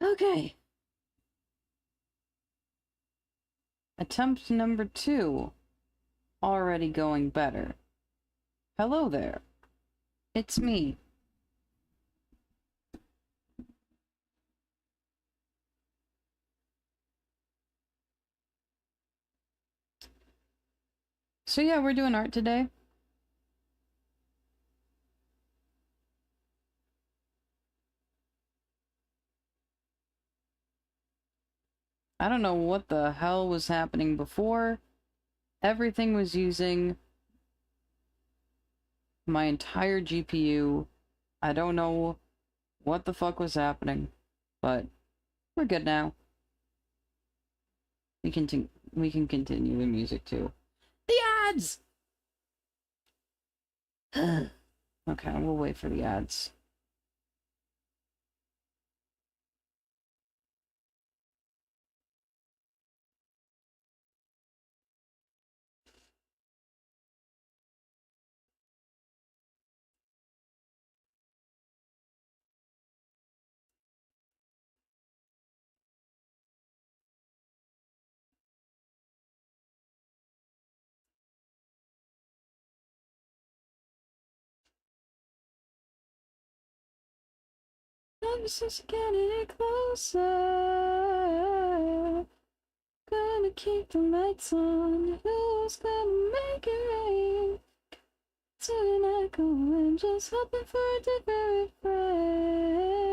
Okay. Attempt number 2. Already going better. Hello there. It's me. So yeah, we're doing art today. I don't know what the hell was happening before. Everything was using my entire GPU. I don't know what the fuck was happening, but we're good now. We can continue the music too. The ads! Okay, we'll wait for the ads. I'm just getting closer. Gonna keep the lights on. Who's gonna make it rain? Tonight going, just hoping for a different frame.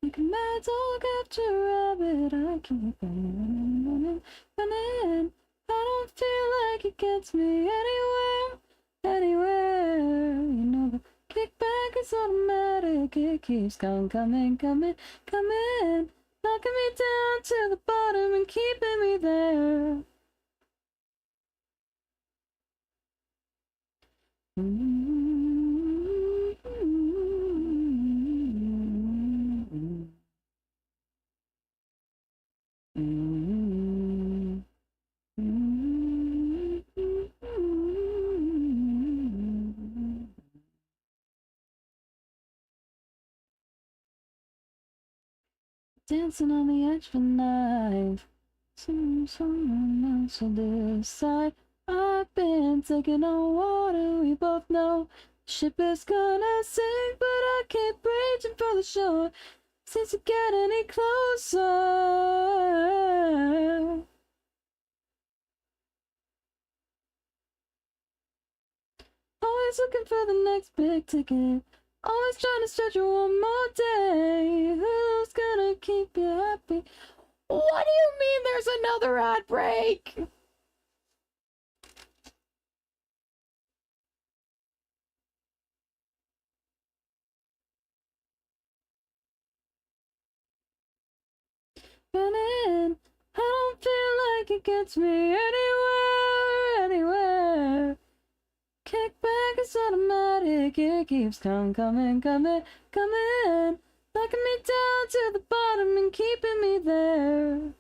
Like a mad dog after a rabbit, I keep running, running, running. I don't feel like it gets me anywhere, anywhere. You know the kickback is automatic, it keeps coming, coming, coming, coming. Knocking me down to the bottom and keeping me there. Dancing on the edge of a knife. Someone else will decide. I've been taking on water, we both know. Ship is gonna sink, but I keep reaching for the shore. Since you get any closer. Always looking for the next big ticket. Always trying to stretch you one more day. Who's gonna keep you happy? What do you mean there's another ad break? Running, I don't feel like it gets me anywhere, anywhere. Kickback is automatic, it keeps coming, coming, coming, coming. Knocking me down to the bottom and keeping me there.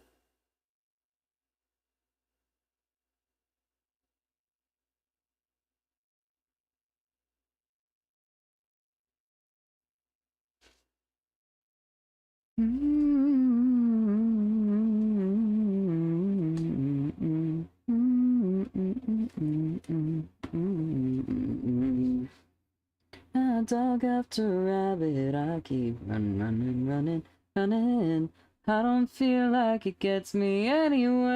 A dog after a rabbit, I keep running, running, running, running. I don't feel like it gets me anywhere.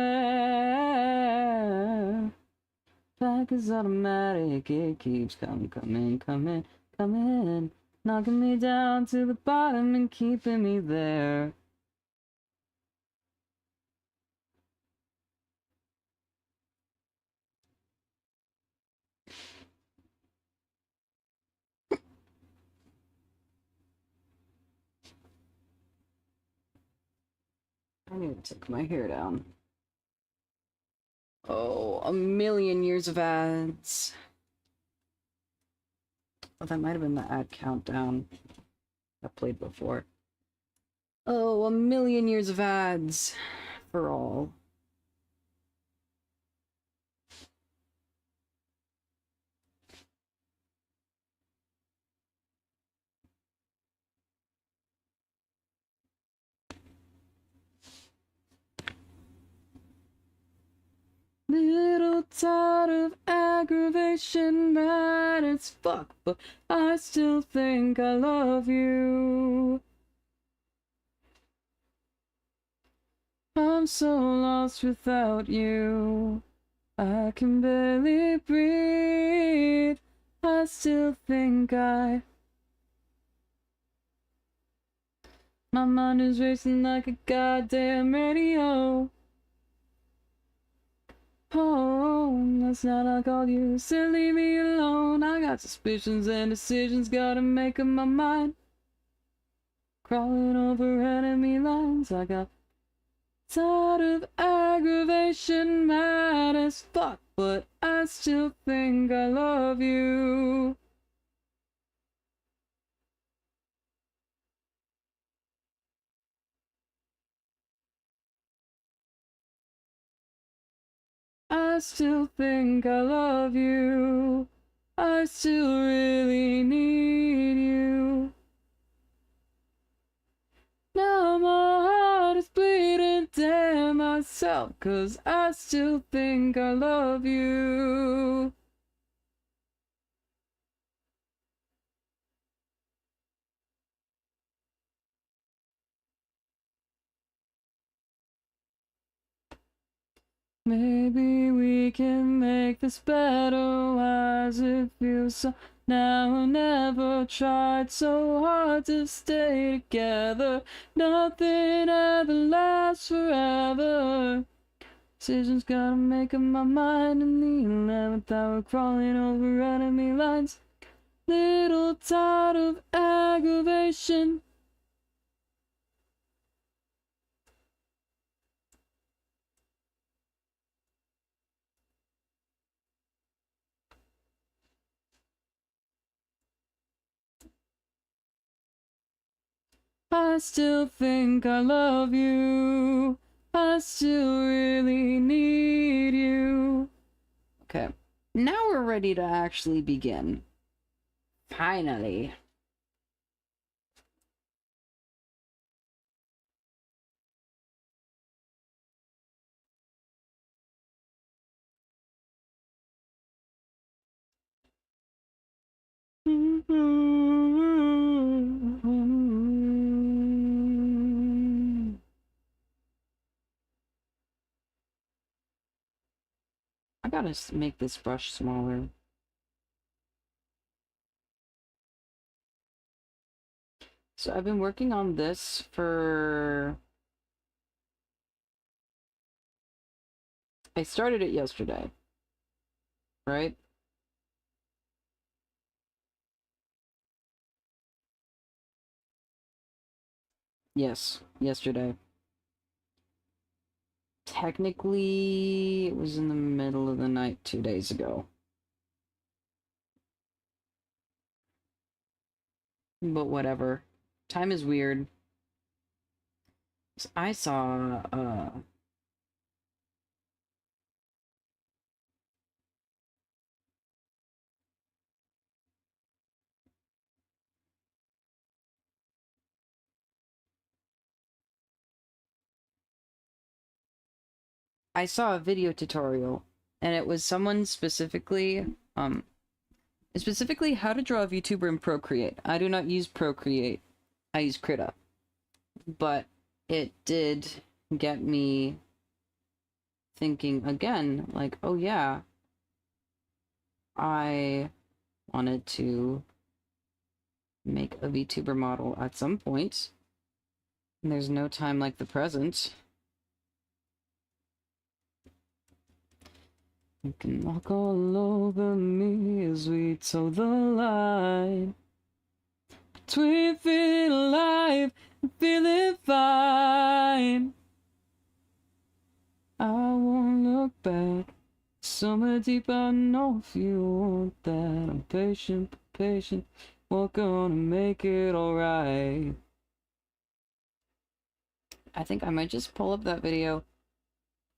Back is automatic, it keeps coming, coming, coming, coming. Knocking me down to the bottom and keeping me there. I need to take my hair down. Oh, a million years of ads. Oh, that might have been the ad countdown I played before. Oh, a million years of ads for all. Little tired of aggravation, mad as fuck, but I still think I love you. I'm so lost without you. I can barely breathe. I still think my mind is racing like a goddamn radio. Oh, last night I called you, said leave me alone. I got suspicions and decisions, gotta make up my mind. Crawling over enemy lines, I got tired of aggravation, mad as fuck, but I still think I love you. I still think I love you. I still really need you. Now my heart is bleeding, damn myself, 'cause I still think I love you. Maybe we can make this better. Why's it feel so now and never? Tried so hard to stay together. Nothing ever lasts forever. Decisions gotta make up my mind in the 11th hour, crawling over enemy lines. Little tired of aggravation. I still think I love you. I still really need you. Okay, now we're ready to actually begin. Finally. I gotta make this brush smaller. So I've been working on this for... I started it yesterday, right? Yes, yesterday. Technically, it was in the middle of the night 2 days ago. But whatever. Time is weird. I saw, I saw a video tutorial, and it was someone specifically how to draw a VTuber in Procreate. I do not use Procreate. I use Krita. But it did get me thinking again, like, oh yeah, I wanted to make a VTuber model at some point. And there's no time like the present. You can walk all over me as we toe the line between feeling alive and feeling fine. I won't look back. Somewhere deep, I know if you want that. I'm patient, patient. We're gonna make it alright. I think I might just pull up that video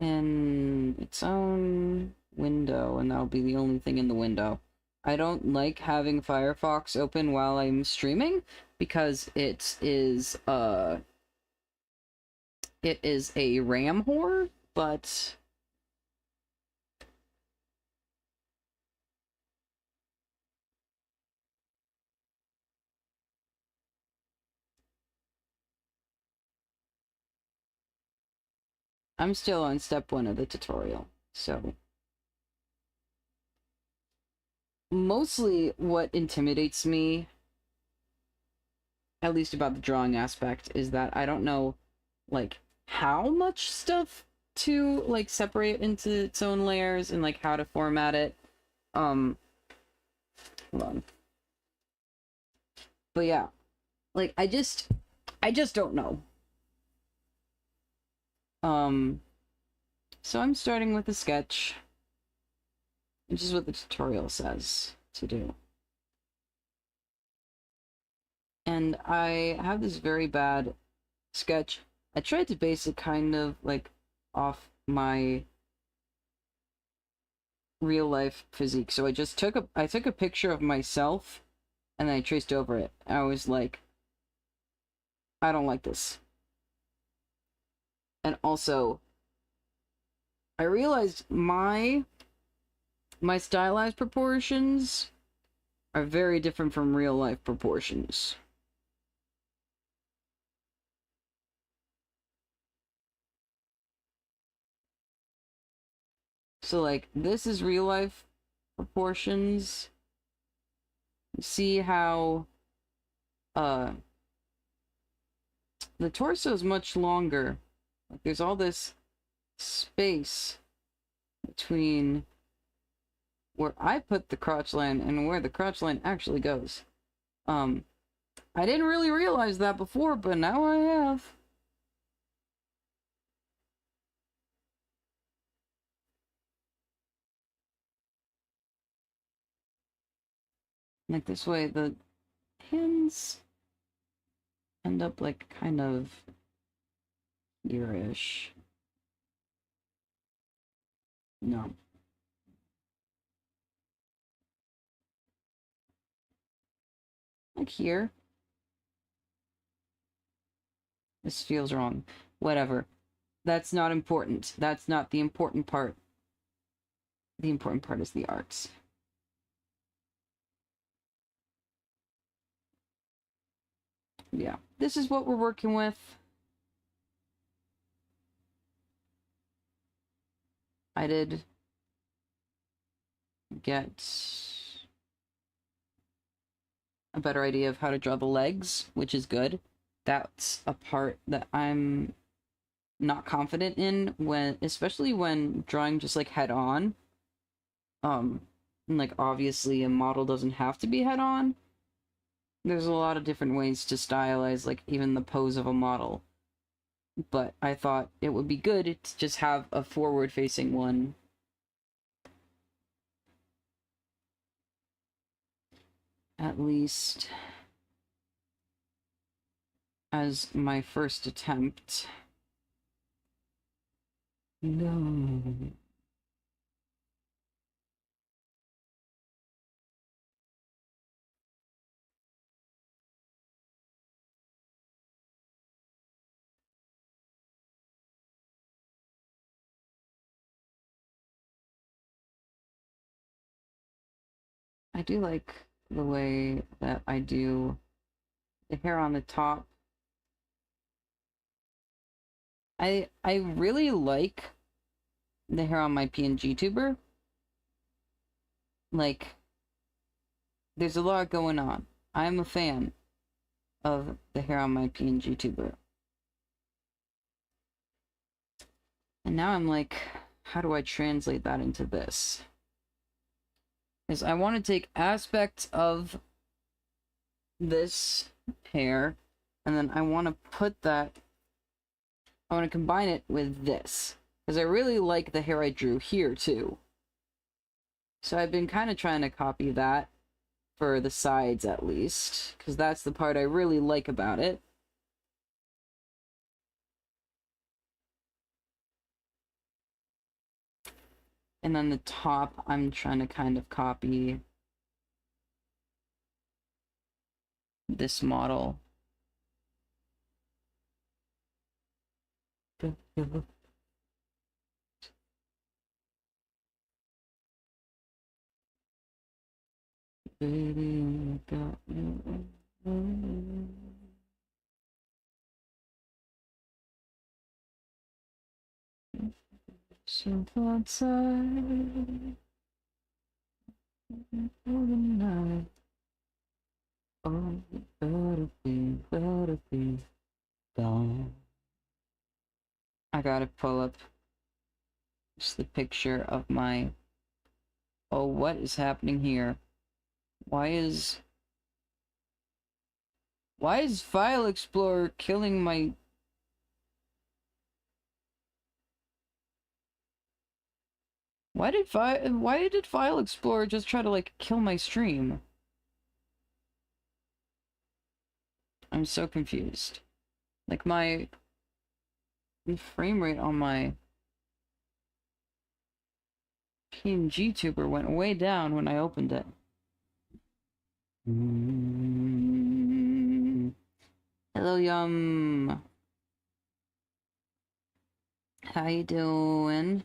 in its own window, and that'll be the only thing in the window. I don't like having Firefox open while I'm streaming because it is a RAM whore, but I'm still on step 1 of the tutorial, so mostly what intimidates me, at least about the drawing aspect, is that I don't know, like, how much stuff to, like, separate into its own layers and, like, how to format it. Hold on. But yeah, like, I just don't know. So I'm starting with a sketch, which is what the tutorial says to do. And I have this very bad sketch. I tried to base it kind of like off my real life physique. So I just took a picture of myself and then I traced over it. I was like, I don't like this. And also, I realized my stylized proportions are very different from real life proportions. So, like, this is real life proportions. See how the torso is much longer. Like, there's all this space between where I put the crotch line and where the crotch line actually goes. I didn't really realize that before, but now I have. Like, this way, the hands end up, like, kind of here-ish. No. Like here. This feels wrong. Whatever. That's not important. That's not the important part. The important part is the arcs. Yeah. This is what we're working with. I did get a better idea of how to draw the legs, which is good. That's a part that I'm not confident in when, especially when drawing just like head on. And like obviously a model doesn't have to be head on. There's a lot of different ways to stylize like even the pose of a model. But I thought it would be good to just have a forward facing one. At least as my first attempt. No. I do like the way that I do the hair on the top. I really like the hair on my PNG tuber. Like, there's a lot going on. I'm a fan of the hair on my PNG tuber. And now I'm like, how do I translate that into this? Is I want to take aspects of this hair, and then I want to put that, I want to combine it with this. Because I really like the hair I drew here, too. So I've been kind of trying to copy that for the sides, at least. Because that's the part I really like about it. And then the top, I'm trying to kind of copy this model. Baby, I got you. So outside for the night. Oh, better be gone. I gotta pull up just the picture of my... Oh, what is happening here? Why is File Explorer killing my... Why did File Explorer just try to, like, kill my stream? I'm so confused. Like, the frame rate on my PNG tuber went way down when I opened it. Hello, Yum. How you doing?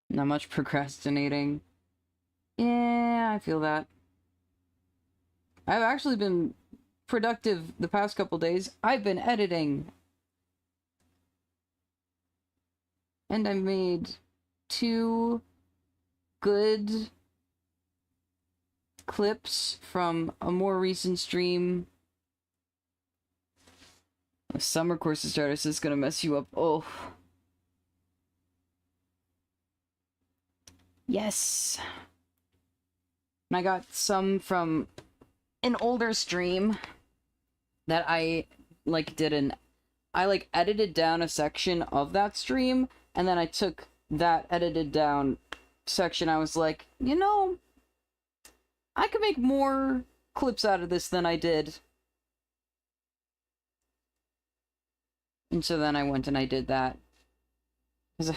Not much procrastinating. Yeah, I feel that. I've actually been productive the past couple days. I've been editing. And I made 2 good clips from a more recent stream. A summer course starter, so it's gonna mess you up. Oh. Yes. And I got some from an older stream that I, like, edited down a section of that stream, and then I took that edited down section. I was like, you know, I could make more clips out of this than I did. And so then I went and I did that. Because I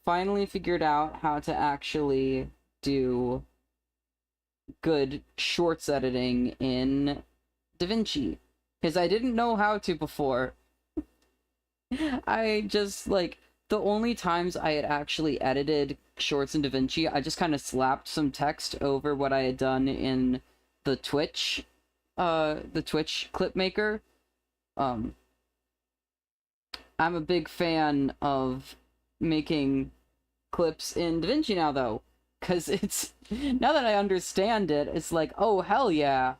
finally figured out how to actually do good shorts editing in DaVinci. Because I didn't know how to before. I just, like, the only times I had actually edited shorts in DaVinci, I just kind of slapped some text over what I had done in the Twitch clip maker. I'm a big fan of making clips in DaVinci now, though. Because it's... Now that I understand it, it's like, oh, hell yeah.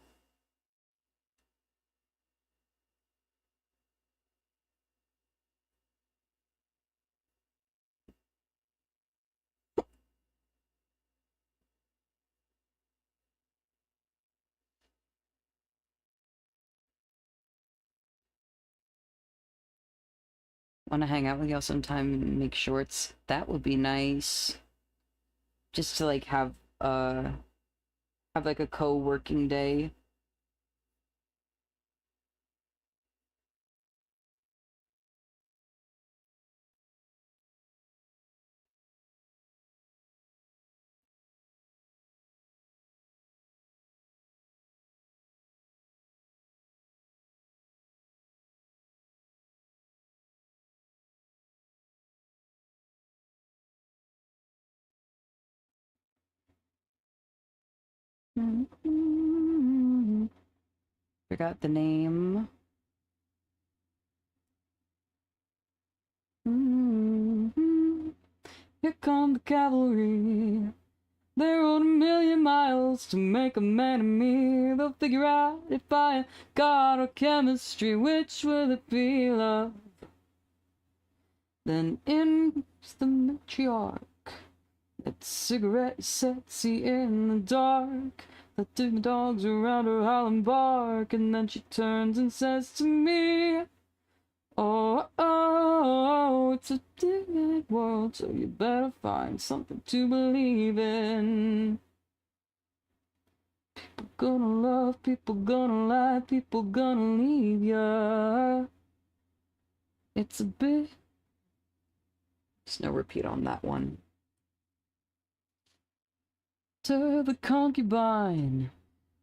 Want to hang out with y'all sometime and make shorts? That would be nice. Just to, like, have like a co-working day. Forgot the name. Here come the cavalry. They rode 1,000,000 miles to make a man of me. They'll figure out if I am God or chemistry. Which will it be, love? Then in's the matriarch. That cigarette sexy in the dark. The 2 dogs around her howl and bark. And then she turns and says to me, oh, oh, it's a different world, so you better find something to believe in. People gonna love, people gonna lie, people gonna leave ya. It's a bit... There's no repeat on that one. To the concubine,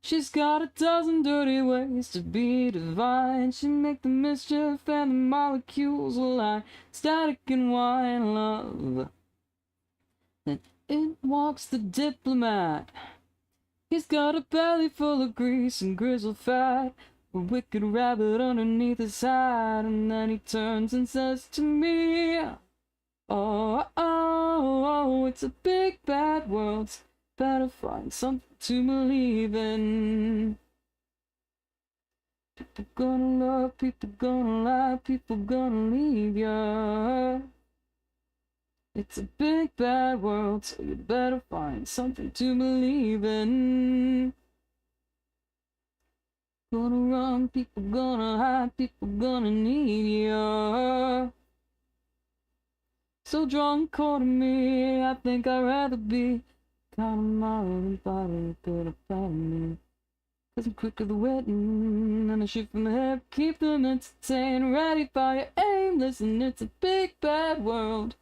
She's got a dozen dirty ways to be divine. She make the mischief and the molecules align. Static and wine love. Then in walks the diplomat. He's got a belly full of grease and grizzled fat, a wicked rabbit underneath his hat. And then he turns and says to me, oh, oh, oh, it's a big bad world. Better find something to believe in. People gonna love, people gonna lie, people gonna leave ya. It's a big bad world, so you better find something to believe in. Gonna run, people gonna hide, people gonna need ya. So drunk, calling me, I think I'd rather be kind of modern body, but about me. Cause I'm quick with the wetting, and I shoot from the hip, keep them entertained, ready by your aim. Listen, it's a big bad world,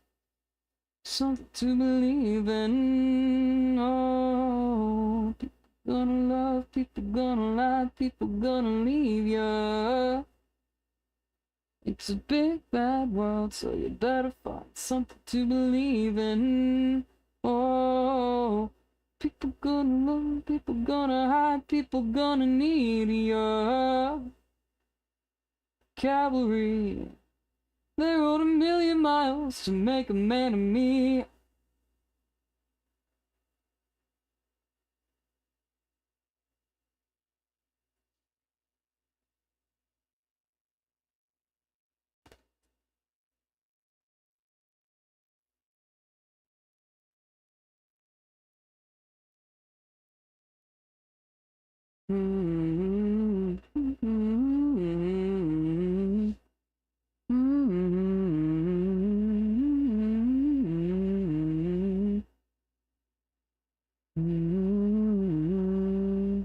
something to believe in. Oh, people gonna love, people gonna lie, people gonna leave ya. It's a big bad world, so you better find something to believe in. Oh, people gonna love, people gonna hide, people gonna need ya. Cavalry, they rode 1,000,000 miles to make a man of me.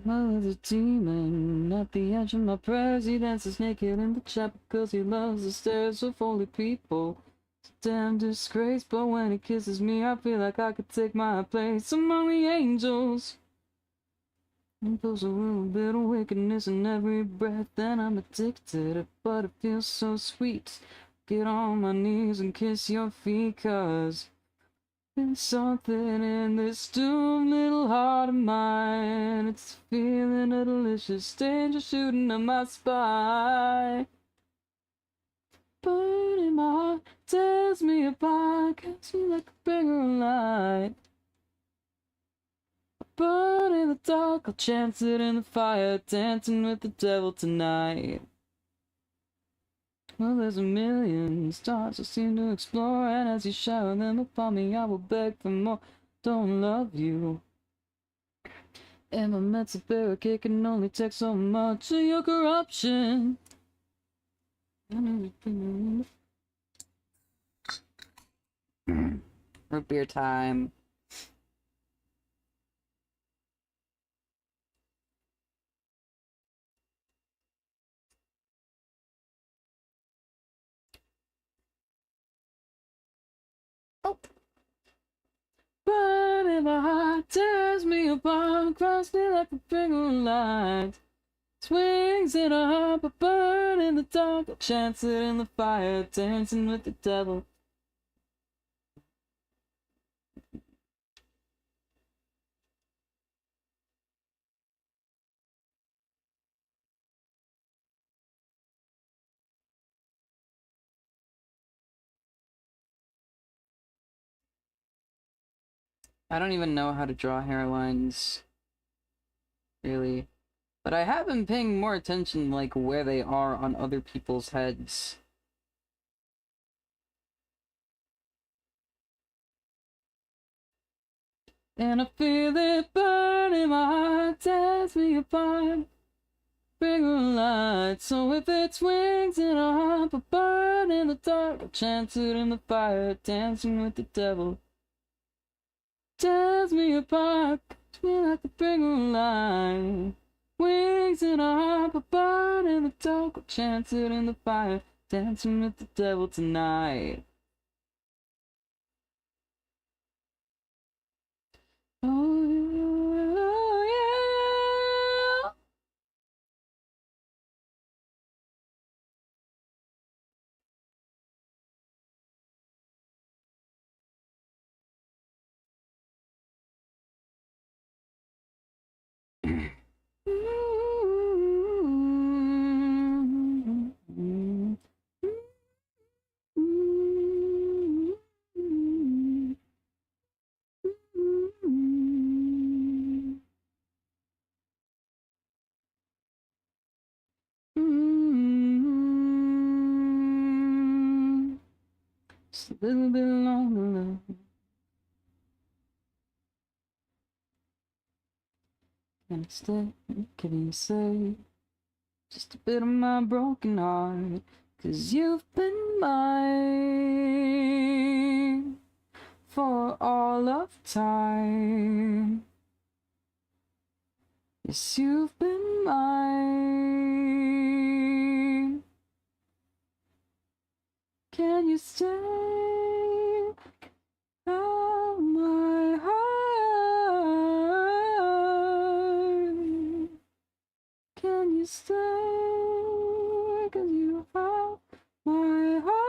Well, there's a demon at the edge of my prayers. He dances naked in the chapel because he loves the stairs of holy people. It's a damn disgrace, but when he kisses me, I feel like I could take my place among the angels. And there's a little bit of wickedness in every breath, and I'm addicted to it, but it feels so sweet. Get on my knees and kiss your feet, 'cause there's something in this doomed little heart of mine. It's feeling a delicious danger shooting up my spine. Burning my heart tears me apart, cuts me like a finger of light. Burn in the dark, I'll chance it in the fire, dancing with the devil tonight. Well, there's 1,000,000 stars I seem to explore, and as you shower them upon me, I will beg for more. Don't love you. And my mental barricade can only take so much of your corruption. Root beer time. Oh. Burning my heart tears me apart, cross me like a finger of light. Swings in a heart, but burn in the dark. I'll chance it in the fire, dancing with the devil. I don't even know how to draw hairlines, really. But I have been paying more attention, like, where they are on other people's heads. And I feel it burn in my heart, tears me apart. Finger of light, so if it's wings in a heart, but burn in the dark, I'll chance it in the fire, dancing with the devil. Tears me apart, cuts me like a finger of light. Wings in a heart, but burn in the dark, I'll chance it in the fire, dancing with the devil tonight. Oh, yeah. Just a little bit longer. Can I stay? Can you say just a bit of my broken heart? 'Cause you've been mine for all of time. Yes, you've been mine. Can you stay? Out my heart. Can you stay? 'Cause you have my heart.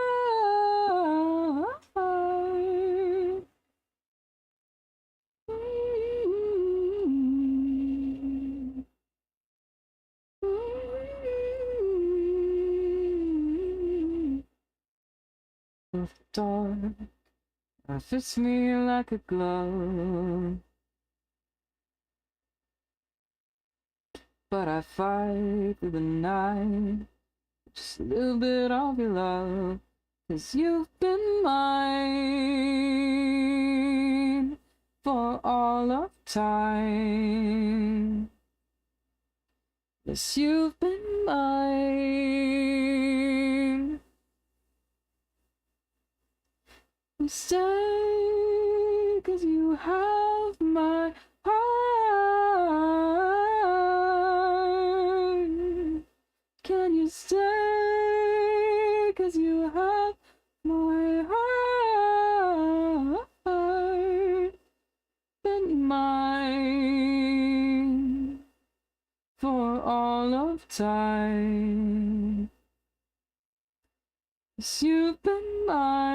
The dark fits me like a glove, but I fight through the night. Just a little bit of your love, 'cause you've been mine for all of time. Yes, you've been mine. Stay, 'cause you have my heart. Can you stay? 'Cause you have my heart. Been mine for all of time. Yes, you've been mine.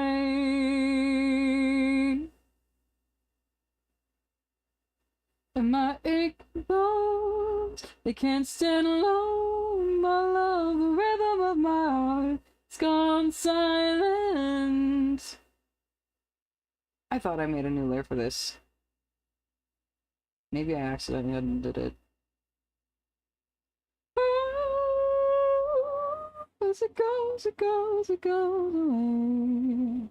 And my aching bones, they can't stand alone. My love, the rhythm of my heart, it's gone silent. I thought I made a new layer for this. Maybe I accidentally undid it. As it goes, it goes, it goes away.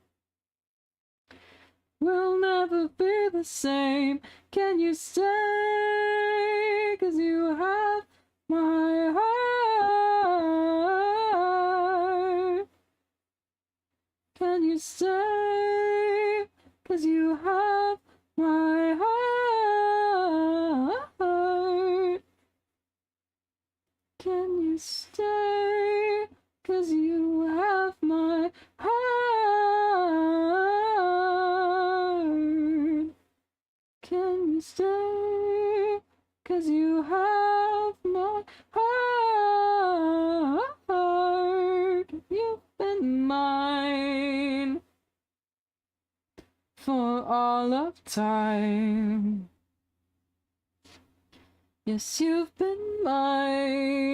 We'll never be the same. Can you stay? 'Cause you have my heart. Can you stay? 'Cause you have my heart. Can you stay? 'Cause you have my heart. Can you stay? 'Cause you have my heart. You've been mine for all of time. Yes, you've been mine.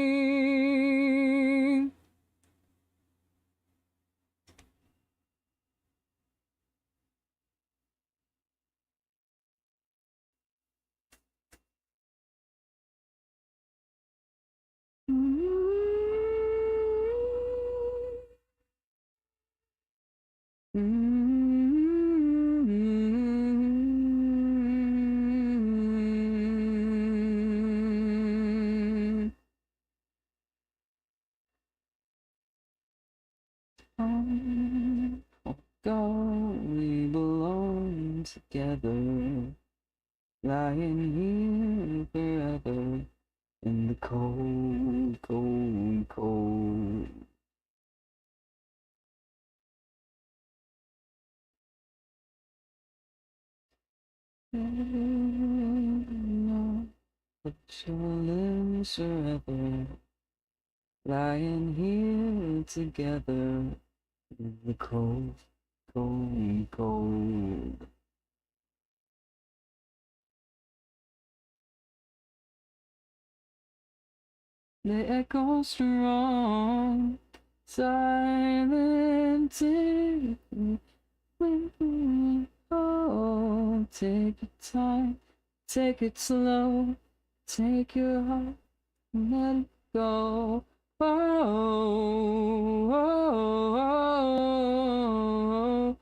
God, we belong together, lying here forever in the cold, cold, cold. But your limbs forever, lying here together in the cold, cold, cold. The echo strong, silent oh, take your time, take it slow, take your heart and let it go. Oh, oh, oh,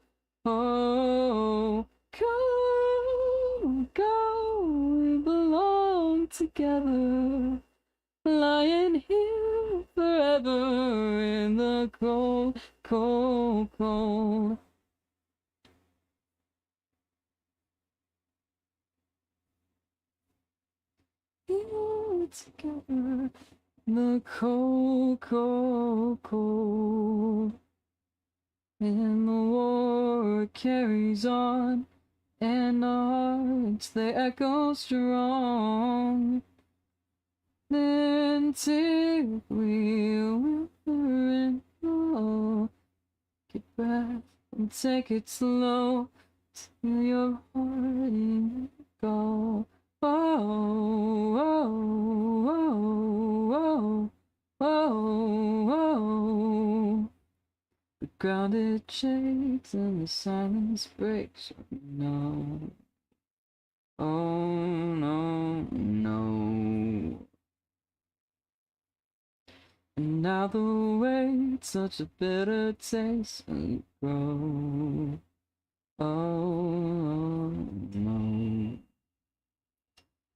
together, lying here forever in the cold, cold, cold. Here together, the cold, cold, cold. And the war carries on, and our hearts they echo strong. Then take we whisper and blow. Get breath and take it slow till your heart in go. Oh, oh, oh, oh, oh, oh. The ground it shakes and the silence breaks. No, oh no, no. And now the wait's such a bitter taste when you grow. Oh no.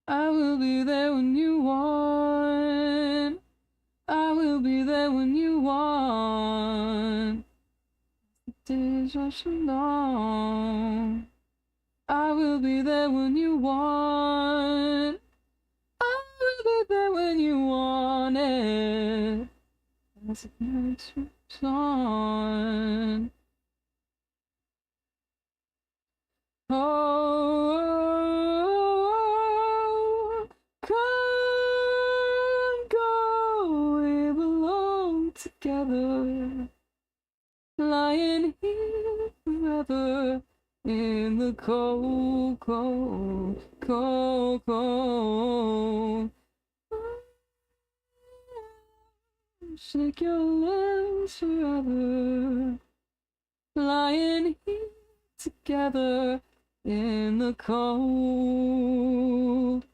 I will be there when you want. I will be there when you want. The days rush along. I will be there when you want. I will be there when you want it. As it night moves on. Oh, come, go, we belong together, lying here forever in the cold, cold, cold, cold. Shake your limbs forever, lying here together in the cold,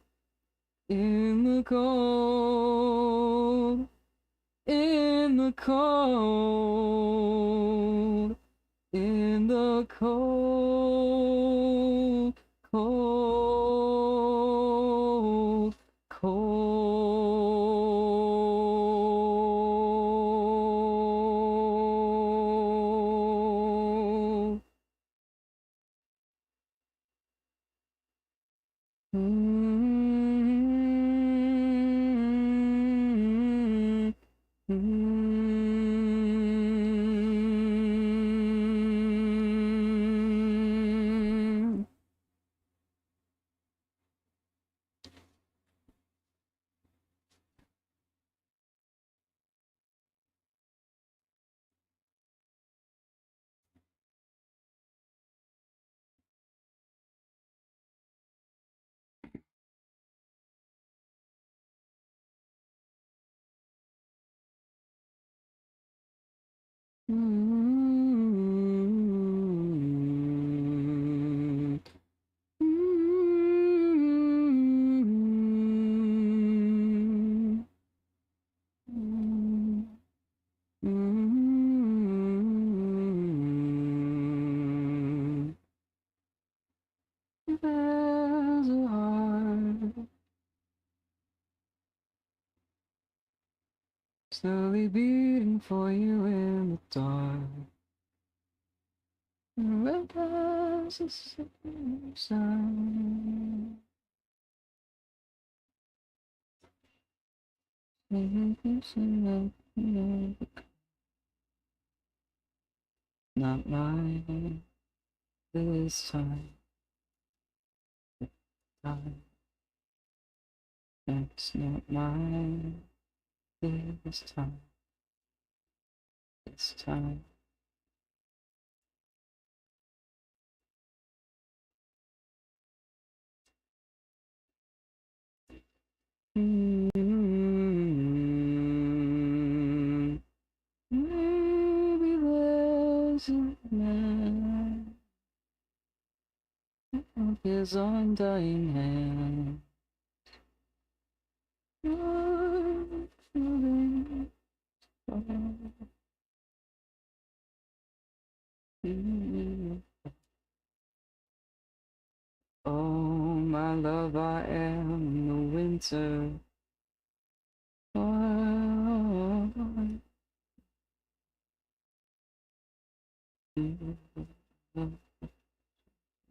in the cold, in the cold, in the cold, cold, cold. There's a heart slowly beating for you in the dark. Where there's a same sound. Not mine this time. It's not mine this time. This time. Maybe there's a man of his undying hand. Oh, my love, I am the wind splinter. Oh,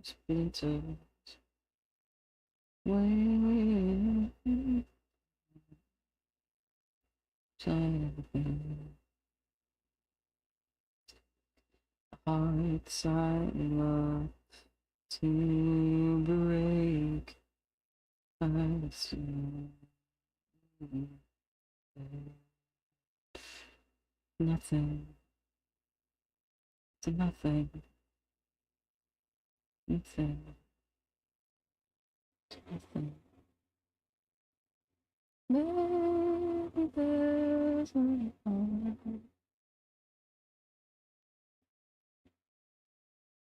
splinter. Wait, hearts I love to break. I see nothing to nothing, nothing to nothing. Maybe there's one more.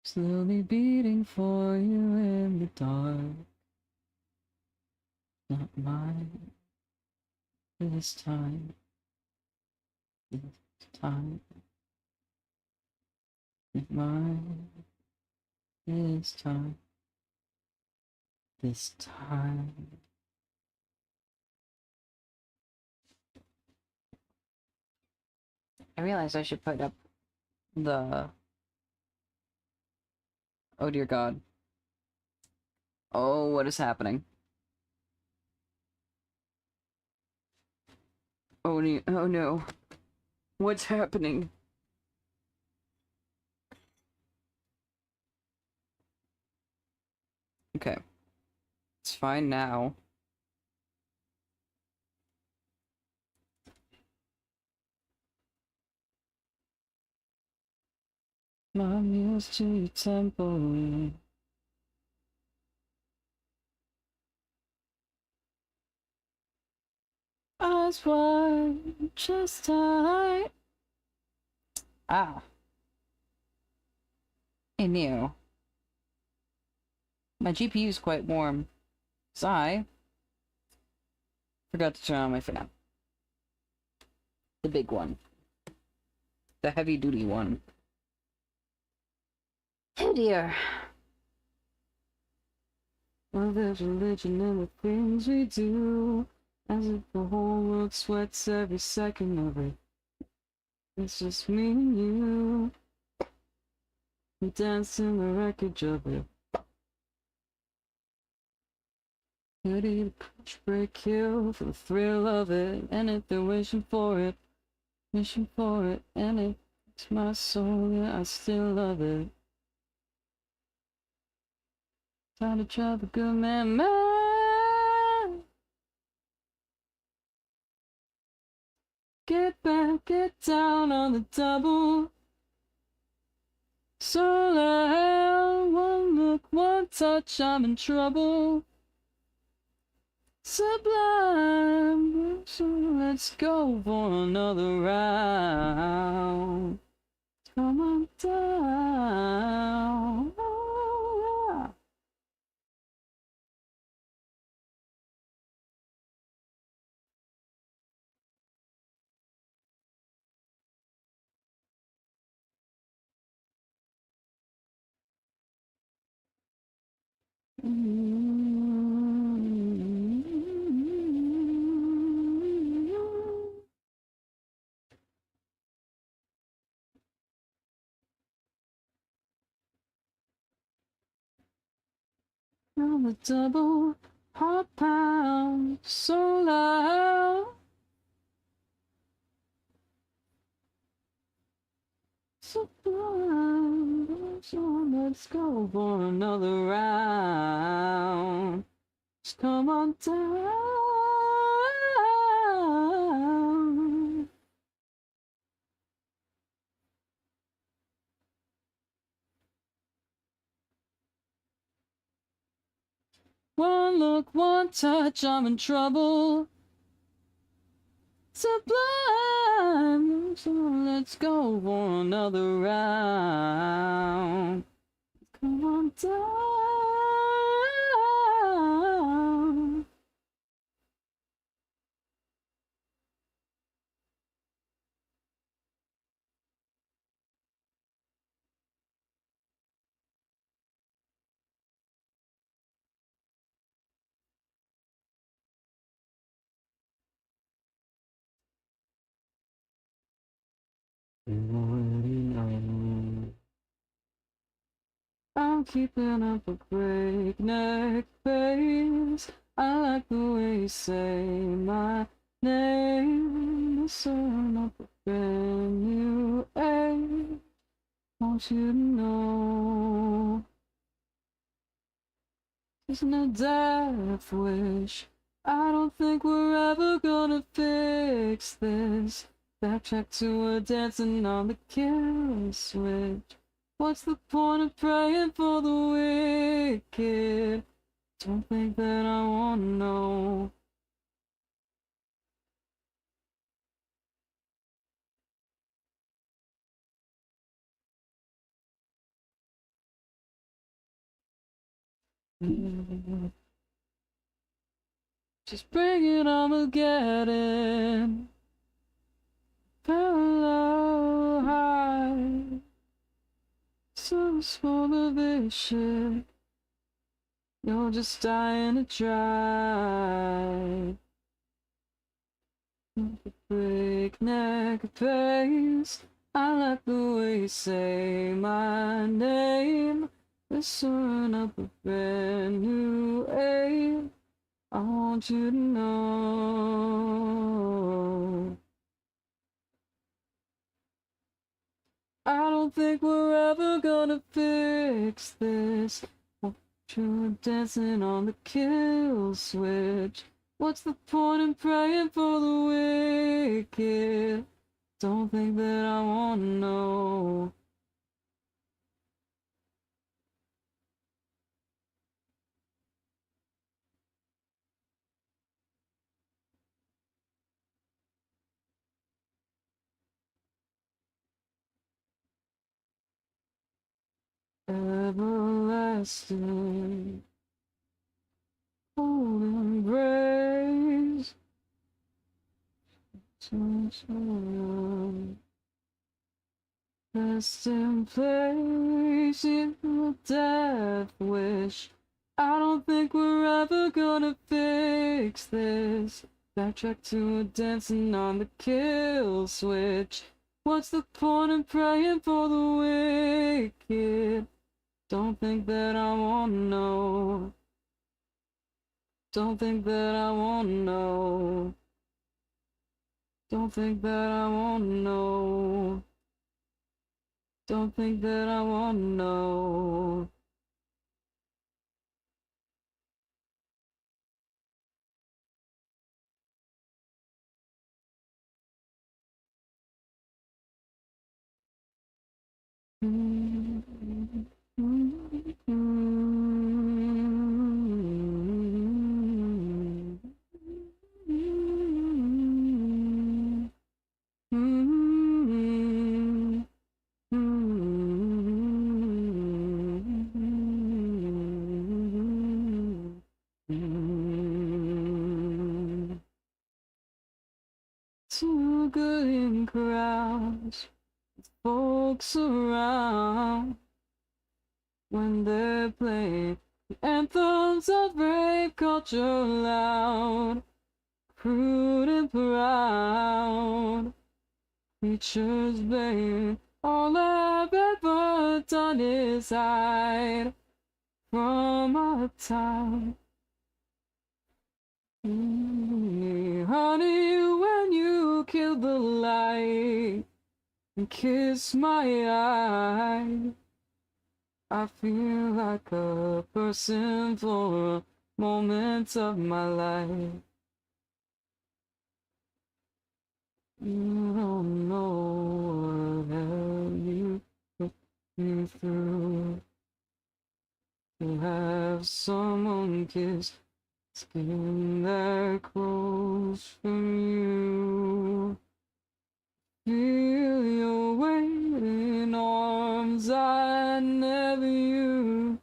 Slowly beating for you in the dark. Not mine this time. This time. Not mine this time. This time. I realized I should put up the... Oh dear God. Oh, what is happening? Oh, oh no. What's happening? Okay. It's fine now. My muse to your temple. Eyes wide, chest tight. Ah. Hey, Neo. My GPU is quite warm. So I forgot to turn on my fan. The big one. The heavy duty one. Oh dear. Well, there's religion in the things we do. As if the whole world sweats every second of it. It's just me and you. We dance in the wreckage of it. Ready to push, break, kill for the thrill of it. And if they're wishing for it, and it's my soul, yeah, I still love it. Time to drive a good man mad. Get back, get down on the double. Solar, one look, one touch, I'm in trouble. Sublime, so let's go for another round. Come on down. Oh, yeah. On the double, heart pound, so loud. Sublime, so let's go for another round. Just come on down. One look, one touch, I'm in trouble. Sublime, so let's go for another round. Come on down. You already know. I'm keeping up a breakneck pace. I like the way you say my name. Listen up a brand new age. Want you to know. Isn't a death wish. I don't think we're ever gonna fix this. Backtrack to a dancing on the kill switch. What's the point of praying for the wicked? Don't think that I wanna know. Just bring it Armageddon. Parallel high. So small of this shit. You're just dying to try. Breakneck pace. I like the way you say my name. Listen up a brand new aim. I want you to know. I don't think we're ever gonna fix this. You're dancing on the kill switch. What's the point in praying for the wicked? Don't think that I wanna know. Everlasting, cold embrace. Rest in place, you death wish. I don't think we're ever gonna fix this. Backtrack to dancing on the kill switch. What's the point in praying for the wicked? Don't think that I wanna know. Don't think that I wanna know. Don't think that I wanna know. Don't think that I wanna know. Too good in crowds, folks around when they're playing the anthems of rape culture loud, crude and proud. Creatures vain, all I've ever done is hide from a time. Honey, when you killed the light and kiss my eye, I feel like a person for a moment of my life. You don't know what hell you put me through to have someone kiss skin that close from you. Feel your weight in arms I never knew.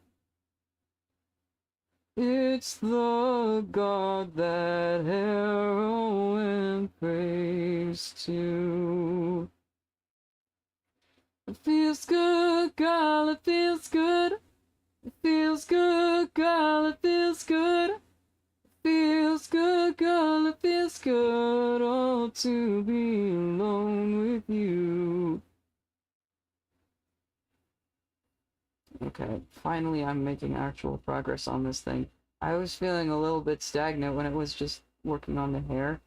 It's the God that heroin prays to. It feels good, girl, it feels good. It feels good, girl, it feels good. It feels good, girl, it feels good. Oh, to be alone with you. Okay, finally I'm making actual progress on this thing. I was feeling a little bit stagnant when it was just working on the hair.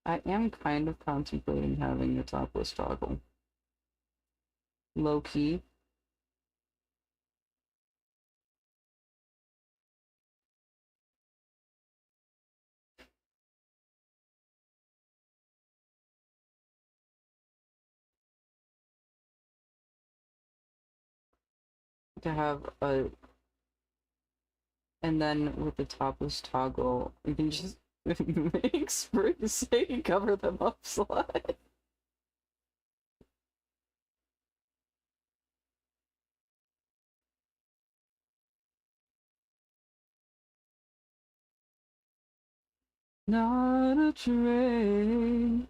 I am kind of contemplating having a topless toggle. Low key. To have a, and then with the topless toggle, you can just make Spring say cover them up slide. Not a train,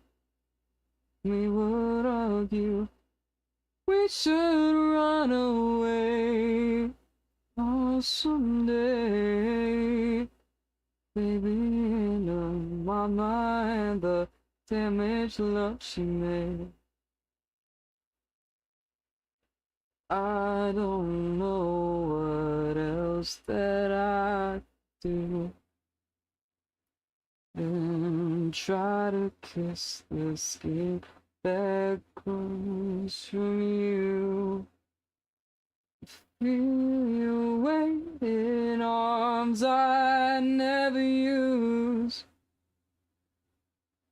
we would argue, we should run away. Oh, someday, baby, in my mind, the damage love she made. I don't know what else that I do than try to kiss the skin that grows from you. Feel your weight in arms I never use.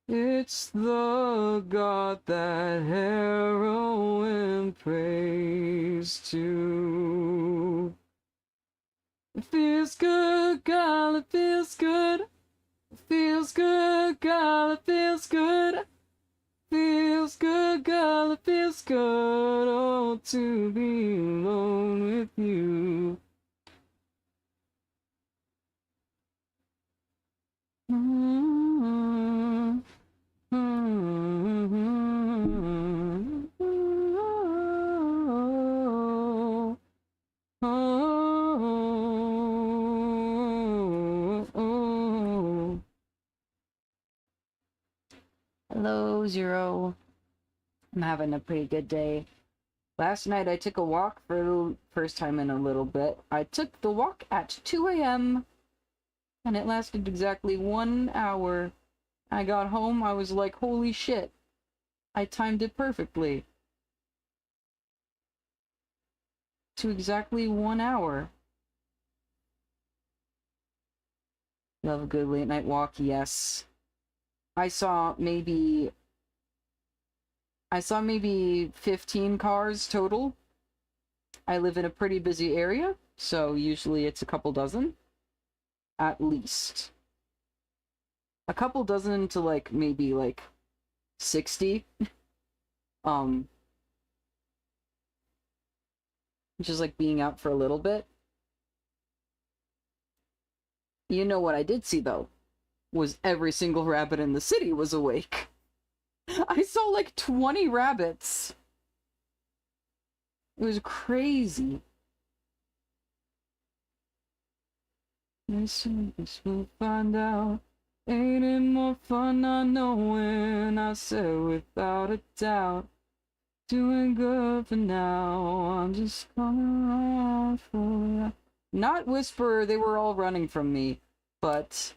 It's the God that heroin prays to. It feels good, girl, it feels good. It feels good, girl, it feels good. Feels good, girl, it feels good. Oh, to be alone with you. Mm-hmm. Mm-hmm. Oh, oh, oh. Hello, Zero. I'm having a pretty good day. Last night I took a walk for the first time in a little bit. I took the walk at 2 a.m. and it lasted exactly 1 hour. I got home, I was like, holy shit. I timed it perfectly. To exactly 1 hour. Love a good late night walk, yes. I saw maybe 15 cars total. I live in a pretty busy area, so usually it's a couple dozen. At least. A couple dozen to like maybe like 60. Just like being out for a little bit. You know what I did see though? Was every single rabbit in the city was awake. I saw like 20 rabbits. It was crazy. As soon as we'll find out. Ain't it more fun not knowing? I said without a doubt. Doing good for now. I'm just coming around for ya. Not Whisperer, they were all running from me. But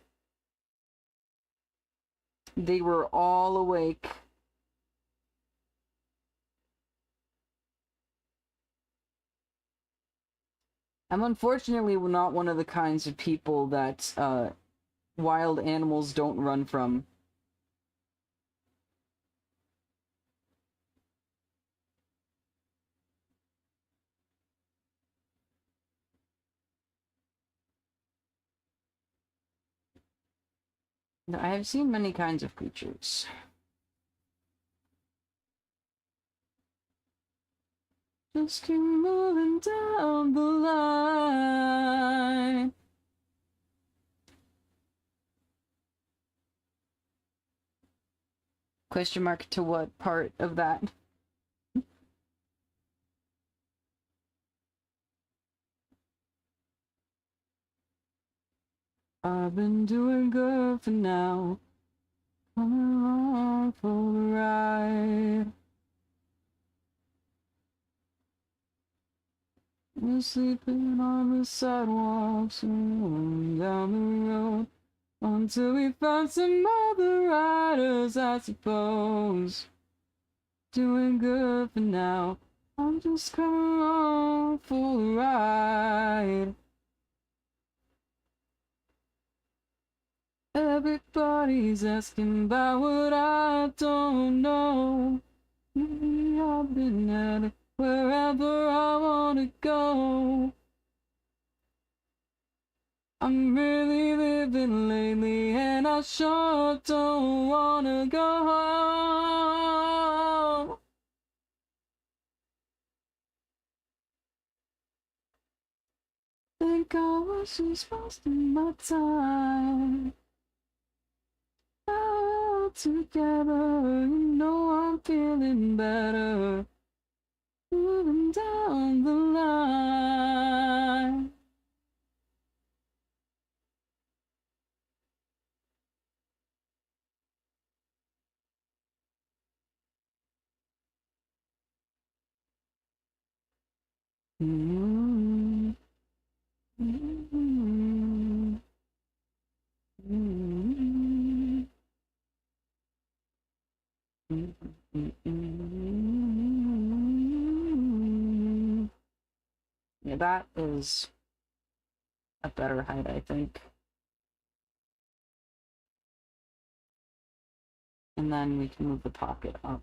they were all awake. I'm unfortunately not one of the kinds of people that wild animals don't run from. I have seen many kinds of creatures. Just keep moving down the line. Question mark to what part of that? I've been doing good for now. Coming along for the ride. We're sleeping on the sidewalks and down the road until we find some other riders, I suppose. Doing good for now. I'm just coming along for the ride. Everybody's asking about what I don't know. Maybe I've been at it wherever I wanna go. I'm really living lately and I sure don't wanna go home. Think I was just wasting my time. All together, you know I'm feeling better. Moving down the line. Mm-hmm. Mm-hmm. Mm-hmm. Mm-hmm. Yeah, that is a better height, I think. And then we can move the pocket up.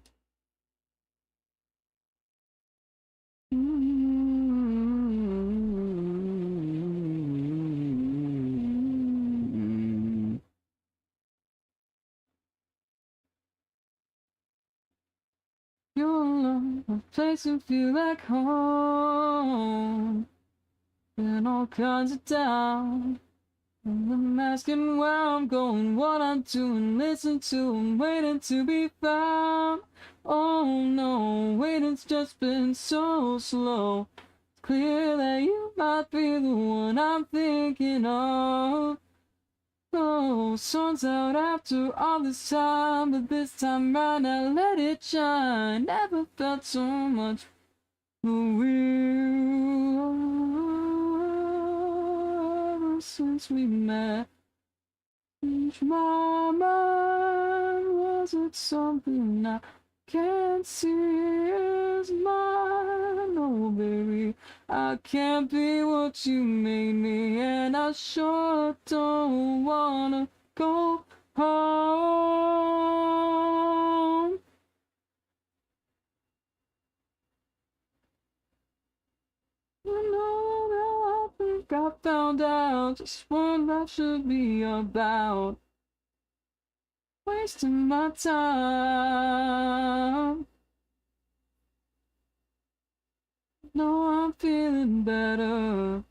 You're alone, a place to feel like home. Been all kinds of down. I'm asking where I'm going, what I'm doing, listen to, I'm waiting to be found. Oh no, waiting's just been so slow. It's clear that you might be the one I'm thinking of. Oh, sun's out after all this time, but this time round I let it shine. Never felt so much the real ever since we met. My mind, was it something I can't see is mine? Oh, baby, I can't be what you made me, and I sure don't wanna go home. You know now I think I found out just what life should be about. Wasting my time. No, I'm feeling better.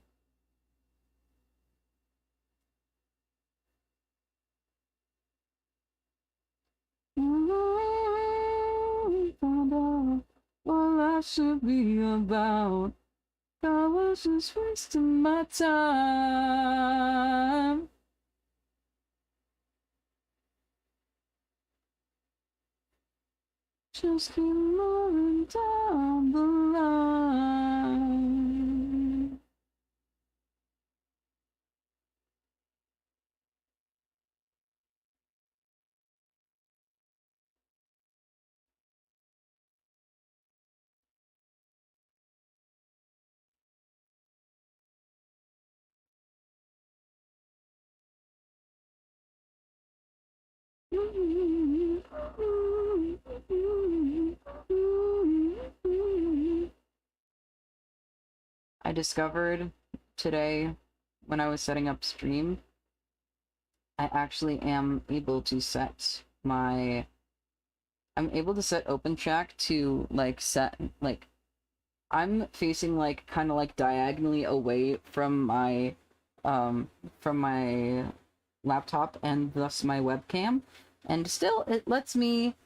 Found out what life should be about. I was just wasting my time. Just keep moving down the line. I discovered today when I was setting up stream, I actually am able to set my I'm able to set open track to like set like I'm facing like kind of like diagonally away from my laptop and thus my webcam, and still it lets me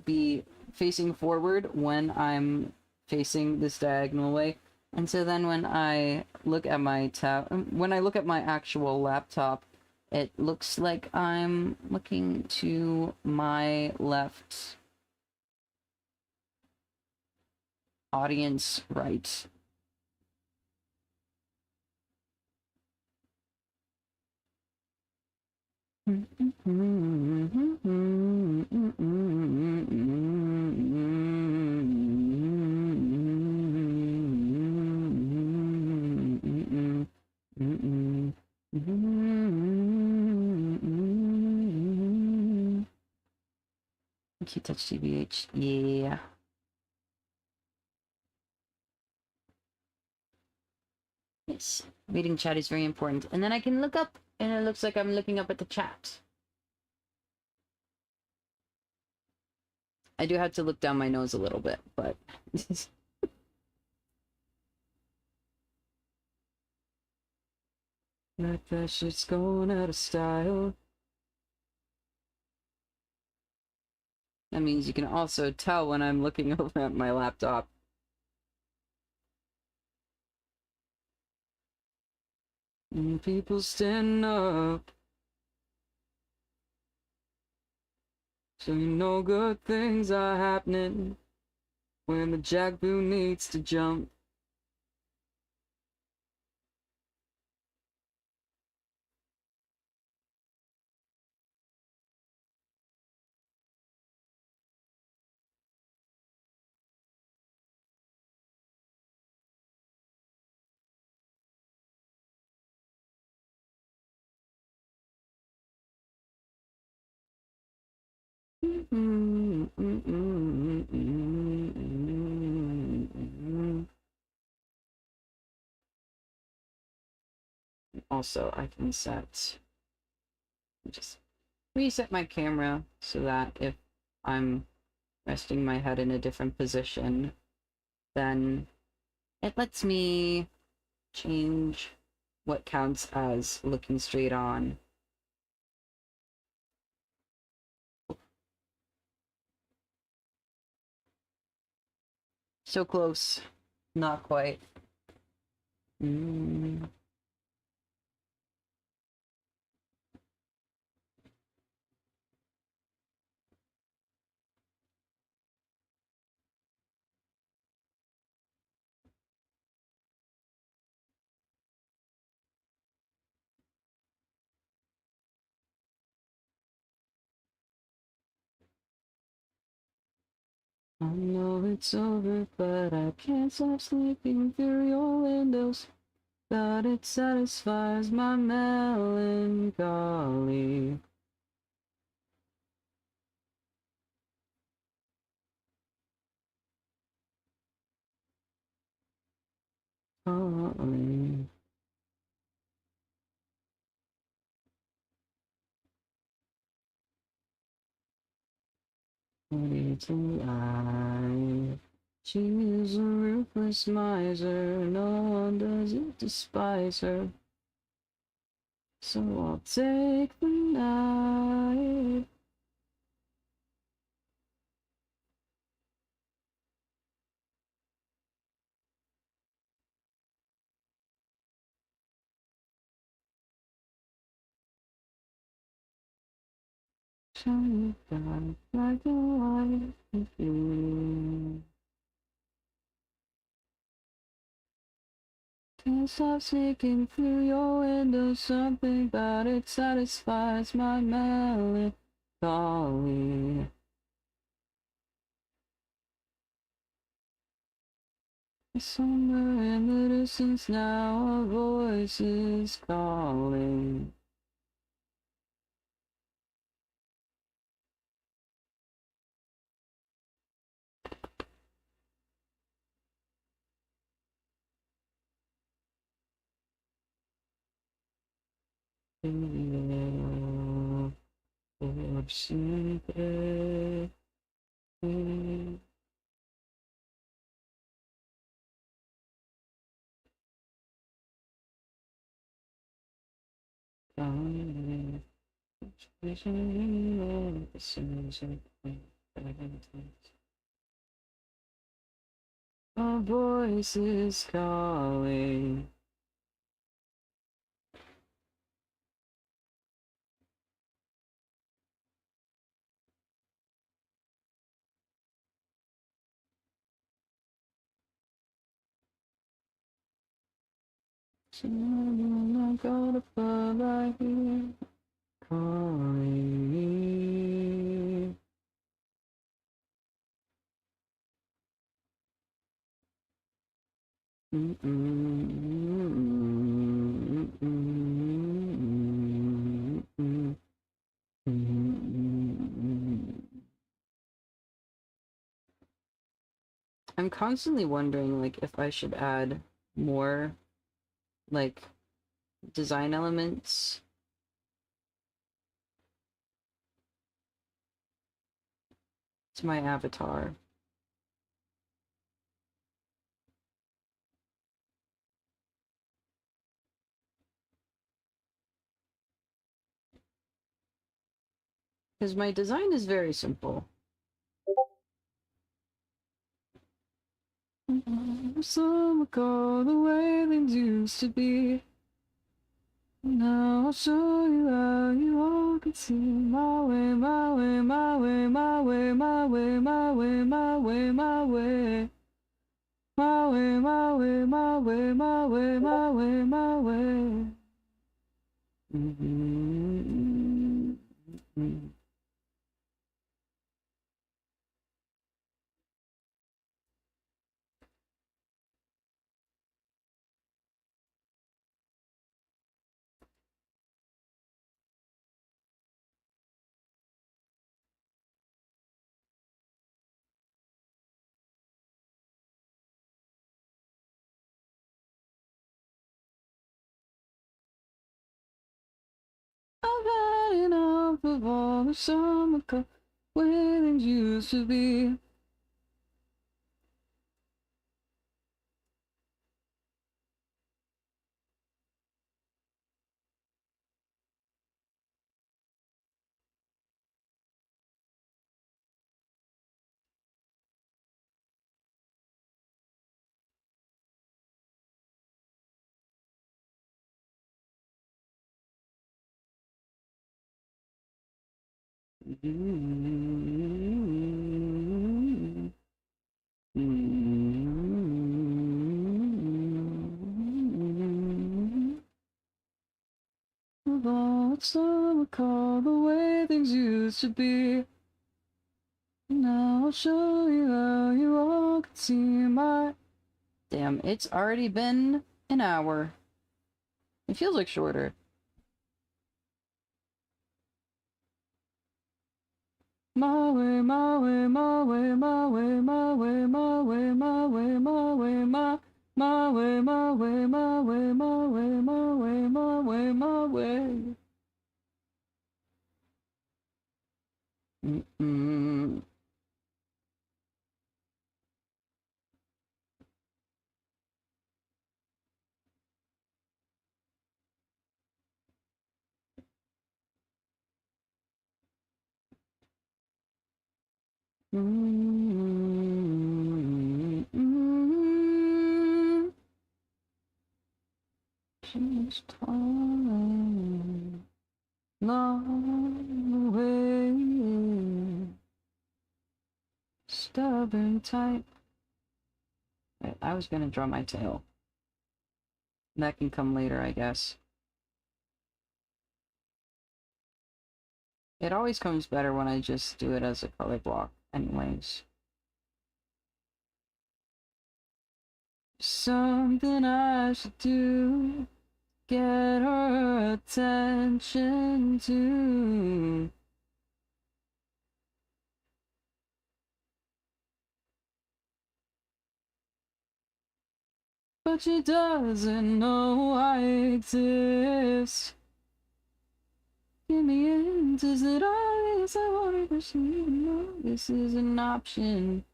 be facing forward when I'm facing this diagonal way. And so then when I look at when I look at my actual laptop, it looks like I'm looking to my left, audience right. Q-Touch TBH, yeah. Yes, reading chat is very important. And then I can look up, and it looks like I'm looking up at the chat. I do have to look down my nose a little bit, but... Like that shit's going out of style. That means you can also tell when I'm looking over at my laptop. And people stand up. So you know good things are happening when the jackboot needs to jump. Also, I can just reset my camera so that if I'm resting my head in a different position, then it lets me change what counts as looking straight on. So close. Not quite. I know it's over, but I can't stop sleeping through your windows. But it satisfies my melancholy. Calling. It's alive. She is a ruthless miser. No one doesn't despise her. So I'll take the night. Shine bright like a light of you. Can't stop sneaking through your window. Something about it satisfies my melancholy. Somewhere in the distance now, a voice is calling. Por siempre. A voice is calling. Someone I got above right here calling me. I'm constantly wondering, like, if I should add more, like, design elements to my avatar. Because my design is very simple. Some call the way things used to be. Now I'll show you how you all can see my way, my way, my way, my way, my way, my way, my way, my way. My way, my way, my way, my way, my way, my way. I've had enough of all the summer cold where things used to be. Of all the summer cold the way things used to be. Now I'll show you how you all can see my... Damn, it's already been an hour. It feels like shorter. My way, my way, my way, my way, my way, my way, my way, my way, my way, my way, my way, my way, my way, my way, my way. Mm-mm. Mm-mm. She's time long way, stubborn type. I was gonna draw my tail. That can come later, I guess. It always comes better when I just do it as a color block, anyways. Something I should do, get her attention too. But she doesn't know I exist. Give me hints, is it obvious I want her, but she even know this is an option.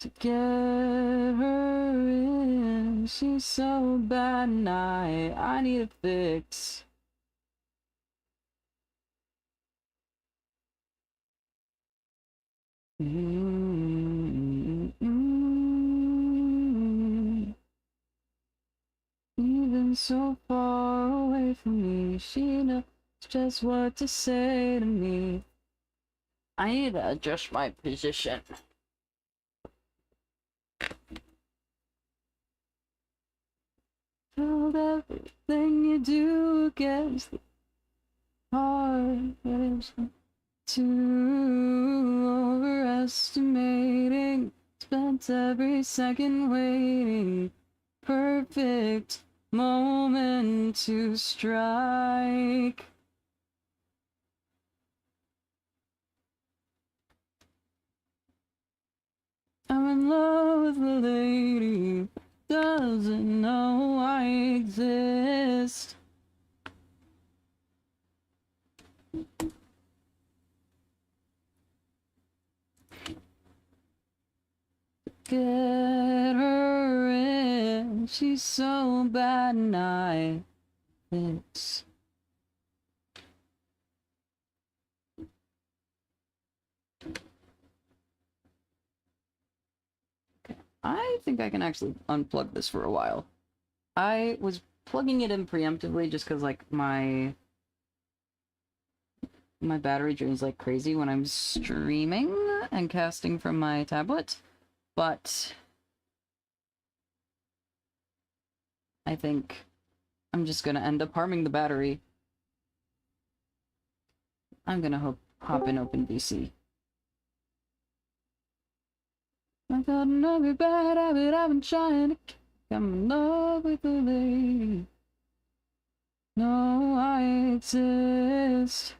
To get her in, she's so bad and I need a fix. so far away from me. She knows just what to say to me. I need to adjust my position. Felt everything you do against the heart. Too overestimating. Spent every second waiting. Perfect moment to strike. I'm in love with a lady doesn't know I exist. Get her in, she's so bad and I fix. I think I can actually unplug this for a while. I was plugging it in preemptively just because, like, my battery drains like crazy when I'm streaming and casting from my tablet, but I think I'm just gonna end up harming the battery. I'm gonna hop in OpenBC. I got another bad habit I've been trying to kick. I'm in love with a lady. No, I exist.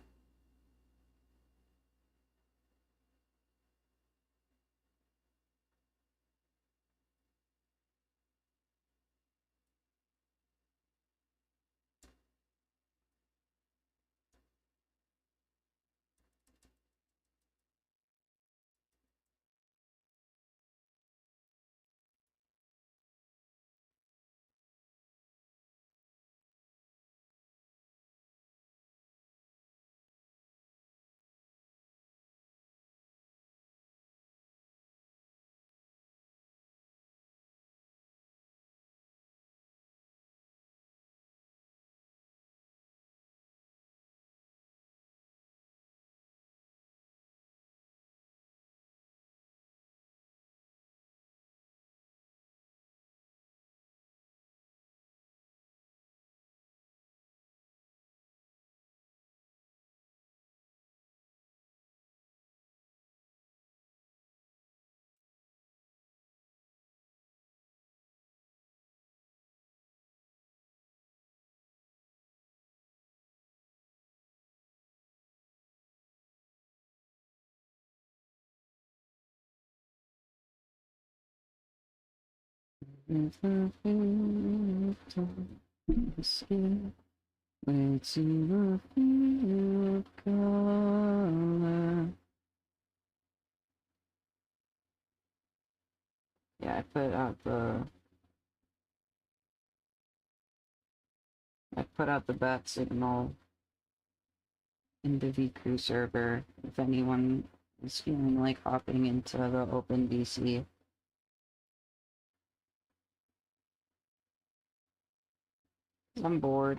Way to feel color. Yeah, I put out the bat signal in the VCrew server if anyone is feeling like hopping into the OpenBC. I'm bored.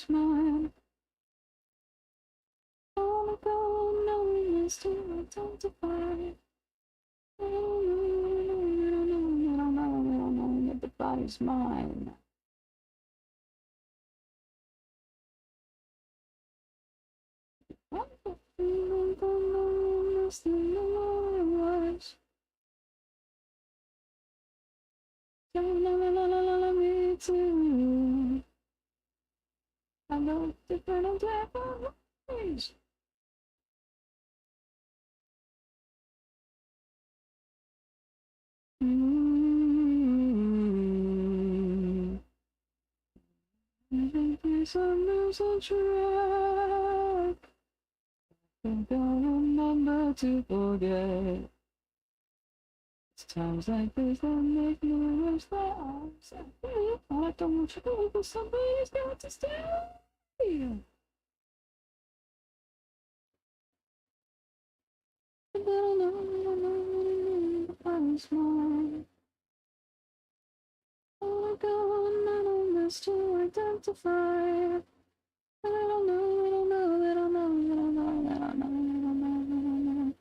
Mine. Oh my God, knowing is too identified. I don't know that the body's mine. What the feeling from the close than the morning was. La la la la la la, me too. I know different on different ways. Every place I lose on track. Think I'll remember to forget. It's times like this that make me wish that I was happy. I don't want you to go, but somebody's got to stay. But I know I'm smart. Oh, I go and I don't miss to identify. I don't know, I don't know, I don't know, I don't know, I don't know, I don't know, I don't know.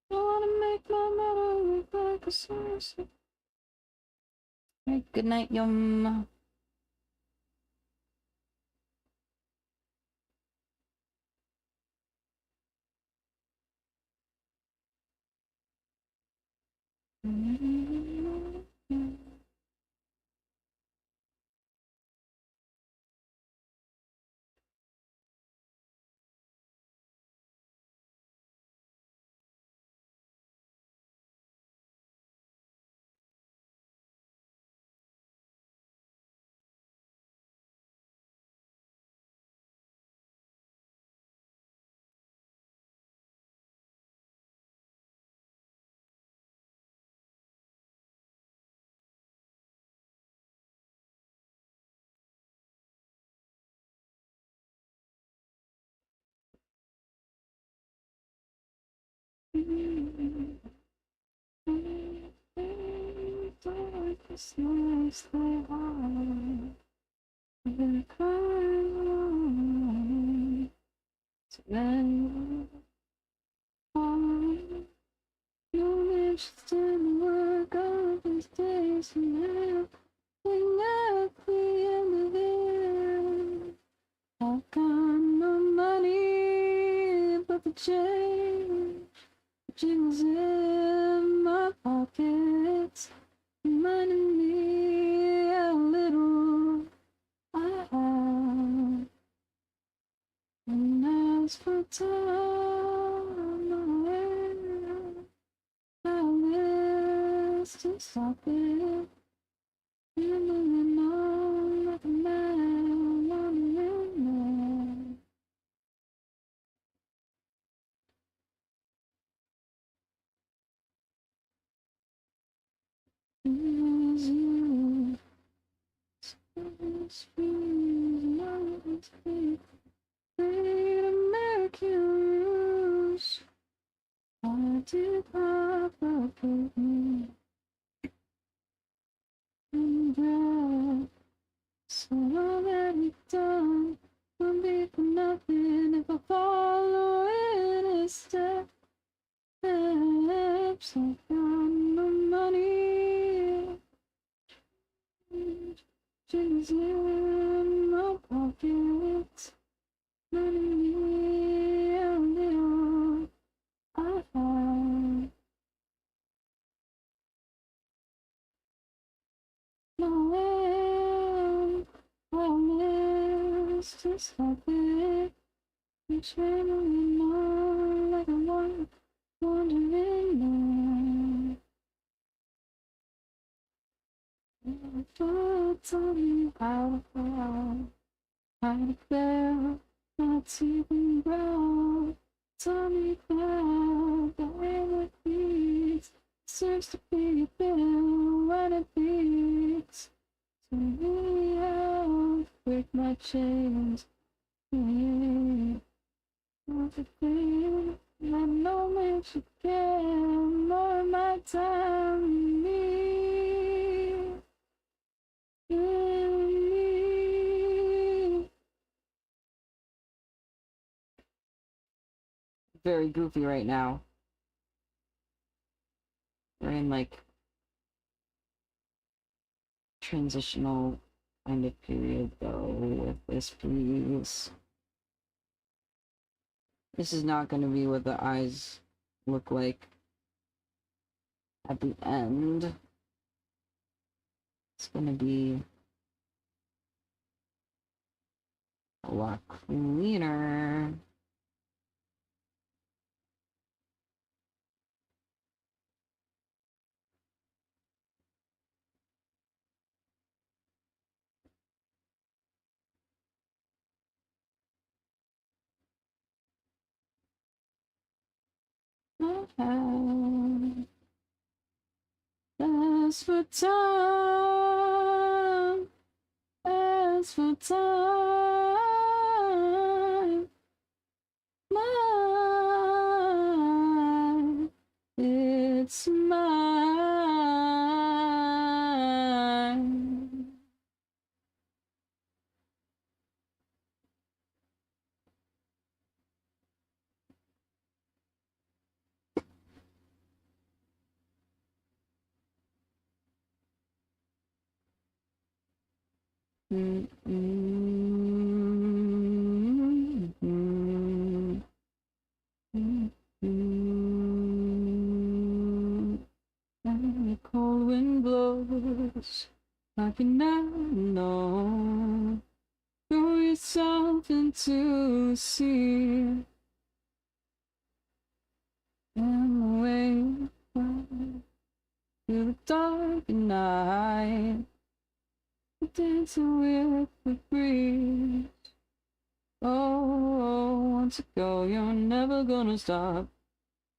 I wanna make my mother look like a sunset. Right, good night, yum. Darkest nights they are. I've been crying to many times. No interest in the work of these days and everything at the end of it. I've got no money but the change. Jingles in my pockets, reminding me how little I have. And as for time, I'm aware I wish to stop it. And moving on like a man on the internet. It was you. Great American rules. Why did Papa put me in bed? So I'll let it done. Won't be for nothing if I follow in his steps. I've got no money. She's in my pocket. Letting me a little I have. No way, promise to stop it. Each memory more like a wandering man. Tell me how to bear my teeth and brow. Tell me how the rain beats. Seems to be a bill when it beats. To me, I'll break my chains. Everything I know makes you care more of my time. Me. Very goofy right now. We're in like transitional kind of period though with this, please. This is not going to be what the eyes look like at the end. It's going to be a lot cleaner. As for time, as for time, mine, it's mine. And the cold wind blows like you never know. Throw yourself into the sea and away through the dark night. Dancing with the breeze. Oh, once you go, you're never gonna stop.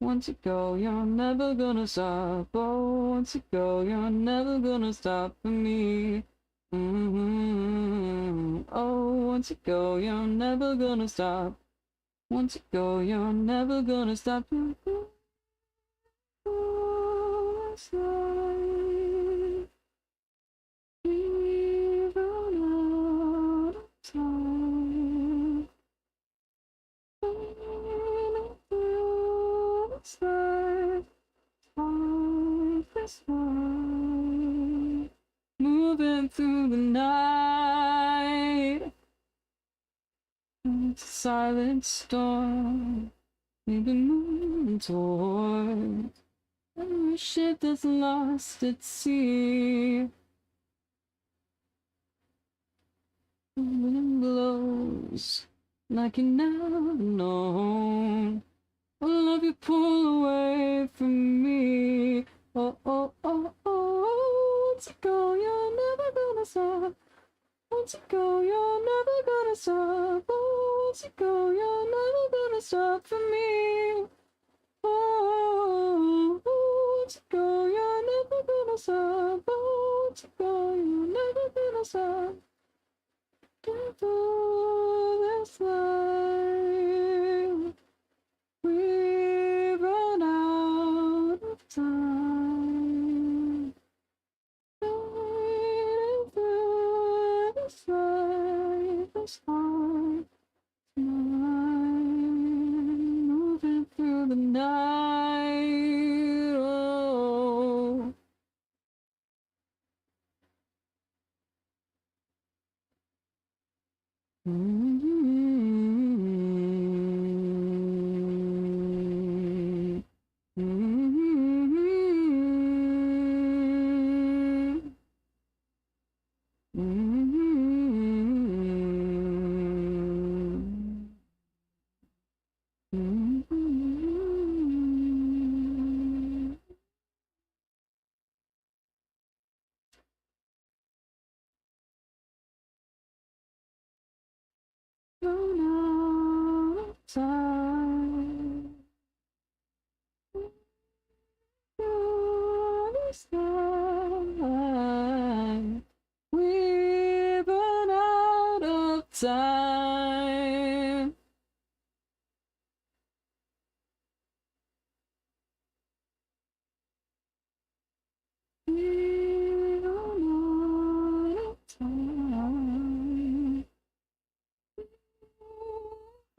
Once you go, you're never gonna stop. Oh, once you go, you're never gonna stop for me. Oh, once you go, you're never gonna stop. Once you go, you're never gonna stop. We've run out of time. This life, this life, moving through the night. It's a silent storm we've been moving toward. And a ship that's lost at sea. The wind blows like you never known. I'll love you pull away from me. Oh, oh, oh, oh. Once you go, you're never gonna stop. Once you go, you're never gonna stop. Oh, once you go, you're never gonna stop for me. Oh, once you go, you're never gonna stop. Oh, once you go, you're never gonna stop. Through this life, we've run out of time. Fading through this life is hard to mind. Moving through the night. Oh. time. This time we've run out of time. We've run out of time.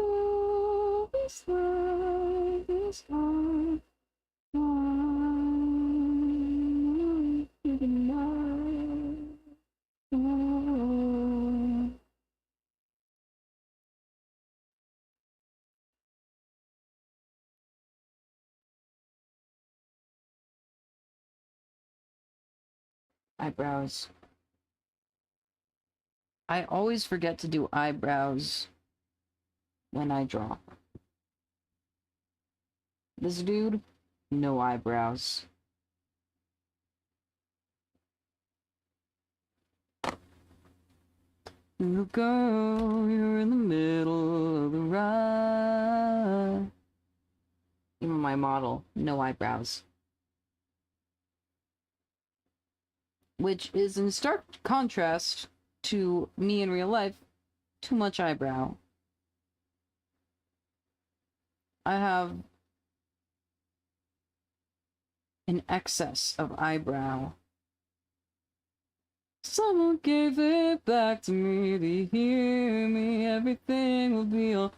Oh, this life is hard. Eyebrows. I always forget to do eyebrows when I draw. This dude, no eyebrows. Little girl, you're in the middle of the ride. Even my model, no eyebrows. Which is in stark contrast to me in real life, too much eyebrow. I have an excess of eyebrow. Someone gave it back to me, to hear me, everything will be alright.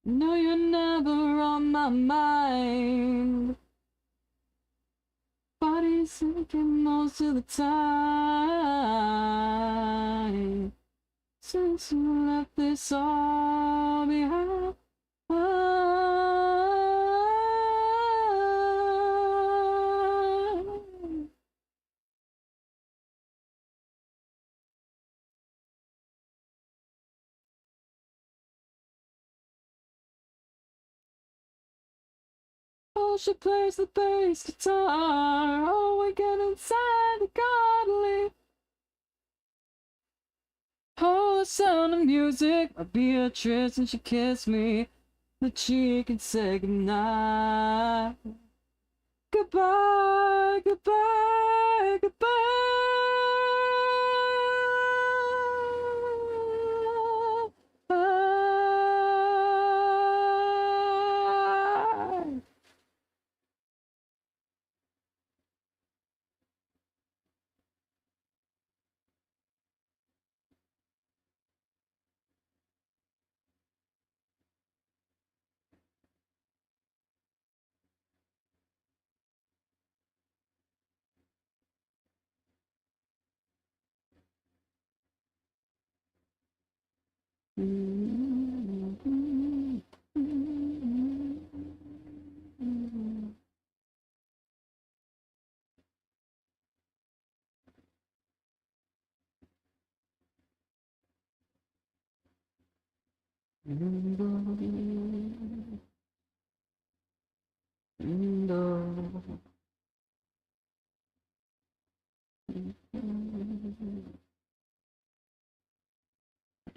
No, you're never on my mind. Body's sinking most of the time. Since you left this all behind. Oh, she plays the bass guitar. Oh, we get inside the godly. Oh, the sound of music. My Beatrice and she kissed me the cheek and said goodnight. Goodbye, goodbye, goodbye.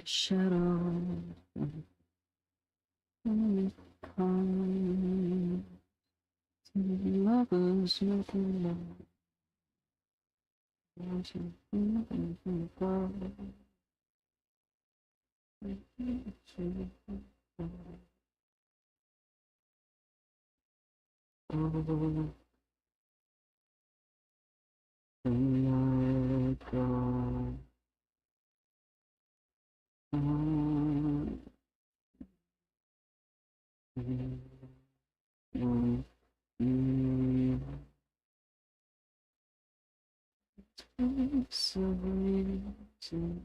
Shadow come to lovers making love. It's a reason.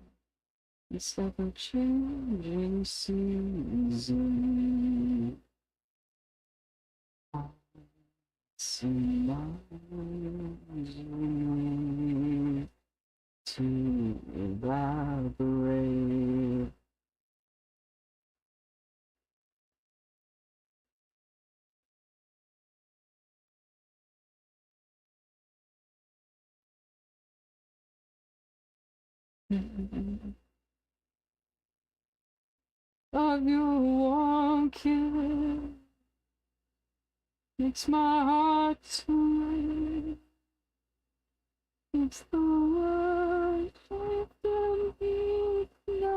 It's like a changing season. Somebody to evaporate. Of your warm kiss makes my heart sway. It's the one of the midnight.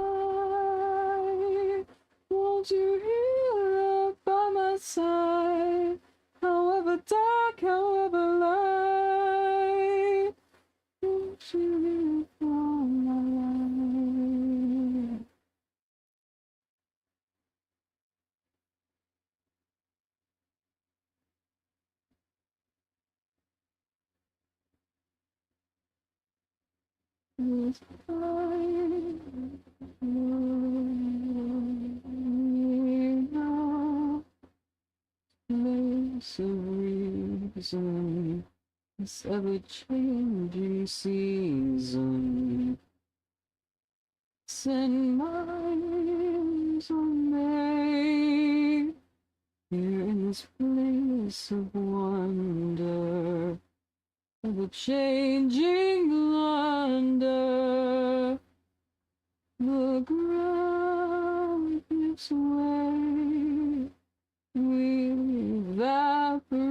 Won't you hear up by my side? However dark, however light, won't you hear from my life? It's fine. Now, place of reason, this ever-changing season. Send minds on me here in this place of wonder, ever-changing wonder. The ground gives way, we evaporate.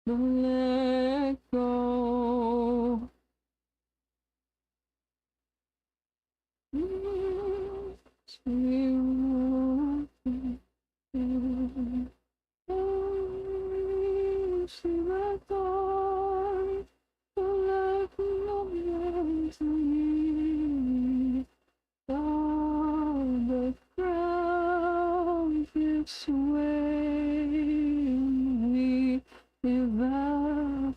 Don't let go. See my thoughts, don't let me to me. On the ground gives way, we evaporate.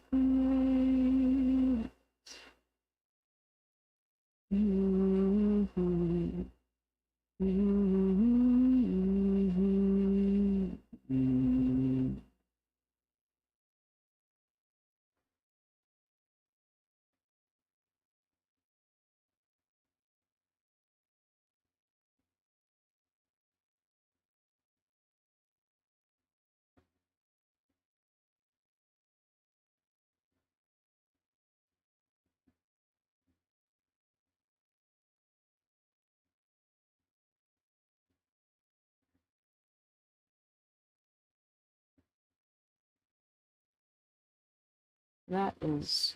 That is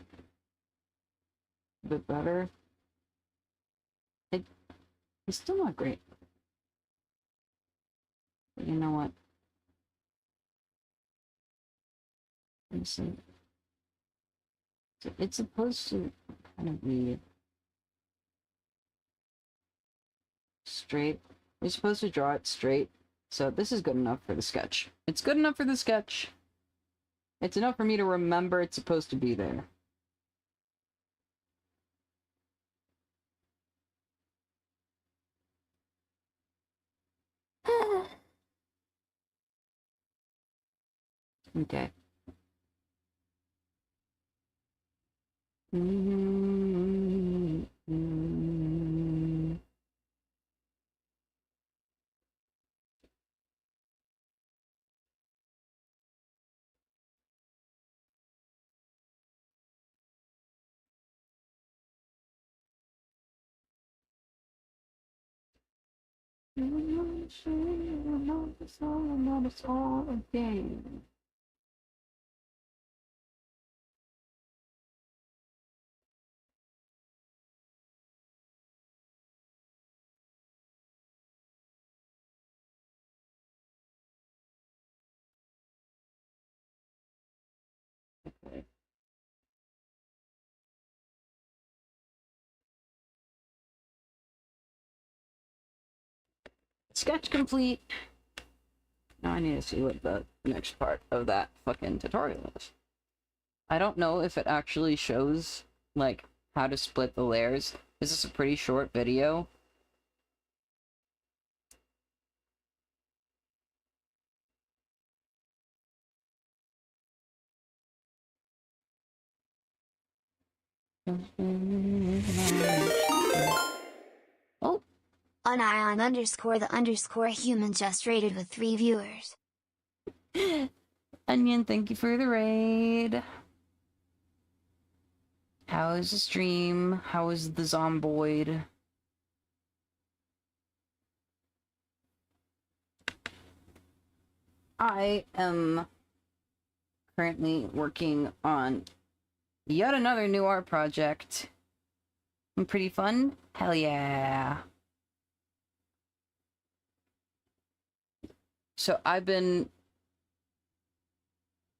a bit better. It's still not great. But you know what? It's supposed to kind of be straight. You're supposed to draw it straight. So this is good enough for the sketch. It's good enough for the sketch. It's enough for me to remember it's supposed to be there. Okay. I'm not a song again. Sketch complete. Now I need to see what the next part of that fucking tutorial is. I don't know if it actually shows, like, how to split the layers. This is a pretty short video. Oh. Union underscore the underscore human just rated with 3 viewers. Onion, thank you for the raid. How is the stream? How is the zomboid? I am currently working on yet another new art project. Pretty fun? Hell yeah. So I've been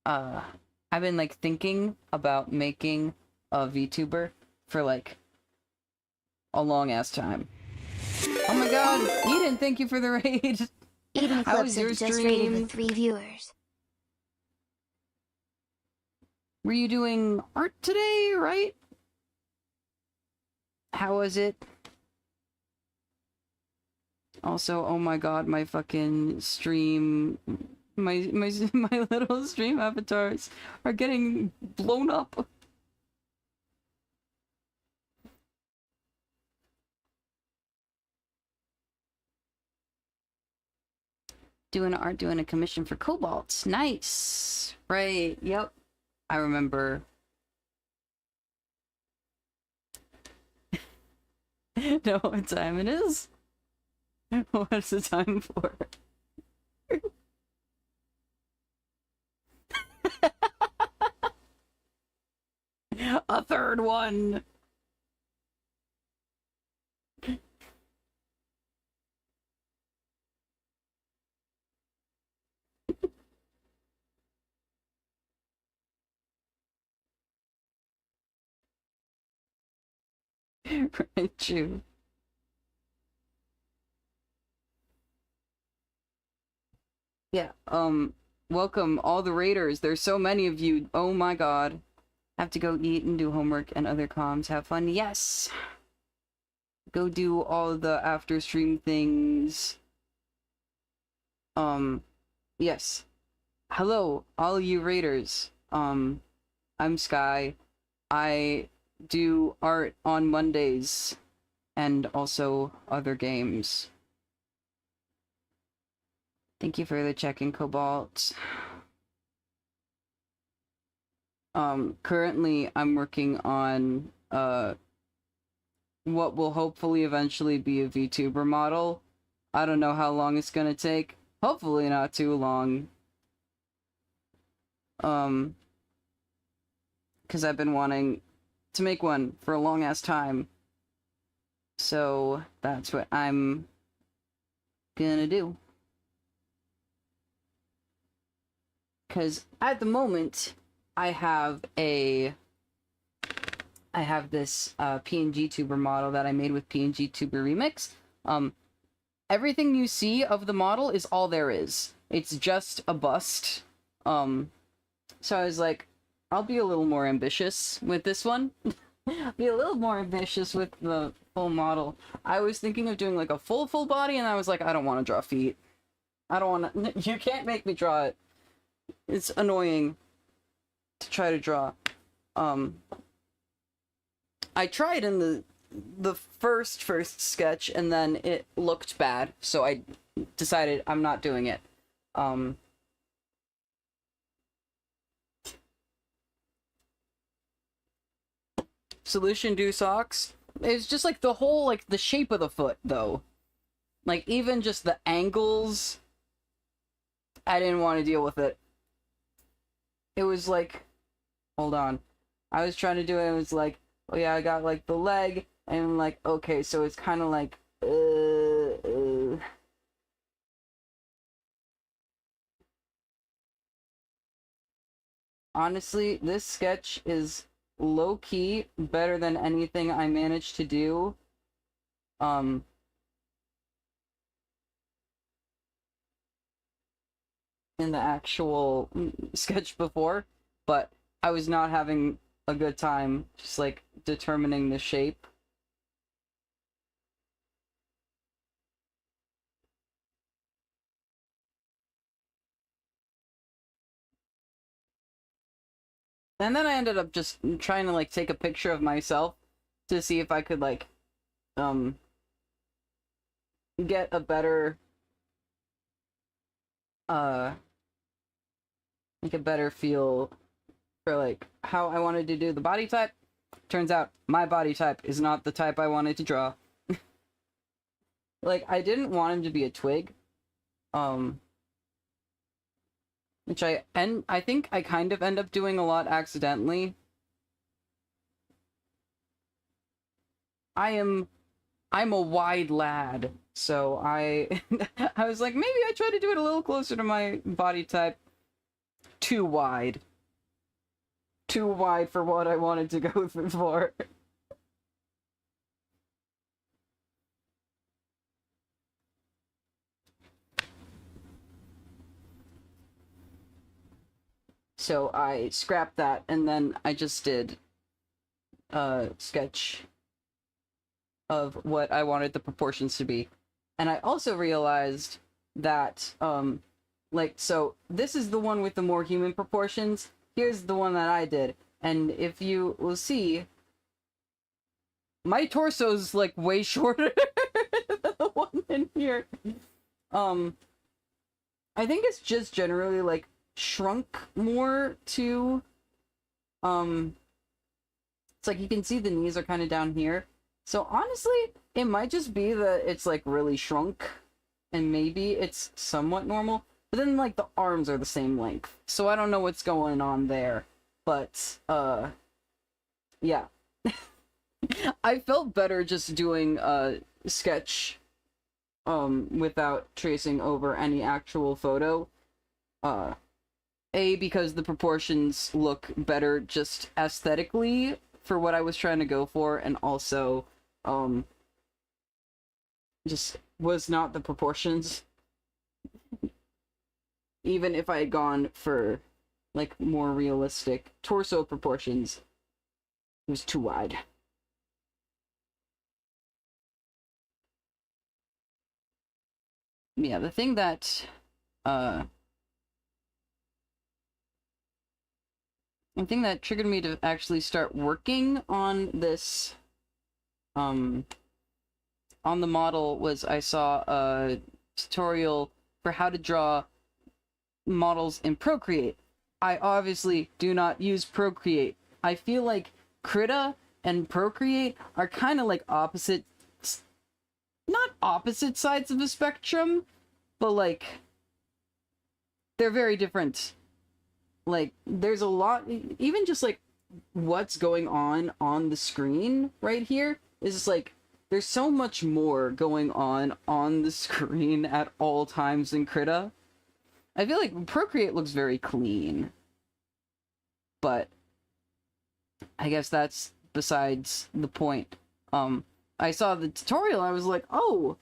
like thinking about making a VTuber for like a long ass time. Oh my god, Eden, thank you for the raid. Eden How was Clips your just stream? rated with 3 viewers. Were you doing art today, right? How was it? Also, oh my god, my fucking stream, my little stream avatars are getting blown up. Doing art, doing a commission for Cobalt. Nice. Right, yep. I remember. Know what time it is? What's the time for? A third one! Right, true. Yeah, welcome all the raiders. There's so many of you. Oh my god. Have to go eat and do homework and other comms. Have fun. Yes! Go do all the after stream things. Yes. Hello, all you raiders. I'm Sky. I do art on Mondays and also other games. Thank you for the check-in, Cobalt. Currently I'm working on what will hopefully eventually be a VTuber model. I don't know how long it's gonna take. Hopefully not too long. Because I've been wanting to make one for a long ass time. So that's what I'm gonna do. Because at the moment, I have this PNG Tuber model that I made with PNG Tuber Remix. Everything you see of the model is all there is. It's just a bust. So I was like, I'll be a little more ambitious with this one. Be a little more ambitious with the full model. I was thinking of doing like a full body, and I was like, I don't want to draw feet. I don't want to. You can't make me draw it. It's annoying to try to draw. I tried in the first sketch, and then it looked bad, so I decided I'm not doing it. Solution do socks. It's just like the whole, like, the shape of the foot, though. Like, even just the angles, I didn't want to deal with it. It was like, hold on. I was trying to do it, and it was like, oh yeah, I got like the leg, and I'm like, okay, so it's kind of like, Honestly, this sketch is low-key better than anything I managed to do. Um, in the actual sketch before, but I was not having a good time just like determining the shape. And then I ended up just trying to like take a picture of myself to see if I could like um get a better uh like a better feel for like how I wanted to do the body type. Turns out my body type is not the type I wanted to draw. Like, I didn't want him to be a twig. Which I think I kind of end up doing a lot accidentally. I'm a wide lad, so I I was like, maybe I try to do it a little closer to my body type. Too wide. Too wide for what I wanted to go for. So I scrapped that, and then I just did a sketch of what I wanted the proportions to be. And I also realized that, like, so this is the one with the more human proportions. Here's the one that I did. And if you will see, my torso's, like, way shorter than the one in here. I think it's just generally, like, shrunk more to, it's like you can see the knees are kind of down here. So honestly, it might just be that it's like really shrunk, and maybe it's somewhat normal, but then like the arms are the same length. So I don't know what's going on there, but yeah. I felt better just doing a sketch without tracing over any actual photo. Because the proportions look better just aesthetically for what I was trying to go for, and also just was not the proportions. Even if I had gone for like more realistic torso proportions, it was too wide. Yeah, the thing that triggered me to actually start working on this on the model was I saw a tutorial for how to draw models in Procreate. I obviously do not use Procreate. I feel like Krita and Procreate are kind of like opposite, not opposite sides of the spectrum, but like they're very different. Like, there's a lot, even just like what's going on the screen right here is just like there's so much more going on the screen at all times in Krita. I feel like Procreate looks very clean, but I guess that's besides the point. I saw the tutorial, I was like, oh,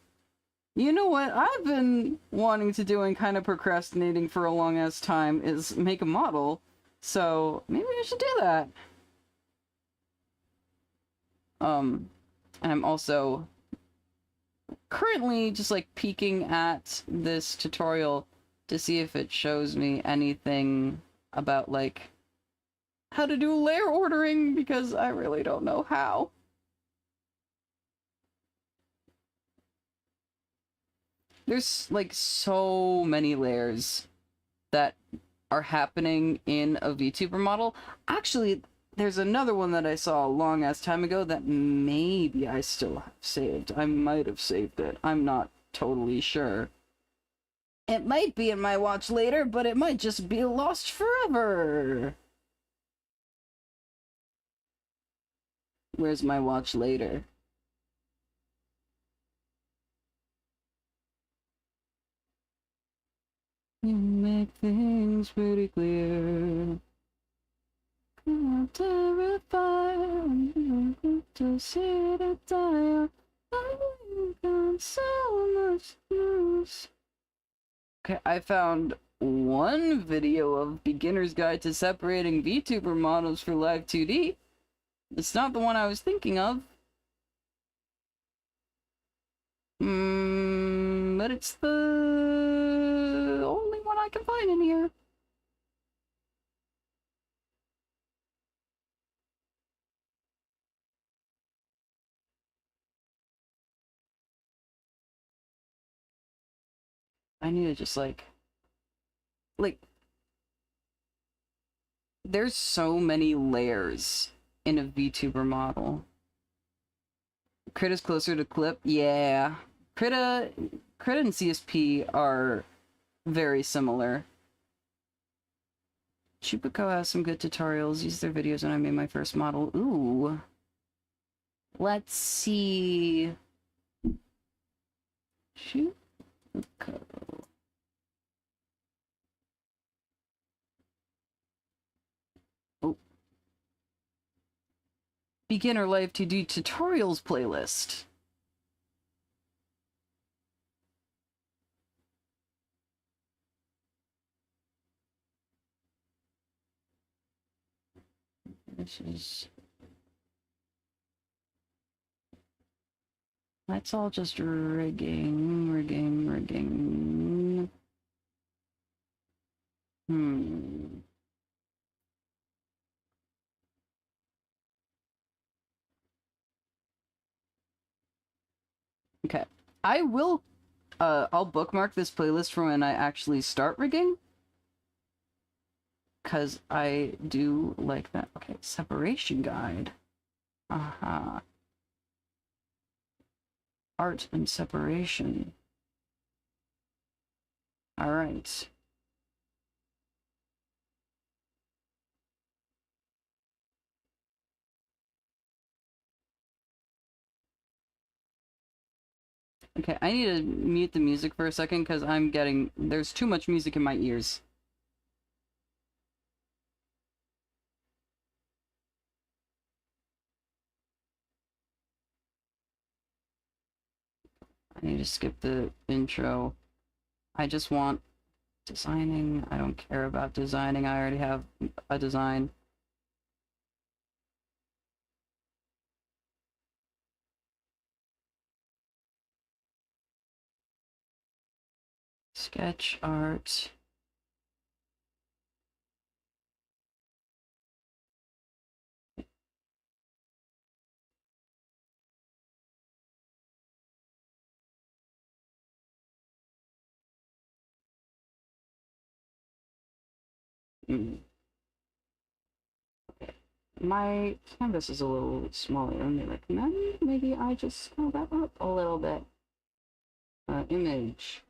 you know what I've been wanting to do and kind of procrastinating for a long ass time is make a model, so maybe I should do that. And I'm also currently just like peeking at this tutorial to see if it shows me anything about like how to do layer ordering, because I really don't know how. There's like so many layers that are happening in a VTuber model. Actually, there's another one that I saw a long ass time ago that maybe I still have saved. I might have saved it. I'm not totally sure. It might be in my watch later, but it might just be lost forever. Where's my watch later? You make things pretty clear. I'm terrified to see the die. I've got so much news. Okay, I found one video of Beginner's Guide to Separating VTuber Models for Live 2D. It's not the one I was thinking of. But it's the only one I can find in here. I need to just like, there's so many layers in a VTuber model. Crit is closer to clip, yeah. Crit and CSP are very similar. Chupico has some good tutorials. Used their videos when I made my first model. Ooh. Let's see. Chupico. Oh. Beginner Live 2D tutorials playlist. This is... That's all just rigging. Okay. I will, I'll bookmark this playlist for when I actually start rigging. Because I do like that. Okay, separation guide. Aha. Art and separation. Alright. Okay, I need to mute the music for a second because there's too much music in my ears. I need to skip the intro. I just want designing. I don't care about designing. I already have a design. Sketch art. My canvas is a little smaller. I'm like, maybe I just scale that up a little bit. Image.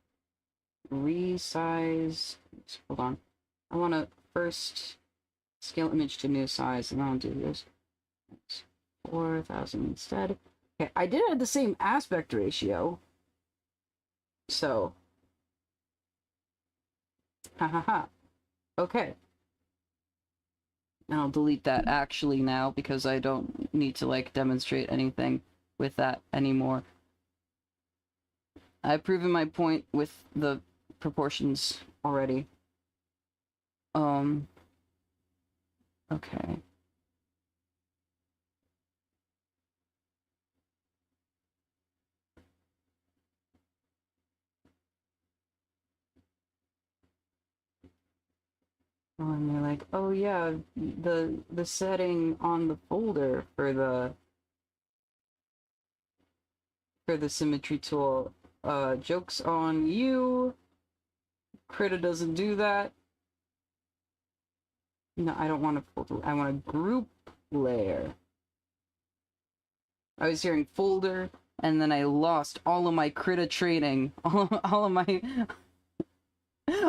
Resize. Hold on. I want to first scale image to new size, and I'll do this. 4,000 instead. Okay, I did it at the same aspect ratio. So. Ha ha ha. Okay. And I'll delete that actually now because I don't need to like demonstrate anything with that anymore. I've proven my point with the proportions already. Okay. And they're like, oh yeah, the setting on the folder for the symmetry tool, joke's on you. Krita doesn't do that. No, I don't want a folder. I want a group layer. I was hearing folder. and then I lost all of my critter training. All of my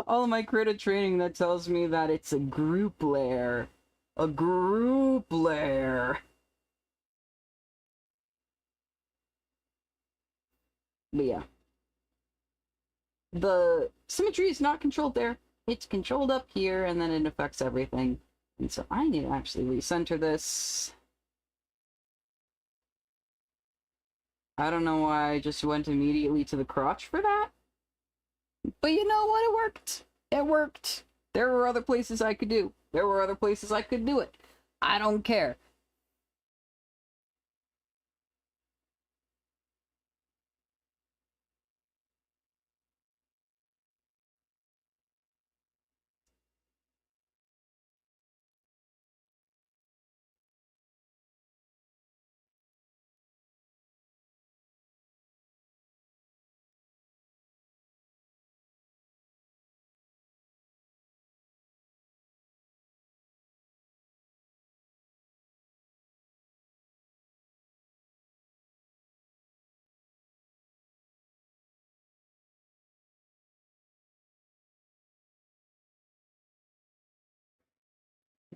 all of my critter training that tells me that it's a group lair. A group lair. But yeah. The symmetry is not controlled there. It's controlled up here, and then it affects everything. And so I need to actually recenter this. I don't know why I just went immediately to the crotch for that. But you know what? It worked. It worked. There were other places I could do. There were other places I could do it. I don't care.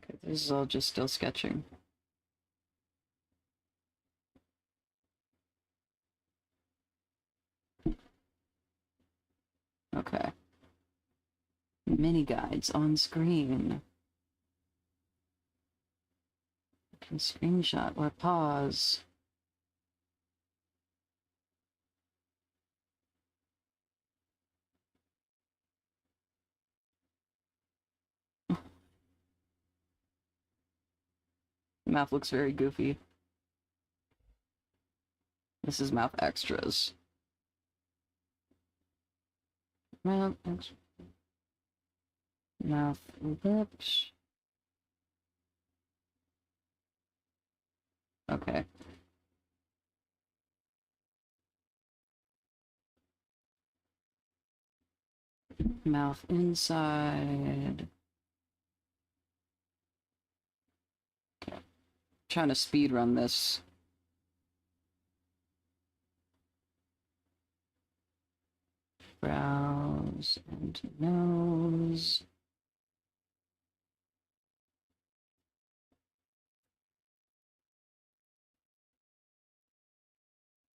Okay, this is all just still sketching. Okay. Mini guides on screen. I can screenshot or pause. Mouth looks very goofy. This is mouth extras. Mouth extras. Mouth lips. Okay. Mouth inside. Okay. Trying to speed run this. Brows and nose.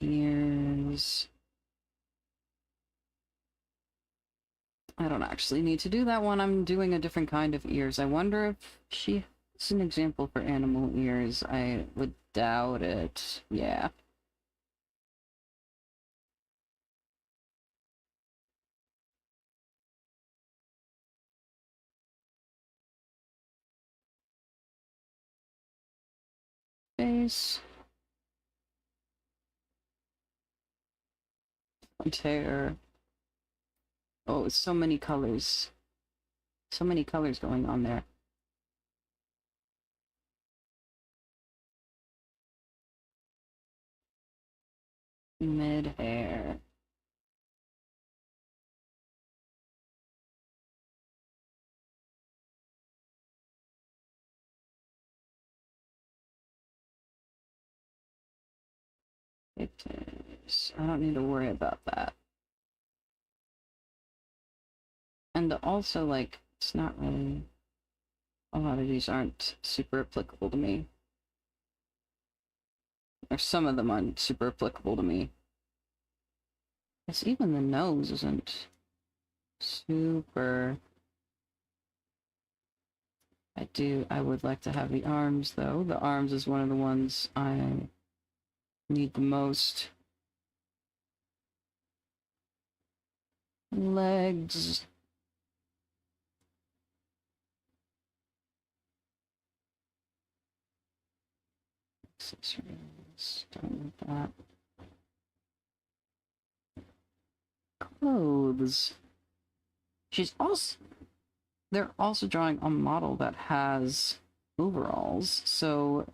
Ears. I don't actually need to do that one. I'm doing a different kind of ears. I wonder if she has an example for animal ears. I would doubt it. Yeah. Face. Hair. Oh, it's so many colors. So many colors going on there. Mid-hair. It is. I don't need to worry about that. And also, like, it's not really... A lot of these aren't super applicable to me. Or some of them aren't super applicable to me. Guess even the nose isn't super... I would like to have the arms, though. The arms is one of the ones I need the most. Legs. Accessories. Done with that. Clothes. They're also drawing a model that has overalls, so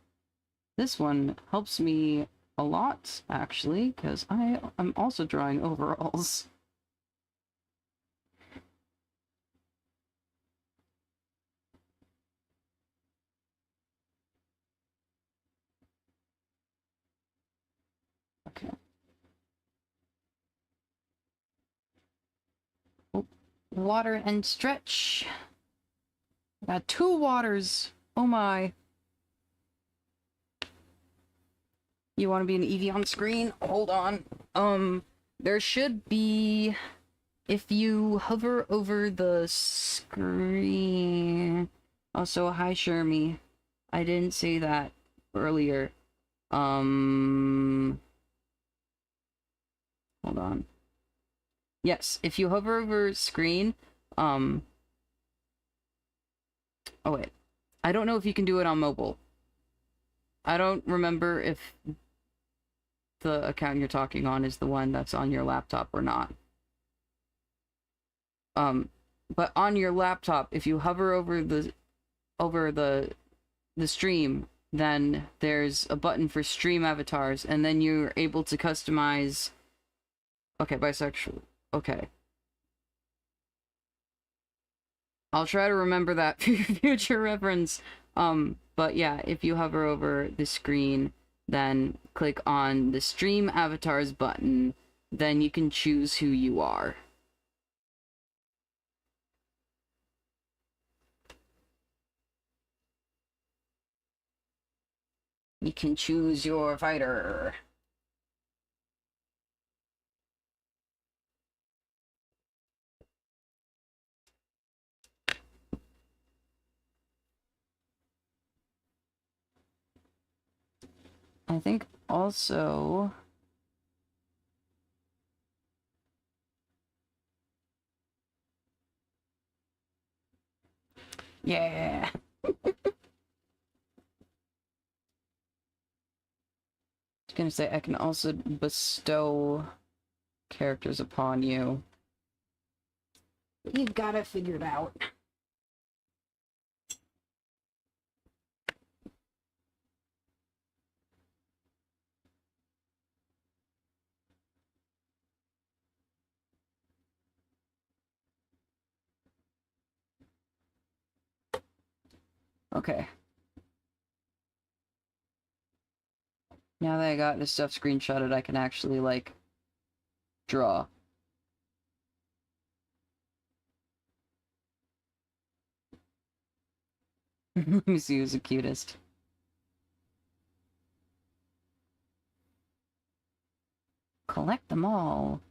this one helps me a lot, actually, because I am also drawing overalls. Okay. Water and stretch. Got 2 waters. Oh my. You want to be an Eevee on screen? Hold on. There should be... If you hover over the screen... Also, hi, Shermie. I didn't say that earlier. Hold on. Yes, if you hover over screen, oh wait. I don't know if you can do it on mobile. I don't remember if the account you're talking on is the one that's on your laptop or not. But on your laptop, if you hover over the stream, then there's a button for stream avatars, and then you're able to customize... Okay, bisexual. Okay. I'll try to remember that for future reference. But yeah, if you hover over the screen, then click on the stream avatars button, then you can choose who you are. You can choose your fighter. I think also... Yeah! I was gonna say, I can also bestow characters upon you. You've got it figured out. Okay. Now that I got this stuff screenshotted, I can actually, like, draw. Let me see who's the cutest. Collect them all.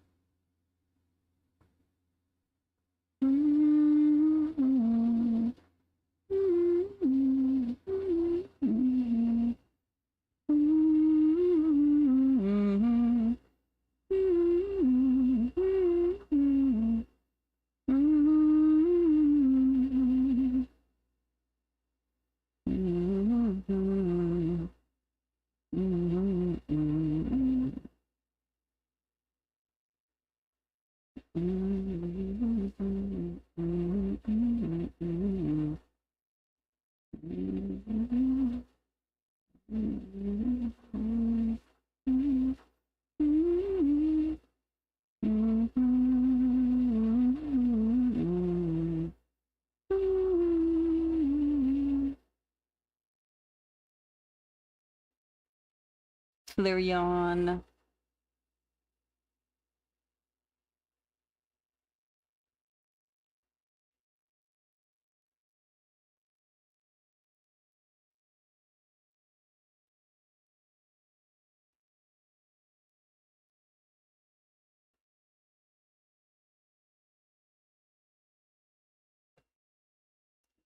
Flareon.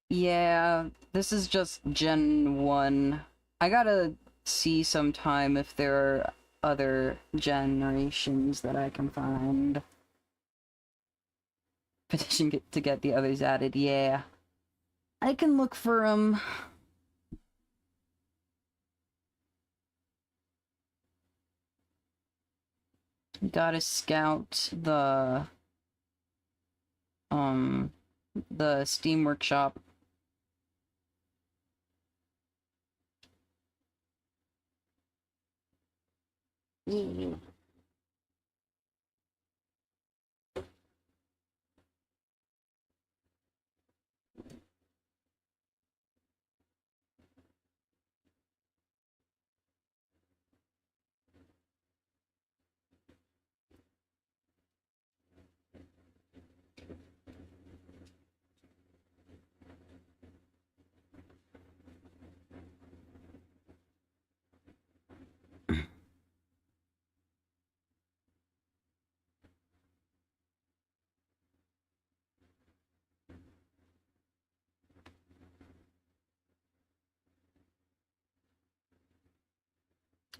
Yeah, this is just Gen 1. I gotta see sometime if there are other generations that I can find. Petition to get the others added, yeah. I can look for them. Gotta scout the Steam Workshop. Yeah.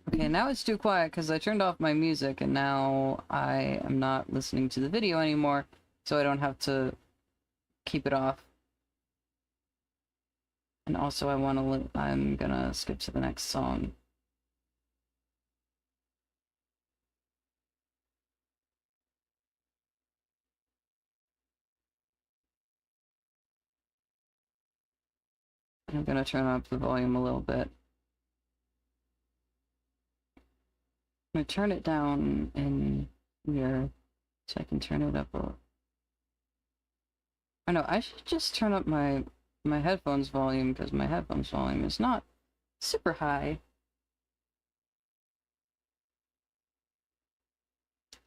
Okay, now it's too quiet because I turned off my music and now I am not listening to the video anymore, so I don't have to keep it off. And also I'm gonna skip to the next song. I'm gonna turn up the volume a little bit. I'm gonna turn it down in here so I can turn it up a... I know, I should just turn up my headphones volume because my headphones volume is not super high.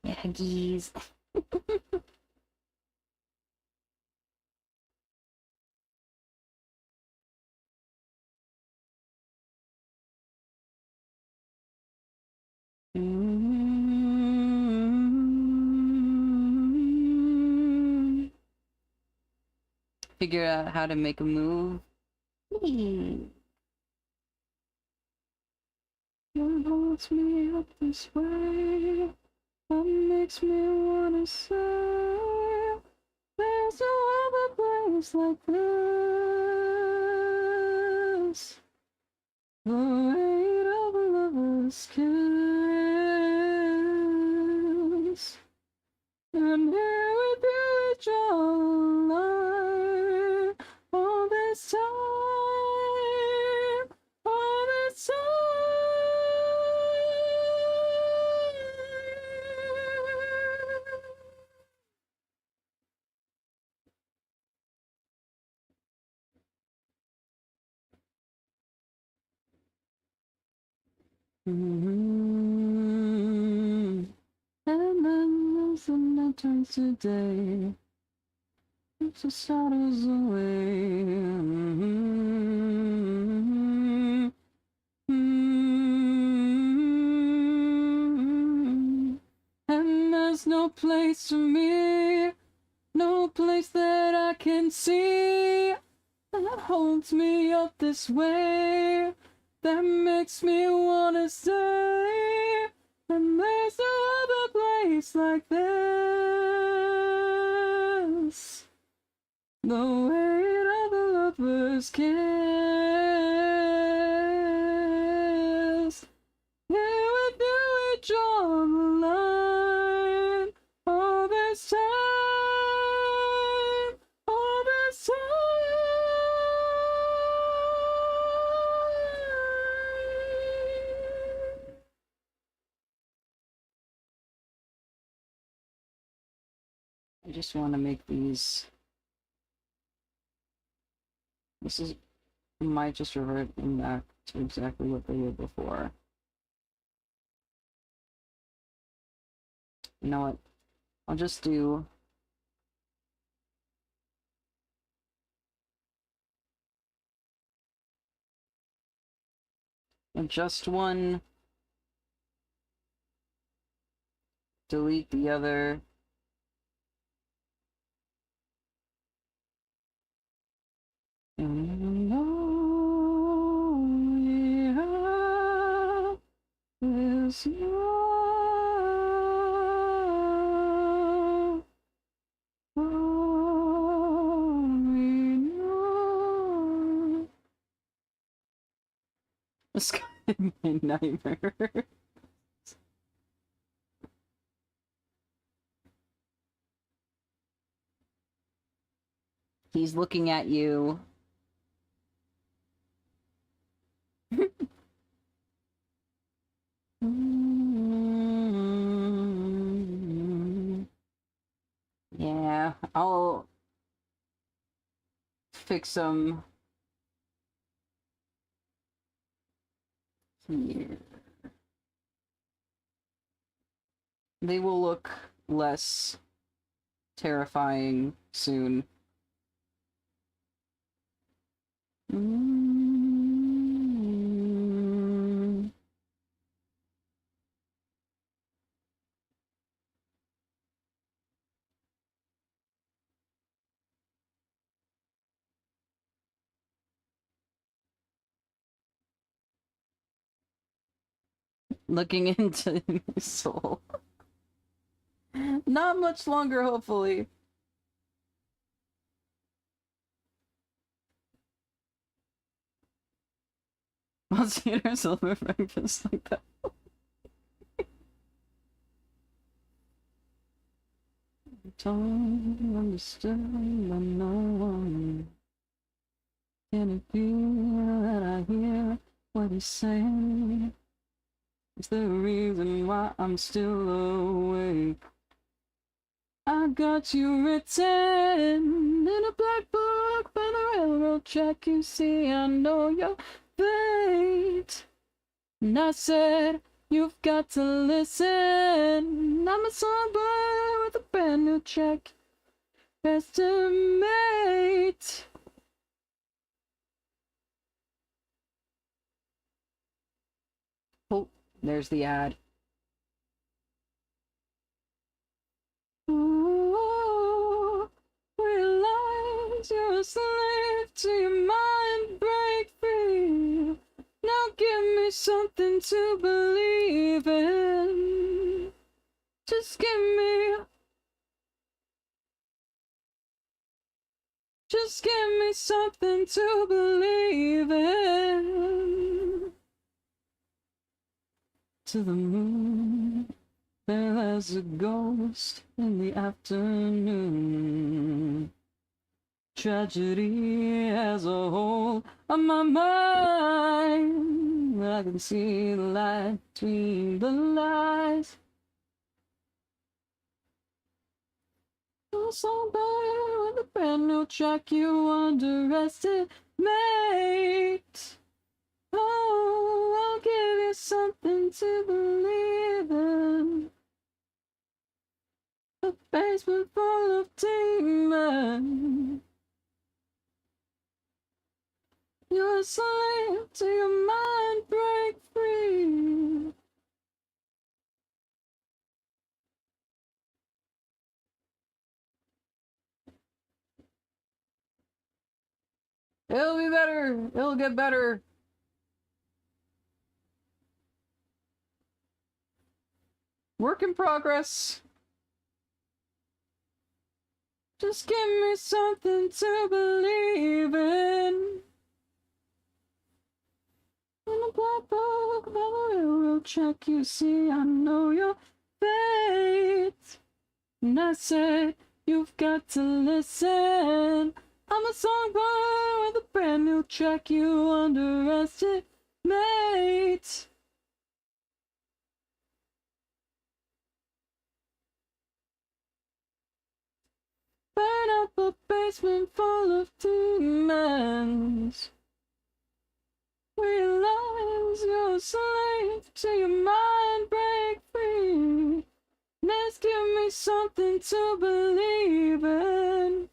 Yeah, geez. Figure out how to make a move. What holds me up this way? What makes me wanna say there's no other place like this? The weight of a lover's kiss. And here with you we draw the line. All this time, all this time. And then there's the night turns to day. Keeps the shadows away. And there's no place for me, no place that I can see that holds me up this way, that makes me wanna stay. And there's no other place like this. The weight of a lover's kiss. Here with you we draw the line. All this time, all this time. I just want to make these. This is might just revert them back to exactly what they were before. You know what? I'll just do just one, delete the other. And all we have is love. All we know. This guy in my nightmare. He's looking at you. Yeah, I'll fix them here. They will look less terrifying soon. looking into your soul. Not much longer, hopefully. I'll see herself for breakfast like that. Don't understand, but no one. Can it be that I hear what he's saying? Is there a reason why I'm still awake? I got you written in a black book by the railroad track. You see, I know your fate. And I said, you've got to listen. I'm a songbird with a brand new track. Estimate. Oh, there's the ad. Ooh, realize you're a slave to your mind, break free. Now give me something to believe in. Just give me something to believe in. To the moon, there's a ghost in the afternoon. Tragedy has a hold on my mind. I can see the light between the lies. A songbird with a brand new track you underestimate. Oh, I'll give you something to believe in. A basement full of demons. You're a slave to your mind, break free. It'll be better. It'll get better. Work in progress. Just give me something to believe in. In a black book by the railroad track, you see, I know your fate. And I say, you've got to listen. I'm a songbird with a brand new track you underestimate. Burn up a basement full of demons. Realize you're a slave to your mind, break free. Let's give me something to believe in.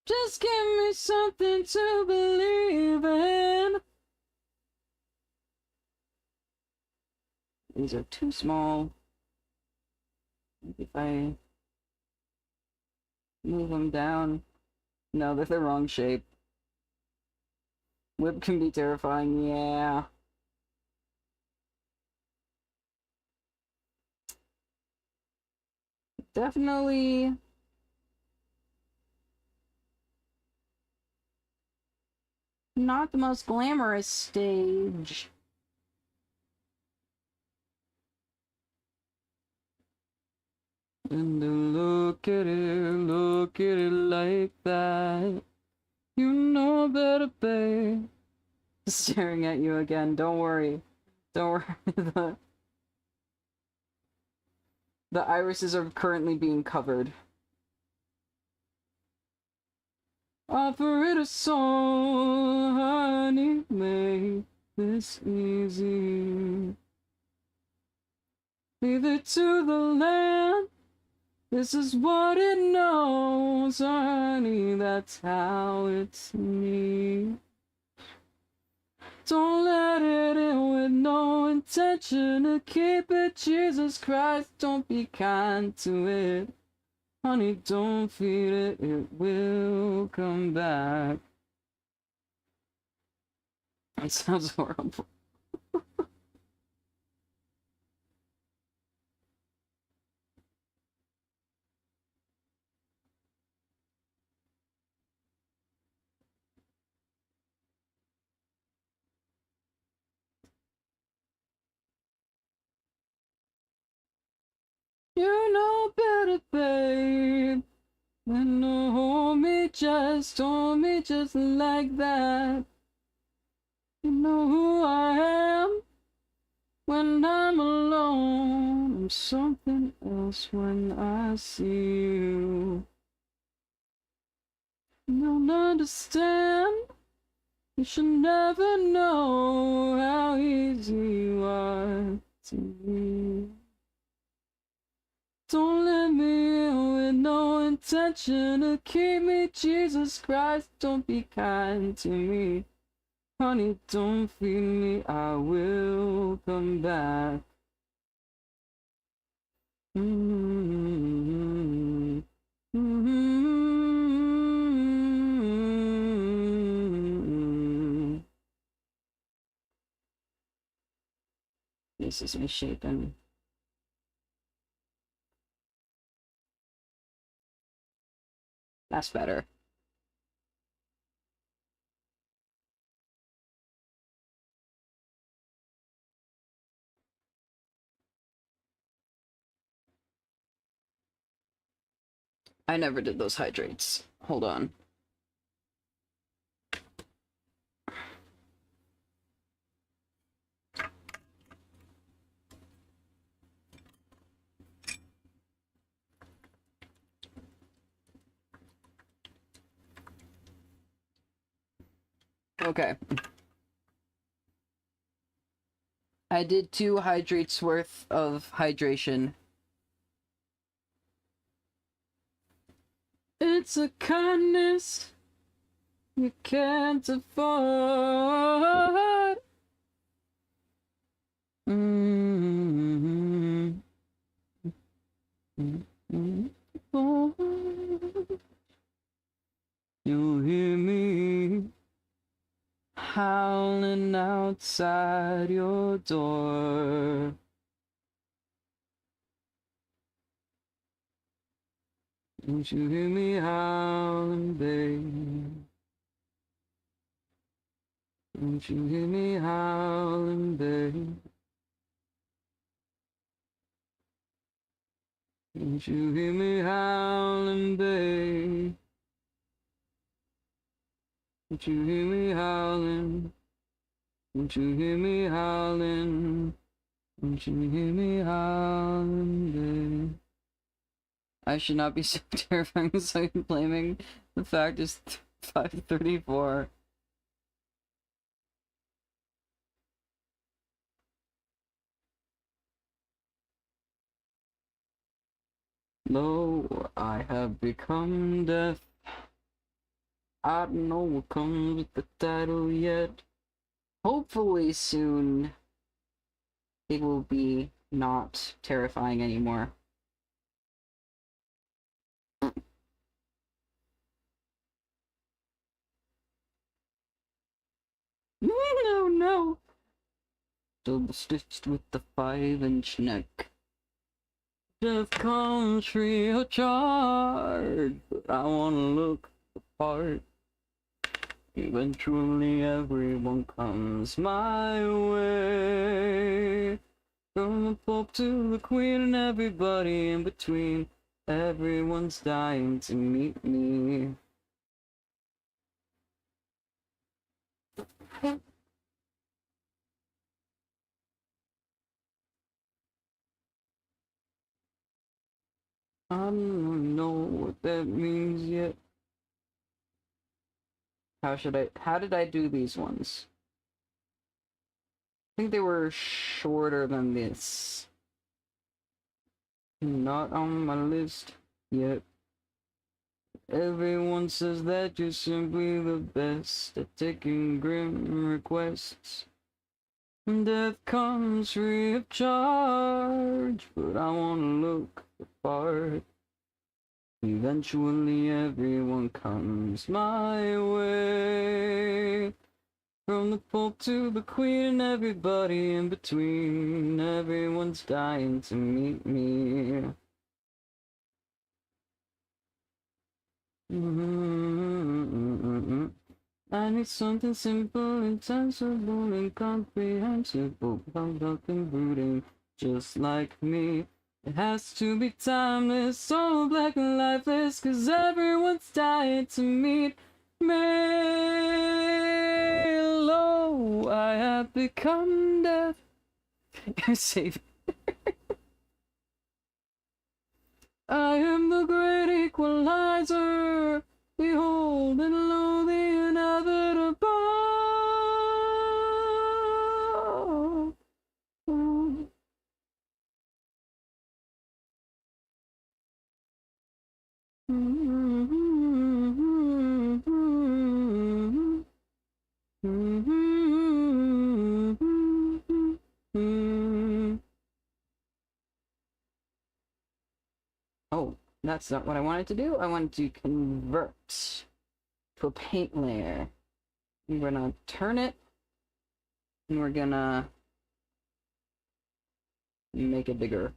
Just give me something to believe in. These are too small. If I move them down. No, they're the wrong shape. Whip can be terrifying, yeah. Definitely not the most glamorous stage. And look at it like that. You know better, babe. Staring at you again, don't worry. Don't worry. The irises are currently being covered. Offer it a song, honey, make this easy. Leave it to the land. This is what it knows, honey, that's how it's me. Don't let it in with no intention to keep it, Jesus Christ, don't be kind to it. Honey, don't feed it, it will come back. That sounds horrible. You know better, babe, than to hold me just like that. You know who I am when I'm alone. I'm something else when I see you. You don't understand. You should never know how easy you are to me. Don't let me in with no intention to keep me, Jesus Christ. Don't be kind to me. Honey, don't feed me, I will come back. Mm-hmm. Mm-hmm. This is misshapen. That's better. I never did those hydrates. Hold on. Okay. I did 2 hydrates worth of hydration. It's a kindness you can't afford. Mm-hmm. Mm-hmm. You hear me howling outside your door. Don't you hear me howling, babe? Don't you hear me howling, babe? Don't you hear me howling, babe? Don't you hear me howling? Don't you hear me howling? Don't you hear me howling, babe? I should not be so terrifying, so you're blaming the fact is 5:34. No, I have become deaf. I don't know what comes with the title yet. Hopefully soon it will be not terrifying anymore. No, no. Double stitched with the 5-inch neck. Deaf country of charge, but I wanna look the part. Eventually everyone comes my way. From the Pope to the Queen and everybody in between. Everyone's dying to meet me. I don't know what that means yet. How did I do these ones? I think they were shorter than this. Not on my list yet. Everyone says that you're simply the best at taking grim requests. Death comes free of charge, but I wanna look the part. Eventually everyone comes my way. From the Pope to the Queen and everybody in between, everyone's dying to meet me. I need something simple, intangible, incomprehensible, pumped up and brooding, just like me. It has to be timeless, so black and lifeless, 'cause everyone's dying to meet me. Lo, I have become death. Save. I am the great equalizer. Behold and lo, the inevitable. Oh, that's not what I wanted to do. I wanted to convert to a paint layer. We're gonna turn it, and we're gonna make it bigger.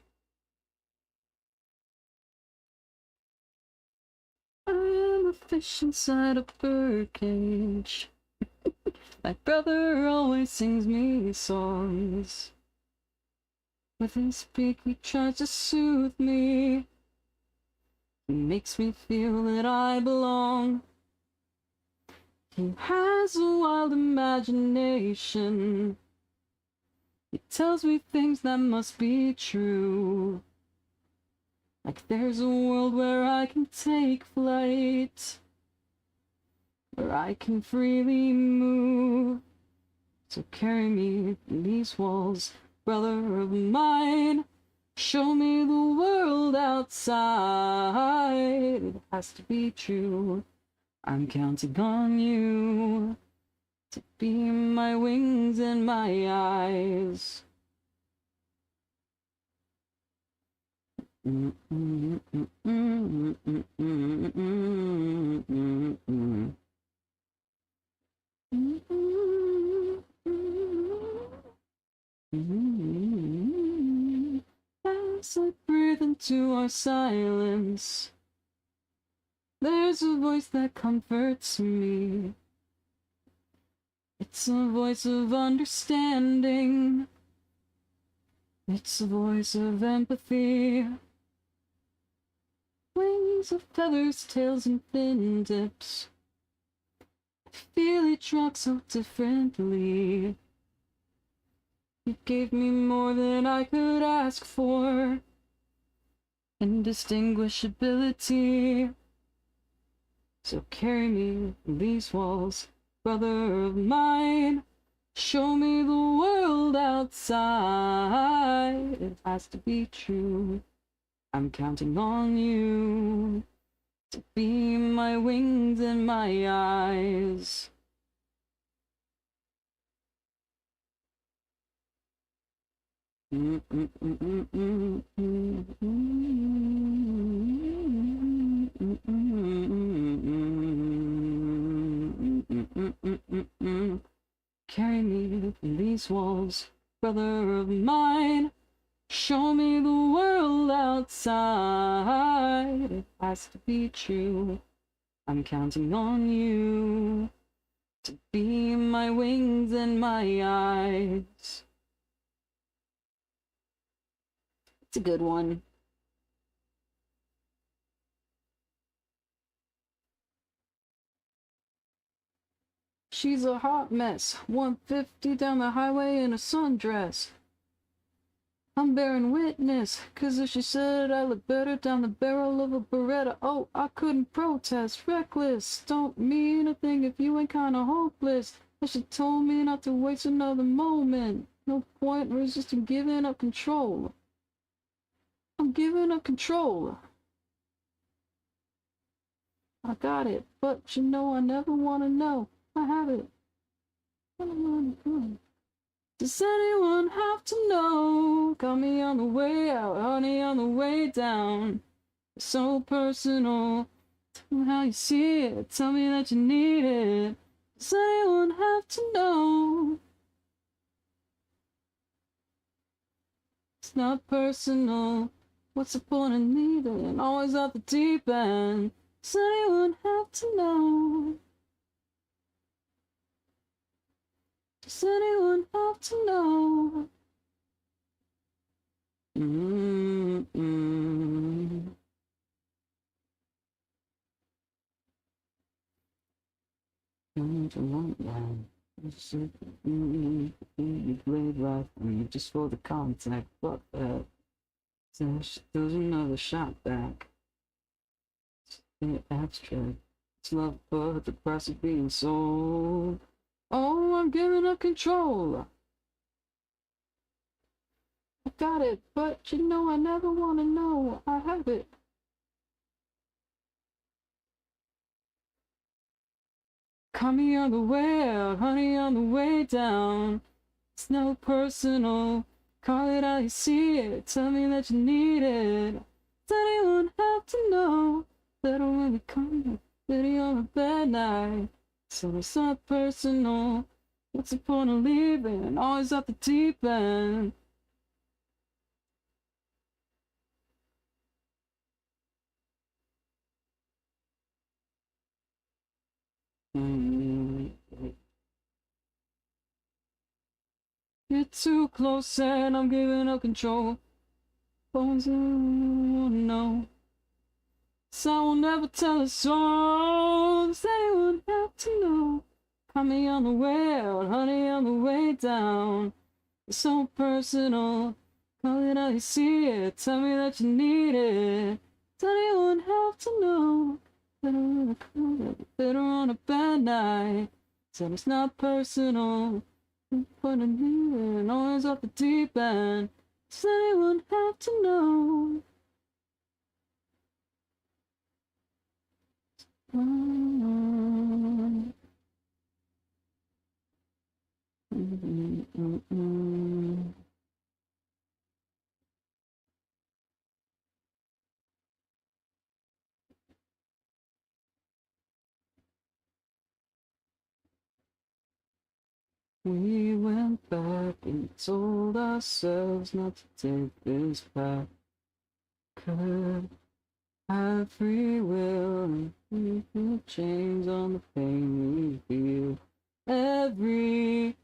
I am a fish inside a birdcage. My brother always sings me songs. With his beak he tries to soothe me. He makes me feel that I belong. He has a wild imagination. He tells me things that must be true. Like there's a world where I can take flight, where I can freely move. So carry me in these walls, brother of mine. Show me the world outside. It has to be true. I'm counting on you to be my wings and my eyes. As I breathe into our silence, there's a voice that comforts me. It's a voice of understanding. It's a voice of empathy. Wings of feathers, tails, and fin tips. I feel each rock so differently. You gave me more than I could ask for. Indistinguishability. So carry me in these walls, brother of mine. Show me the world outside. It has to be true. I'm counting on you to be my wings and my eyes. Carry me in these walls, brother of mine. Show me the world outside. It has to be true. I'm counting on you to be my wings and my eyes. It's a good one. She's a hot mess. 150 down the highway in a sundress. I'm bearing witness, 'cause if she said I look better down the barrel of a Beretta, oh, I couldn't protest. Reckless, don't mean a thing if you ain't kinda hopeless. But she told me not to waste another moment. No point resisting giving up control. I'm giving up control. I got it, but you know I never wanna know. I have it. Does anyone have to know? Call me on the way out, honey, on the way down. It's so personal. Tell me how you see it. Tell me that you need it. Does anyone have to know? It's not personal. What's the point of leaving? Always off the deep end. Does anyone have to know? Does anyone have to know? You played right for me just for the contact. Fuck that. There's another shot back. It's abstract. It's love, but the price of being sold. Oh, I'm giving up control. I got it, but you know I never wanna know. I have it. Call me on the way out, honey, on the way down. It's no personal. Call it how you see it. Tell me that you need it. Does anyone have to know that when we come city on a bad night? So it's not personal. What's the point of leaving? Always at the deep end. You're too close and I'm giving up control. Phones no. So I will never tell a soul. Does anyone have to know? Call me on the way out, honey, on the way down. It's so personal. Call it how you see it. Tell me that you need it. Does anyone have to know? Better on a bad night. Said it's not personal. But I'm leaving, always off the deep end. Does anyone have to know? We went back and told ourselves not to take this path. Could have free will and we could change on the pain we feel. Every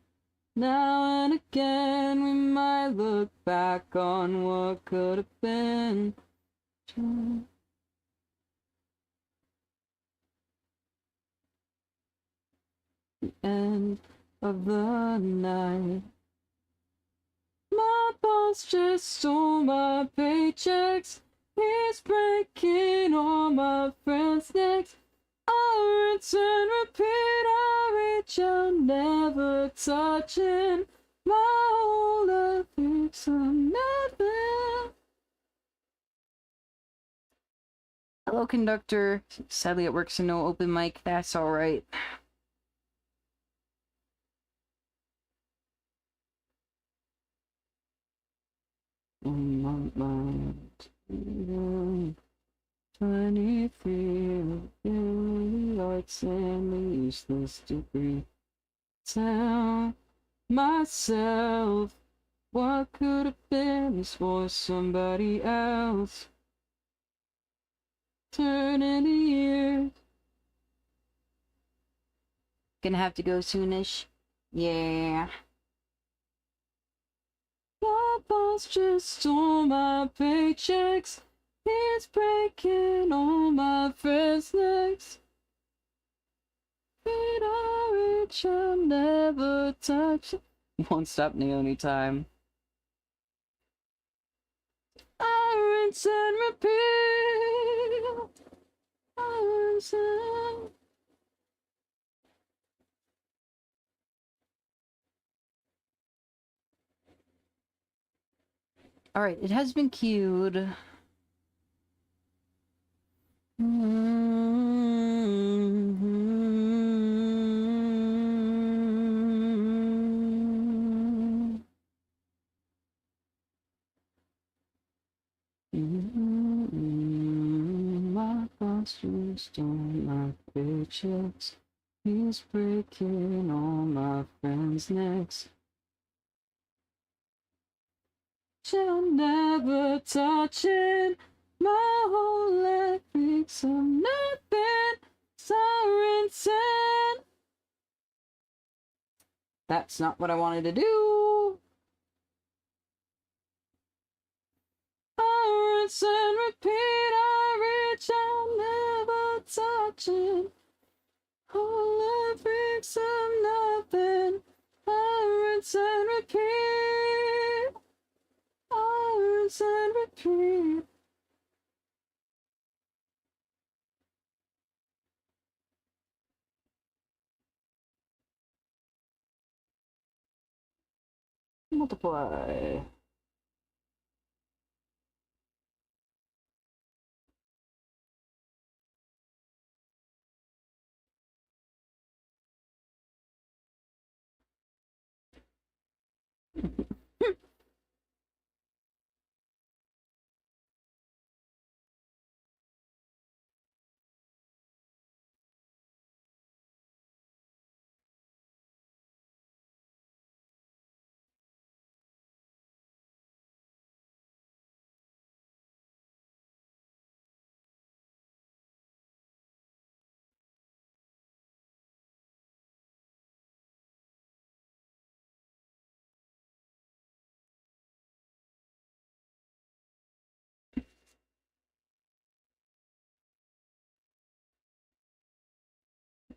now and again we might look back on what could have been. The end of the night. My boss just stole my paychecks. He's breaking all my friends' necks. I rinse and repeat, I reach out, never touching my whole life. It's nothing. Hello, conductor. Sadly, it works in no open mic. That's alright. On my mind, 23 the arts and the useless degree. Tell myself what could have been this for somebody else. Turning the years. Gonna have to go soonish. Yeah. My boss just stole my paychecks. He's breaking all my friends' necks. Feet I reach, I'll never touch. Won't stop Naomi time. I rinse and repeat. I rinse and... Alright, it has been queued. My boss just stole my paychecks. He's breaking all my friends' necks. Shall never touch it. My whole life reeks of nothing. Sorensen. That's not what I wanted to do. I rinse and repeat. I reach. I'll never touch it. Whole life reeks of nothing. I rinse and repeat. I rinse and repeat. Multiply.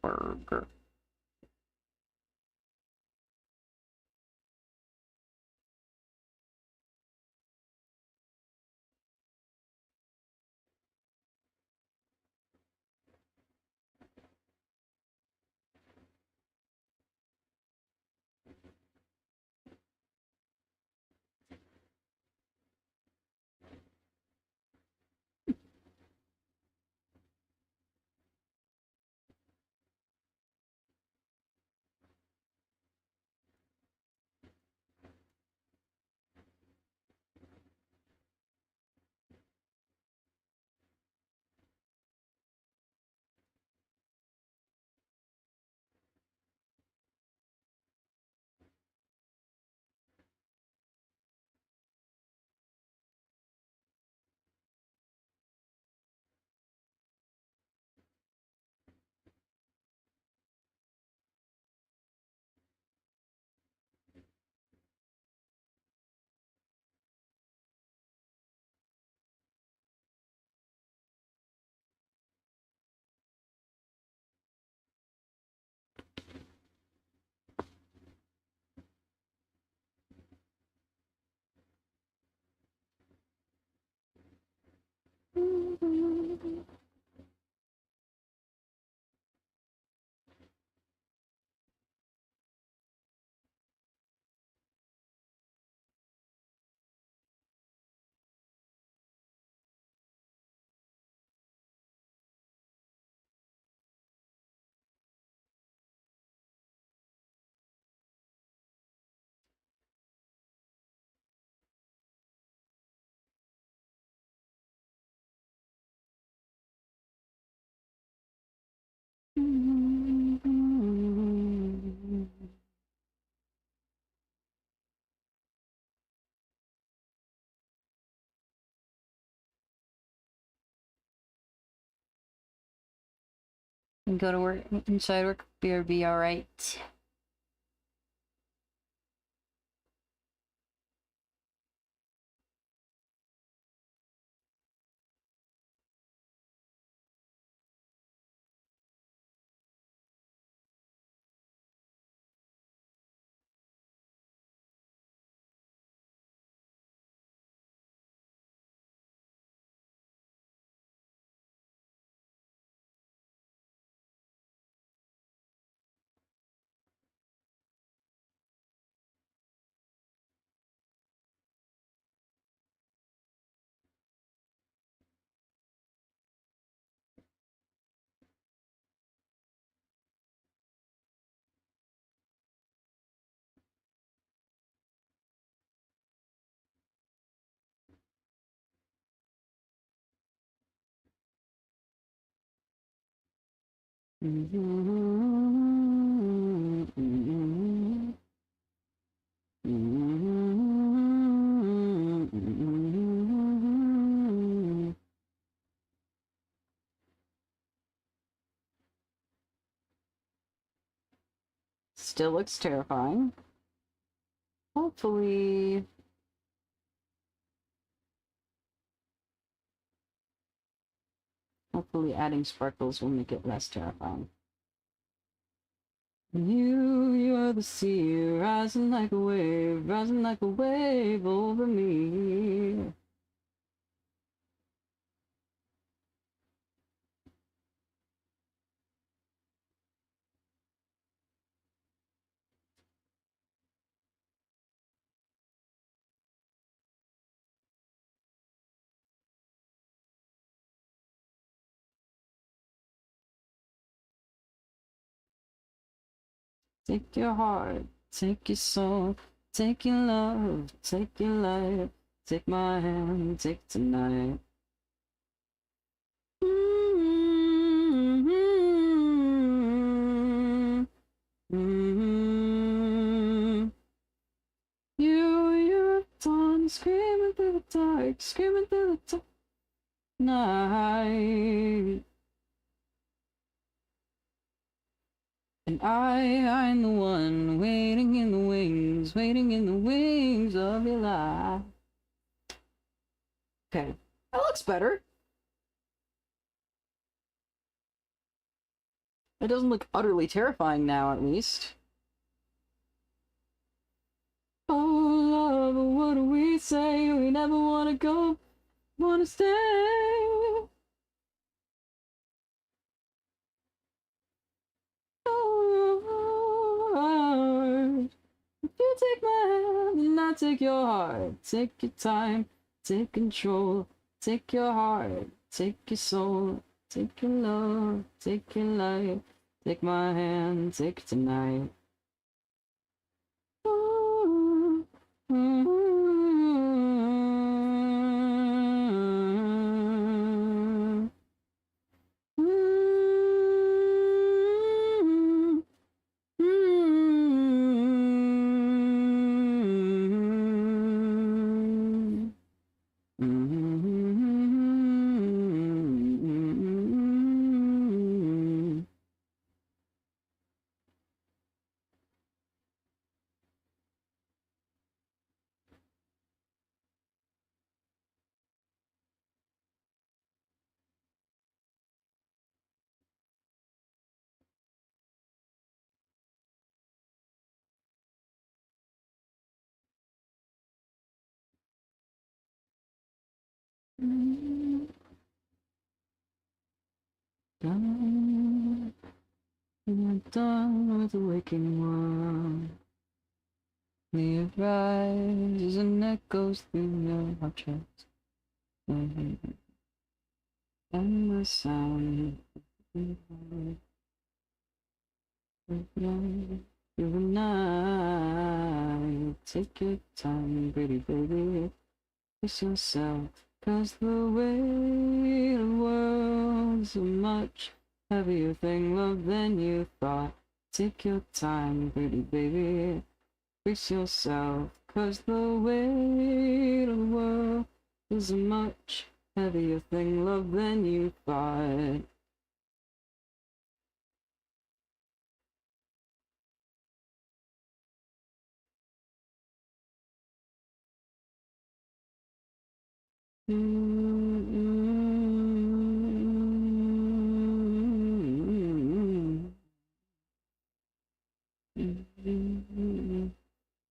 Burger. And go to work inside work, be alright. still looks terrifying. Hopefully... Hopefully adding sparkles will make it less terrifying. You're the sea, rising like a wave over me. Take your heart, take your soul, take your love, take your life, take my hand, take tonight. You're done screaming through the dark, screaming through the night. And I'm the one waiting in the wings of your life. Okay, that looks better. It doesn't look utterly terrifying now, at least. Oh, love, what do we say? We never wanna go, wanna stay. Oh, if you take my hand and I take your heart, take your time, take control, take your heart, take your soul, take your love, take your life, take my hand, take tonight. Ooh, done. You're done with the waking world. The rises and echoes through your chest. And the sound of through the night. Take your time, pretty baby. Kiss yourself, 'cause the weight of the world's a much heavier thing, love, than you thought. Take your time, pretty baby. Brace yourself, 'cause the weight of the world is a much heavier thing, love, than you thought.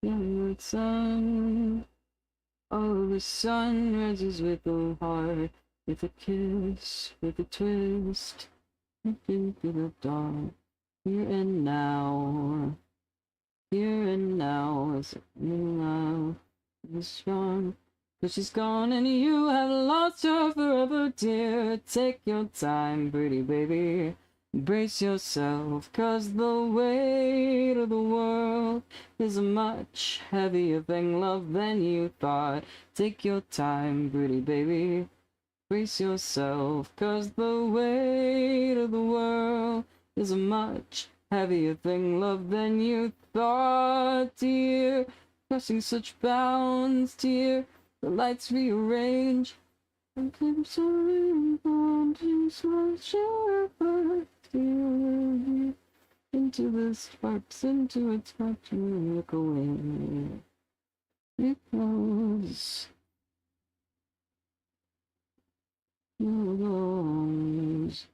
Young sun, oh, the sun rises with a heart, with a kiss, with a twist, into the dawn. Here and now, is love is strong. But she's gone and you have lost her forever, dear. Take your time, pretty baby. Brace yourself, 'cause the weight of the world is a much heavier thing, love, than you thought. Take your time, pretty baby. Brace yourself, 'cause the weight of the world is a much heavier thing, love, than you thought, dear. Crossing such bounds, dear. The lights rearrange. And clips are bound to such a dear. Into into the sparks, into its spark to look away. It goes. It goes.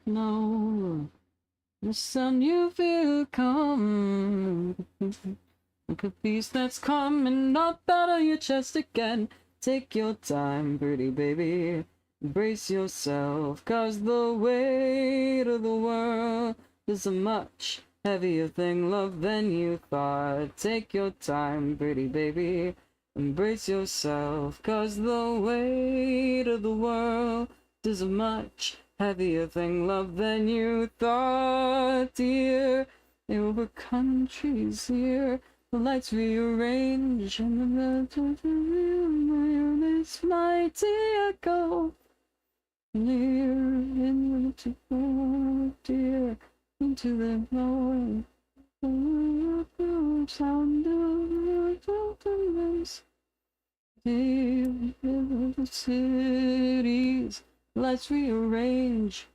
No, the sun you feel come, like a beast that's coming up out of your chest again. Take your time, pretty baby, brace yourself, 'cause the weight of the world is a much heavier thing, love, than you thought. Take your time, pretty baby, embrace yourself, 'cause the weight of the world is a much heavier thing, love, than you thought, dear. Over countries here, the lights rearrange, and the mountains rearrange. This mighty echo, near into the dear, into the noise. Sound of the cities, let's rearrange.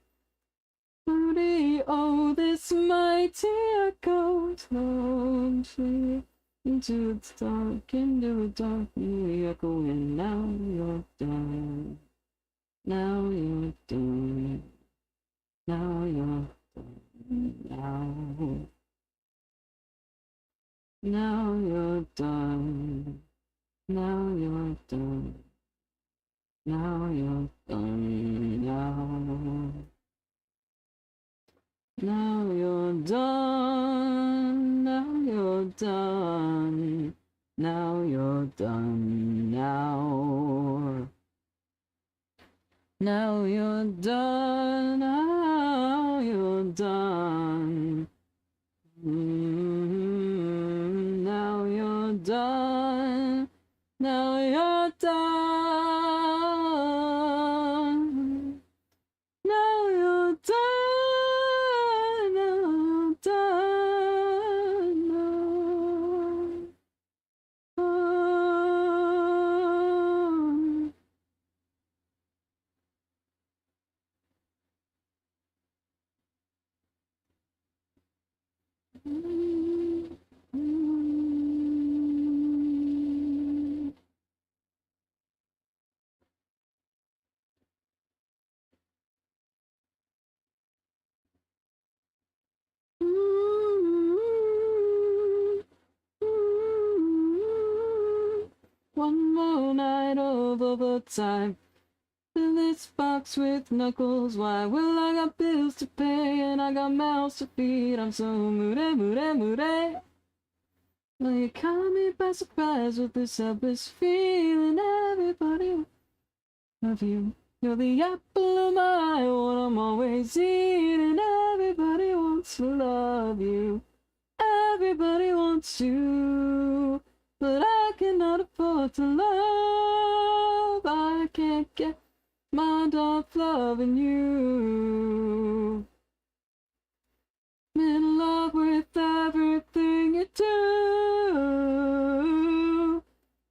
Oh, this mighty echo, slowly into its dark, echoing. Now you're done. Now you're done. Now you're done. Now you're done. Now you're done. Now you're done. Now you're done. Now you're done. Now you're done. Now you're done. Now you're done. Now you're done. Now you're done. Now you're done. Now you're done. One more night of overtime. Fill this box with knuckles. Why? Well, I got bills to pay and I got mouths to feed. I'm so moody. Well, you caught me by surprise with this helpless feeling. Everybody love you. You're the apple of my eye, what I'm always eating. Everybody wants to love you. Everybody wants you. But I cannot afford to love. I can't get my mind off loving you. I'm in love with everything you do.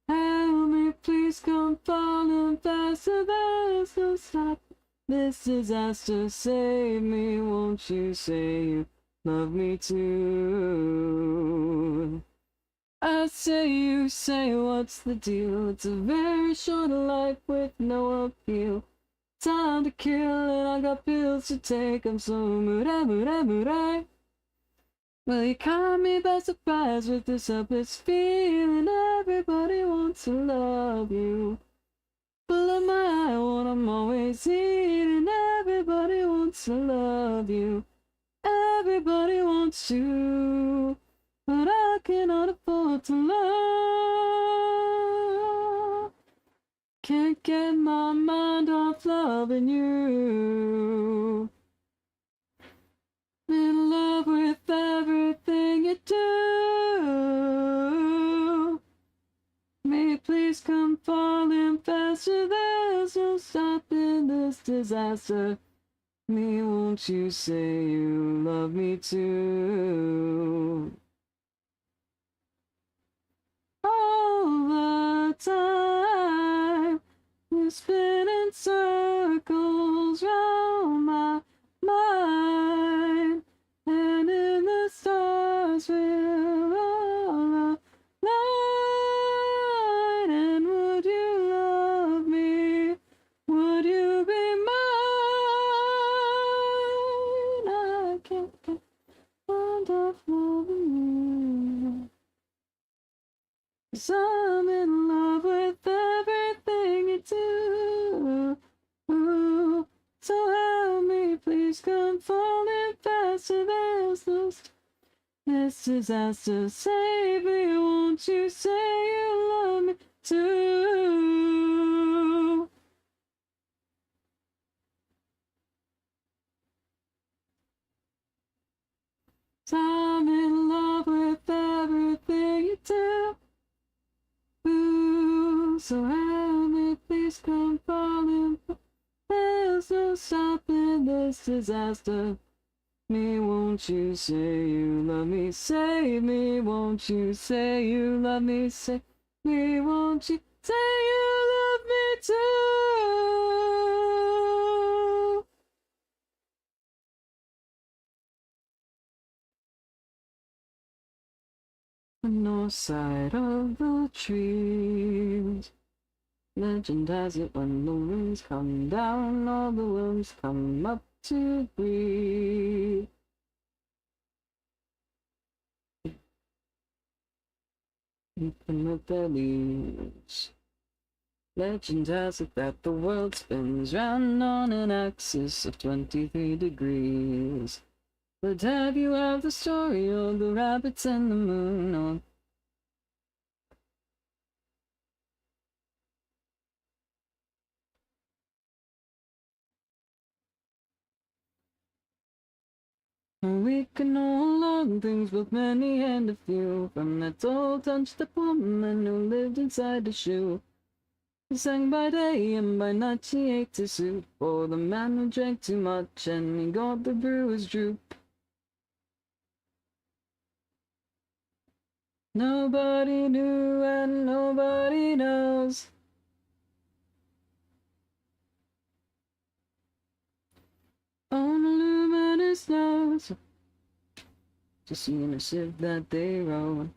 Help me, please come falling faster. There's no stop. This disaster, save me. Won't you say you love me too? I say, you say, what's the deal? It's a very short life with no appeal. Time to kill and I got pills to take. I'm so moody. Well, you caught me by surprise with this helpless feeling. Everybody wants to love you. Full of my eye, what I'm always eating. Everybody wants to love you. Everybody wants you. But I cannot afford to love. Can't get my mind off loving you. In love with everything you do. May you please come falling faster. There's no stopping this disaster. Me, won't you say you love me too? All the time, You spin in circles round my mind, and in the stars will align. And would you love me? Would you be mine? I can't get fond of loving you, 'cause I'm in love with everything you do. Ooh, so help me, please come falling faster. There's no this disaster. Save me, won't you say you love me too? 'Cause I'm in love with everything you do. Ooh, so help me, please come falling. There's no stopping this disaster. Me, won't you say you love me? Save me, won't you say you love me? Save me, won't you say you love me too? The north side of the trees. Legend has it when the winds come down, all the worms come up to breathe. Open with their leaves. Legend has it that the world spins round on an axis of 23 degrees. But have you heard the story of the rabbits and the moon? Or we can all learn things, both many and a few, from that old hunched up woman who lived inside a shoe. He sang by day and by night she ate his soup, for the man who drank too much and he got the brewer's droop. Nobody knew and nobody knows. On a luminous nose, just seeing a ship that they rode.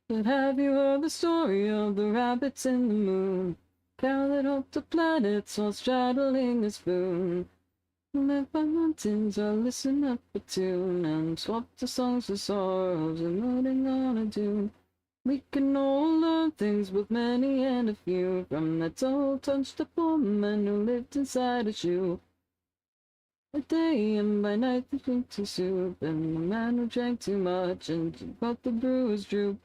But have you heard the story of the rabbits in the moon? Cow that hoped the planets while straddling a spoon. Live by mountains or listen up a tune, and swap the songs for sorrows and loading on a dune. We can all learn things, both many and a few, from that old hunched up woman who lived inside a shoe. By day and by night they drink to soup, and the man who drank too much and got the brewer's droop.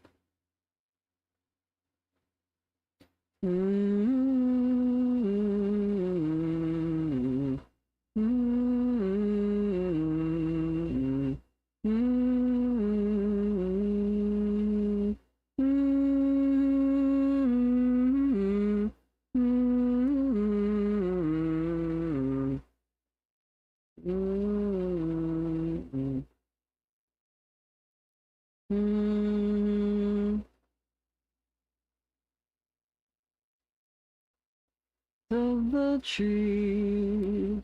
Mm-hmm. Mm-hmm. Mm-hmm. Mm-hmm. Mm-hmm. Mm-hmm. Of the tree.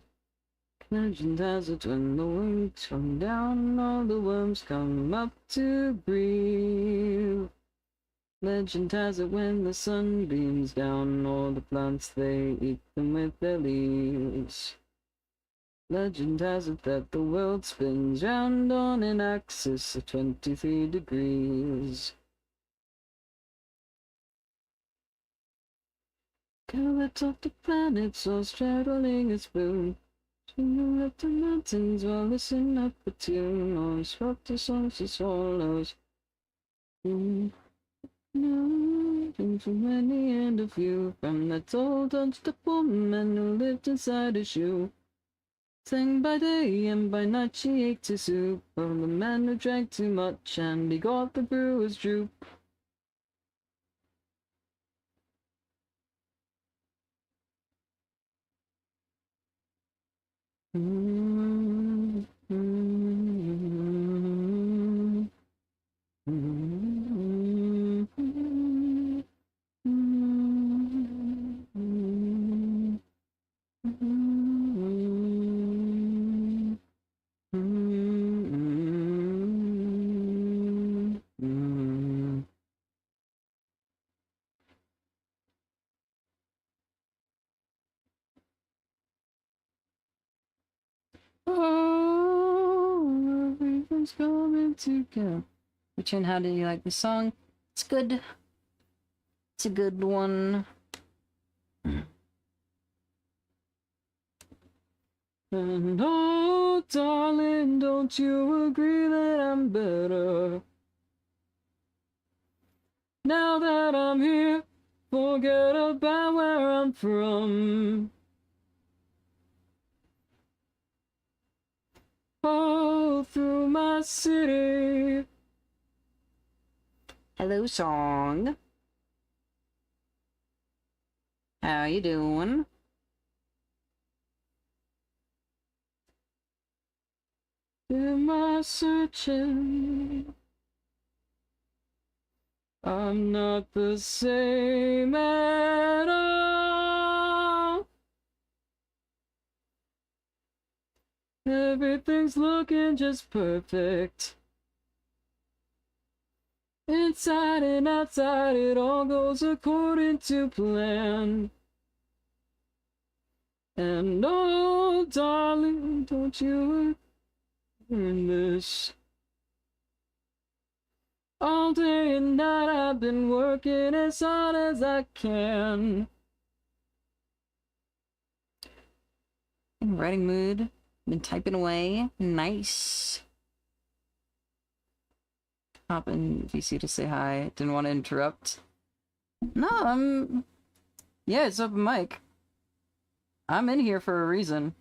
Legend has it when the winds come down, all the worms come up to breathe. Legend has it when the sun beams down, all the plants they eat them with their leaves. Legend has it that the world spins round on an axis of 23 degrees. Countless of the planets all straddling a spoon. Swinging up the mountains while listening up a tune, or swap the songs of swallows. No, from many and a few, from that old hunched up woman who lived inside a shoe. Sang by day and by night she ate his soup, from the man who drank too much and he got the brewer's droop. Mm-hmm. Everything's coming together. Richard, how do you like the song? It's good. It's a good one. And oh, darling, don't you agree that I'm better? Now that I'm here, forget about where I'm from. All through my city. Hello, song. How you doing? Am I searching? I'm not the same at all. Everything's looking just perfect. Inside and outside, it all goes according to plan. And oh, darling, don't you in this? All day and night I've been working as hard as I can. In writing mood, been typing away. Nice. Hop in VC to say hi. Didn't want to interrupt. No, yeah, it's open mic. I'm in here for a reason.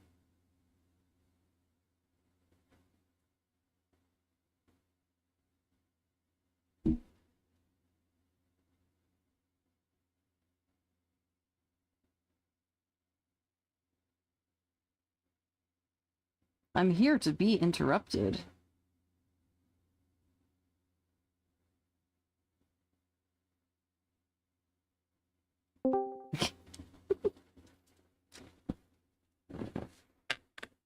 I'm here to be interrupted.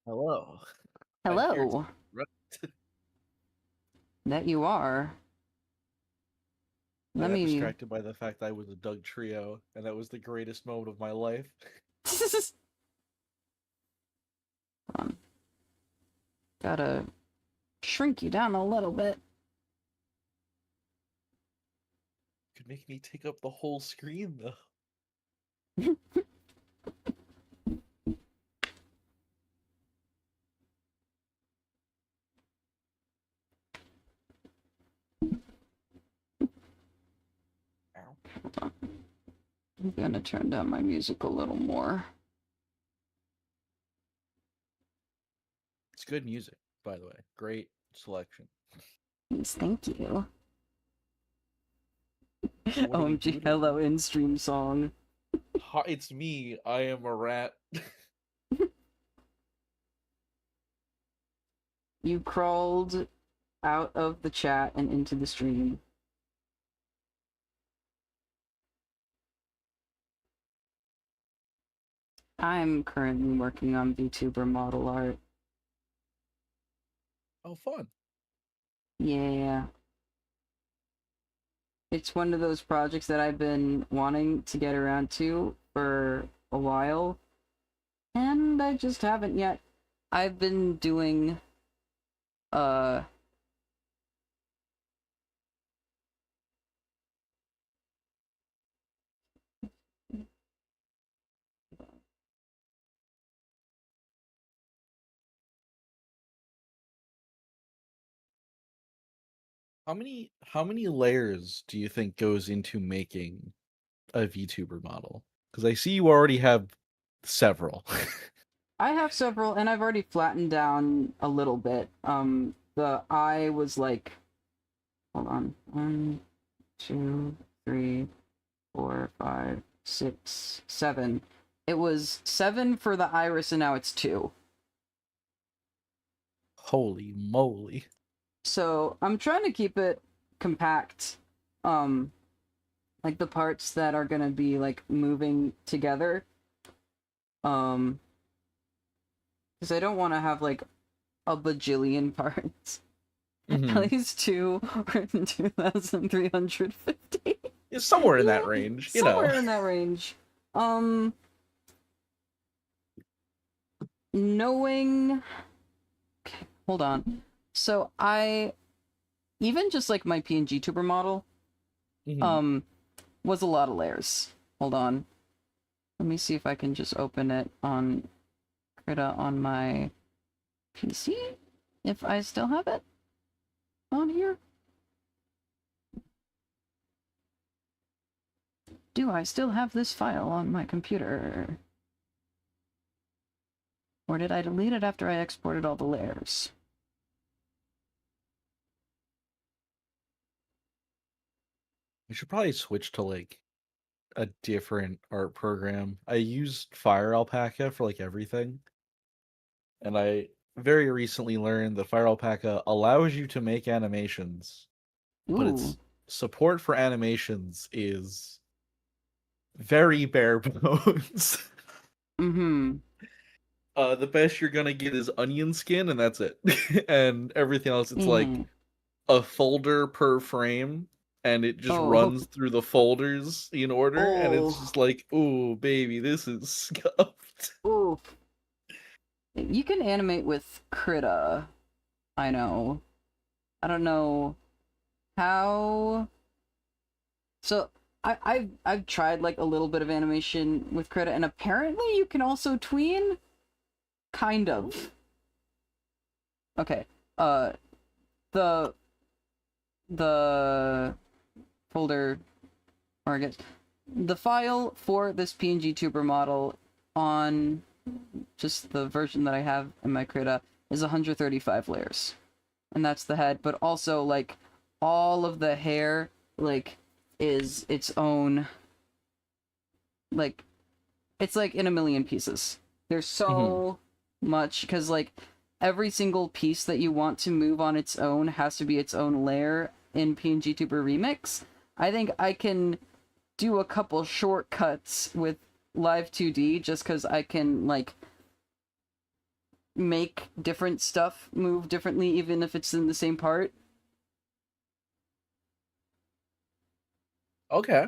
Hello. Hello. That you are. I Let got me. distracted by the fact that I was a Doug Trio, and that was the greatest moment of my life. Gotta shrink you down a little bit. Could make me take up the whole screen, though. Hold on. I'm gonna turn down my music a little more. It's good music, by the way. Great selection. Yes, thank you. What are we OMG, doing? hello in-stream song. Hi, it's me. I am a rat. You crawled out of the chat and into the stream. I'm currently working on VTuber model art. Oh, fun. Yeah. It's one of those projects that I've been wanting to get around to for a while, and I just haven't yet. I've been doing, How many layers do you think goes into making a VTuber model? Because I see you already have several. I have several, and I've already flattened down a little bit. The eye was like, hold on, 1, 2, 3, 4, 5, 6, 7. It was 7 for the iris, and now it's 2. Holy moly. So I'm trying to keep it compact. Like the parts that are gonna be like moving together. Because I don't want to have like a bajillion parts. Mhm. At least 2 or 2,350. It's somewhere in that range, you know. Somewhere in that range. Knowing. Okay, hold on. So I even just like my PNG tuber model, Mhm. um, was a lot of layers. Hold on. Let me see if I can just open it on Krita on my PC. If I still have it on here. Do I still have this file on my computer? Or did I delete it after I exported all the layers? I should probably switch to like a different art program. I used Fire Alpaca for like everything, and I very recently learned that Fire Alpaca allows you to make animations, but Ooh. its support for animations is very bare bones. Mm-hmm. The best you're gonna get is onion skin, and that's it. And everything else, it's like Mm. a folder per frame, and it just Oh. runs through the folders in order, and it's Oh. just like, oh baby, this is scuffed. Oh. You can animate with Krita. I know. I don't know how. So I've tried like a little bit of animation with Krita, and apparently you can also tween. Kind of. Okay. Uh, the the folder, or I guess the file for this PNG tuber model on just the version that I have in my Krita is 135 layers, and that's the head. But also like all of the hair like is its own, like it's like in a million pieces. There's Mhm. so much because like every single piece that you want to move on its own has to be its own layer in PNG Tuber Remix. I think I can do a couple shortcuts with Live 2D just because I can like make different stuff move differently even if it's in the same part. Okay.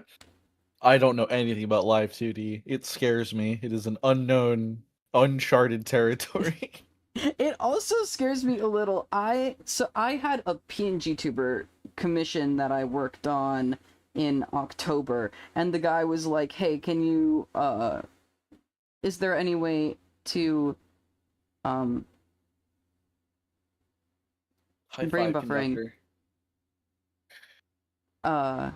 I don't know anything about Live 2D. It scares me. It is an unknown, uncharted territory. It also scares me a little. I had a PNG tuber commission that I worked on in October, and the guy was like, "Hey, can you is there any way to um High brain five buffering conductor. uh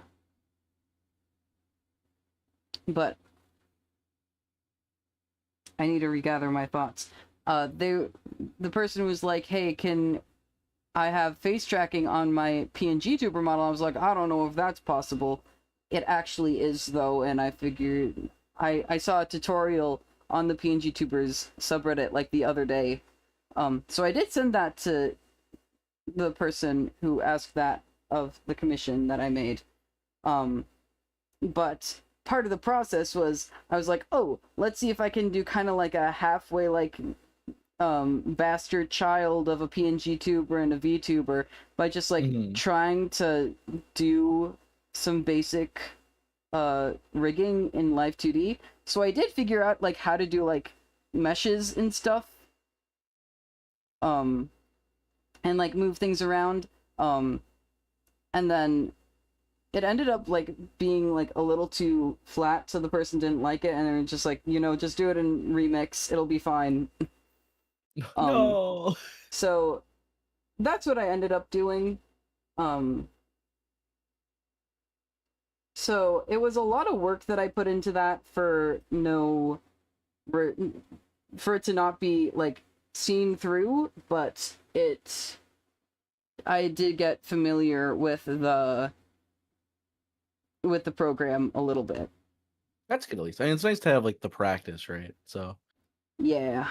but I need to regather my thoughts." The person was like, "Hey, can I have face tracking on my PNG tuber model?" I was like, "I don't know if that's possible." It actually is though, and I figured I saw a tutorial on the PNG tubers subreddit like the other day. So I did send that to the person who asked that of the commission that I made. Um, but part of the process was I was like, "Oh, let's see if I can do kind of like a halfway like bastard child of a PNG tuber and a VTuber by just like Mhm. trying to do some basic rigging in Live 2D." So I did figure out like how to do like meshes and stuff, um and like move things around, um and then it ended up like being like a little too flat, so the person didn't like it, and they're just like, just do it in remix, it'll be fine. um No. so that's what I ended up doing. um so it was a lot of work that I put into that for no for it to not be like seen through, but I did get familiar with the program a little bit. That's good at least. I mean, it's nice to have like the practice, right? So, Yeah.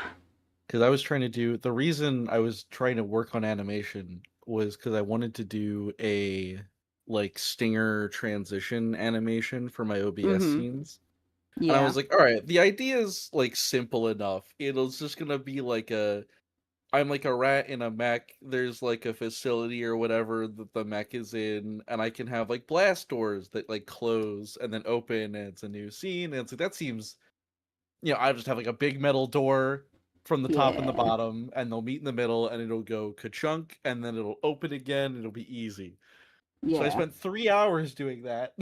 because I was trying to do the reason I was trying to work on animation was because I wanted to do a like stinger transition animation for my OBS Mm-hmm. scenes. And I Yeah. was like, all right, the idea is like simple enough. It's just gonna be like I'm like a rat in a mech. There's like a facility or whatever that the mech is in, and I can have like blast doors that like close and then open, and it's a new scene. And it's like that seems, I just have like a big metal door. from the top and the Yeah. bottom, and they'll meet in the middle, and it'll go ka-chunk, and then it'll open again, and it'll be easy. So I Yeah. spent 3 hours doing that,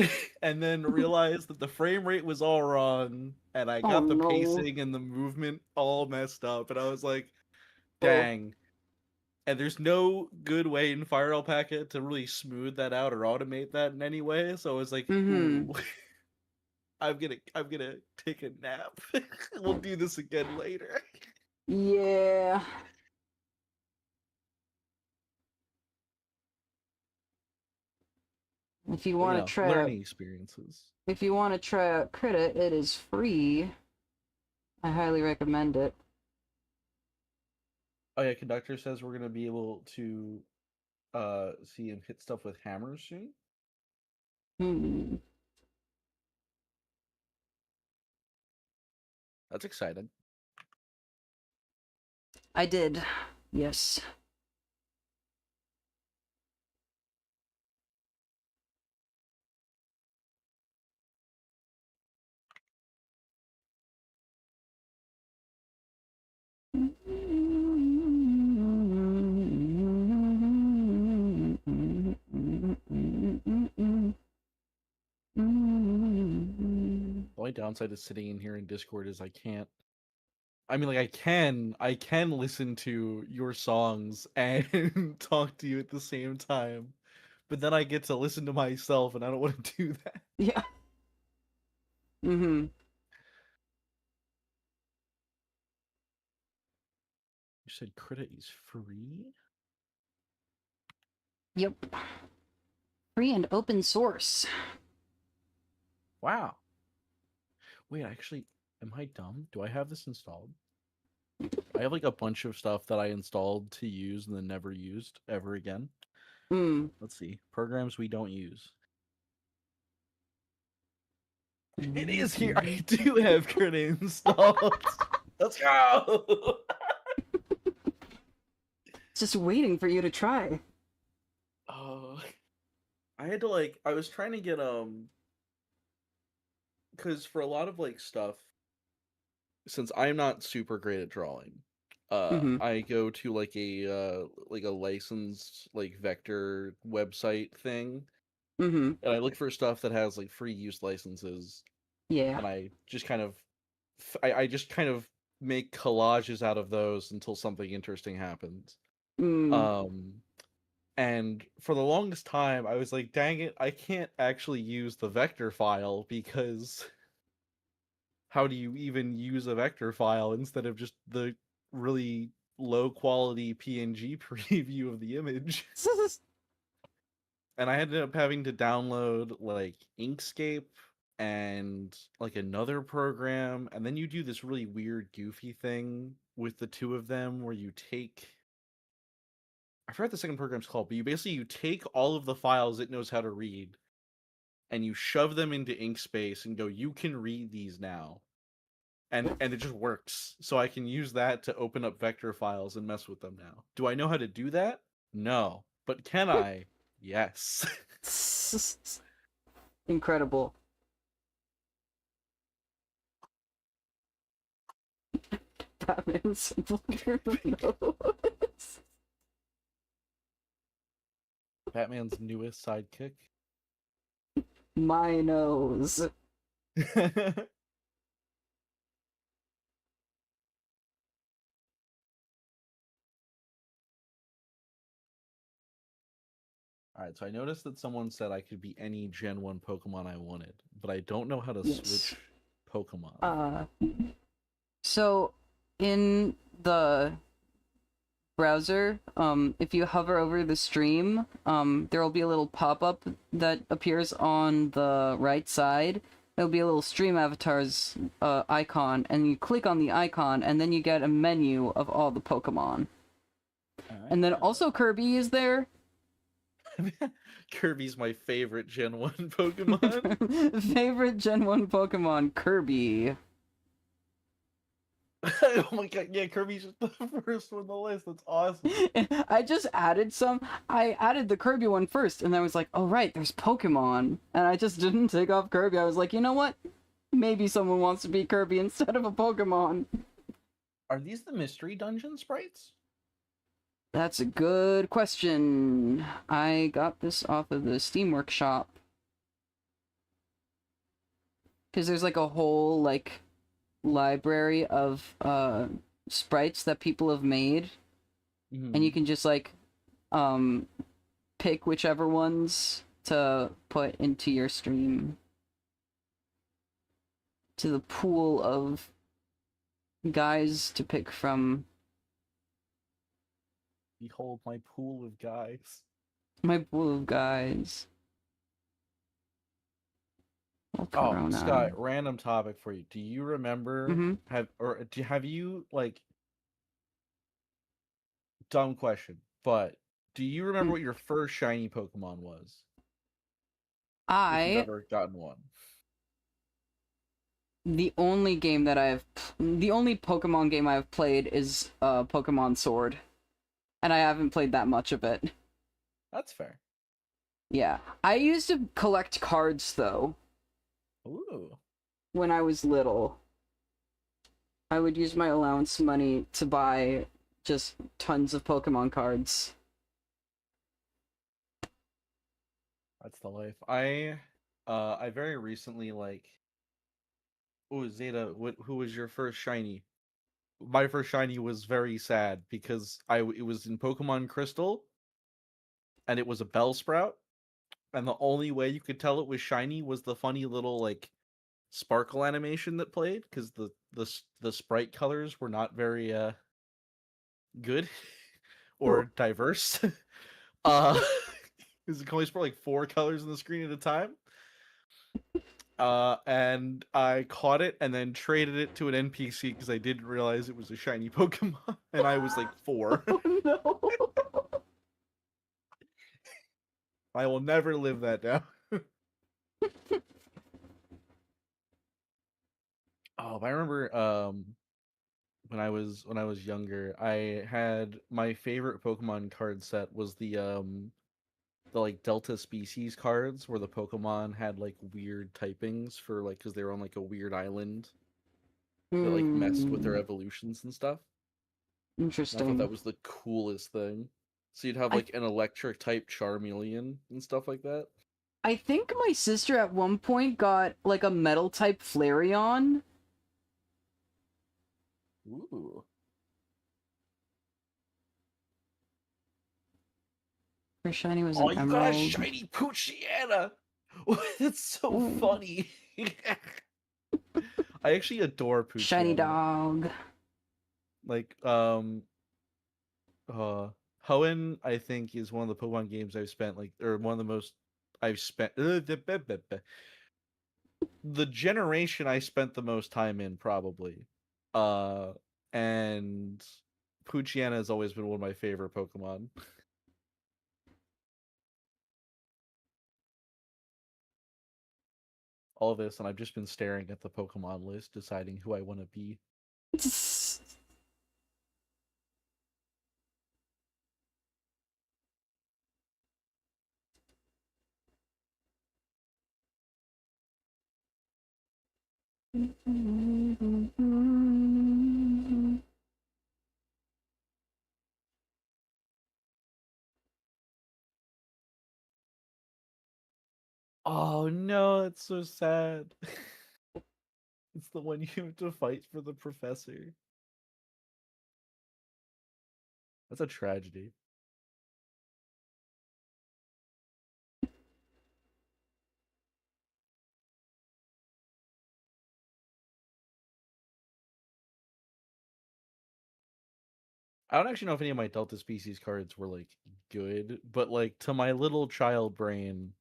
and then realized that the frame rate was all wrong, and I Oh got the no. pacing and the movement all messed up, and I was like, Oh. dang. And there's no good way in Fire Alpaca to really smooth that out or automate that in any way. So I was like, Mm-hmm. ooh, I'm gonna take a nap. We'll do this again later. Yeah. If you But want to try out, learning experiences. if you want to try out Crit, it is free. I highly recommend it. Oh yeah, conductor says we're gonna be able to see him hit stuff with hammers soon. Hmm. That's exciting. I did. Yes. The only downside of sitting in here in Discord is I can't. I mean, like I can listen to your songs and talk to you at the same time, but then I get to listen to myself, and I don't want to do that. Yeah. Mm-hmm. You said Credit is free? Yep. Free and open source. Wow. Wait, actually, am I dumb? Do I have this installed? I have like a bunch of stuff that I installed to use and then never used ever again. Hmm. Let's see. Programs we don't use. It is here. I do have Credit installed. Let's go. Just waiting for you to try. Oh, I had to I was trying to get because for a lot of stuff, since I'm not super great at drawing, Mm-hmm. I go to like a licensed vector website thing, Mm-hmm. and I look for stuff that has free use licenses, Yeah. and I just kind of I just kind of make collages out of those until something interesting happens. Mm. Um And for the longest time, I was like, dang it, I can't actually use the vector file because how do you even use a vector file instead of just the really low quality PNG preview of the image? And I ended up having to download Inkscape and another program, and then you do this really weird, goofy thing with the two of them where you take I forgot the second program's called, but you take all of the files it knows how to read and you shove them into Inkspace and go, you can read these now. And it just works. So I can use that to open up vector files and mess with them now. Do I know how to do that? No. But can I? Yes. Incredible. Batman symbol through the nose. Batman's newest sidekick. My nose. Alright, so I noticed that someone said I could be any Gen 1 Pokemon I wanted, but I don't know how to Yes. switch Pokemon. So in the browser, if you hover over the stream, there will be a little pop-up that appears on the right side. There'll be a little stream avatars icon, and you click on the icon, and then you get a menu of all the Pokemon. And then also Kirby is there. Kirby's my favorite Gen 1 Pokemon. Favorite Gen 1 Pokemon, Kirby. Oh my god, yeah, Kirby's just the first one on the list. That's awesome. I just added some. I added the Kirby one first, and I was like, oh right, there's Pokemon. And I just didn't take off Kirby. I was like, you know what? Maybe someone wants to be Kirby instead of a Pokemon. Are these the mystery dungeon sprites? That's a good question. I got this off of the Steam Workshop. Because there's like a whole like library of sprites that people have made, and you can just like um pick whichever ones to put into your stream, to the pool of guys to pick from. Behold my pool of guys. My pool of guys. Oh, Oh, Corona. Scott, random topic for you. Do you remember Mm-hmm. have you like dumb question, but do you remember what your first shiny Pokemon was? If you've I ever gotten one. the only Pokemon game I've played is Pokemon Sword, and I haven't played that much of it. That's fair. Yeah, I used to collect cards though Ooh. when I was little. I would use my allowance money to buy just tons of Pokemon cards. That's the life. I very recently like oh Zeta, who was your first shiny? My first shiny was very sad because it was in Pokemon Crystal and it was a Bellsprout, and the only way you could tell it was shiny was the funny little like sparkle animation that played because the sprite colors were not very good or diverse. uh because it can only sport like 4 colors on the screen at a time. And I caught it and then traded it to an NPC because I didn't realize it was a shiny Pokemon, and I was like 4. Oh no! I will never live that down. Oh, but I remember when I was younger, I had my favorite Pokemon card set was the like Delta species cards where the Pokemon had like weird typings for like because they were on like a weird island that like messed with their evolutions and stuff. And I thought that Interesting. was the coolest thing. So you'd have I like an electric type Charmeleon and stuff like that. I think my sister at one point got like a metal type Flareon. Ooh. Her shiny was Oh, an you got a emerald. shiny Poochyena! That's so Ooh. funny. I actually adore Shiny Poochyena. dog. Like, uh, Hoenn, I think, is one of the Pokemon games I've spent, like, or one of the most I've spent. The generation I spent the most time in, probably. Uh, and Poochyena has always been one of my favorite Pokemon. All this, and I've just been staring at the Pokemon list, deciding who I want to be. Oh no, that's so sad. It's the one you have to fight for the professor. That's a tragedy. I don't actually know if any of my Delta species cards were like good, but like to my little child brain,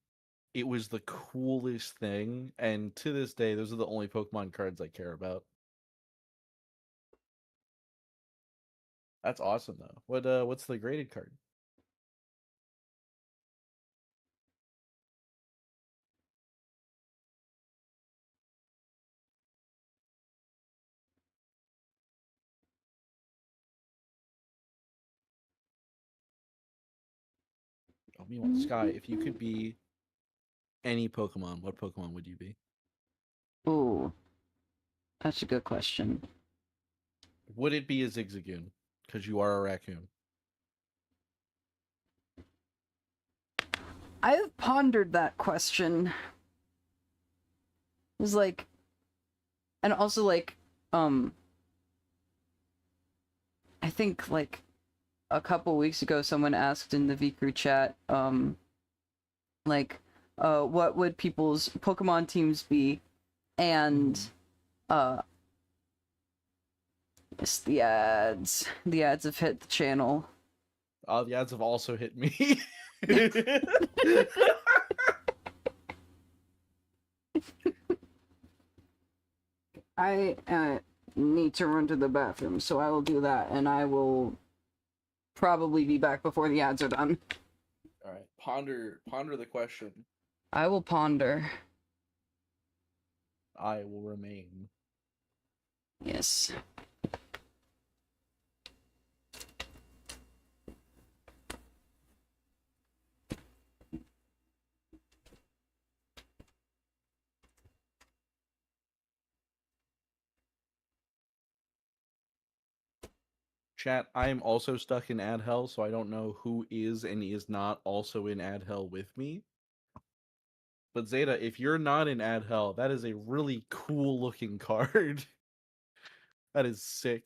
it was the coolest thing. And to this day, those are the only Pokemon cards I care about. That's awesome though. What's the graded card? Oh, meanwhile, Sky, if you could be any Pokemon, what Pokemon would you be? Ooh, that's a good question. Would it be a Zigzagoon? Because you are a raccoon. I've pondered that question. It was like, and also like, I think like a couple weeks ago, someone asked in the V Crew chat, like, what would people's Pokemon teams be? And, yes, the ads. The ads have hit the channel. The ads have also hit me. I need to run to the bathroom, so I will do that, and I will probably be back before the ads are done. All right, ponder the question. I will ponder. I will remain. Yes. Chat, I am also stuck in ad hell, so I don't know who is and is not also in ad hell with me. But Zeta, if you're not in ad hell, that is a really cool looking card. That is sick.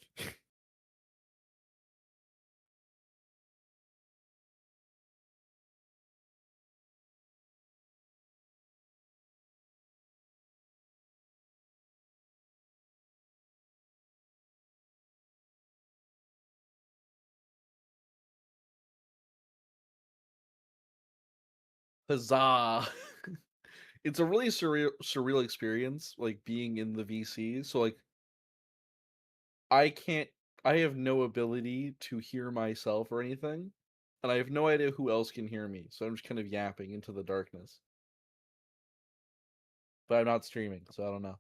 Huzzah! It's a really surreal experience, like being in the VC. So like, I can't. I have no ability to hear myself or anything, and I have no idea who else can hear me. So I'm just kind of yapping into the darkness. But I'm not streaming, so I don't know.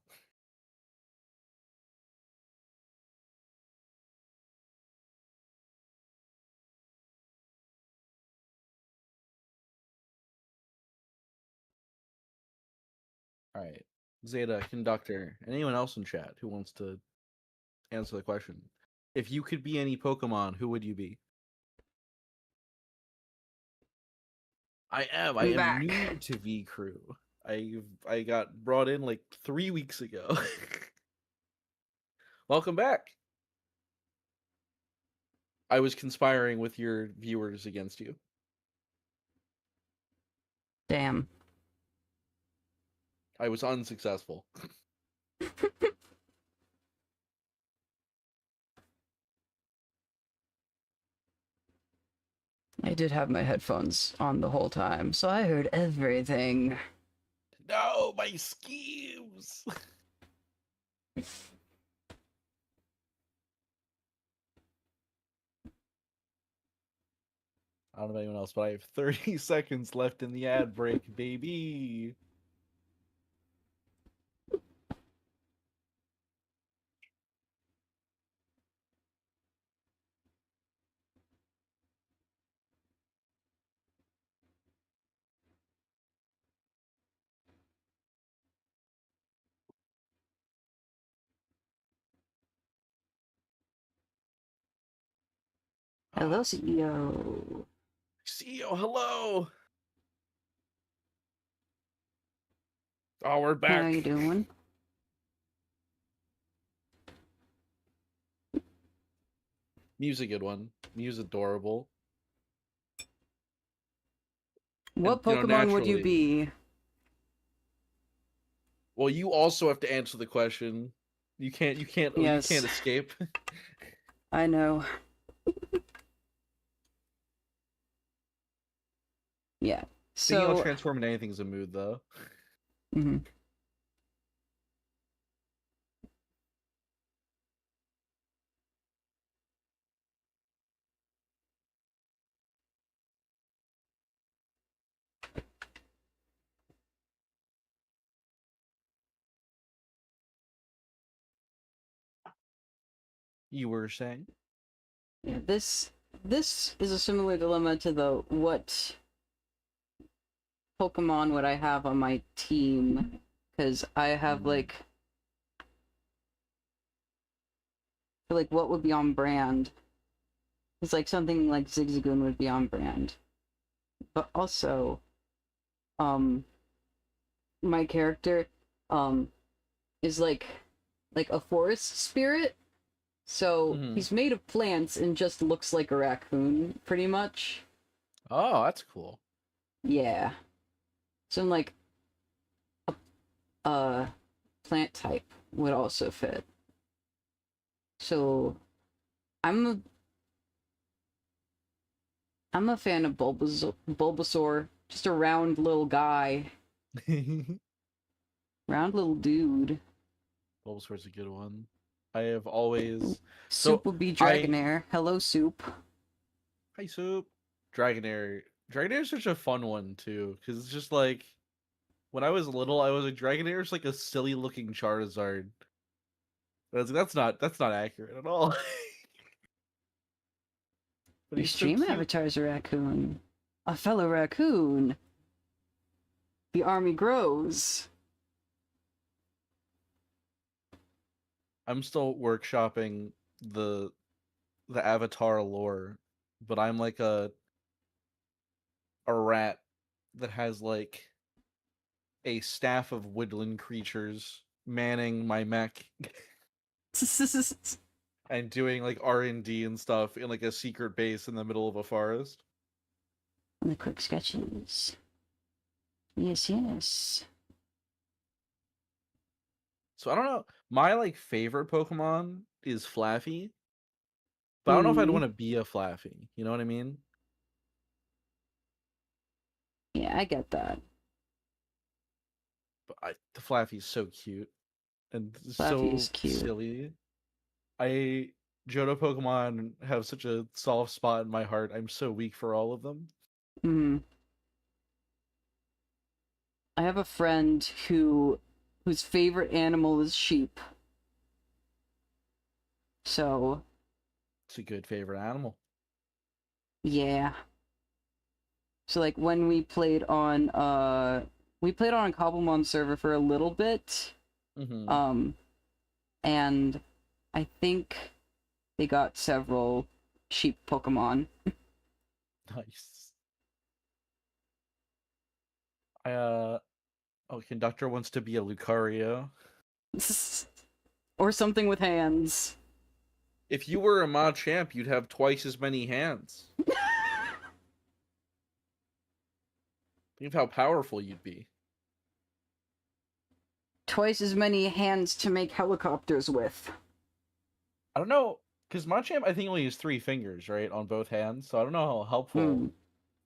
All right, Zeta, conductor, and anyone else in chat who wants to answer the question: if you could be any Pokemon, who would you be? I I'm am back. new to V Crew. I got brought in like 3 weeks ago. Welcome back. I was conspiring with your viewers against you. Damn. I was unsuccessful. I did have my headphones on the whole time, so I heard everything. No, my schemes. I don't know about anyone else, but I have 30 seconds left in the ad break, baby. Hello, CEO. CEO, hello. Oh, we're How back. you doing? Mew's a good one. Mew's adorable. What And, Pokemon would you be? well, you also have to answer the question. You can't Yes, escape. I know. Yeah. Thinking about So, transforming anything is a mood, though. mhm. You were saying? Yeah, this is a similar dilemma to the what Pokemon would I have on my team? Because I have like for like what would be on brand. It's like something like Zigzagoon would be on brand. But also, um, my character, is like a forest spirit. So Mhm. he's made of plants and just looks like a raccoon, pretty much. Oh, that's cool. Yeah. So like a plant type would also fit. So I'm a I'm a fan of Bulbasaur, just a round little guy, round little dude. Bulbasaur's a good one. I have always Soup so would be I Dragonair. Hello, Soup. Hi Soup. Dragonair. Dragonair's such a fun one too, because it's just like when I was little, I was like Dragonair's like a silly looking Charizard. That's not accurate at all. But Your he's so stream cute. avatar's a raccoon. A fellow raccoon. The army grows. I'm still workshopping the the Avatar lore, but I'm like a rat that has like a staff of woodland creatures manning my mech and doing like R&D and stuff in like a secret base in the middle of a forest. And the quick sketches. Yes, yes. So I don't know. My like favorite Pokemon is Flaffy, but I don't know if I'd Hmm. want to be a Flaffy. You know what I mean? Yeah, I get that. But the Flaffy's so cute and Fluffy is so cute. silly. I Johto Pokemon have such a soft spot in my heart. I'm so weak for all of them. Hmm. I have a friend whose favorite animal is sheep. So It's a good favorite animal. yeah. So like when we played on a Cobblemon server for a little bit. Mm-hmm. Um and I think they got several sheep Pokemon. Nice. I oh, Conductor wants to be a Lucario. Or something with hands. If you were a Machamp, you'd have twice as many hands. Think of how powerful you'd be. Twice as many hands to make helicopters with. I don't know, because Machamp I think only has 3 fingers, right, on both hands. So I don't know how helpful Hmm.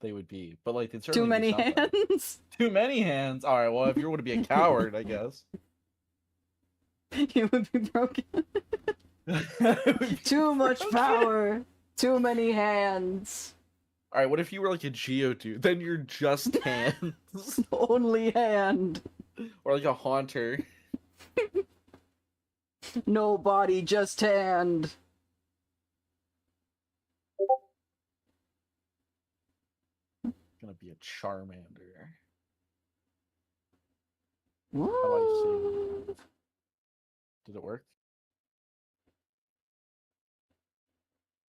they would be, but like they'd Too certainly be many something. hands. Too many hands. All right, well if you were to be a coward, I guess. You would be broken. It would be Too much broken. power. Too many hands. All right, what if you were like a Geodude? Then you're just hands, Only hand. or like a Haunter. No body, just hand. Gonna be a Charmander. What? How do I save it? Did it work?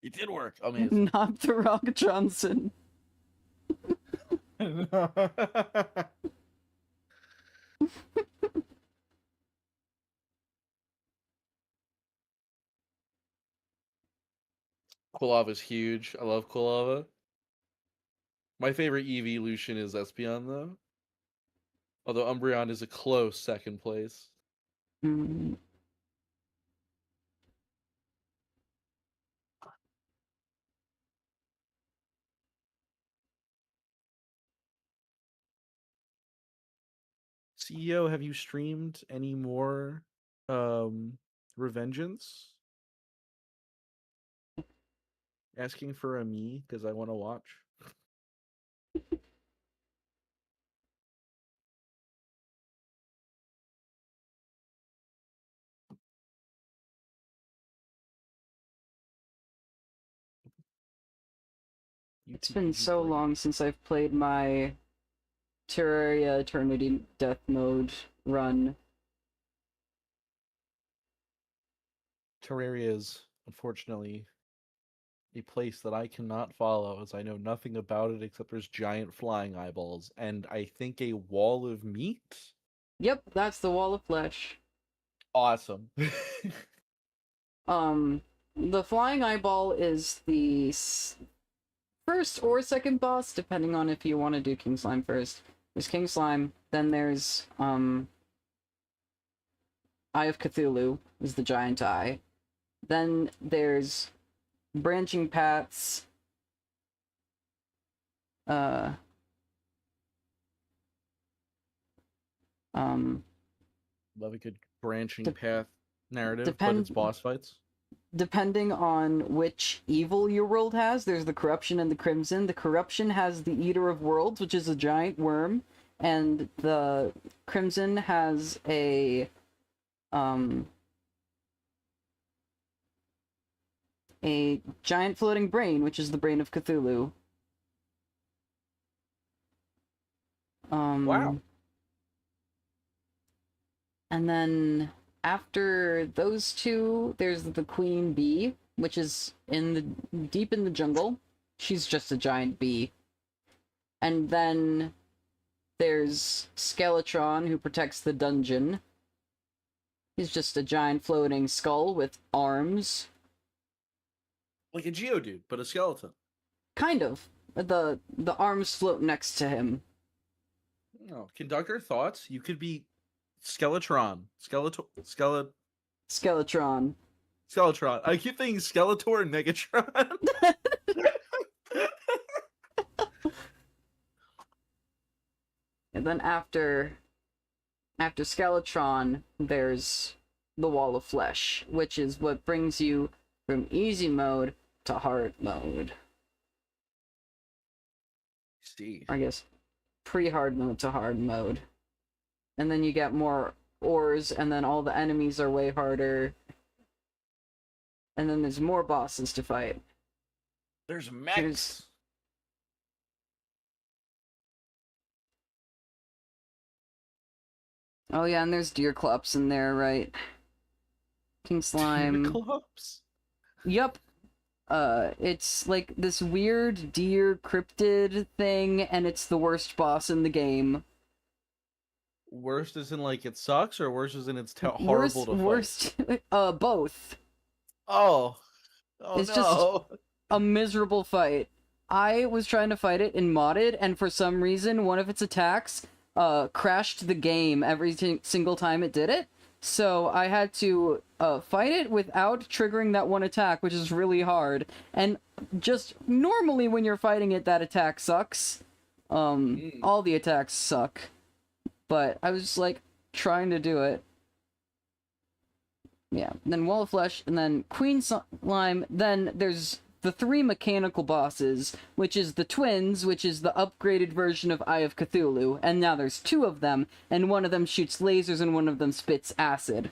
It did work. Amazing. Not the Rock Johnson. Quilava's huge. I love Quilava. My favorite evolution is Espeon, though. Although Umbreon is a close second place. Mm. CEO, have you streamed any more Revengeance? Asking for a me because I want to watch. It's YouTube, been YouTube so Brain. long since I've played my Terraria Eternity Death Mode run. Terraria is unfortunately, a place that I cannot follow as I know nothing about it except there's giant flying eyeballs and I think a wall of meat. Yep, that's the Wall of Flesh. Awesome. The flying eyeball is the first or second boss, depending on if you want to do King Slime first. There's King Slime, then there's Eye of Cthulhu is the giant eye. Then there's branching paths. Uh Love a good branching path narrative, but depend- it's boss fights. Depending on which evil your world has, there's the Corruption and the Crimson. The Corruption has the Eater of Worlds, which is a giant worm, and the Crimson has a giant floating brain, which is the brain of Cthulhu. Wow. And then after those two, there's the Queen Bee, which is deep in the jungle. She's just a giant bee. And then there's Skeletron, who protects the dungeon. He's just a giant floating skull with arms. Like a Geodude, but a skeleton. Kind of. The arms float next to him. No, conductor thoughts. You could be Skeletron. Skeletron. Skeletron. I keep thinking Skeletor and Megatron. And then after Skeletron, there's the Wall of Flesh, which is what brings you from easy mode to hard mode. See. I guess pre-hard mode to hard mode. And then you get more ores, and then all the enemies are way harder. And then there's more bosses to fight. There's mechs. Oh yeah, and there's deer clups in there, right? King Slime. Clubs. Yup. It's like this weird deer cryptid thing, and it's the worst boss in the game. Worst is in like it sucks, or worse is in it's horrible to fight? Worst, both. Oh It's no. just a miserable fight. I was trying to fight it in modded, and for some reason, one of its attacks crashed the game every single time it did it. So I had to fight it without triggering that one attack, which is really hard. And just normally when you're fighting it, that attack sucks. All the attacks suck. But I was like trying to do it. Yeah, then Wall of Flesh, and then Queen Slime, then there's the 3 mechanical bosses, which is the twins, which is the upgraded version of Eye of Cthulhu, and now there's 2 of them, and one of them shoots lasers and one of them spits acid.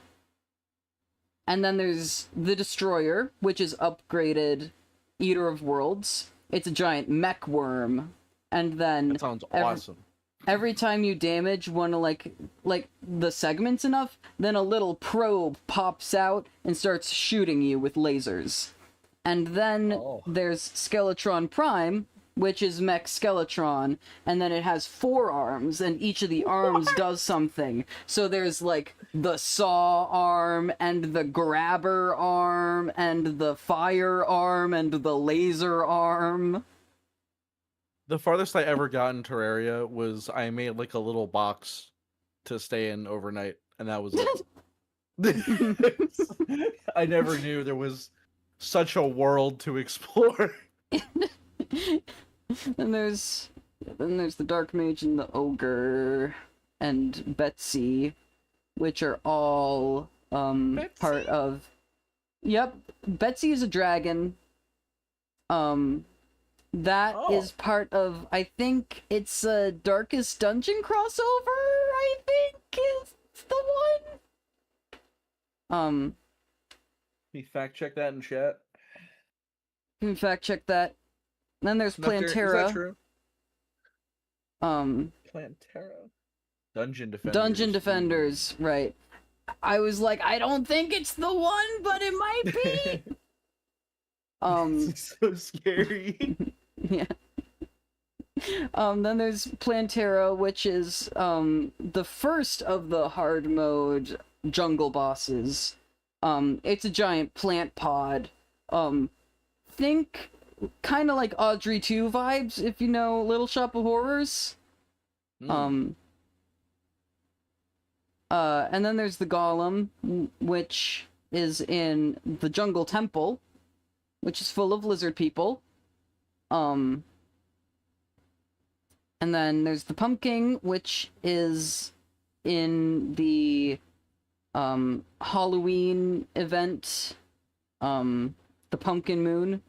And then there's the Destroyer, which is upgraded Eater of Worlds. It's a giant mech worm. And then That sounds awesome. every time you damage one of like the segments enough, then a little probe pops out and starts shooting you with lasers. And then there's Skeletron Prime, which is Mech Skeletron, and then it has 4 arms, and each of the arms does something. So there's like the saw arm, and the grabber arm, and the fire arm, and the laser arm. The farthest I ever got in Terraria was I made like a little box to stay in overnight, and that was it. I never knew there was such a world to explore. Then there's the Dark Mage and the Ogre and Betsy, which are all part of. Yep, Betsy is a dragon. That is part of, I think it's a Darkest Dungeon crossover, I think is the one. Can you fact check that in chat? You can fact check that. Then there's Plantera. Is that true? Plantera. Dungeon Defenders. Dungeon Defenders, right. I was like, I don't think it's the one, but it might be. Um, This is so scary. yeah. Then there's Plantera, which is the first of the hard mode jungle bosses. It's a giant plant pod. Think kind of like Audrey 2 vibes, if you know Little Shop of Horrors. Mm. And then there's the Golem, which is in the Jungle Temple, which is full of lizard people. And then there's the Pumpkin, which is in the Halloween event, the Pumpkin Moon.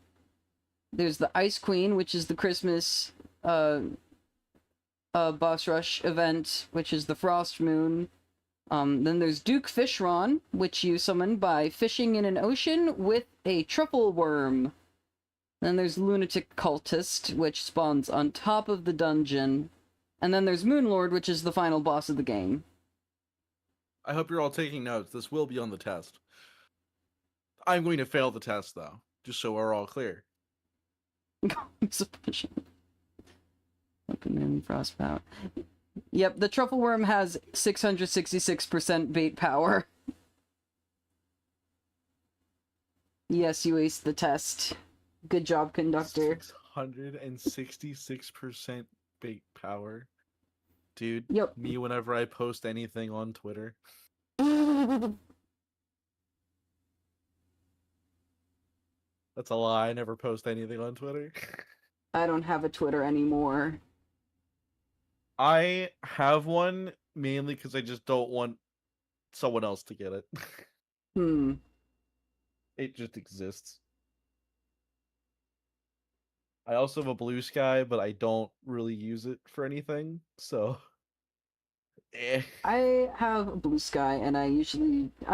There's the Ice Queen, which is the Christmas boss rush event, which is the Frost Moon. Then there's Duke Fishron, which you summon by fishing in an ocean with a truffle worm. Then there's Lunatic Cultist, which spawns on top of the dungeon. And then there's Moonlord, which is the final boss of the game. I hope you're all taking notes. This will be on the test. I'm going to fail the test, though, just so we're all clear. Open in Frostbout. Yep, the truffle worm has 666% bait power. Yes, you aced the test. Good job, conductor. 666% bait power. Dude, Yep. me whenever I post anything on Twitter. That's a lie. I never post anything on Twitter. I don't have a Twitter anymore. I have one mainly because I just don't want someone else to get it. It just exists. I also have a Blue Sky, but I don't really use it for anything, so I have a Blue Sky, and I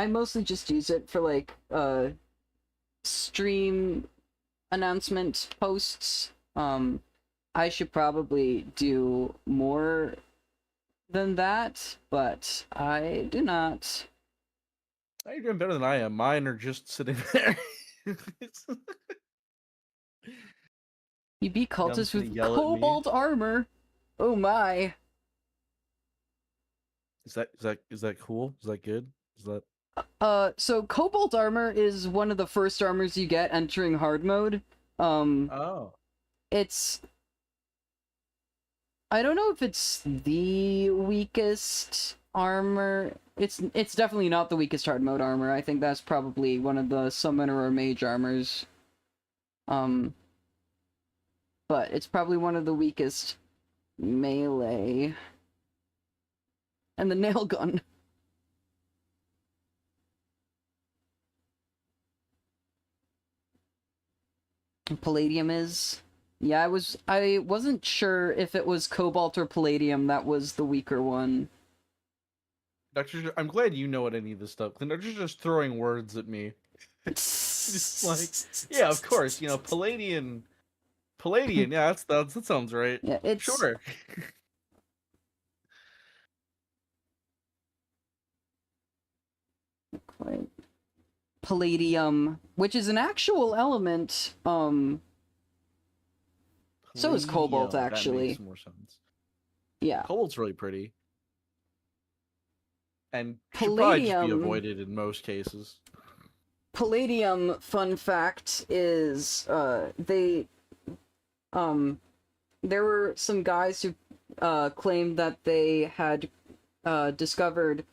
mostly just use it for like stream announcement posts. I should probably do more than that, but I do not. You're doing better than I am. Mine are just sitting there. You beat cultists gonna with yell at me. cobalt armor. Oh my. Is that cool? Is that good? Is that So cobalt armor is one of the first armors you get entering hard mode. Oh. It's, I don't know if it's the weakest armor. It's definitely not the weakest hard mode armor. I think that's probably one of the summoner or mage armors. But it's probably one of the weakest melee. And the nail gun. Palladium is. Yeah, I wasn't sure if it was cobalt or palladium that was the weaker one. Doctor, I'm glad you know what any of this stuff. The doctor's just throwing words at me. Just like, yeah, of course, Palladian, yeah, that sounds right. Yeah, it's sure. Quite. Palladium, which is an actual element. So is cobalt, actually. That makes more sense. Yeah. Cobalt's really pretty. And should probably just be Palladium. avoided in most cases. Palladium, fun fact, is there were some guys who claimed that they had discovered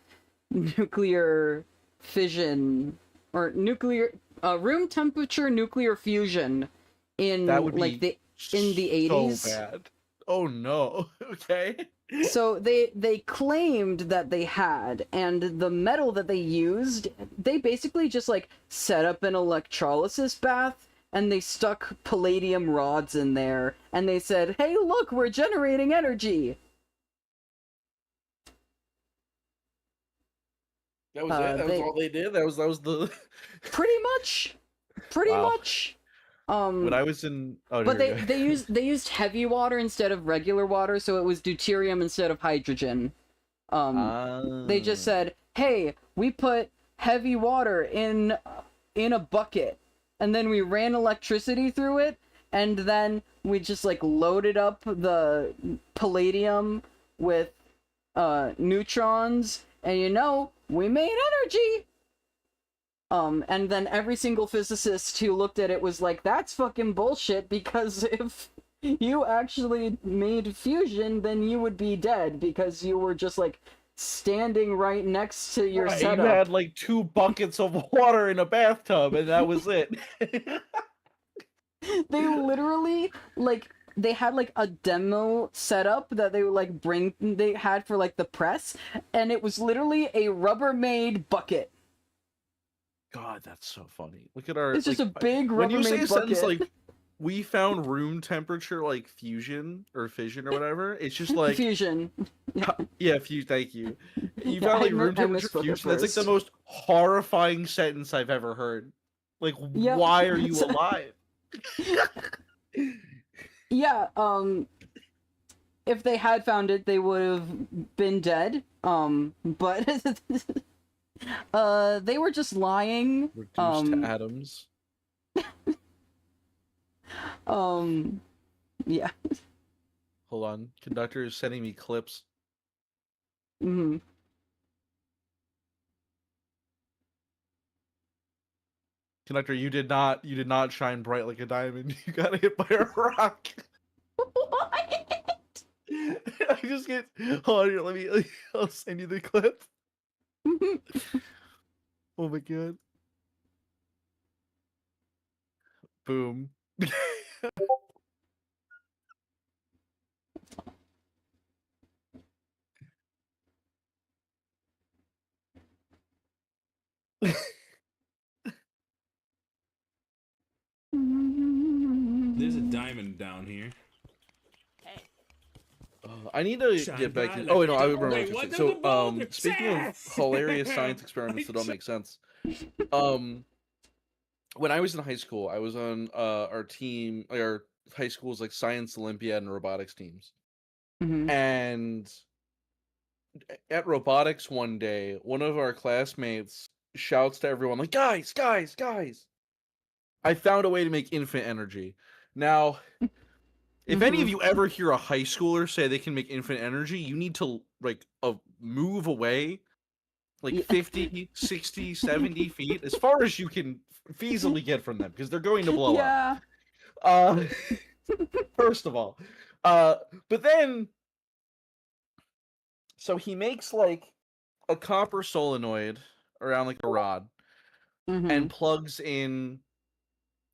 nuclear fission or nuclear room temperature nuclear fusion in That would like be in the 80s. So bad. Oh no. Okay. So they claimed that they had, and the metal that they used, they basically just like set up an electrolysis bath and they stuck palladium rods in there and they said, "Hey, look, we're generating energy." That was it. That was all they did. That was the pretty much. When I was in, but they used heavy water instead of regular water, so it was deuterium instead of hydrogen. They just said, "Hey, we put heavy water in a bucket, and then we ran electricity through it, and then we just like loaded up the palladium with neutrons, and we made energy. And then every single physicist who looked at it was like, that's fucking bullshit, because if you actually made fusion, then you would be dead, because you were just like standing right next to your setup. You had like 2 buckets of water in a bathtub, and that was it. They literally, like, they had like a demo setup that they would like they had for like the press, and it was literally a Rubbermaid bucket. God, that's so funny. Look at our. It's just like, a big Rubbermaid when you say a bucket. sentence like we found room temperature like fusion or fission or whatever, it's just like fusion. Yeah, thank you. You found like room temperature fusion. That's like the most horrifying sentence I've ever heard. Like, why are you alive? Yeah, if they had found it, they would have been dead. But they were just lying. Reduced to atoms. Yeah. Hold on. Conductor is sending me clips. Mm-hmm. Conductor, you did not shine bright like a diamond. You got hit by a rock. What? I just get. Hold on here, I'll send you the clip. Oh my god. Boom. There's a diamond down here. I need to get back in. Oh wait, no, I remember what you're saying. So, speaking of hilarious science experiments that don't make sense, when I was in high school, I was on our team, like our high school's like science Olympiad and robotics teams, and at robotics one day, one of our classmates shouts to everyone like, "Guys, guys, guys! I found a way to make infinite energy." Now, if any of you ever hear a high schooler say they can make infinite energy, you need to like move away like 50, 60, 70 feet, as far as you can feasibly get from them, because they're going to blow up. First of all. But then, so he makes like a copper solenoid around like a rod and plugs in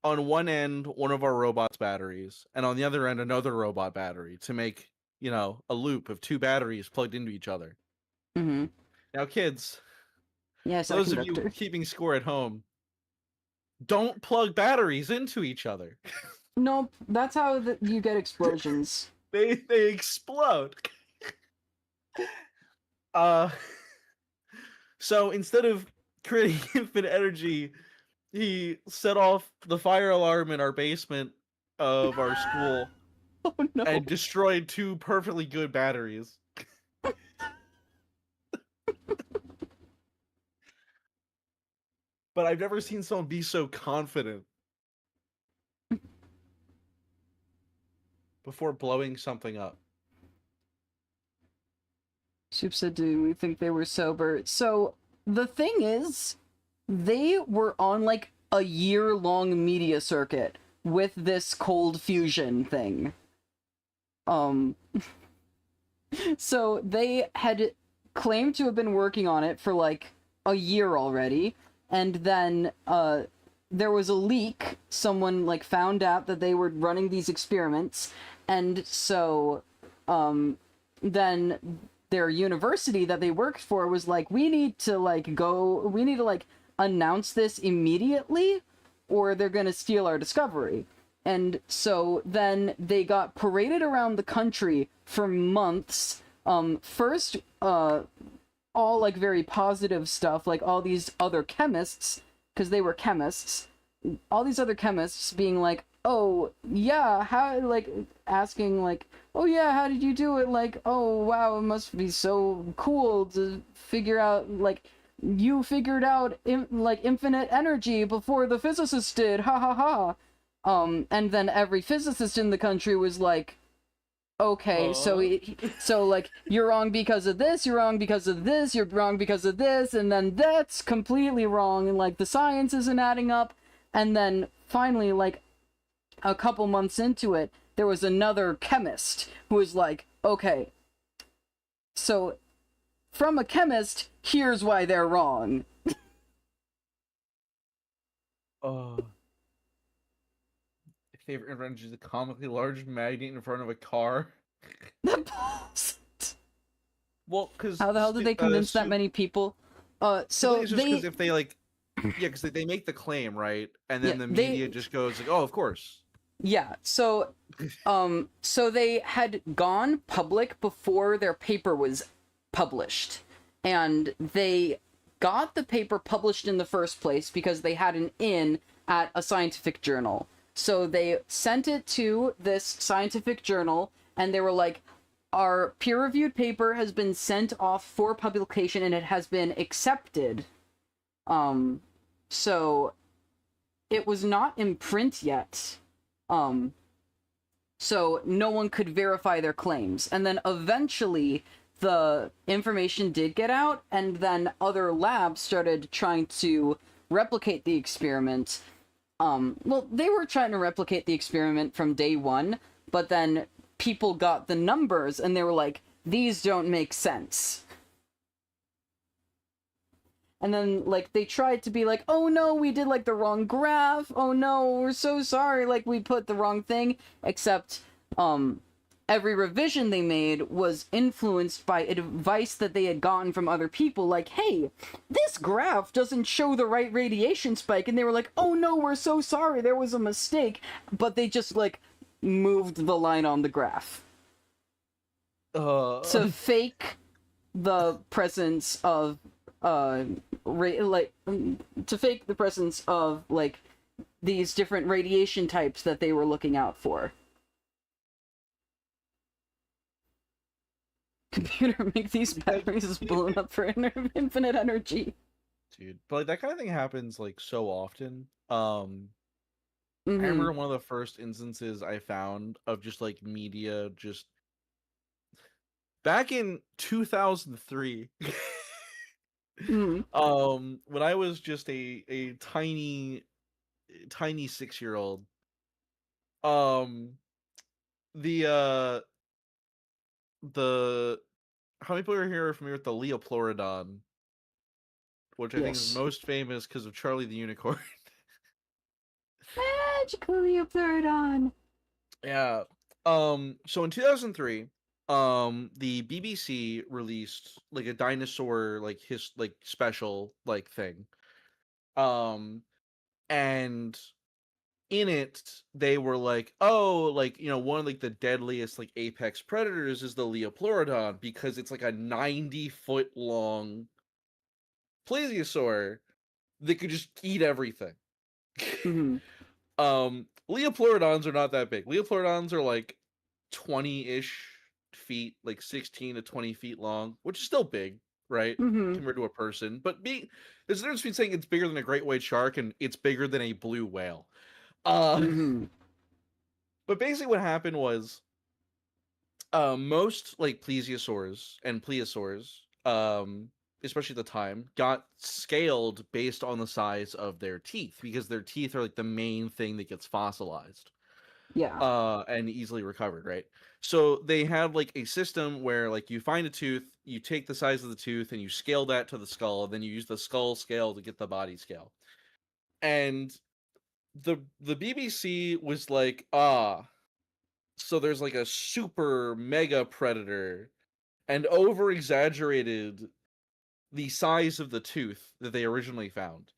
on one end one of our robot's batteries, and on the other end another robot battery, to make, a loop of 2 batteries plugged into each other. Now, kids, those of you keeping score at home, don't plug batteries into each other. Nope, that's how you get explosions. They explode. So instead of creating infinite energy, he set off the fire alarm in our basement of our school. Oh no. And destroyed 2 perfectly good batteries. But I've never seen someone be so confident before blowing something up. Soup said, "Do we think they were sober?" So the thing is, they were on like a year-long media circuit with this cold fusion thing. So they had claimed to have been working on it for like a year already, and then there was a leak. Someone like found out that they were running these experiments, and so then their university that they worked for was like, we need to announce this immediately, or they're gonna steal our discovery. And so then they got paraded around the country for months. First, all like very positive stuff, like all these other chemists, because they were chemists, all these other chemists being like, oh yeah, how, like asking like, oh yeah, how did you do it? Like, oh wow, it must be so cool to figure out, like, you figured out like infinite energy before the physicists did, ha ha ha. And then every physicist in the country was like, okay, so like you're wrong because of this, you're wrong because of this, you're wrong because of this, and then that's completely wrong, and like the science isn't adding up. And then finally, like a couple months into it, there was another chemist who was like, okay, so from a chemist, here's why they're wrong. Favorite invention is a comically large magnet in front of a car. Well, because how the hell did they convince that many people? So it's just because if they like, yeah, because they make the claim, right, and then the media just goes like, oh, of course. Yeah. So, so they had gone public before their paper was published, and they got the paper published in the first place because they had an in at a scientific journal. So they sent it to this scientific journal, and they were like, our peer-reviewed paper has been sent off for publication and it has been accepted. So it was not in print yet. So no one could verify their claims. And then eventually the information did get out, and then other labs started trying to replicate the experiment. Well, they were trying to replicate the experiment from day one, but then people got the numbers and they were like, these don't make sense. And then, like, they tried to be like, oh no, we did, like, the wrong graph. Oh no, we're so sorry, like, we put the wrong thing. Except, every revision they made was influenced by advice that they had gotten from other people. Like, hey, this graph doesn't show the right radiation spike. And they were like, oh no, we're so sorry, there was a mistake. But they just, like, moved the line on the graph. To fake the presence of to fake the presence of like these different radiation types that they were looking out for. Computer, make these batteries blown up for infinite energy. Dude, but like that kind of thing happens like so often. I remember one of the first instances I found of just like media just back in 2003. When I was just a tiny 6-year-old, the how many people are here are familiar with the Leoplorodon, which I think is most famous because of Charlie the Unicorn. Magical Leoplorodon. Yeah. So in 2003, the BBC released like a dinosaur like his like special like thing. And in it they were like, oh, like, you know, one of like the deadliest like apex predators is the Leoplorodon because it's like a 90-foot long plesiosaur that could just eat everything. Leoplorodons are not that big. Leoplorodons are like 20-ish feet, like 16 to 20 feet long, which is still big, right? Compared to a person. But there's a difference between saying it's bigger than a great white shark and it's bigger than a blue whale. But basically what happened was most like plesiosaurs and plesiosaurs, especially at the time, got scaled based on the size of their teeth because their teeth are like the main thing that gets fossilized. And easily recovered, right? So they had like a system where like you find a tooth, you take the size of the tooth and you scale that to the skull, and then you use the skull scale to get the body scale. And the BBC was like, so there's like a super mega predator, and over exaggerated the size of the tooth that they originally found.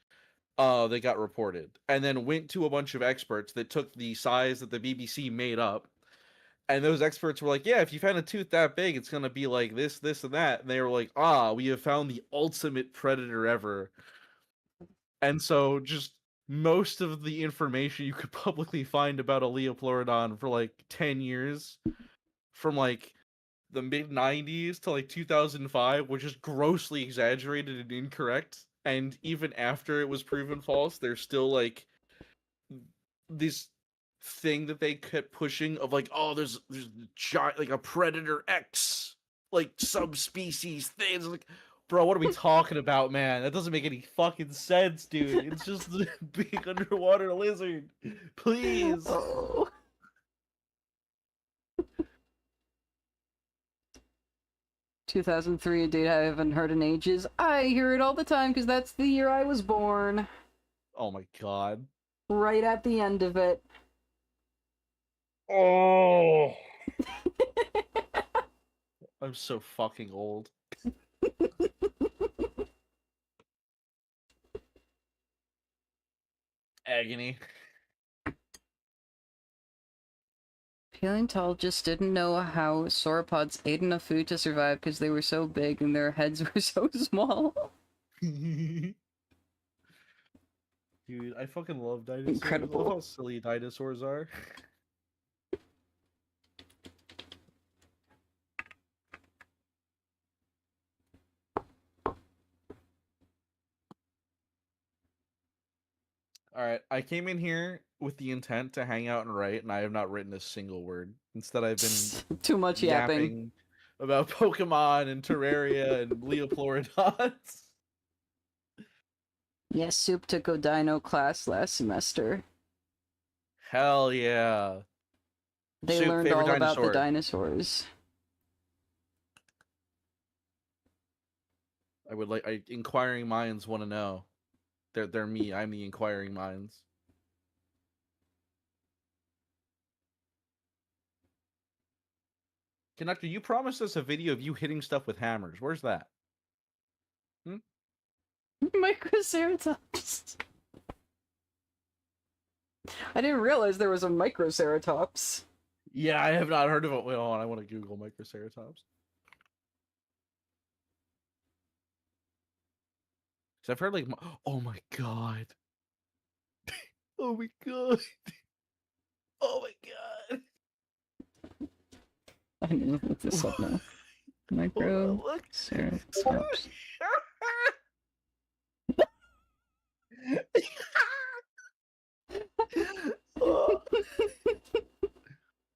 They got reported, and then went to a bunch of experts that took the size that the BBC made up, and those experts were like, yeah, if you found a tooth that big, it's gonna be like this, this, and that. And they were like, we have found the ultimate predator ever. And so just most of the information you could publicly find about a Leoplorodon for like 10 years, from like the mid 90s to like 2005 were just grossly exaggerated and incorrect. And even after it was proven false, there's still like this thing that they kept pushing of like, oh, there's giant, like a predator X like subspecies things. Like, bro, what are we talking about, man? That doesn't make any fucking sense, dude. It's just a big underwater lizard. Please. Oh. "2003, a date I haven't heard in ages. I hear it all the time because that's the year I was born. Oh my god. Right at the end of it. Oh. I'm so fucking old. Agony. Paleontologists didn't know how sauropods ate enough food to survive because they were so big and their heads were so small. Dude, I fucking love dinosaurs. I Incredible. love how silly dinosaurs are. Alright, I came in here with the intent to hang out and write, and I have not written a single word. Instead, I've been Too much yapping. yapping about Pokemon and Terraria and Leopleurodons. Yes, Soup took a dino class last semester. Hell yeah. They Soup, learned favorite all about the dinosaur? dinosaurs. I would like inquiring minds want to know. They're me. I'm the inquiring minds. Conductor, you promised us a video of you hitting stuff with hammers. Where's that? Microceratops. I didn't realize there was a Microceratops. Yeah, I have not heard of it. Wait, hold on. I want to Google Microceratops. Because I've heard like, oh my god. Oh my god. Oh my god. I need to look this up now. Microceratops.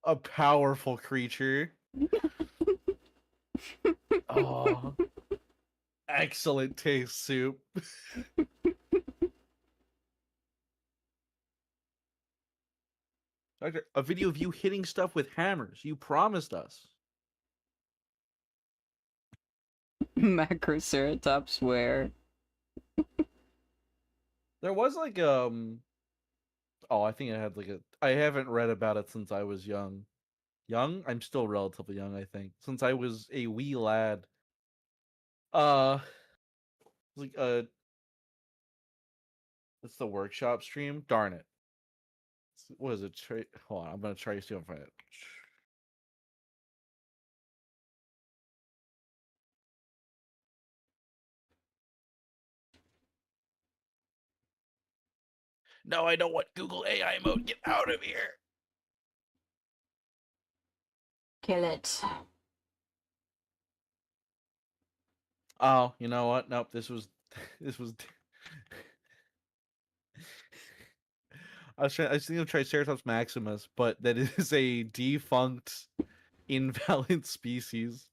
A powerful creature. Oh, excellent taste, Soup. Doctor, a video of you hitting stuff with hammers. You promised us. Macroceratops where? There was like oh, I think I had like a I haven't read about it since I was young. Young? I'm still relatively young, I think. Since I was a wee lad. Like it's the workshop stream. Darn it. What is it? Hold on, I'm gonna try to see if I find it. No, I don't want Google AI mode. Get out of here. Kill it. Oh, you know what? Nope, this was this was I was thinking of Triceratops maximus, but that is a defunct invalid species.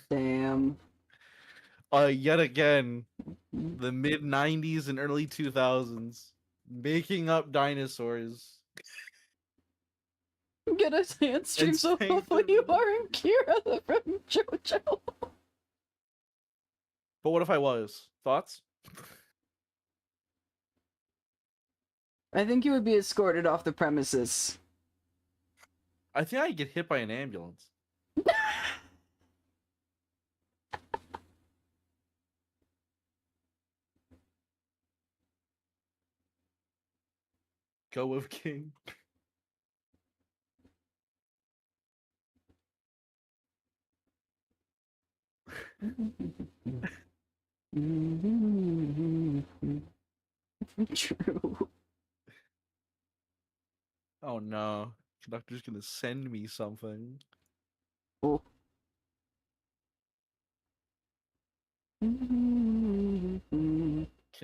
Damn. Yet again, the mid 90s and early 2000s making up dinosaurs. Get a dance stream And so saying hopefully that- you aren't Kira from JoJo. But what if I was? Thoughts? I think you would be escorted off the premises. I think I'd get hit by an ambulance. Go of King. True. Oh no. Conductor's gonna send me something. Oh.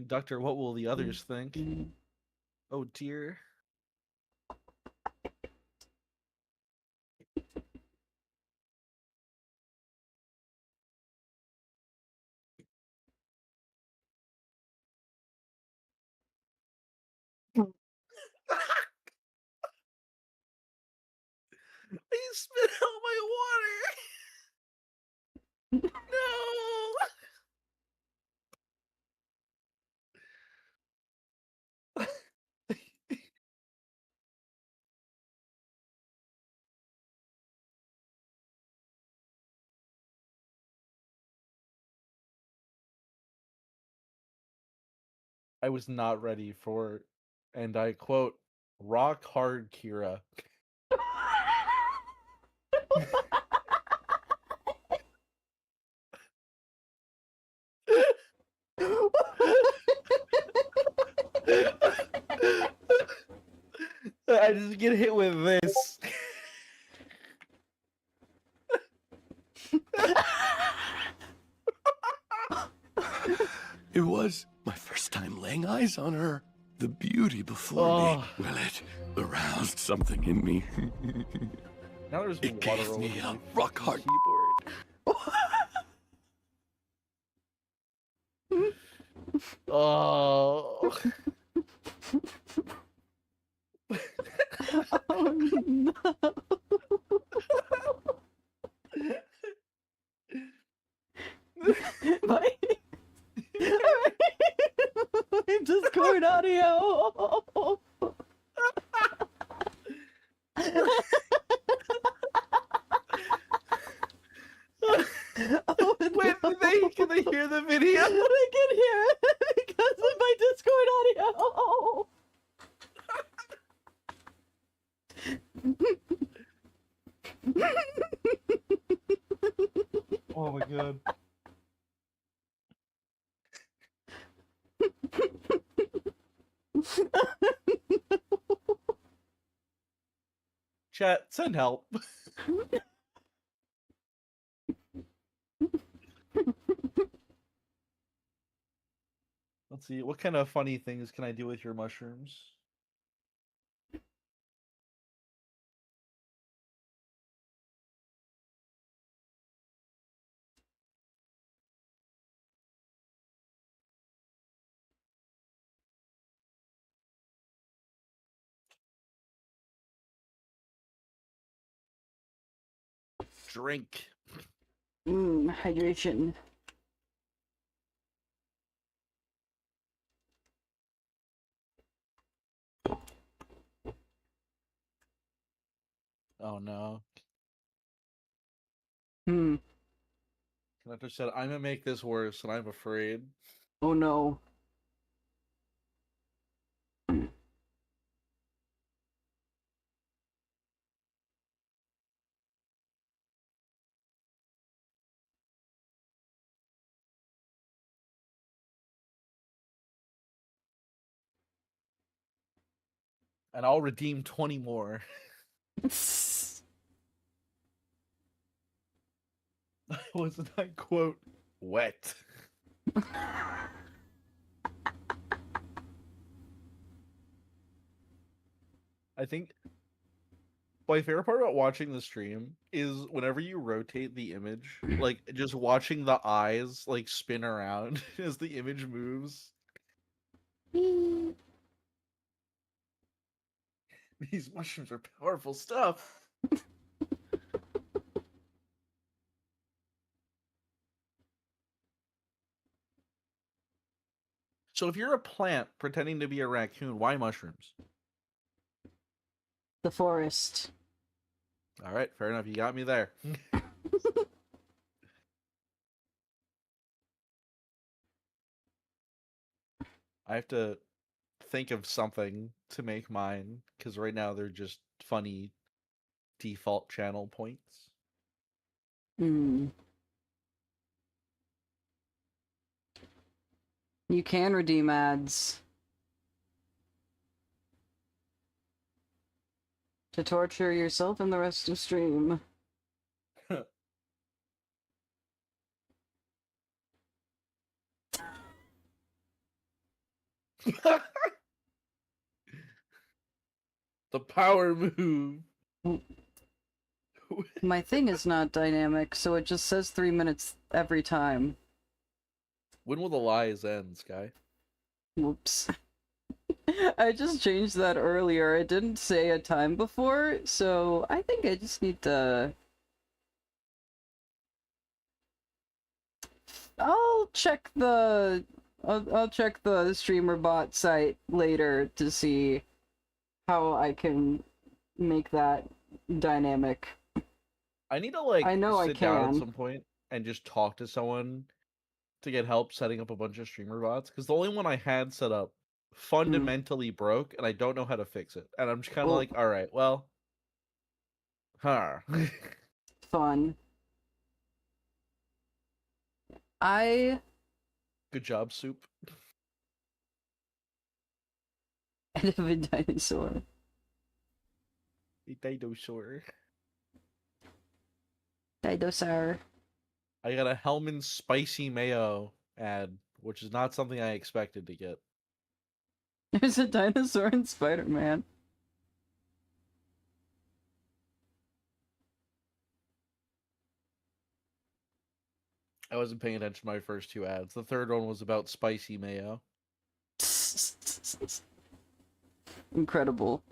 Doctor, what will the others think? Oh dear. I spit out my water. No. I was not ready for, and I quote, rock hard Kira. I just get hit with this. It was my first time laying eyes on her. The beauty before me, well, it aroused something in me. Now there's It water gave all me over a my rock hard keyboard. Oh. Oh no. My Discord audio. Oh, Wait, no. can they hear the video? They can hear it because of my Discord audio. Oh my god. Chat, send help. Let's see, what kind of funny things can I do with your mushrooms? Drink. Hydration. Oh no. Hmm. Connector said, I'm gonna make this worse, and I'm afraid. Oh no. And I'll redeem 20 more. Wasn't that quote wet? I think my favorite part about watching the stream is whenever you rotate the image, like just watching the eyes like spin around as the image moves. These mushrooms are powerful stuff. So if you're a plant pretending to be a raccoon, why mushrooms? The forest. All right, fair enough. You got me there. I have to think of something to make mine because right now they're just funny default channel points. Hmm. You can redeem ads. To torture yourself and the rest of stream. The power move. My thing is not dynamic, so it just says 3 minutes every time. When will the lies end, Sky? Whoops. I just changed that earlier. It didn't say a time before, so I think I just need to... I'll check the streamer bot site later to see how I can make that dynamic. I need to like I know I sit down at can. some point and just talk to someone to get help setting up a bunch of streamer bots, because the only one I had set up fundamentally broke and I don't know how to fix it. And I'm just kind of Well- like, all right, well, huh. Fun. I Good job, Soup. have a dinosaur. A dinosaur. Dinosaur. I got a Hellman's spicy mayo ad, which is not something I expected to get. There's a dinosaur in Spider-Man. I wasn't paying attention to my first two ads. The third one was about spicy mayo. Incredible.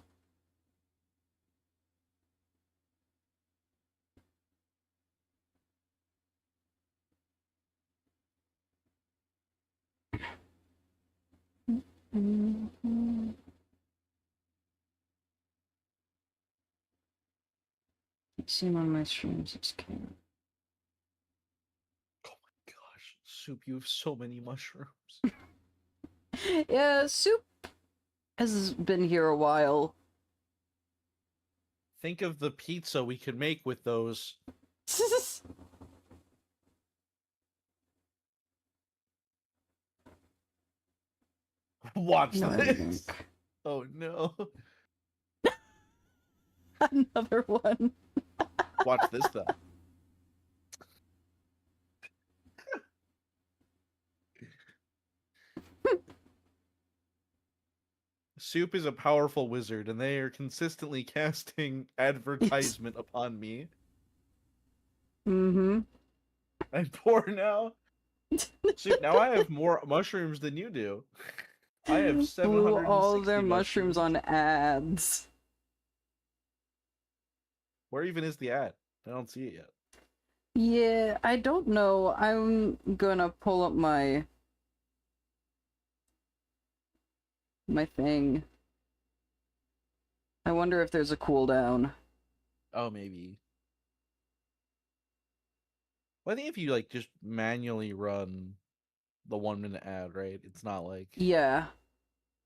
See him on my streams, it's cute. Oh my gosh, Soup, you have so many mushrooms. Yeah, Soup has been here a while. Think of the pizza we could make with those. Watch No, I this. think. Oh no. Another one. Watch this though. Soup is a powerful wizard, and they are consistently casting advertisement upon me. Mm-hmm. I'm poor now. Soup, now I have more mushrooms than you do. I have 760 Blew all their mushrooms on ads. Where even is the ad? I don't see it yet. Yeah, I don't know. I'm gonna pull up my thing. I wonder if there's a cooldown. Oh, maybe. Well, I think if you like just manually run the 1 minute ad, right? It's not like Yeah.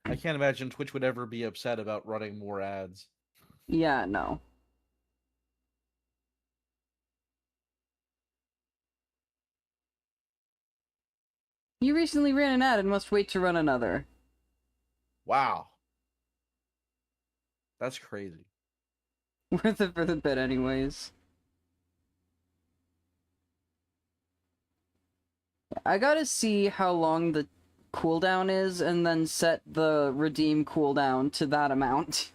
I can't imagine Twitch would ever be upset about running more ads. Yeah, no. You recently ran an ad and must wait to run another. Wow. That's crazy. Worth it for the bit anyways. I gotta see how long the cooldown is and then set the redeem cooldown to that amount.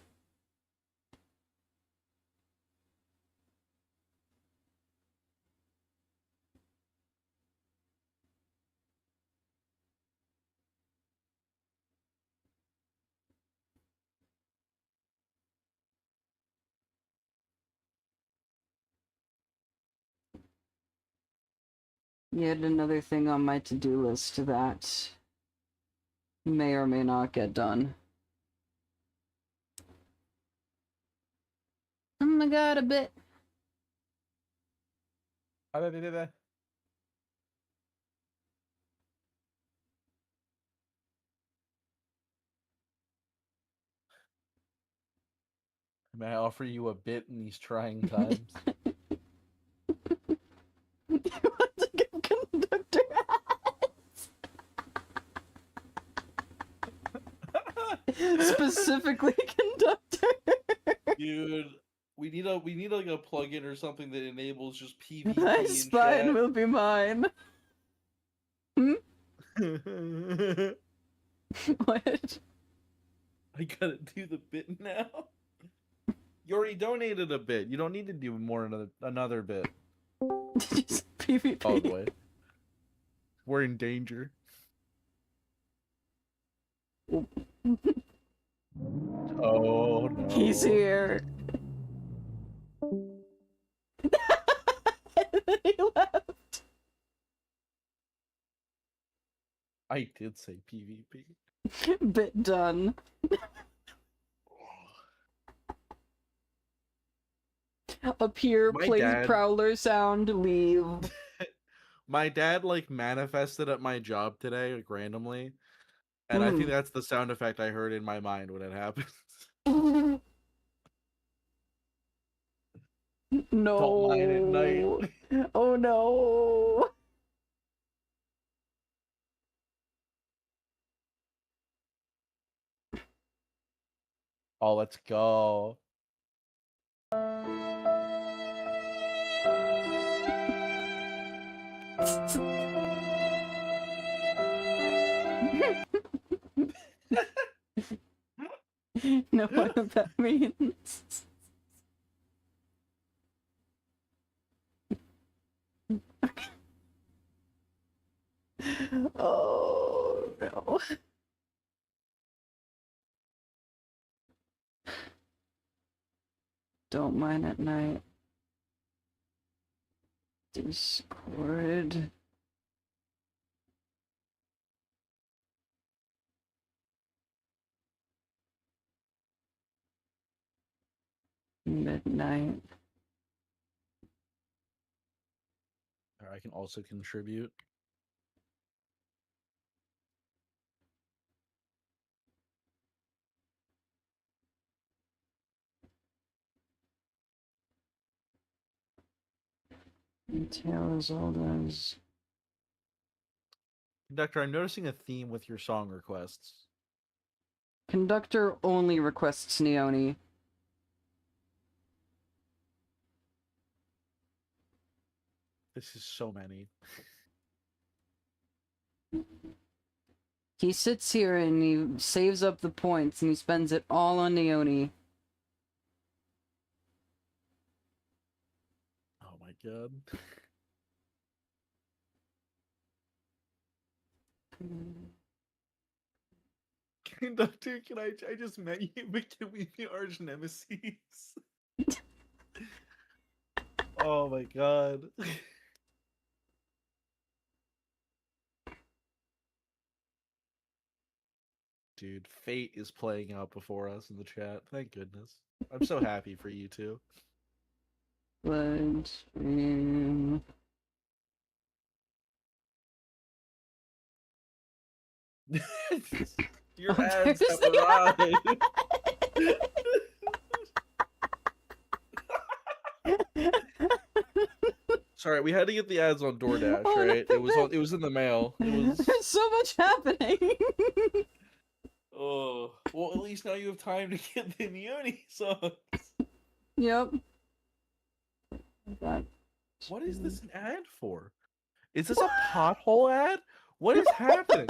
Yet another thing on my to-do list that may or may not get done. Oh my god, a bit. May I offer you a bit in these trying times? You want to give conductor ads? Specifically conductor. Dude, we need like a plugin or something that enables just PvP My in spine chat. will be mine. What? I gotta do the bit now. You already donated a bit. You don't need to do another bit. Did you say PvP? Oh boy. We're in danger. Oh no. He's here. And then he left. I did say PvP. Bit done. Appear, My play dad- prowler sound, leave. My dad like manifested at my job today, like randomly. And I think that's the sound effect I heard in my mind when it happened. No. Don't mind at night. Oh no. Oh, let's go. Know what that means. Oh no. Don't mind at night. Discord. Midnight. I can also contribute. Details, all those. Conductor, I'm noticing a theme with your song requests. Conductor only requests Neoni. This is so many. He sits here and he saves up the points and he spends it all on Neoni. Oh my god. Conductor, can I just met you, but can we be arch nemesis? Oh my god. Dude, fate is playing out before us in the chat. Thank goodness. I'm so happy for you two. Blood stream. Your Oh, ads there's have the arrived. Sorry, we had to get the ads on DoorDash, Oh, no, right? It was in the mail. It was There's so much happening. oh well, at least now you have time to get the Neoni songs. Yep. That. What is this an ad for? Is this a pothole ad? What is happening?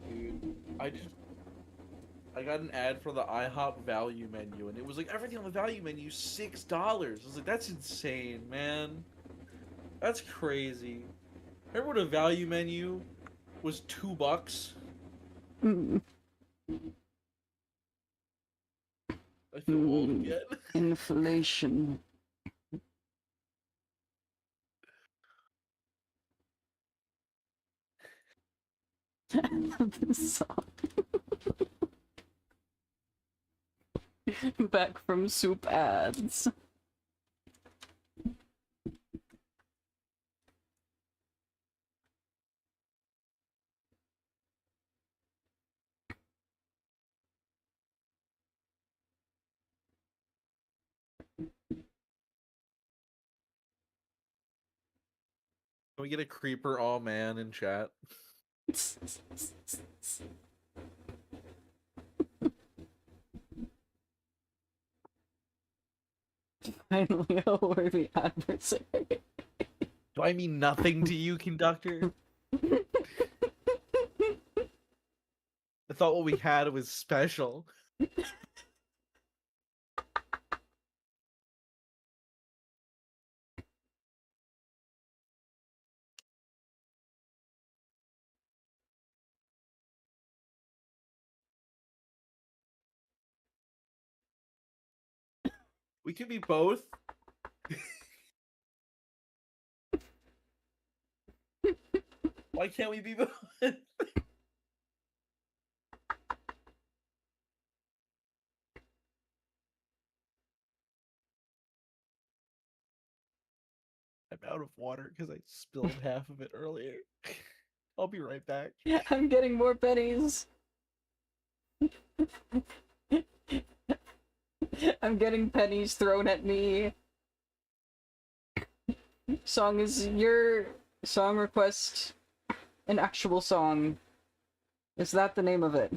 Dude, I got an ad for the IHOP value menu, and it was like everything on the value menu $6. I was like, that's insane, man. That's crazy. Remember when a value menu was $2? Mm. I feel old again. Inflation. This song. Back from soup ads. Can we get a creeper all man in chat? Finally, a worthy adversary. Do I mean nothing to you, conductor? I thought what we had was special. We can be both. Why can't we be both? I'm out of water because I spilled half of it earlier. I'll be right back. I'm getting more pennies. I'm getting pennies thrown at me. Song is your song request an actual song? Is that the name of it?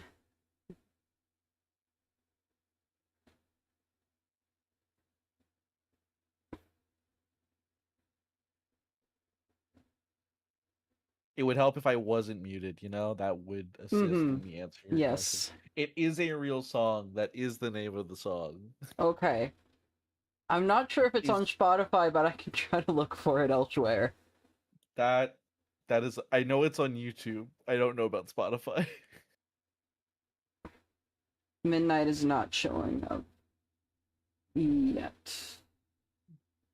It would help if I wasn't muted, you know? That would assist in the answer. Yes. Question. It is a real song. That is the name of the song. Okay. I'm not sure if it's on Spotify, but I can try to look for it elsewhere. That is, I know it's on YouTube. I don't know about Spotify. Midnight is not showing up yet.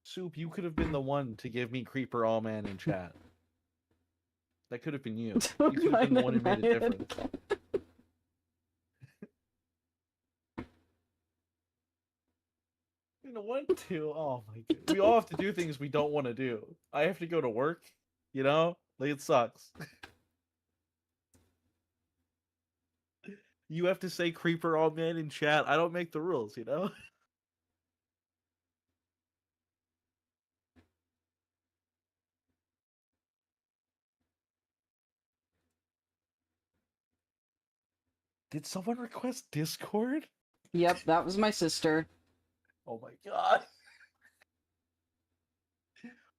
Soup, you could have been the one to give me Creeper All Man in chat. That could have been you. You could have been the one who made a difference. You know what? To oh my god, we all have to do things we don't want to do. I have to go to work. You know, like it sucks. You have to say Creeper All Man in chat. I don't make the rules. You know. Did someone request Discord? Yep, that was my sister. Oh my god.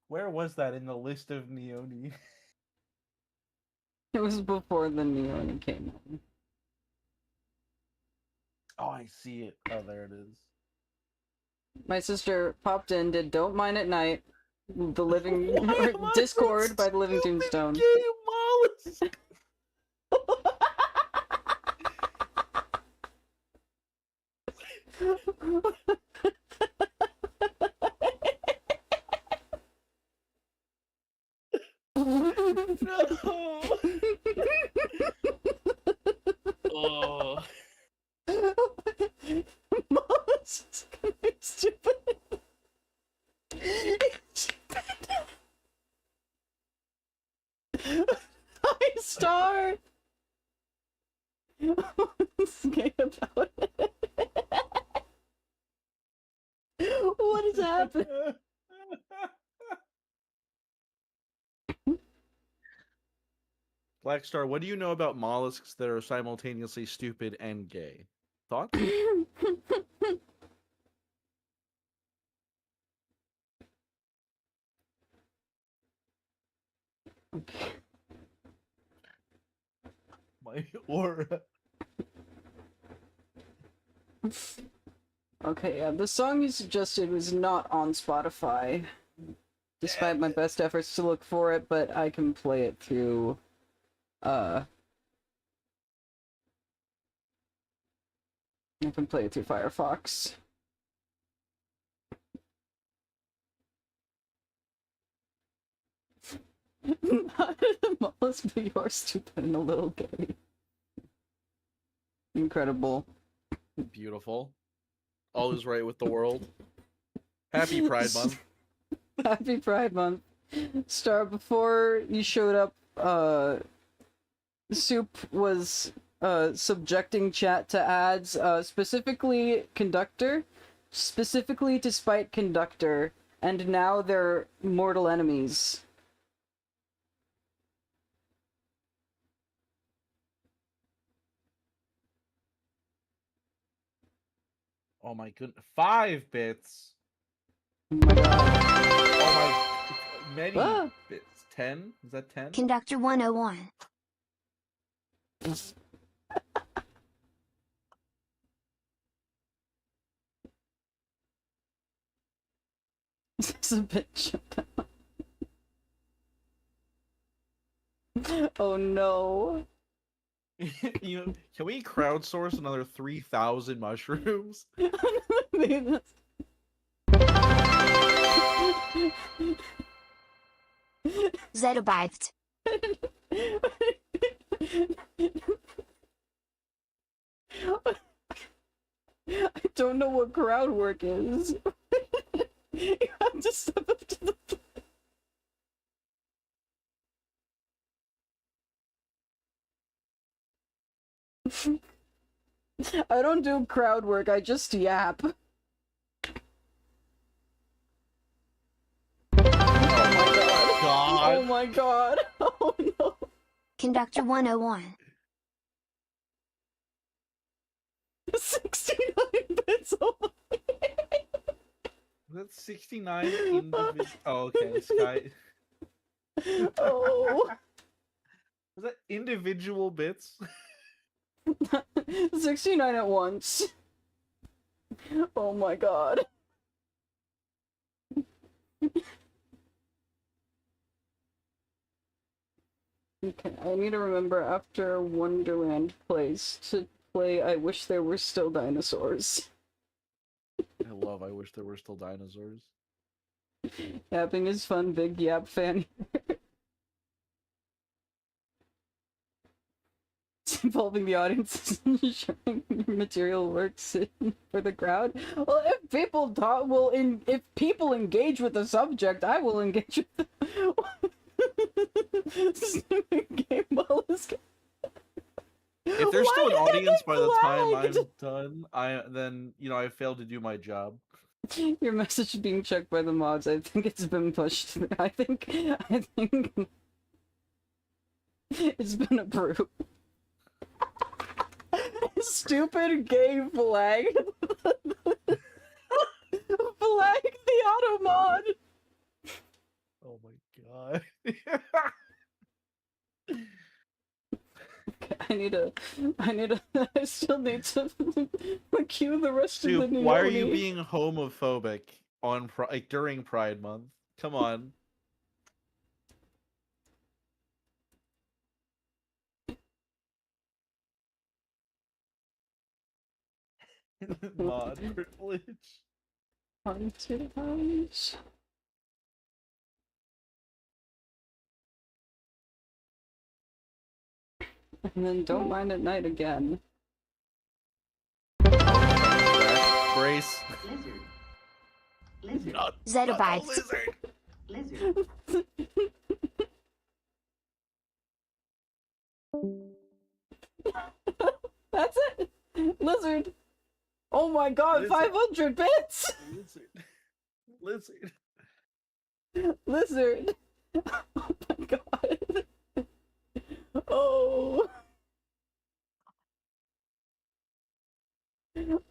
Where was that in the list of Neoni? It was before the Neon came on. Oh, I see it. Oh, there it is. My sister popped in, did Don't Mind at Night, the living Discord by the Living Tombstone. No. Oh. Mollis is gonna be stupid. Hi, Star. What's gay about it? What is happening? Black Star, what do you know about mollusks that are simultaneously stupid and gay? Thoughts? My aura. Okay, yeah, the song you suggested was not on Spotify, despite my best efforts to look for it, but I can play it through, I can play it through Firefox. Not the mollusk, but you're stupid and a little gay. Incredible. Beautiful. All is right with the world. Happy Pride Month. Happy Pride Month. Star, before you showed up, Soup was subjecting chat to ads, specifically Conductor, specifically to spite Conductor, and now they're mortal enemies. Oh my goodness. 5 bits. Oh my god. Oh my. Many Ah. bits. 10? Is that 10? Conductor 101. It's a bit. Oh no. Can we crowdsource another 3,000 mushrooms? Zettabytes. I don't know what crowd work is. You have to step up to the I don't do crowd work, I just yap. Oh my god. Oh no. Conductor 101. 69 bits. Oh my. That's 69 individual. Oh, okay. Sky. Oh. Was that individual bits? 69 at once. Oh my god. Okay, I need to remember after Wonderland plays to play I Wish There Were Still Dinosaurs. I wish there were still dinosaurs. Yapping is fun, big yap fan. It's involving the audience and ensuring material works for the crowd. Well, if people if people engage with the subject, I will engage with the game while this. If there's still an Why did I audience get by the time I'm flagged? done, then I failed to do my job. Your message is being checked by the mods. I think it's been pushed. I think it's been approved. Stupid gay flag. Flag the auto mod. Oh my god. I still need to cue the rest of the Dude, Neoni. why are you being homophobic on during Pride Month? Come on. Mod privilege. Haunted house. And then don't mind at night again. Brace. Lizard. Not Zettabytes. lizard. Lizard. That's it! Lizard! Oh my god, Lizard. 500 bits! Lizard. Lizard! Oh my god. Oh.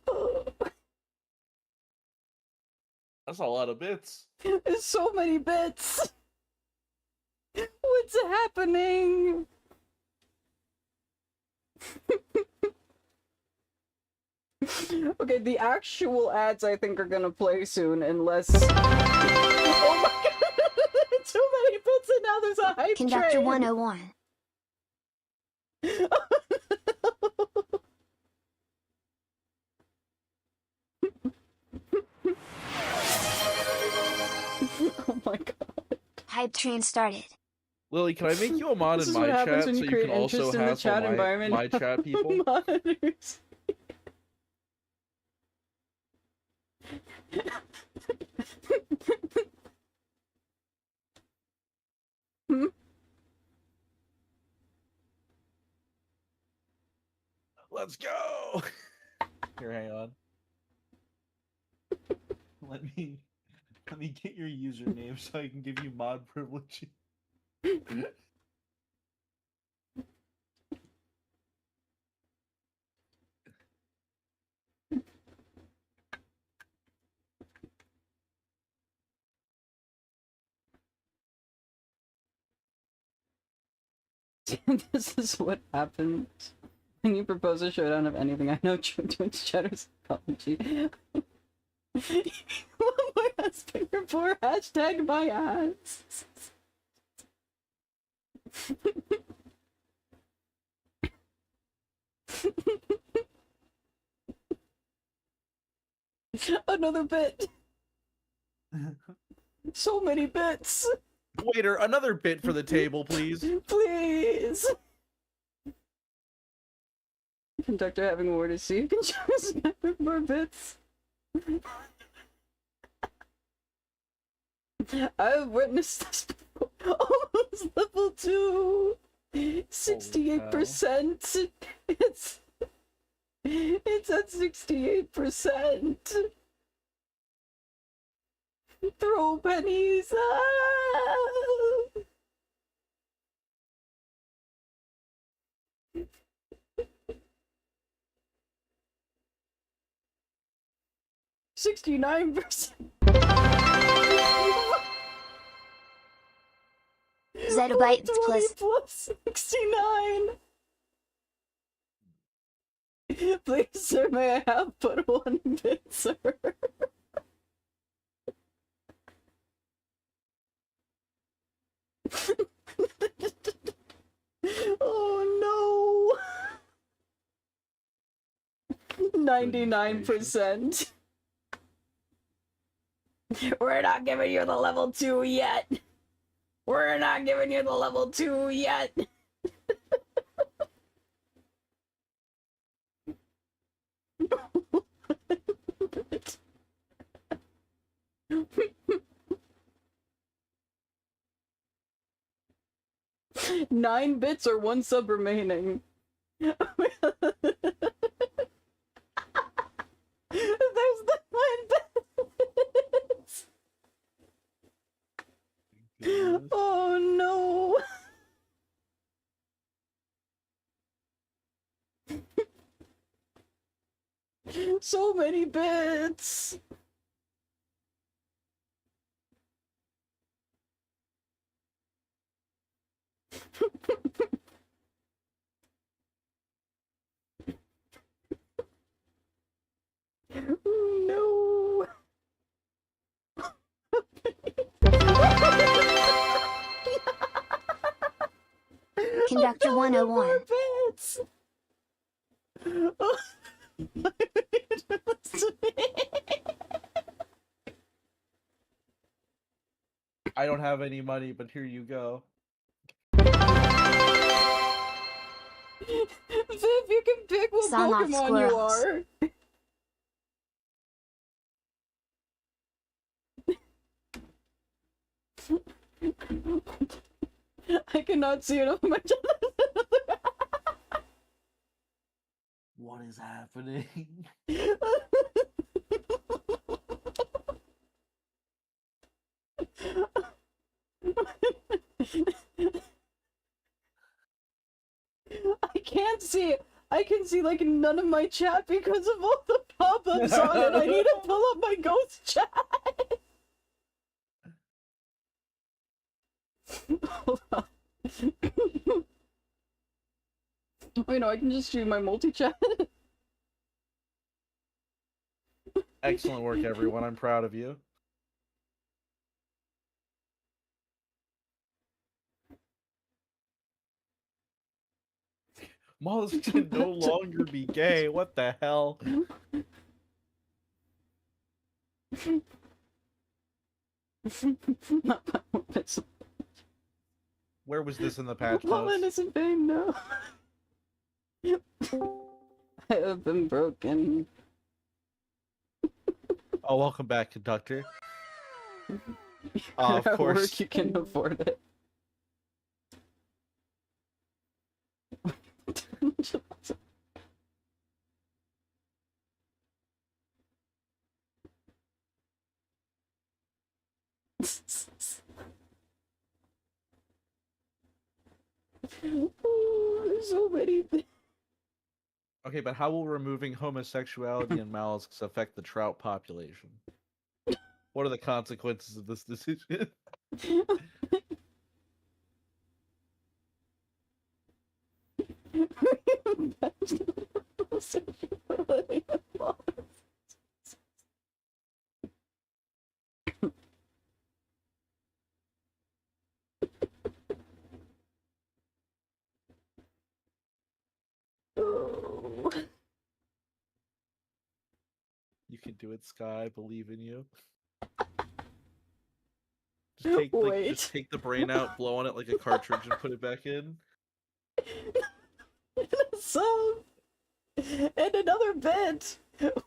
Oh. That's a lot of bits. There's so many bits! What's happening? Okay, the actual ads I think are gonna play soon, unless. Oh my god! Too many bits, and now there's a hype Conductor train. 101. Oh my god! Hype train started. Lily, can I make you a mod This in is what my happens chat when so you you create can also interest in the hassle chat environment. my chat people? Monitors. Hmm? Let's go. Here, hang on. Let me get your username so I can give you mod privilege. This is what happens when you propose a showdown of anything. I know Twitch chatter psychology. My husband report hashtag my ads. Another bit. So many bits. Waiter, another bit for the table, please. Please. Conductor having a word to see. You can show us more bits. I've witnessed this before. Almost level 2. 68%. It's at 68%. Throw pennies. Ah! $69%. Zettabytes plus. Plus 69. Please, sir, may I have but 1 bit, sir? Oh no! 99%. We're not giving you the level 2 yet. We're not giving you the level 2 yet. Nine bits or 1 sub remaining. There's the 9 bits. Oh no. So many bits. No. Conductor 101. Bits. I don't have any money, but here you go. Viv, you can pick what Son of Pokemon you squirrels. are. I cannot see it on my What is happening? I can't see it. I can see like none of my chat because of all the pop-ups on it. I need to pull up my ghost chat. Hold on. Wait, no, I can just stream my multi-chat. Excellent work, everyone. I'm proud of you. Mollis can no longer be gay. What the hell? Where was this in the patch Mullen notes? is in vain, no. I have been broken. Oh, welcome back, conductor. Of At course. work, you can afford it. Oh, there's so many things. Okay, but how will removing homosexuality and mollusks affect the trout population? What are the consequences of this decision? can do it, Sky. I believe in you. Just take the brain out, blow on it like a cartridge, and put it back in. So, and another bit,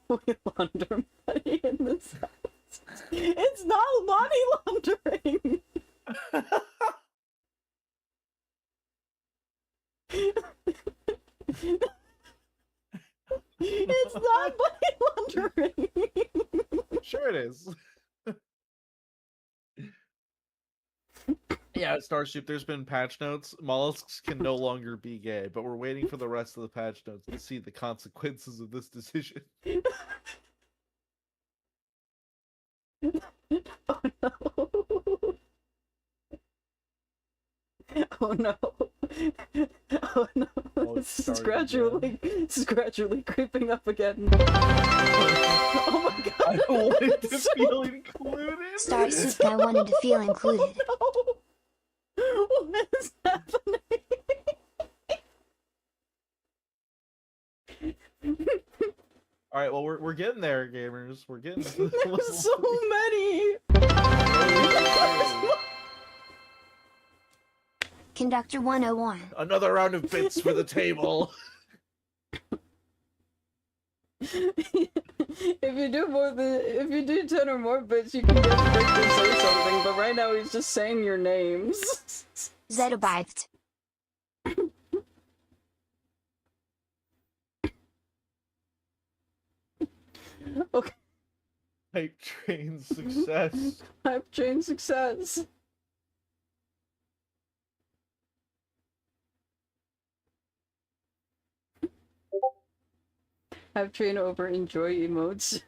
we launder money in this house. It's not money laundering. It's not money laundering. Sure it is. Yeah, Starship, there's been patch notes. Mollusks can no longer be gay, but we're waiting for the rest of the patch notes to see the consequences of this decision. Oh no. Oh no. Oh no. Oh, This is starting gradually creeping up again. Oh my god. I wanted to So- feel included. Starship, I wanted to feel included. Oh no. What is happening? All right, well we're getting there, gamers. We're getting to the There's so many. Conductor 101. Another round of bits for the table. If you do 10 or more bits, you can get Victor to say something, but right now he's just saying your names. Zettabyte. Okay, Hype train success. Hype train success. Hype train over enjoy emotes.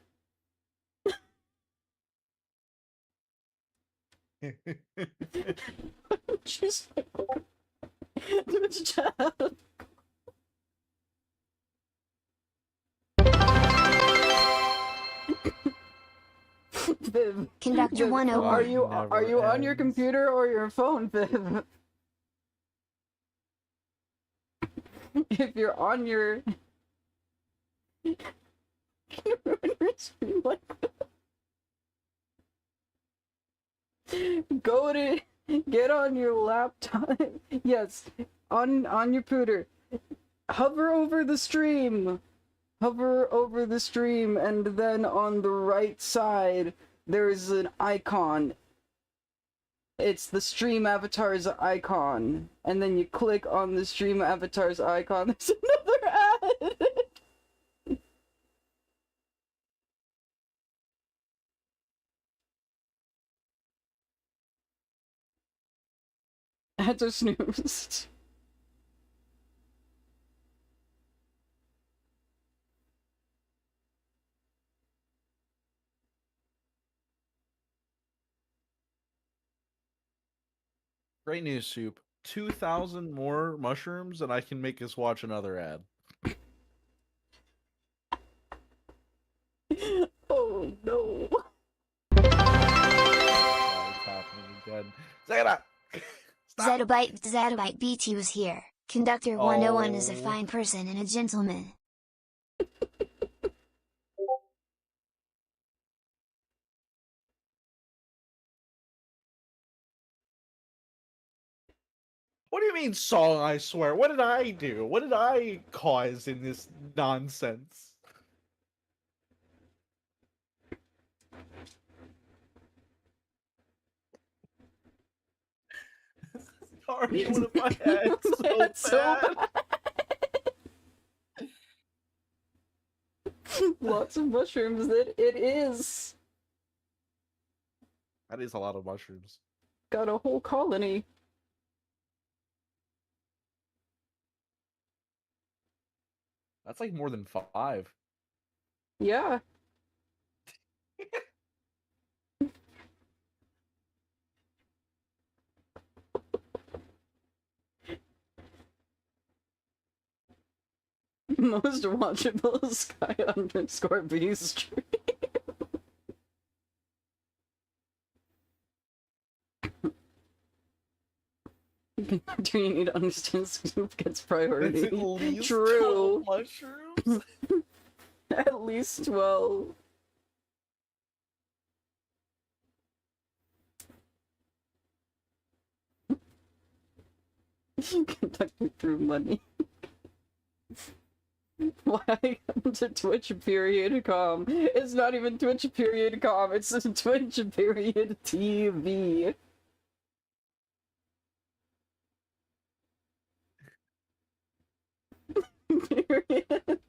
Just chat. Viv, Conductor Viv, 101. are you on your computer or your phone, Viv? If you're on your can you ruin your stream like that? Go to get on your laptop. Yes, on your computer. Hover over the stream. Hover over the stream, and then on the right side there's an icon. It's the stream avatar's icon, and then you click on the stream avatar's icon. There's another ad. Ads are snoozed. Great news, Soup. 2,000 more mushrooms, and I can make us watch another ad. Oh no. It's happening again. Zeta! Stop! Zettabyte BT was here. Conductor 101 is a fine person and a gentleman. What do you mean, song, I swear? What did I do? What did I cause in this nonsense? Sorry, one of my heads It's so bad. Lots of mushrooms, that it is. That is a lot of mushrooms. Got a whole colony. That's like more than 5. Yeah. Most watchable Sky_B stream. Do you need to understand Scoop gets priority? It's at least True. 12 mushrooms? At least 12. Conducted through money. Why to Twitch period com? It's not even Twitch period com, it's Twitch period TV. Period.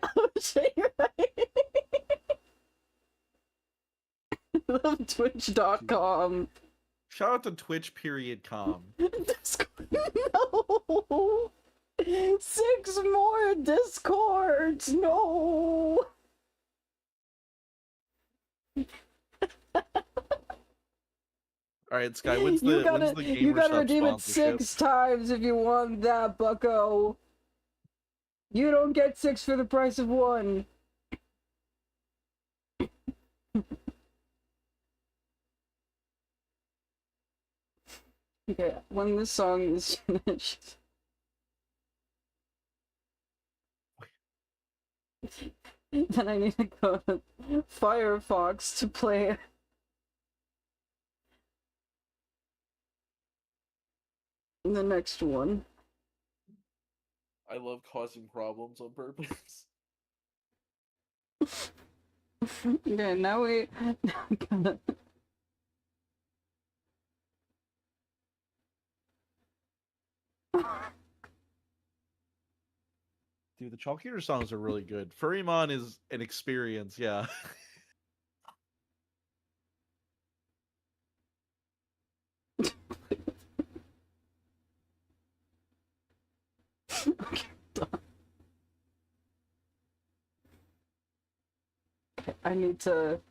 Oh shit, you're right. Love Twitch.com. Shout out to Twitch period com. No! 6 more Discords! No! Alright, Sky, when's the You gotta GamerStop redeem it sponsorship? 6 times if you want that, bucko. You don't get 6 for the price of 1. Okay, when this song is finished. Then I need to go to Firefox to play the next one. I love causing problems on purpose. Okay, now we gotta... Dude, the Chalk Eater songs are really good. Furrymon is an experience, yeah. Okay, I need to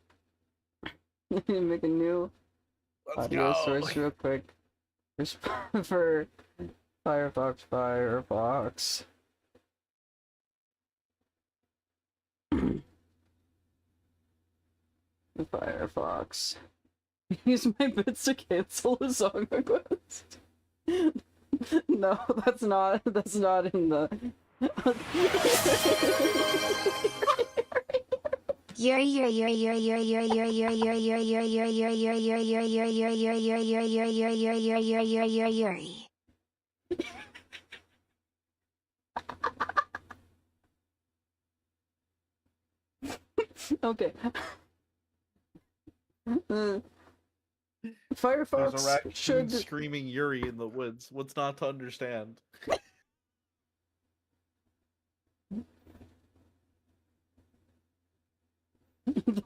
make a new Let's audio go. source real quick for Firefox. Firefox. Use my bits to cancel a song request. No, that's not in the... Okay. There's a Firefox raccoon should... screaming Yuri in the woods. What's not to understand?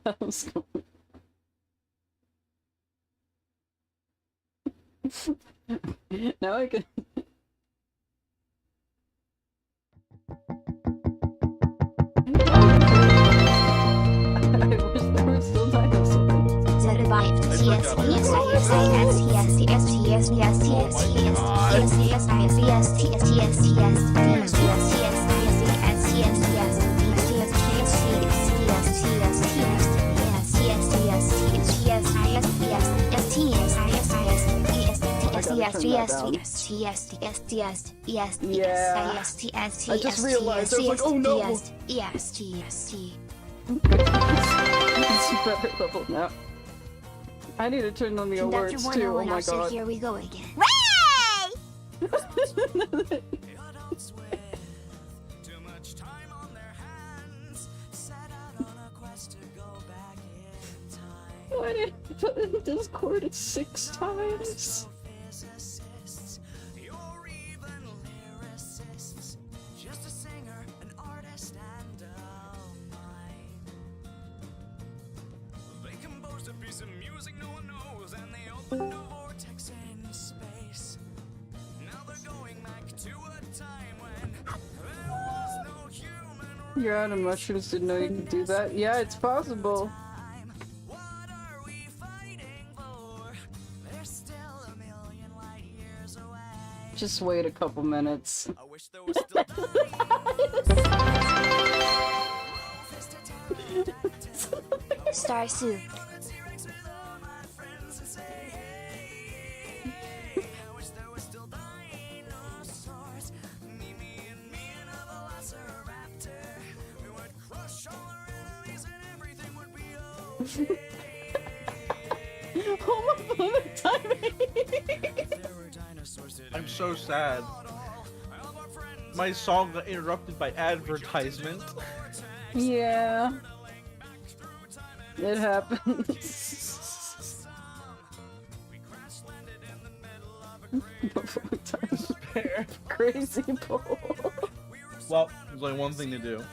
That was cool. Now I can... I wish there were still dinosaurs. I just realized, I was like, oh no! It's better level now. I need to turn on the alerts too, oh my god. Here we go again. Why did I put in Discord 6 times? You're out of mushrooms, didn't know you could do that. Yeah, it's possible. Just wait a couple minutes. Star Soup. Homophobic timing. I'm so sad. My song got interrupted by advertisement. Yeah. It happens. Despair. Crazy Paul. Well, there's only one thing to do.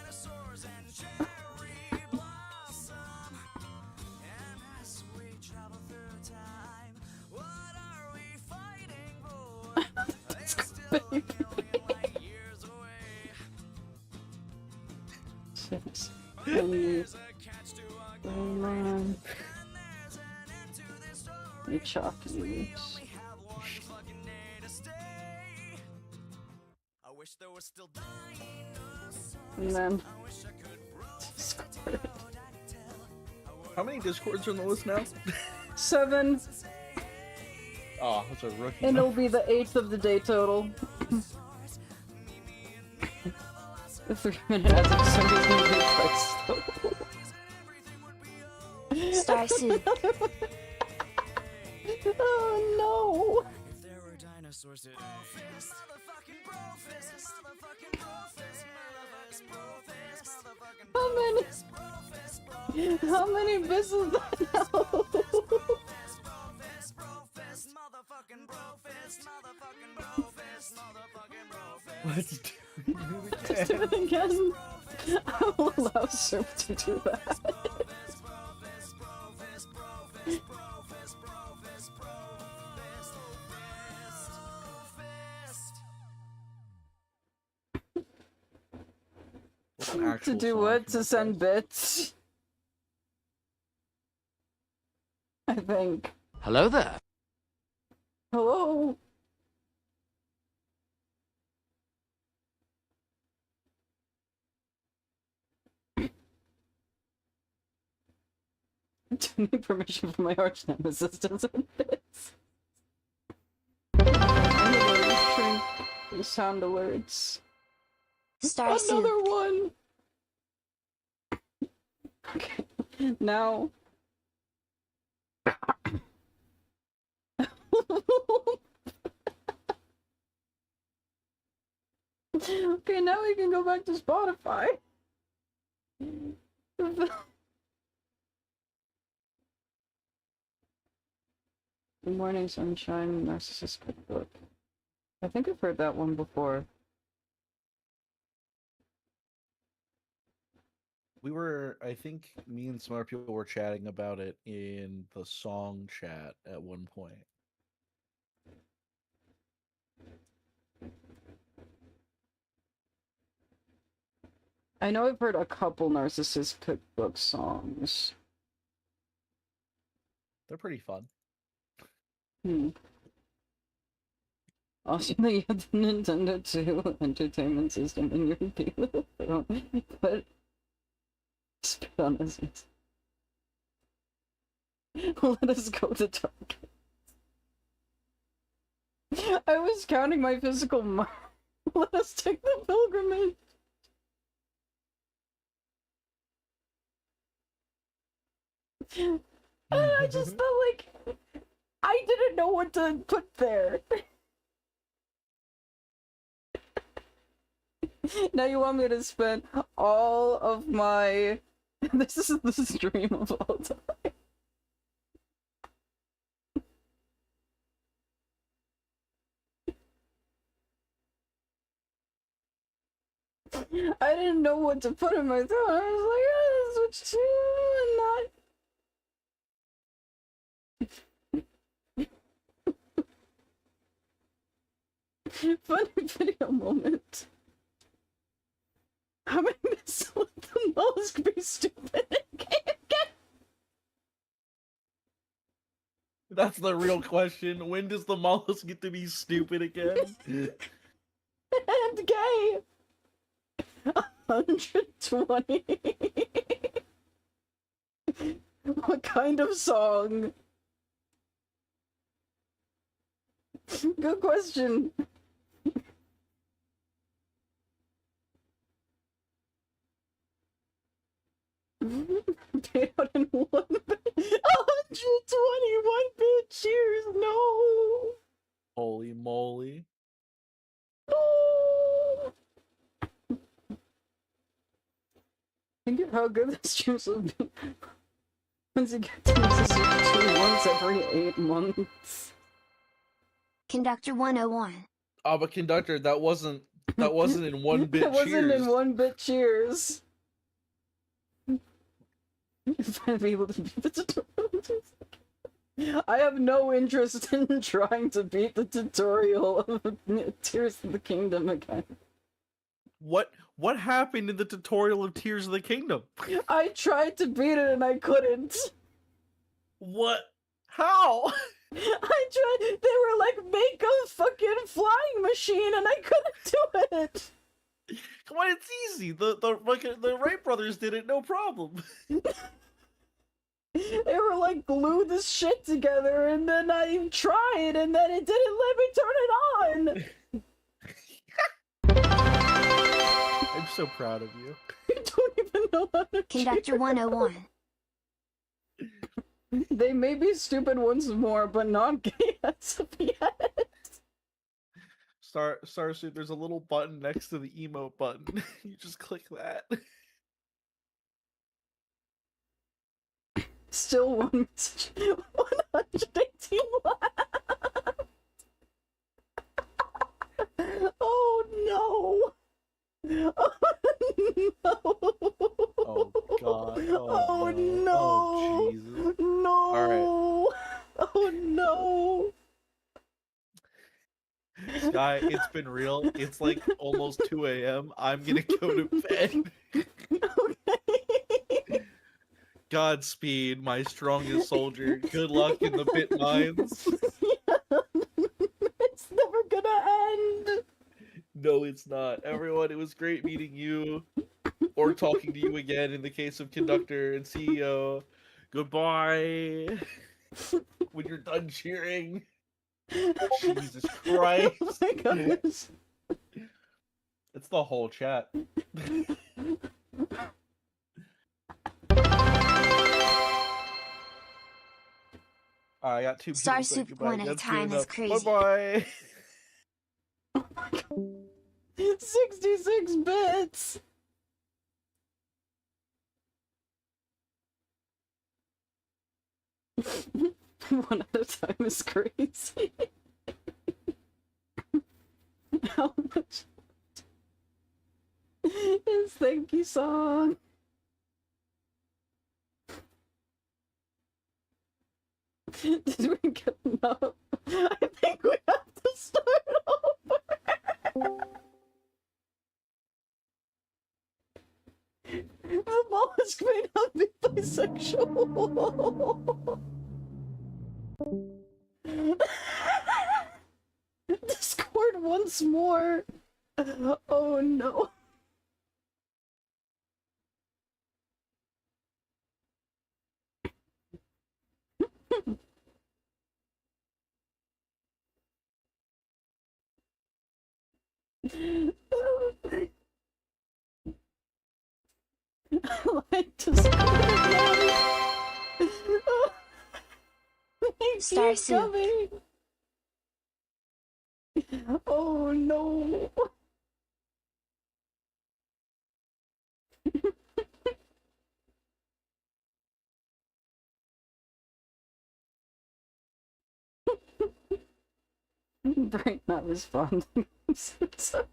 Baby. 6, 7, 9. You chocolates. And then Discord. How many Discords are on the list now? 7, Oh, that's a rookie. and it'll be the 8th of the day total. The 3-minute as if somebody's gonna be twice. Star Soup. Oh no! How many bits is that now? Let's do Let's do it again. I will allow Surf to do that. To do what? To send bits? I think. Hello there. Hello? Do you need permission from my arch nemesis to send bits? Sound alerts. Star Soup. Another one! Okay, now... Okay, now we can go back to Spotify. Good morning, sunshine, narcissist cookbook. I think I've heard that one before. I think me and some other people were chatting about it in the song chat at one point. I know I've heard a couple narcissist cookbook songs. They're pretty fun. Also, you have the Nintendo 2 entertainment system in your people. But spit on us. Let us go to Target. I was counting my physical mark. Let us take the pilgrimage. I just felt like I didn't know what to put there. Now you want me to spend all of my... This is the stream of all time. I didn't know what to put in my throat. I was like, oh, switch to and not. Funny video moment. How many minutes let the mollusk be stupid again? That's the real question. When does the mollusk get to be stupid again? And gay. 120. What kind of song? Good question. Paid out in 120. Holy moly. No! Think of how good this juice would be once you get to Mrs. 2 once every 8 months. Conductor 101. Oh, but conductor, that wasn't in one bit. It wasn't cheers. in 1 bit cheers. If I'd be able to beat the tutorial. I have no interest in trying to beat the tutorial of Tears of the Kingdom again. What happened in the tutorial of Tears of the Kingdom? I tried to beat it and I couldn't. What? How? I tried. They were like, make a fucking flying machine, and I couldn't do it. Come on, it's easy. The Wright brothers did it, no problem. They were like, glue this shit together, and then I tried, and then it didn't let me turn it on. I'm so proud of you. I don't even know how to Conductor 101. They may be stupid once more, but not gay as of yet. Starsuit, there's a little button next to the emote button. You just click that. Still one message. 118 left. Oh no. Oh no. Oh god. Oh no. Oh Jesus. No. Alright. Oh no. Sky, it's been real. It's like almost 2 a.m. I'm gonna go to bed. Okay. Godspeed, my strongest soldier. Good luck in the pit mines. It's never gonna end. No, it's not. Everyone, it was great meeting you. Or talking to you again in the case of Conductor and CEO. Goodbye. When you're done cheering. Jesus Christ. Oh my gosh. It's the whole chat. I got 2 people saying Starsuit goodbye. one at a That's good time is enough. crazy. Bye-bye. Oh my god. 66 bits. One at a time is crazy. How much is thank you song? Did we get enough? I think we have to start over. The mollusk may not be bisexual. Discord once more. Oh no. I like Discord again. Starsuit. Oh no. Brain not responding. I'm so sorry.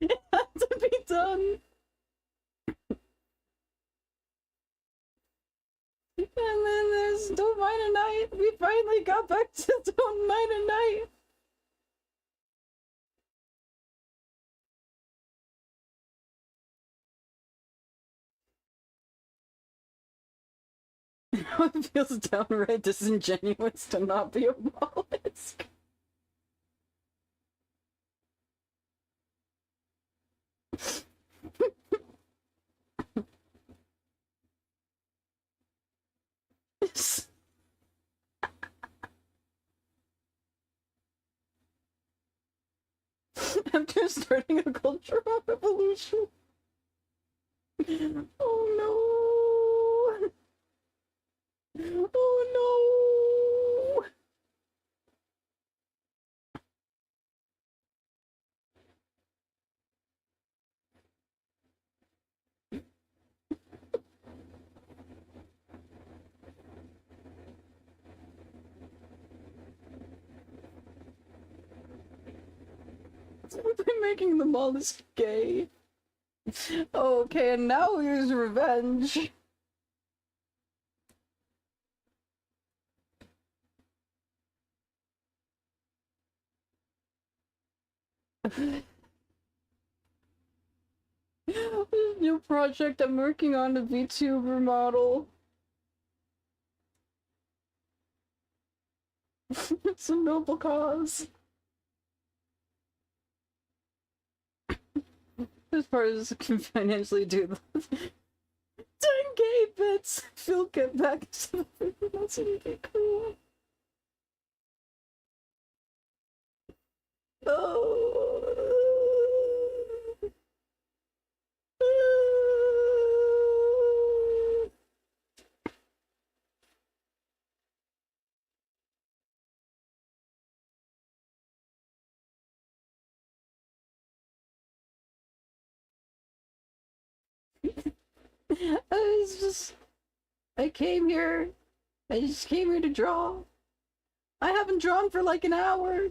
It had to be done. And then there's Don't Mind a Night. We finally got back to Don't Mind a Night. Now it feels downright disingenuous to not be a mollusk. After starting a cultural revolution. Oh no! Oh By making the mollusk gay. Okay, and now here's revenge. New project, I'm working on a VTuber model. It's a noble cause. As far as I can financially do that. 10k bits! Phil, get back to that's really cool. Oh. I came here. I just came here to draw. I haven't drawn for like an hour.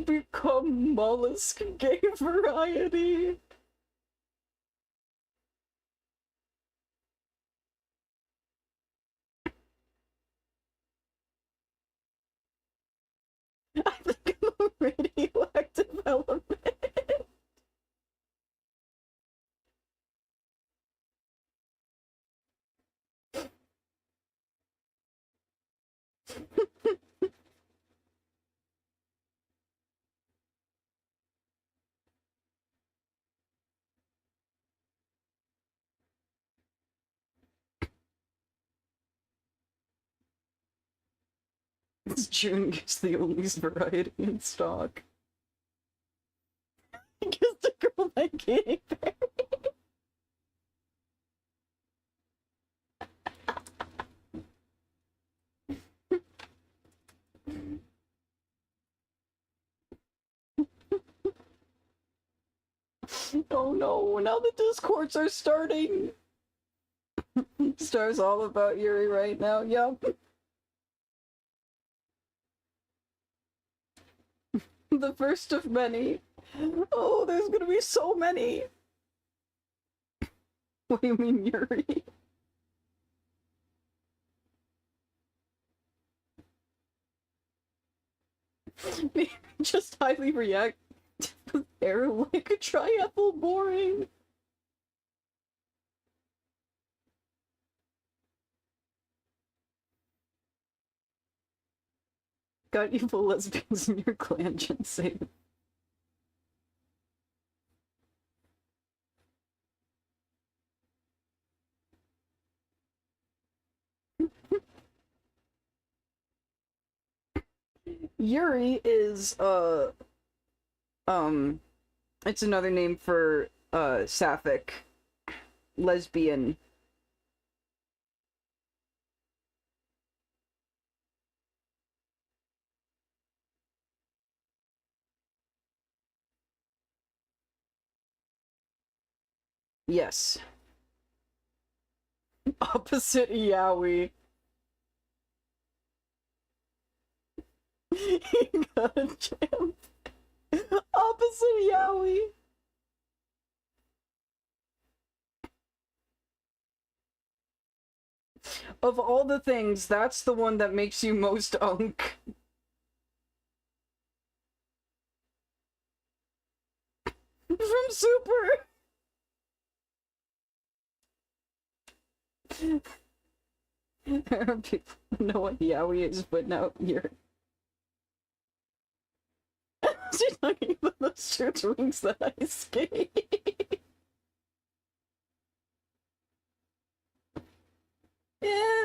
Become mollusk gay variety. I think I'm a radioactive element. June is the only variety in stock. I guess the girl that gay bear. Oh no, now the discords are starting. Star's all about Yuri right now, yup. The first of many. Oh, there's gonna be so many. What do you mean, Yuri? Just highly react with air like a triethyl boring. Got evil lesbians in your clan, Jinsei. Yuri is, it's another name for, sapphic lesbian. Yes. Opposite yaoi. He got a champ. Opposite yaoi. Of all the things, that's the one that makes you most unk. From Super! People know what yaoi is, but now you're... She's talking about those church wings that I skate. Yeah.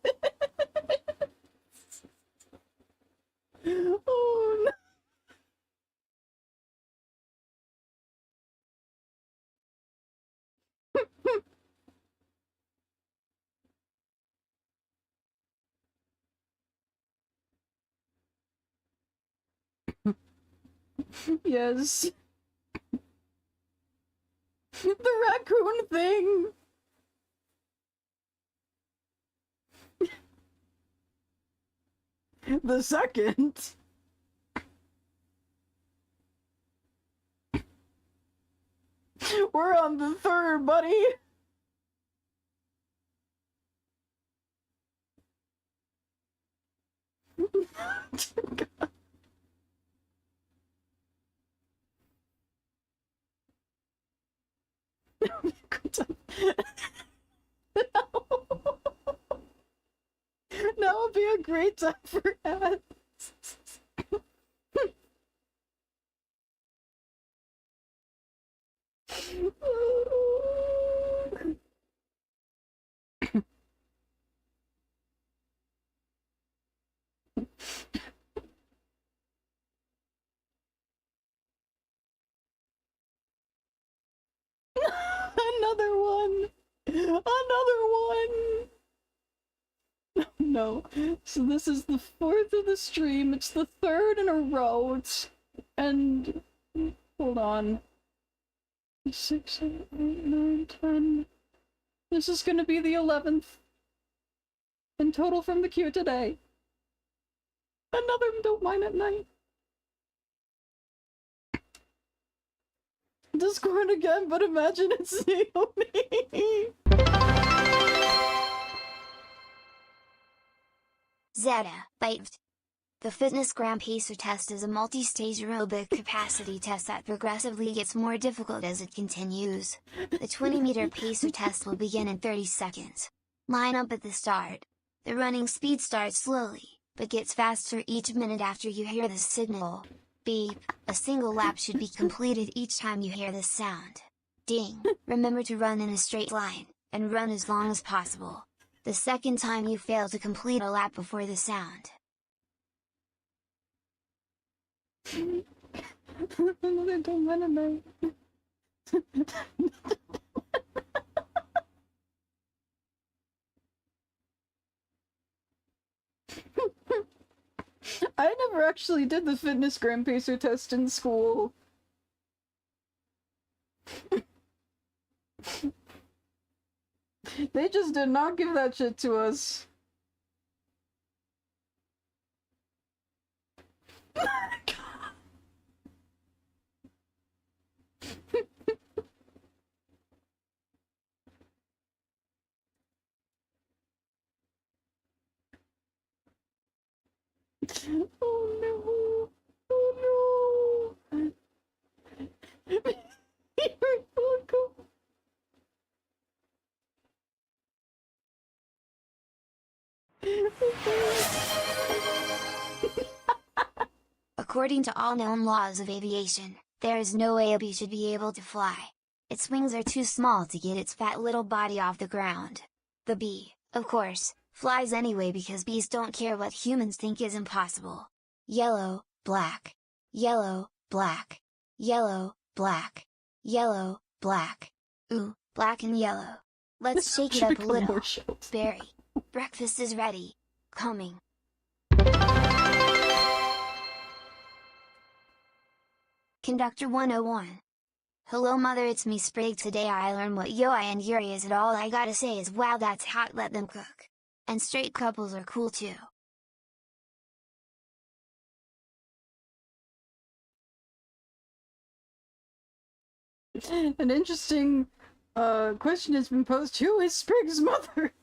Yes. The raccoon thing! The second! We're on the third, buddy! That would be a great time for ads. Another one! Another one! No. So this is the fourth of the stream. It's the third in a row. And hold on. 6, 7, 8, 9, 10. This is gonna be the 11th in total from the queue today. Another Don't Mind at Night. Discord again, but imagine it's Naomi. Zeta, byte. The Fitness Gram Pacer test is a multi-stage aerobic capacity test that progressively gets more difficult as it continues. The 20-meter pacer test will begin in 30 seconds. Line up at the start. The running speed starts slowly, but gets faster each minute after you hear the signal. Beep. A single lap should be completed each time you hear this sound. Ding. Remember to run in a straight line, and run as long as possible. The second time you fail to complete a lap before the sound. Another Don't Mind at Night. I never actually did the Fitness Gram Pacer test in school. They just did not give that shit to us. Oh no! Oh no! You're welcome. According to all known laws of aviation, there is no way a bee should be able to fly. Its wings are too small to get its fat little body off the ground. The bee, of course, flies anyway because bees don't care what humans think is impossible. Yellow, black. Yellow, black. Yellow, black. Yellow, black. Ooh, black and yellow. Let's shake it up a little. Barry. Breakfast is ready. Coming. Conductor 101. Hello mother, it's me Sprig. Today I learned what Yoi and Yuri is, and all I gotta say is wow, that's hot, let them cook. And straight couples are cool too. An interesting question has been posed. Who is Sprig's mother?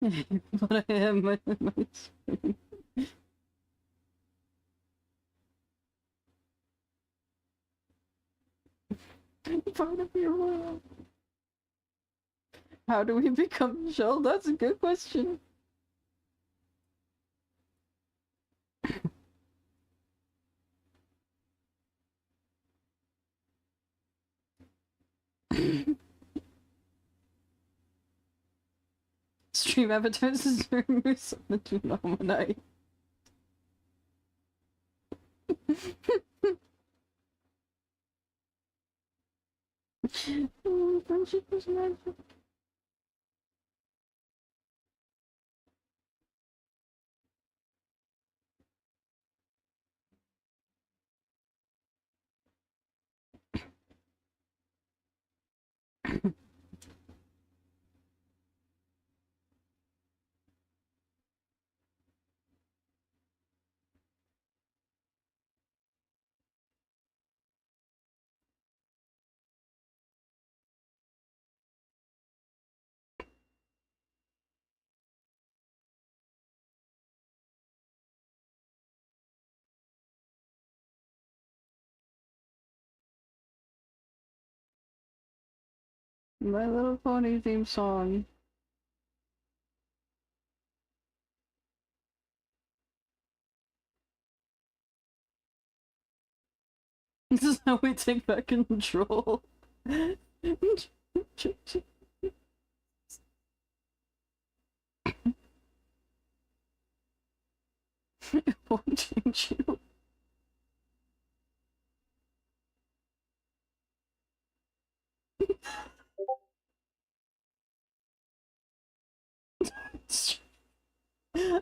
But I am my part of your world. How do we become Michelle? That's a good question. stream advertises during use of the Dunominite. Friendship is magic. My Little Pony theme song. This is how we take back control. It won't change you.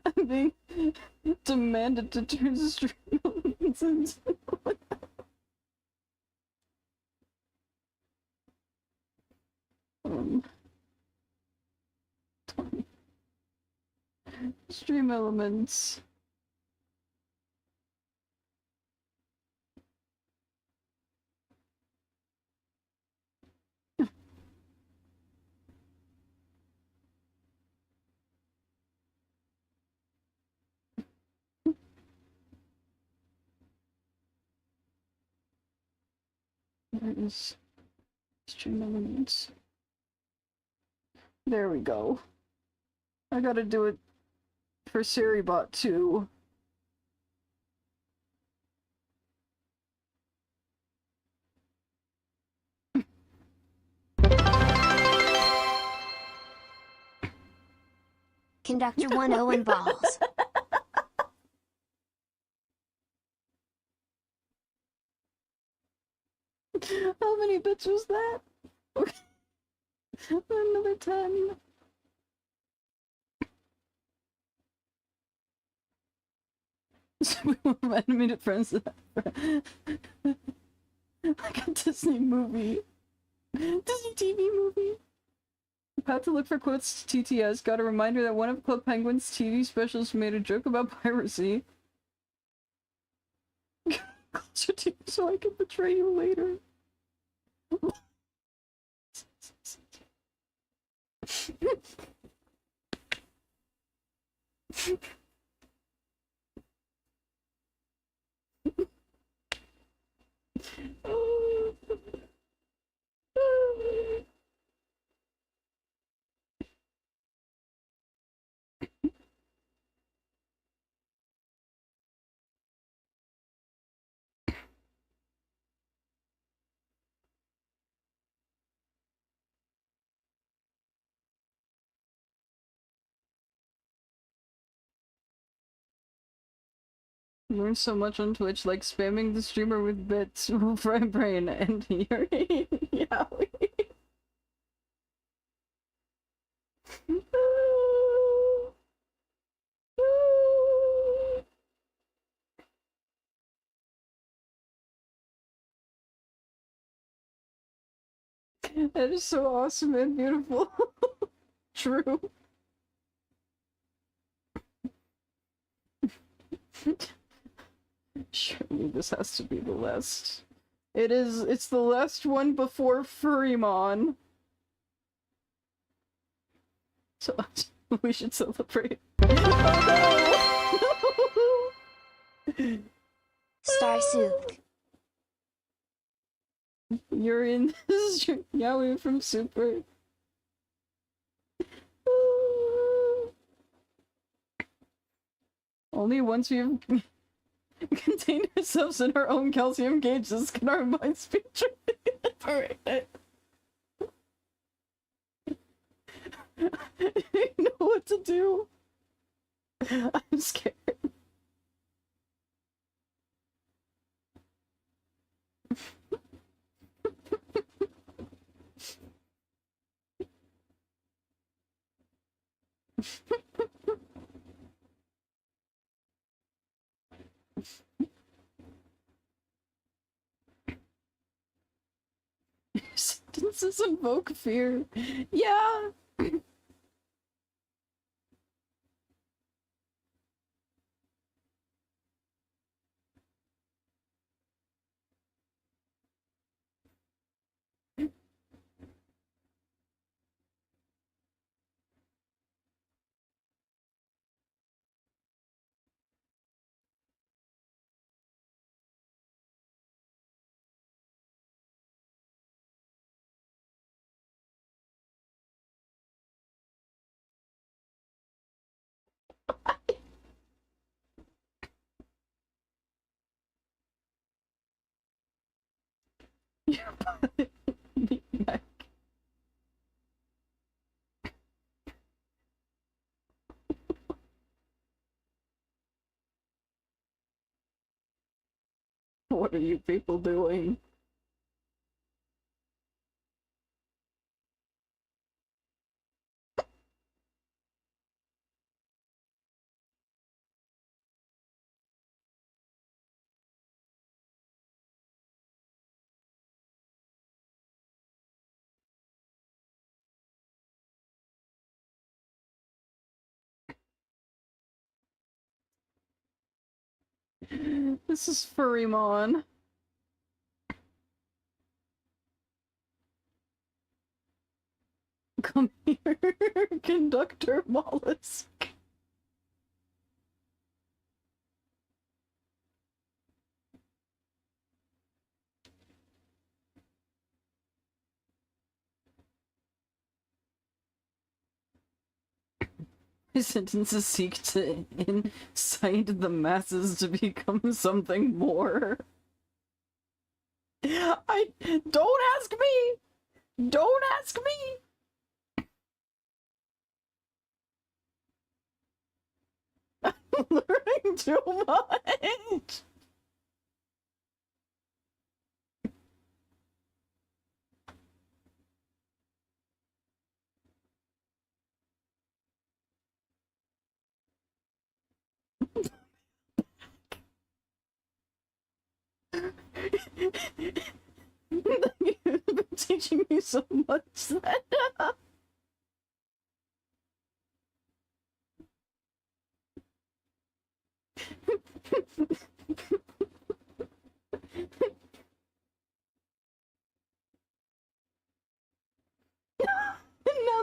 I'm being demanded to turn stream elements into um, stream elements. There is stream elements. There we go. I gotta do it for Seribot too. Conductor 1 Owen Balls. How many bits was that? Another 10. We were animated friends like a Disney movie. Disney TV movie. About to look for quotes to TTS. Got a reminder that one of Club Penguin's TV specials made a joke about piracy. Closer to you so I can betray you later. Learn so much on Twitch, like spamming the streamer with bits will fry brain and you're yaoi. That is so awesome and beautiful. True. Surely this has to be the last. It's the last one before Furimon. So we should celebrate. Oh no! Star Soup. You're in this stream. Yaoi from Super. Only once we've contained ourselves in our own calcium gauges can our minds be liberated. I know what to do. I'm scared. Sentences invoke fear. Yeah. Your butt. Neck. What are you people doing? This is Furrymon. Come here, Conductor Mollusk. My sentences seek to incite the masses to become something more. Don't ask me! Don't ask me! I'm learning too much! You've been teaching me so much that now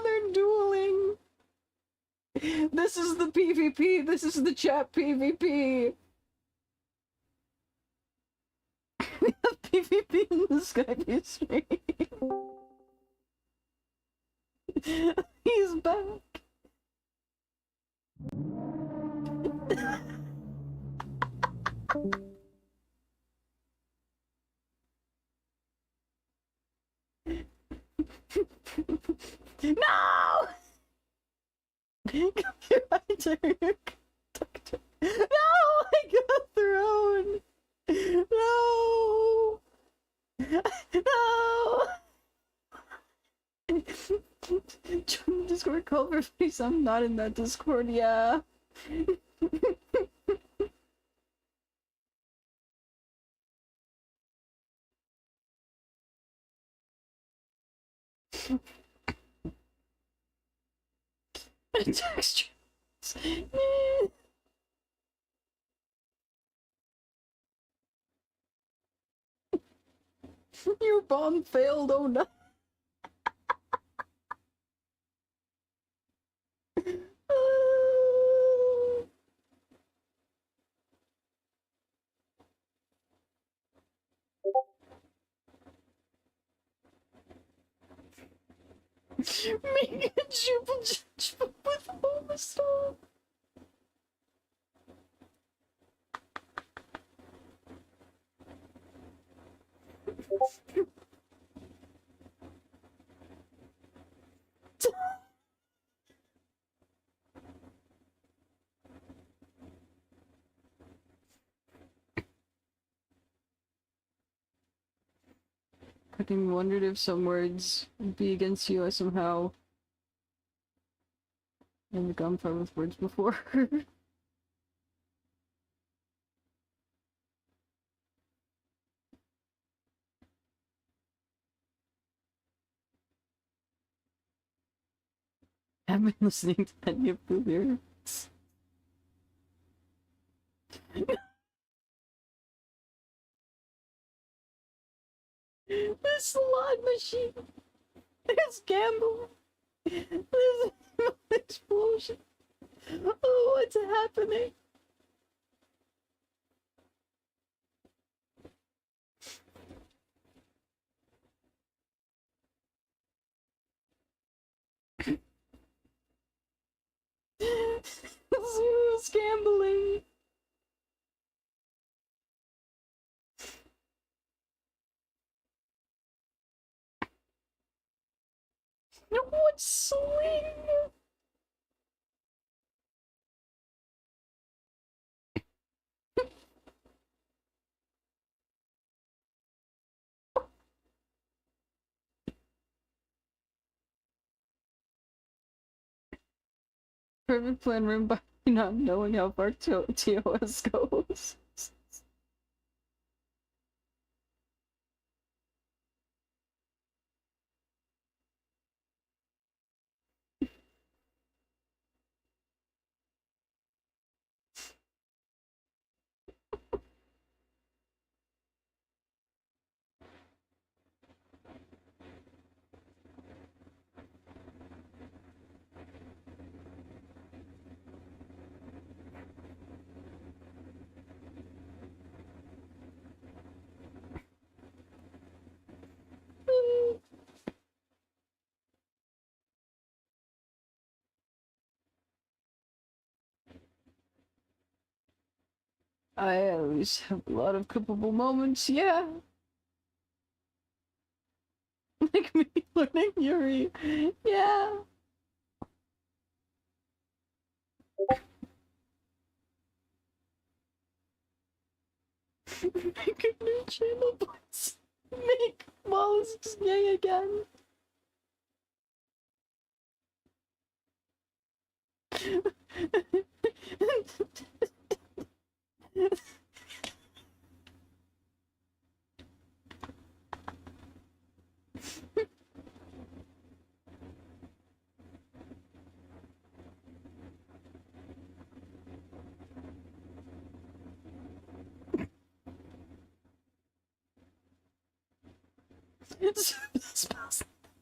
they're dueling. This is the PvP. This is the chat PvP. We have PvP in the Skype stream. He's back. No! Come here, I Derek. No! I got thrown! No! No! Join the Discord call for face. I'm not in that Discord, yeah. Text. Your bomb failed, oh no. Make a triple judgment with Homestar. fucking wondered if some words would be against you. I somehow never gone far with words before. I've been listening to any of the lyrics. The slot machine. There's gambling. There's an explosion. Oh, what's happening? Zero's gambling. What's swing? Perfect plan ruined by not knowing how far TOS goes. I always have a lot of culpable moments, yeah. Like me learning Yuri. Yeah. Make a new channel, please. Make Wallace gay again.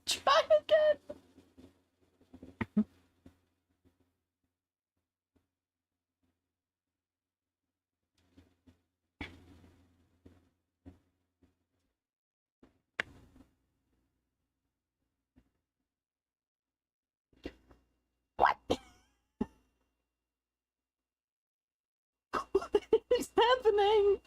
Try again. What? What is happening?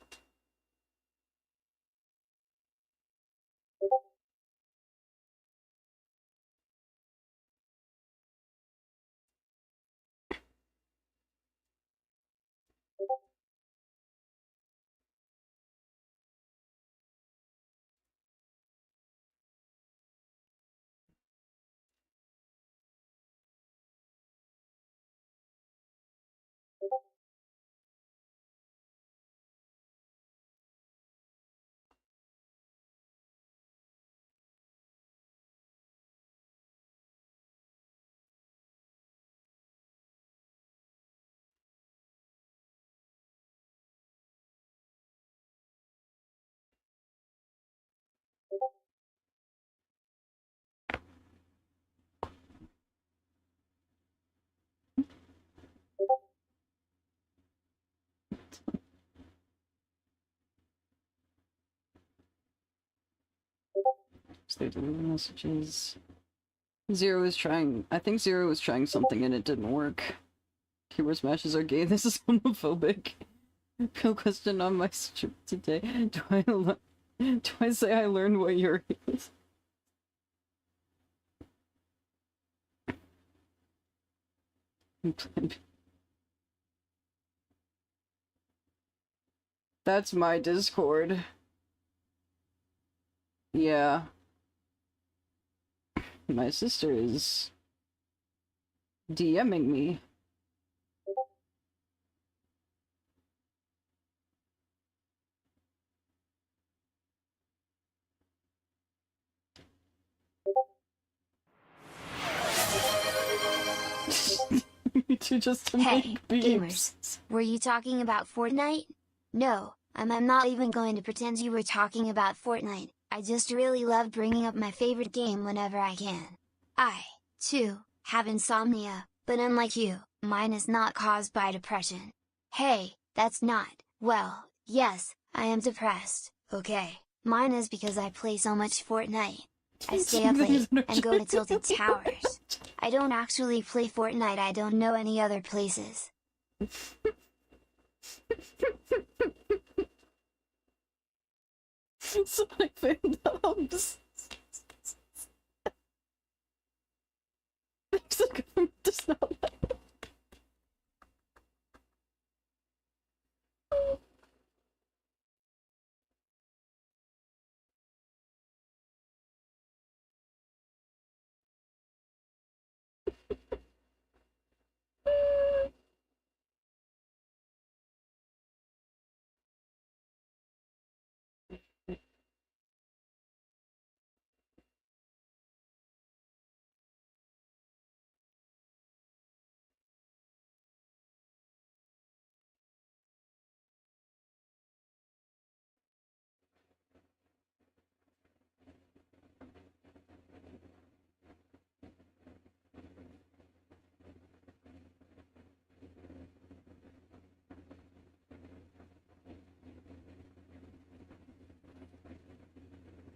So they're deleting messages. Zero was trying. I think Zero was trying something and it didn't work. Keyboard smashes are gay. This is homophobic. Real question on my strip today. Do I say I learned what Yuri is? That's my Discord. Yeah. My sister is DMing me. To just to Hey, make beeps. gamers, were you talking about Fortnite? No, I'm not even going to pretend you were talking about Fortnite, I just really love bringing up my favorite game whenever I can. I, too, have insomnia, but unlike you, mine is not caused by depression. Hey, that's not, well, yes, I am depressed, okay, mine is because I play so much Fortnite. I stay up late, and go to Tilted Towers. I don't actually play Fortnite, I don't know any other places. Sonic fandoms. The government does not like.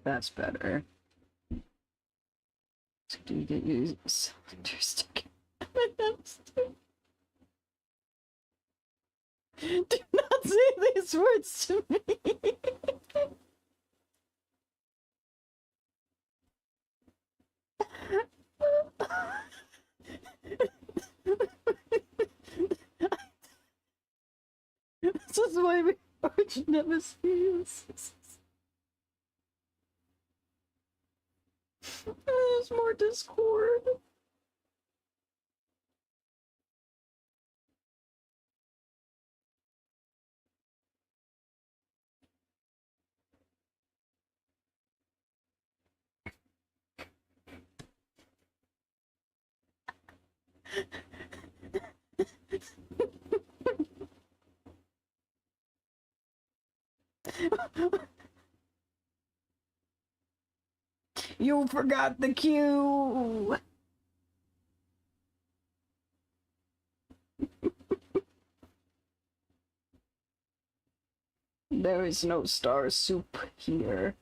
That's better. So do you get you cylinder stick? Do not say these words to me. This is why we arch nemesis. There's more discord. You forgot the cue. There is no star soup here.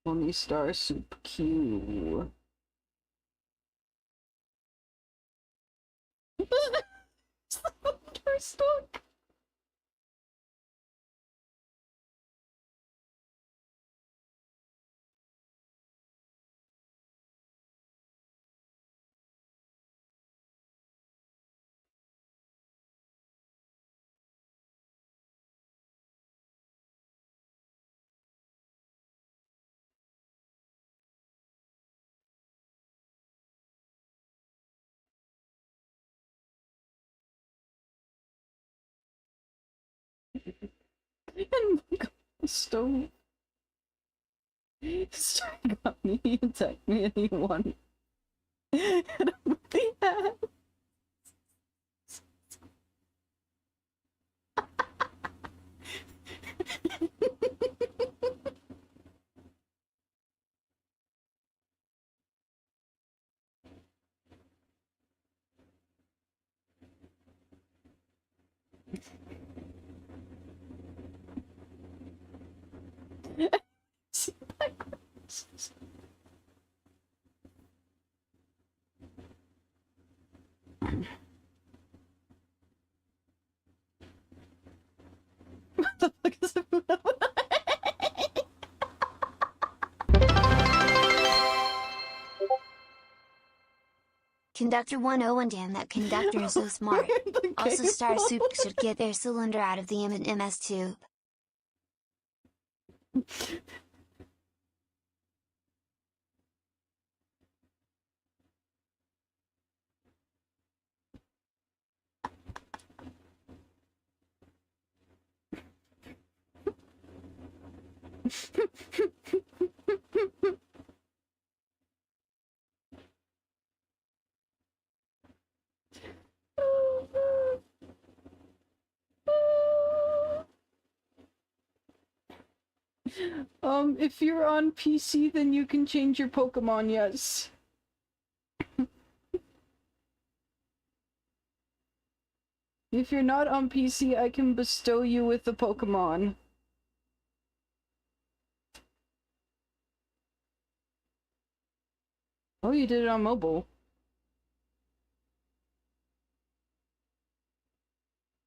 Only star soup Q. Stuck. And stove. Star got me, attack me anyone. And I'm the ass. Conductor 101. Damn, that conductor is so smart. Also, Star Soup should get their cylinder out of the M&Ms tube. If you're on PC, then you can change your Pokemon, yes. If you're not on PC, I can bestow you with a Pokemon. Oh, you did it on mobile.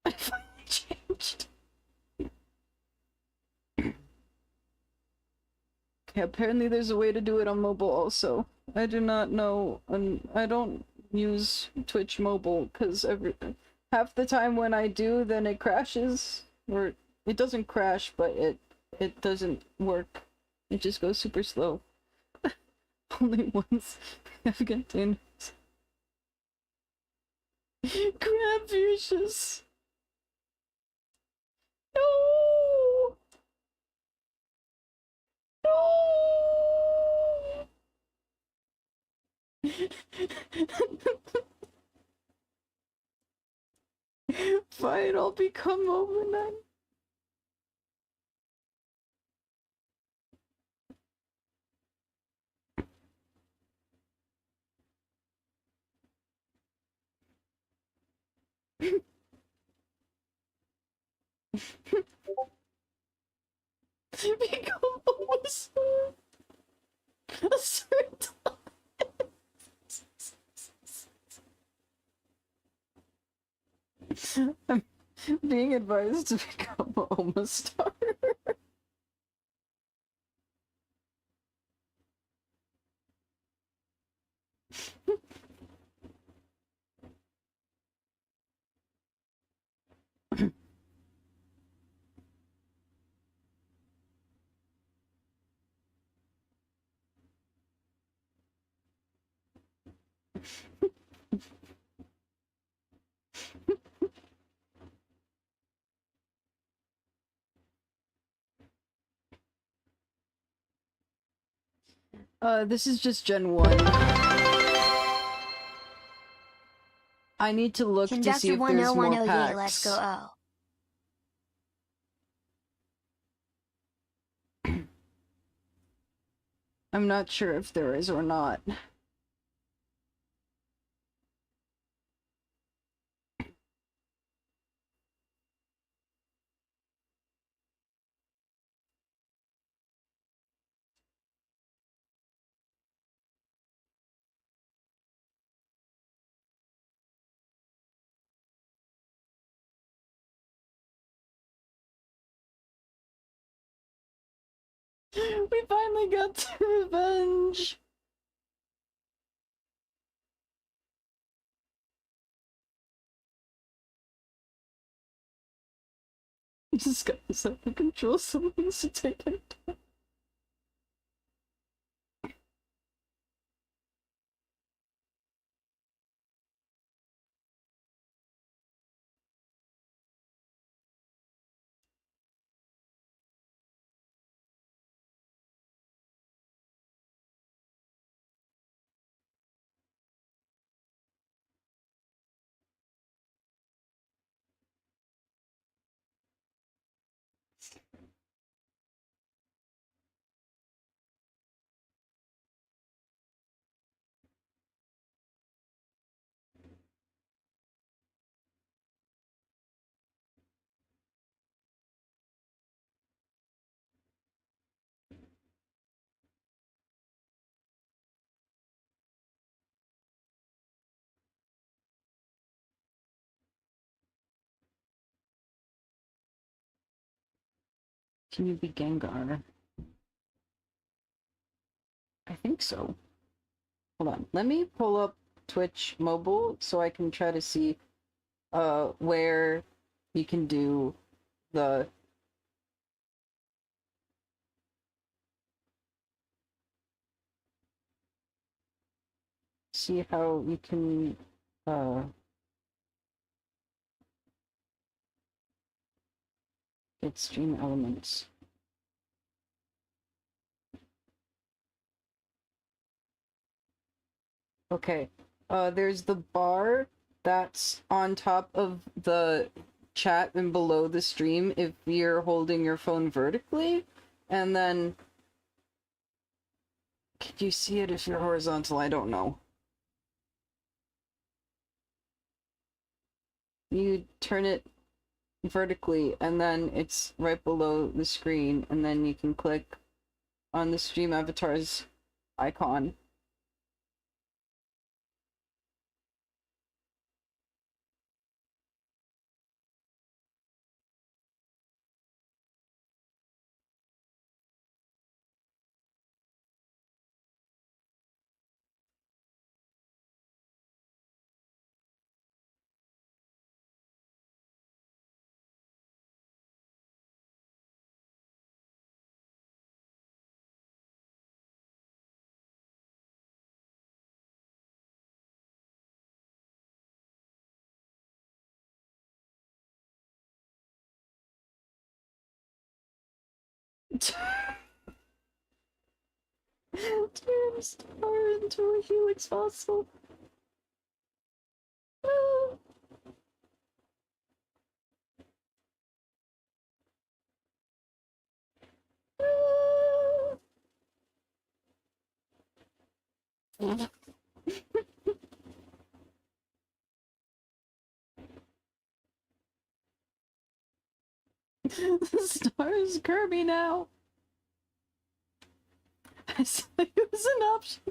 I finally changed. Okay, apparently there's a way to do it on mobile also. I do not know, and I don't use Twitch mobile because half the time when I do, then it crashes, or it doesn't crash, but it doesn't work. It just goes super slow. Only once I've gotten Crabvicious. No! No! Fine, I'll become overnight. Become almost a certain I'm being advised to become a Oma star. This is just Gen 1. I need to look to see Conductor if there's more 101. packs. Let's go. Oh. I'm not sure if there is or not. We finally got to revenge! This guy is out of control, someone needs to take him down. Can you be Gengar? I think so. Hold on, let me pull up Twitch mobile so I can try to see where you can do the see how you can get stream elements. Okay. There's the bar that's on top of the chat and below the stream if you're holding your phone vertically, and then could you see it if you're horizontal? I don't know. You turn it vertically and then it's right below the screen, and then you can click on the stream avatar's icon. Turn star into a helix fossil. No. No. The star is Kirby now. I saw it was an option.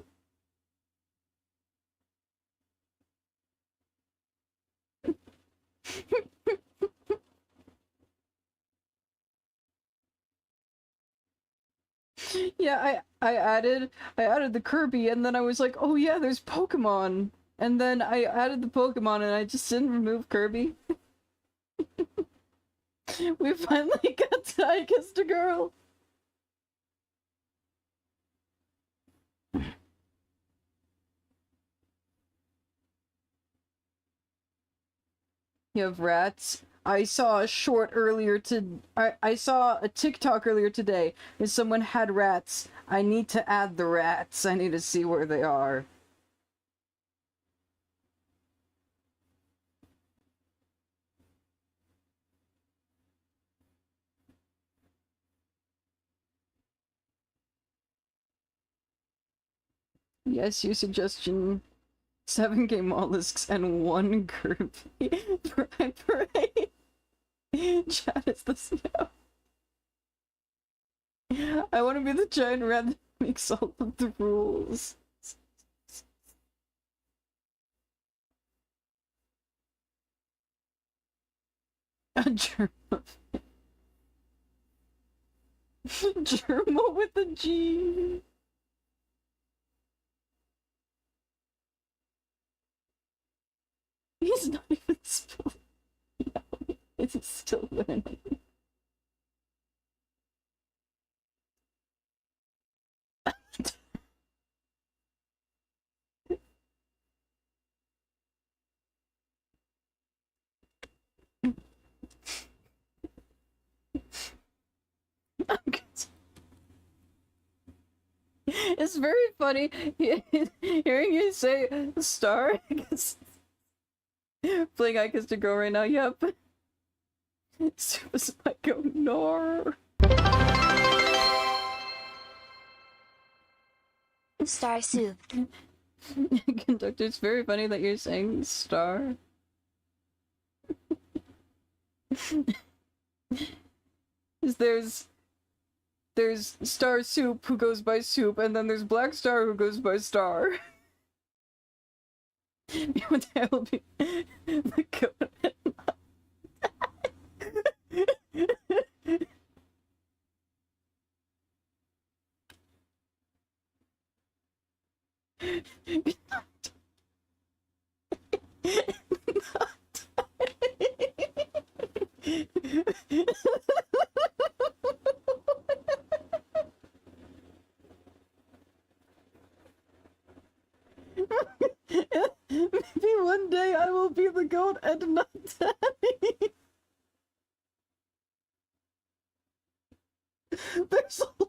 Yeah, I added the Kirby, and then I was like, oh yeah, there's Pokemon. And then I added the Pokemon and I just didn't remove Kirby. We finally got to I Kissed a Girl. You have rats. I saw a short earlier I saw a TikTok earlier today and someone had rats. I need to add the rats. I need to see where they are. Yes, your suggestion. 7K mollusks and 1 Kirby. Pray. Chat is the snow. I want to be the giant rat that makes all of the rules. A germa. Germa with a G. He's not even spelled. No, it's still winning. It's very funny hearing you say star. Playing I Kissed a Girl right now, yep. Super Psycho, no. Star Soup. Conductor, it's very funny that you're saying star. There's Star Soup who goes by Soup, and then there's Black Star who goes by Star. That will be the code. Maybe one day I will be the goat and not Danny. There's a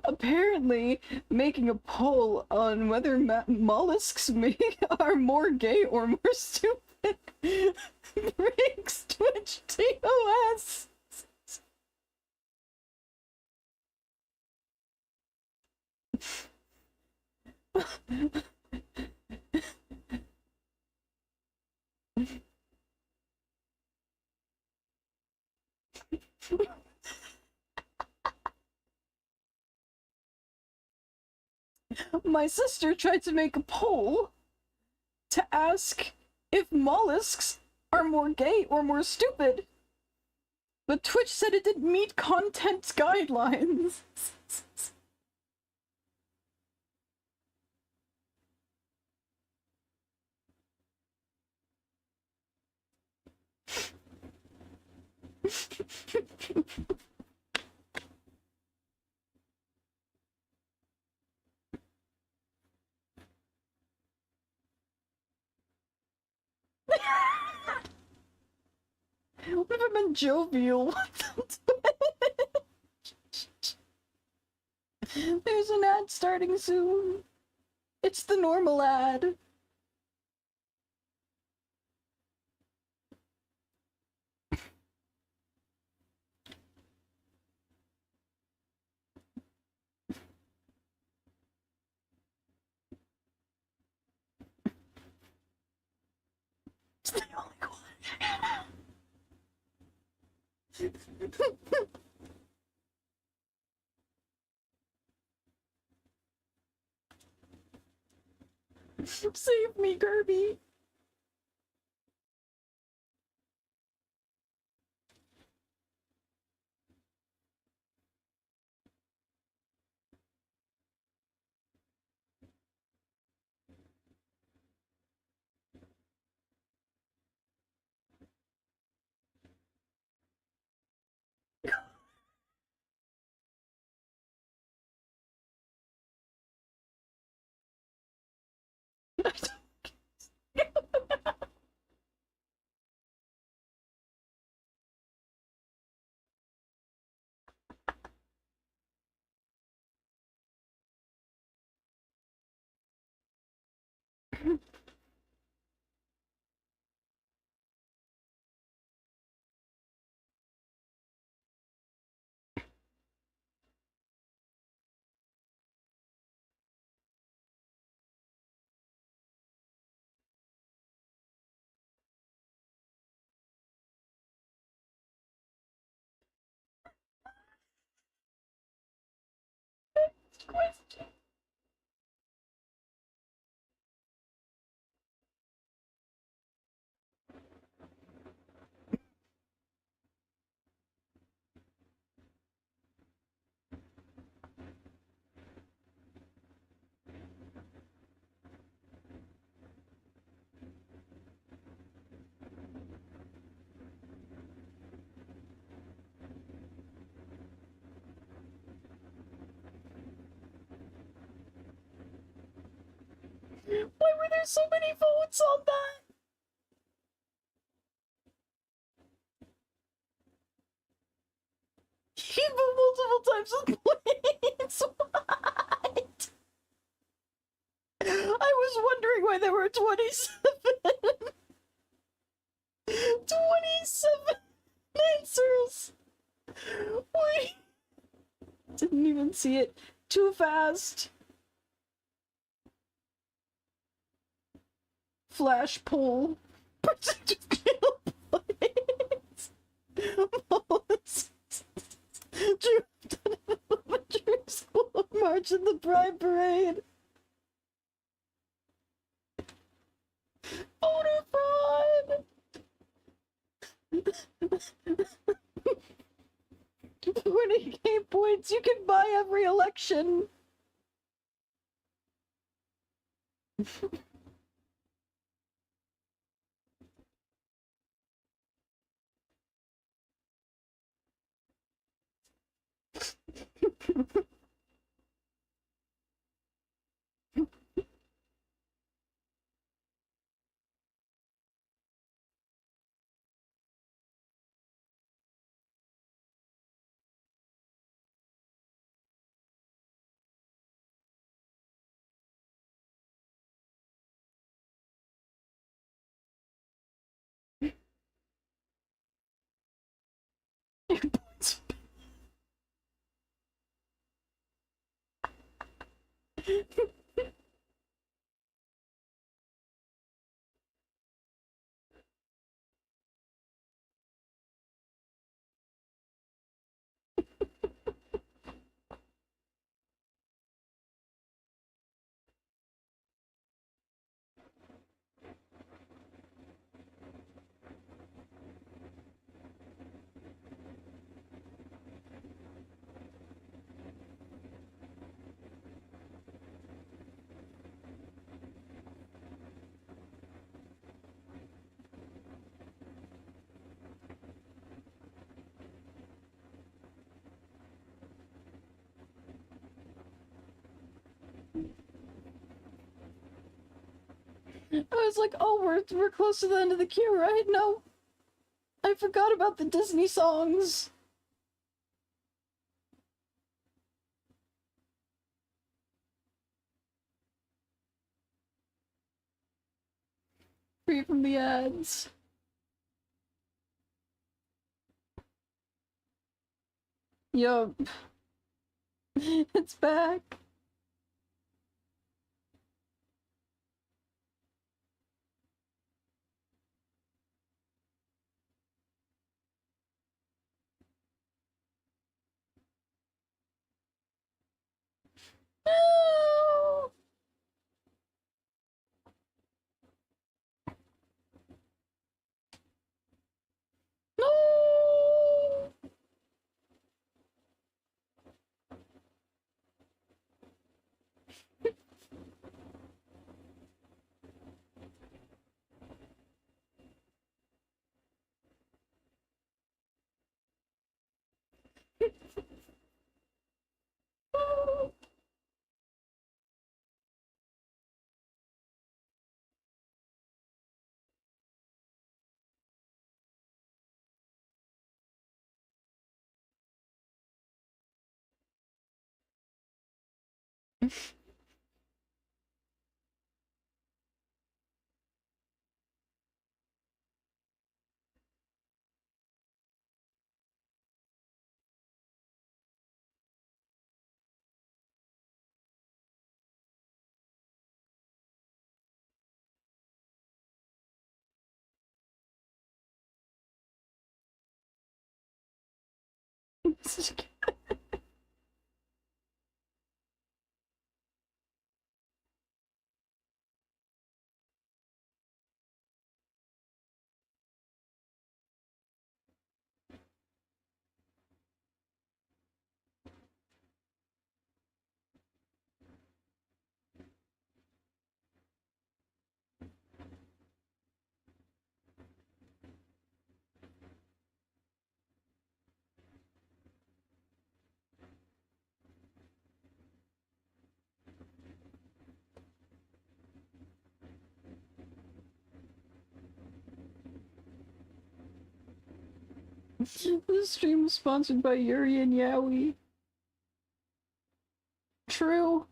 apparently making a poll on whether mollusks are more gay or more stupid breaks Twitch TOS. My sister tried to make a poll to ask if mollusks are more gay or more stupid, but Twitch said it didn't meet content guidelines. What if I'm in jovial? There's an ad starting soon. It's the normal ad. It's the only one. Save me, Kirby. Question. Why were there so many votes on that? He voted multiple times with points. What? I was wondering why there were 27. 27 answers. Wait. Didn't even see it. Too fast. Flash poll. Percentage kill points. Mollusk. watching the Pride Parade. Voter fraud! 40K points, you can buy every election. I was like, oh, we're close to the end of the queue, right? No. I forgot about the Disney songs. Free from the ads. Yup. It's back. No! No! This stream is sponsored by Yuri and Yowie. True.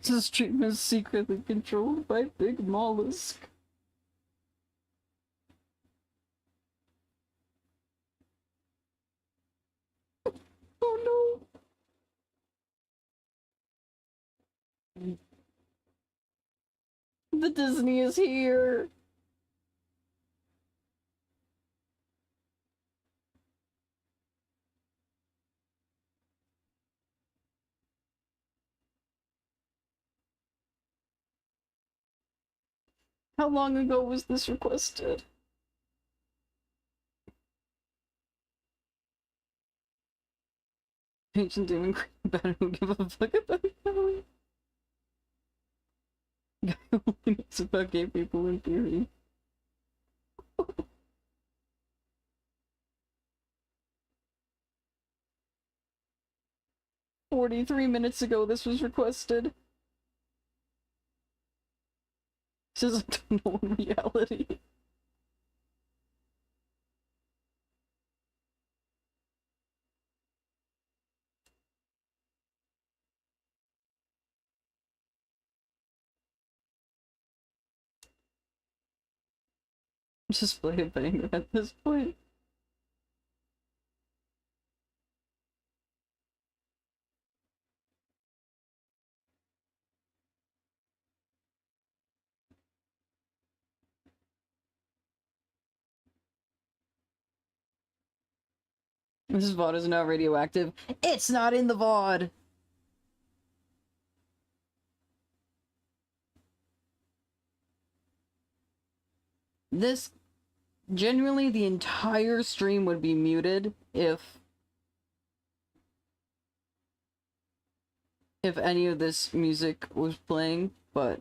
This stream is secretly controlled by Big Mollusk. Oh no! The Disney is here! How long ago was this requested? Ancient Demon Queen better don't give a fuck about Kelly. Guy only knows about gay people in theory. 43 minutes ago this was requested. Says I don't know in reality. Just play a banger at this point. This VOD is now radioactive. It's not in the VOD! This... Genuinely, the entire stream would be muted if any of this music was playing, but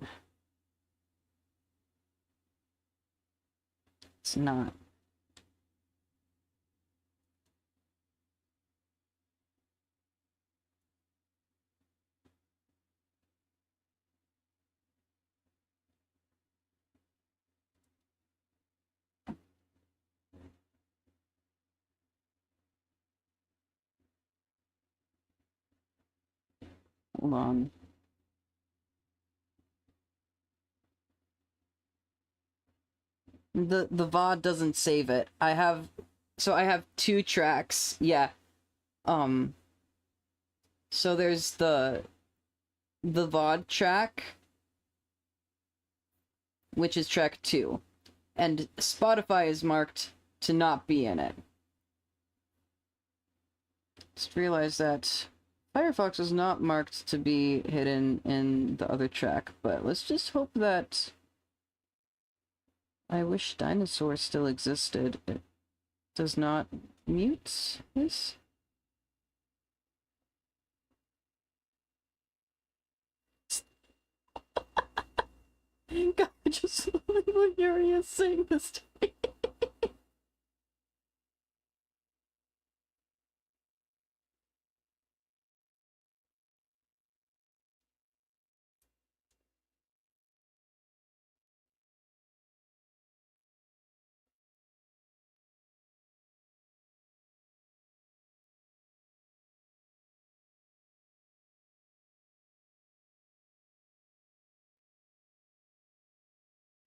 it's not. Hold on. The VOD doesn't save it. I have 2 tracks. Yeah. So there's the VOD track, which is track 2. And Spotify is marked to not be in it. Just realized that Firefox is not marked to be hidden in the other track, but let's just hope that I Wish Dinosaur still existed. It does not mute this. God, just when Yuri is saying this to me.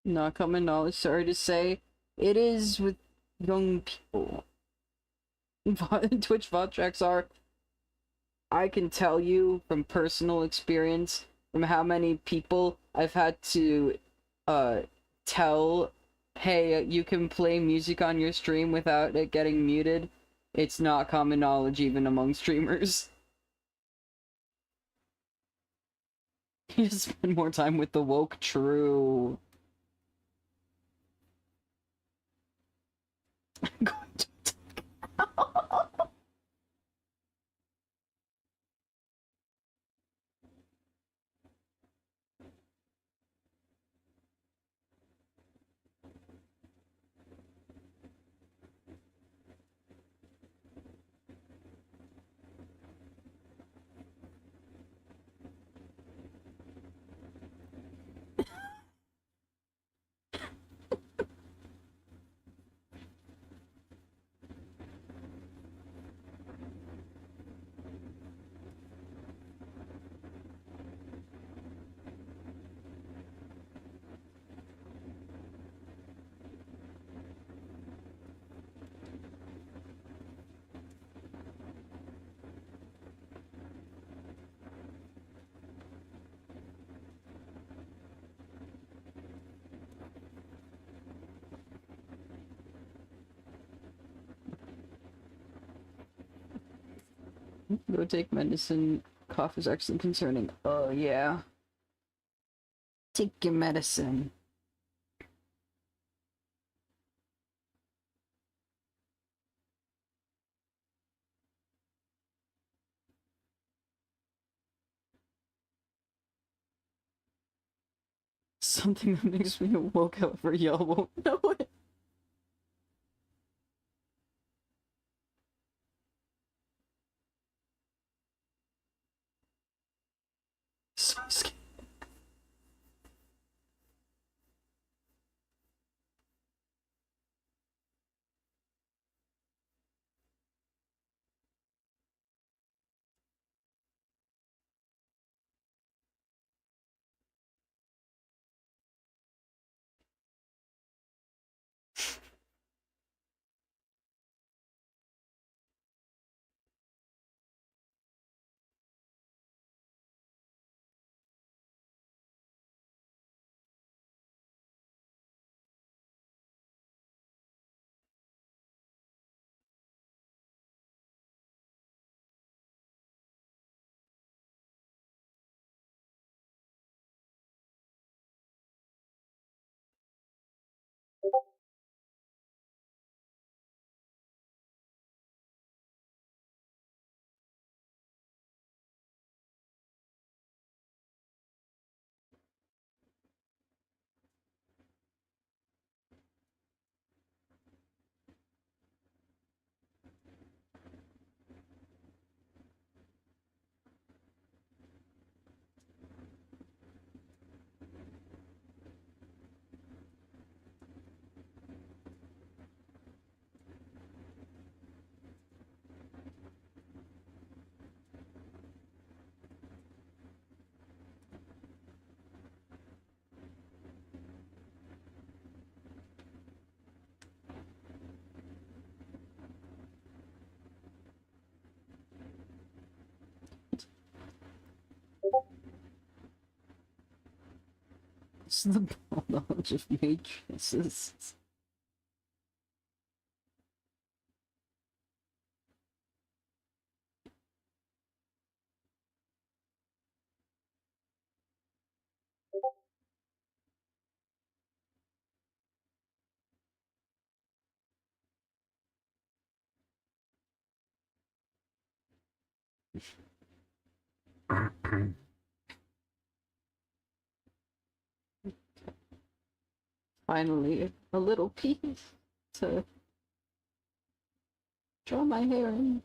Not common knowledge, sorry to say. It is with young people. Twitch VOD tracks are, I can tell you from personal experience, from how many people I've had to tell, hey, you can play music on your stream without it getting muted. It's not common knowledge even among streamers. You just spend more time with the woke, true. Go take medicine. Cough is actually concerning. Oh, yeah. Take your medicine. Something that makes me awoke, however, y'all won't know it. So scary. It's the knowledge of matrices. Finally, a little piece to draw my hair in.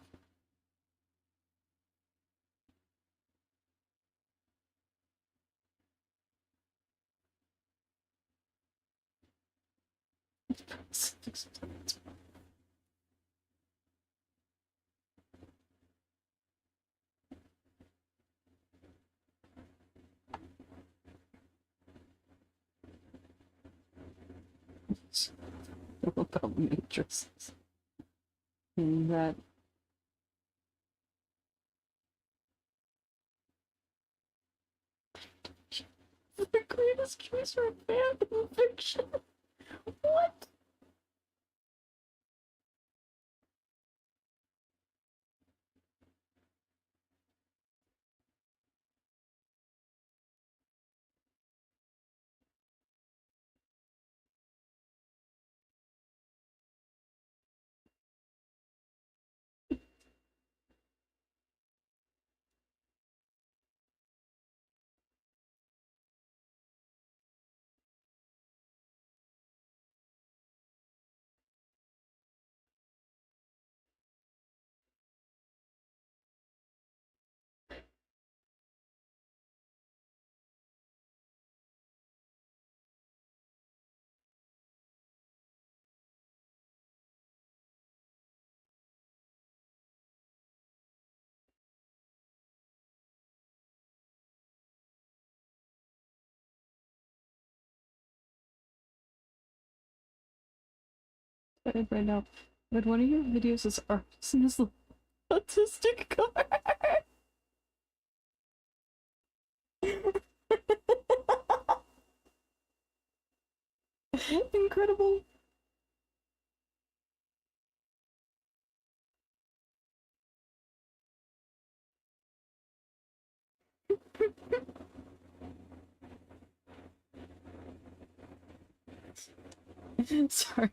About matrices. And that the greatest choice for a fan fiction. What? Right now, but one of your videos is artist and his autistic car. Incredible. Sorry.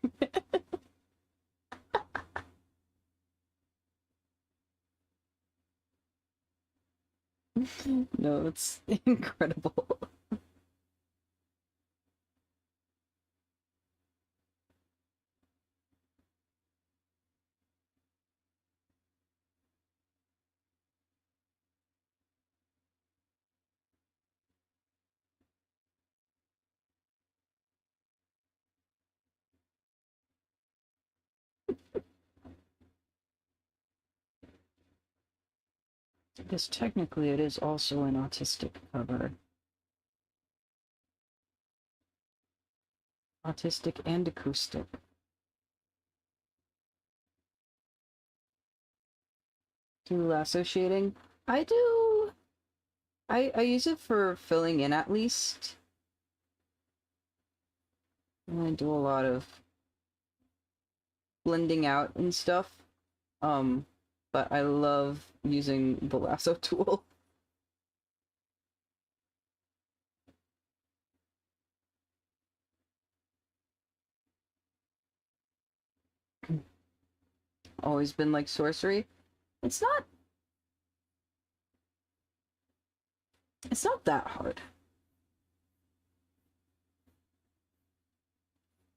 No, it's incredible. Because technically it is also an autistic cover. Autistic and acoustic. Do lasso shading? I do. I use it for filling in at least. And I do a lot of blending out and stuff. But I love using the lasso tool. Always been like sorcery. It's not that hard.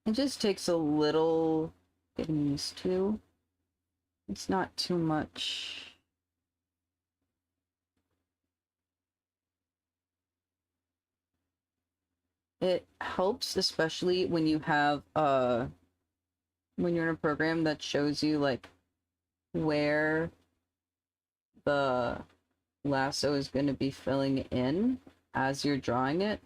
It just takes a little getting used to. It's not too much. It helps, especially when you have when you're in a program that shows you like where the lasso is going to be filling in as you're drawing it.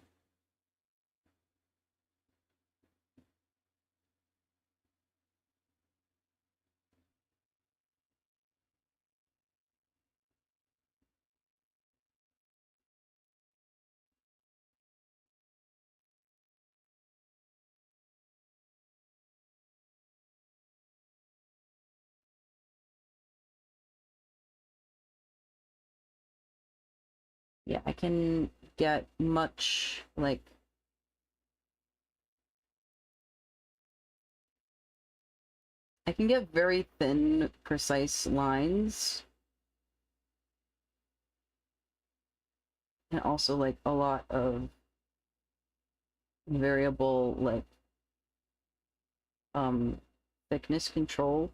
Yeah, I can get much like I can get very thin, precise lines. And also like a lot of variable like thickness control,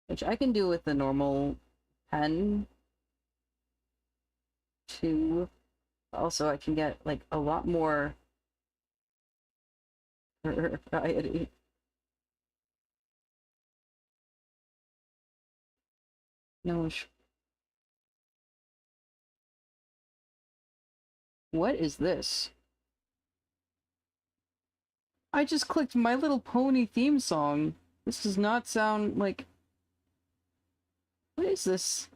which I can do with the normal pen too. Also, I can get like a lot more variety. No, what is this? I just clicked My Little Pony theme song. This does not sound like... What is this?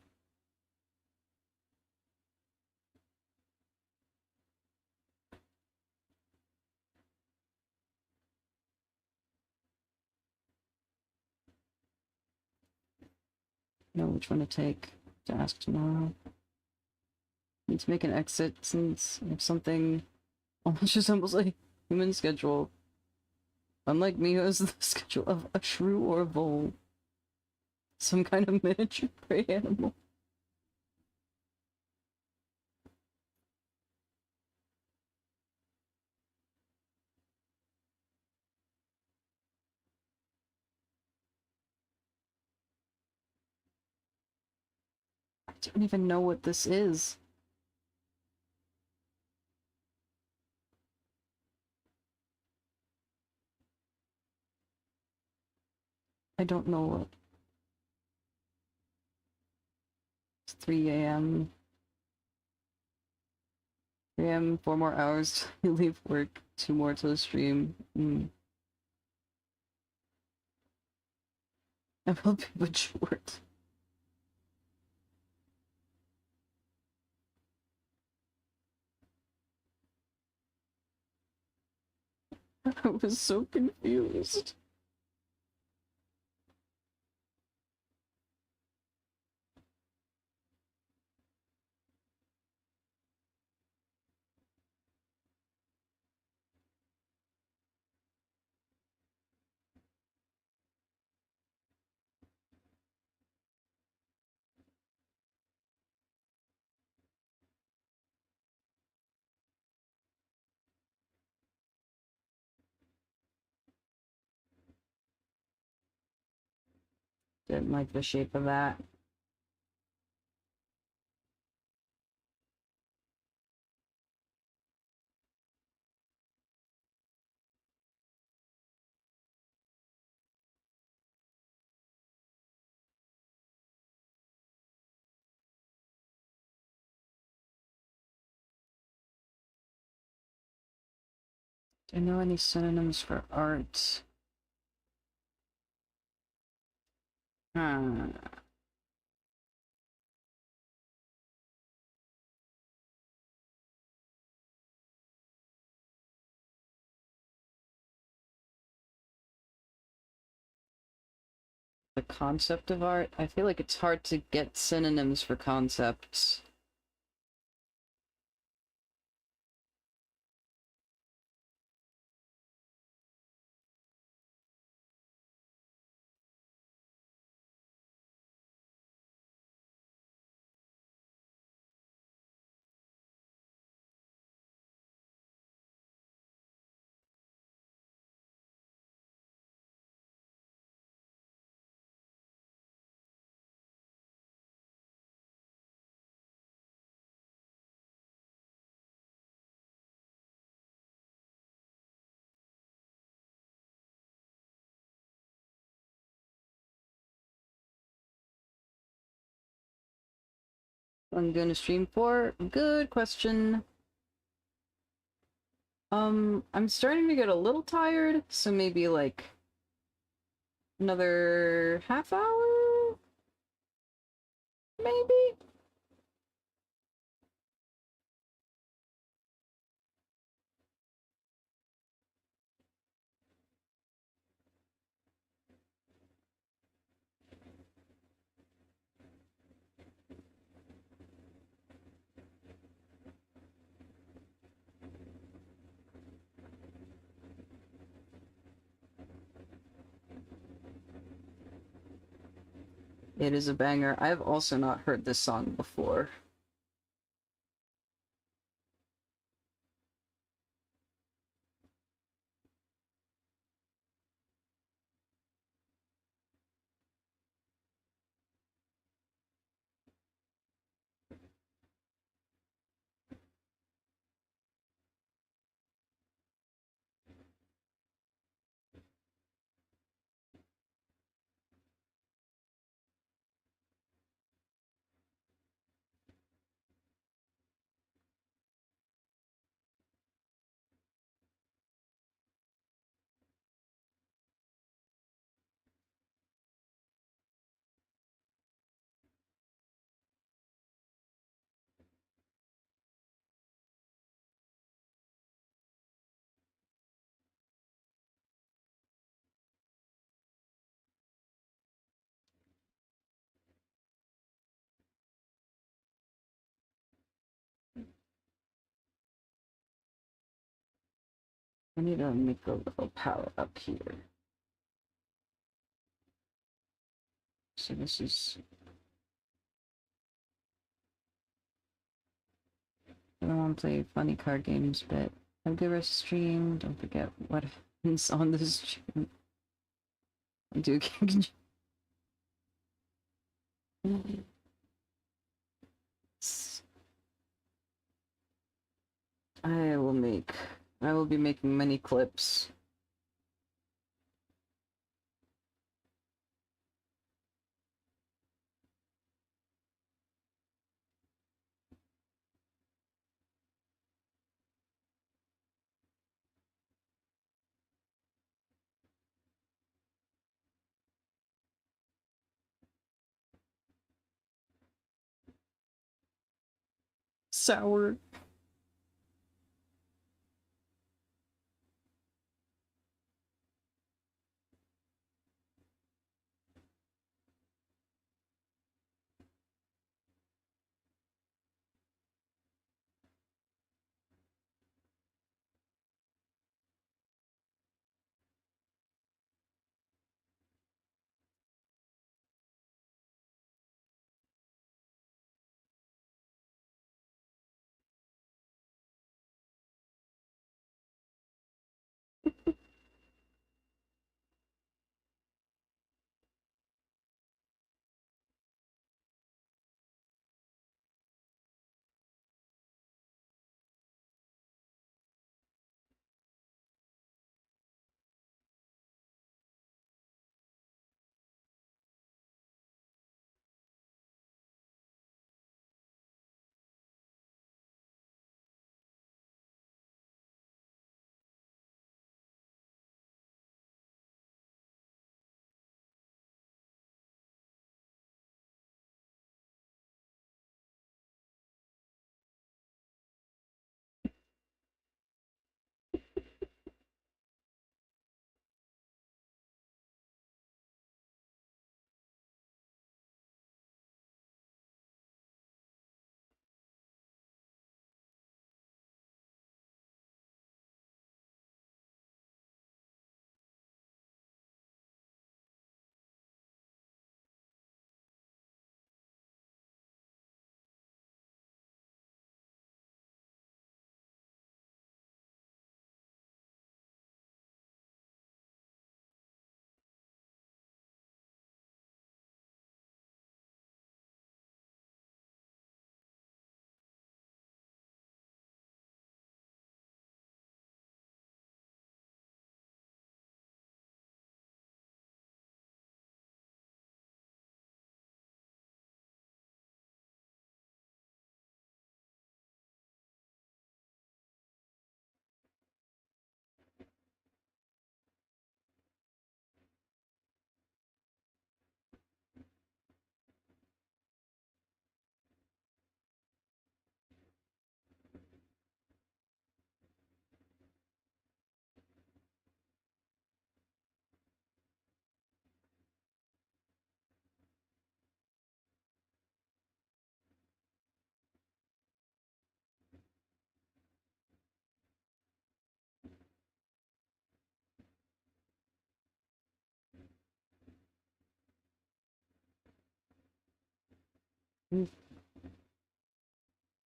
Know which one to take to ask tomorrow. Need to make an exit since if something almost resembles a human schedule. Unlike me, who has the schedule of a shrew or a vole. Some kind of miniature prey animal. I don't even know what this is. I don't know what. It's 3 a.m. 3 a.m., 4 more hours to leave work, 2 more to the stream. I will be but short. I was so confused. Didn't like the shape of that. Do I know any synonyms for art? Hmm. The concept of art? I feel like it's hard to get synonyms for concepts. I'm gonna stream for? Good question. I'm starting to get a little tired, so maybe like another half hour? Maybe? It is a banger. I've also not heard this song before. I need to make a little power up here. So this is... I don't want to play funny card games, but have a good rest of the stream. Don't forget what happens on this stream. I do. I will be making many clips. Sour.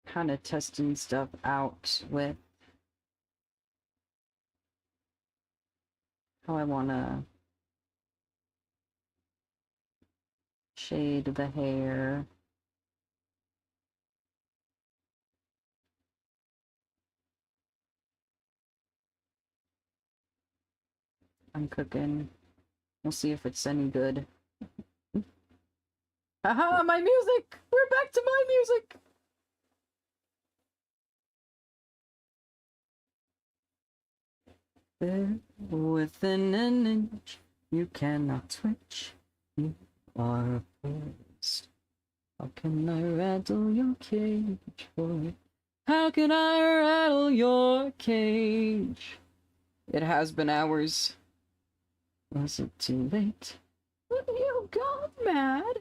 kind of testing stuff out with how I want to shade the hair. I'm cooking. We'll see if it's any good. Haha, my music! We're back to my music! There, within an inch, you cannot switch. You are opposed. How can I rattle your cage, boy? How can I rattle your cage? It has been hours. Was it too late? You got mad?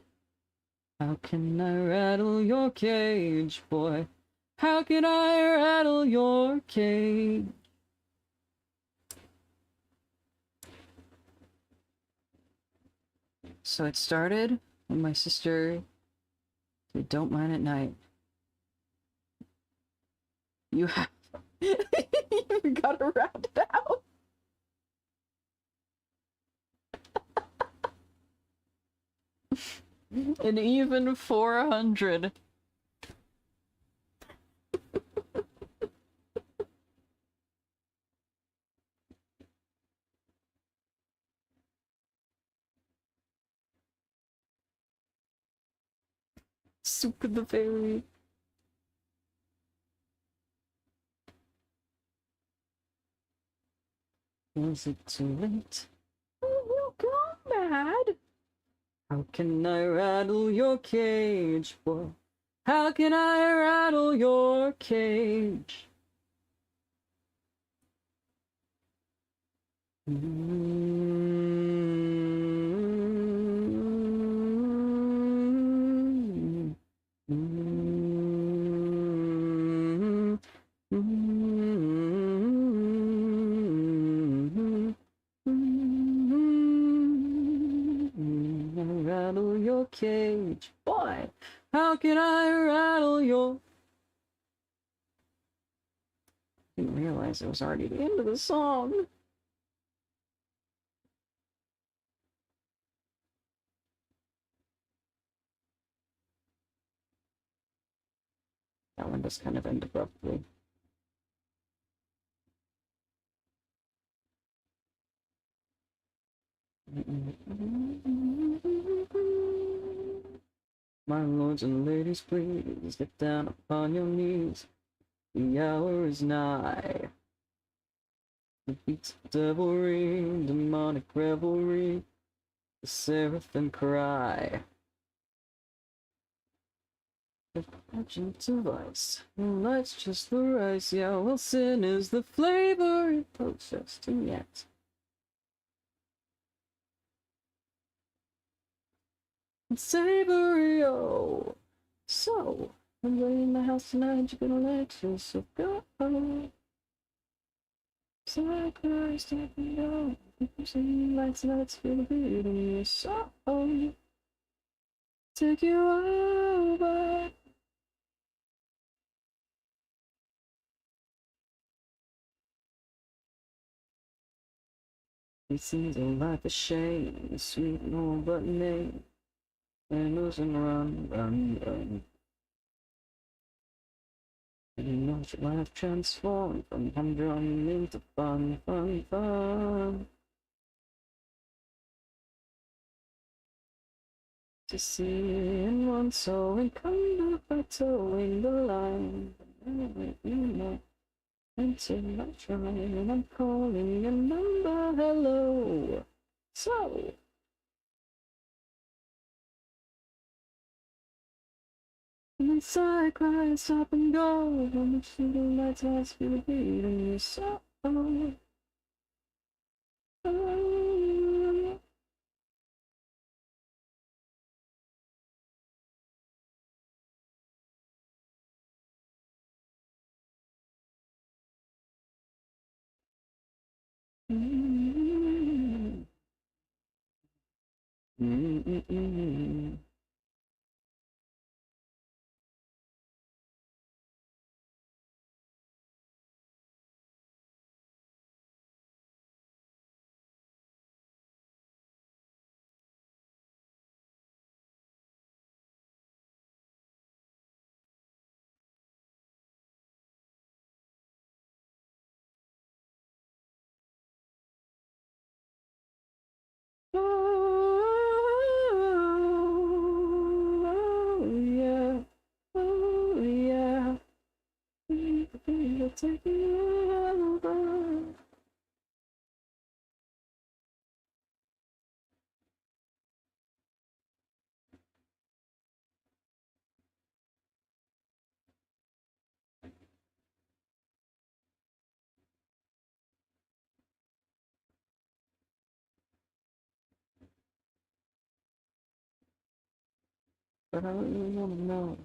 How can I rattle your cage, boy? How can I rattle your cage? So it started when my sister did Don't Mind at Night. You have... you gotta round it out. An even 400. Super the fairy. Was it too late? You got mad? How can I rattle your cage, boy? How can I rattle your cage? Rattle your cage, boy. How can I rattle your... I didn't realize it was already the end of the song. That one just kind of ended abruptly. My lords and ladies, please get down upon your knees. The hour is nigh. The beats of devilry, demonic revelry, the seraphim cry. The pageant device, the light's just the rice. Yeah, well, sin is the flavor it possessed, and yet it's savory, oh. So, everybody in the house tonight, you're gonna let yourself go. So Christ, I can go. See lights, lights, feel the beat in your soul. Take you over. It seems a life a shame, a sweet no but name. And lose and run, run, run. And watch your life transform from humdrum into fun, fun, fun. To see in one soul and come up by towing the line. You know, until I try and I'm calling your number, hello. So, and inside cry, stop and go. When the shooting lights last feel the beat in your soul. take it over. But I really wanna know.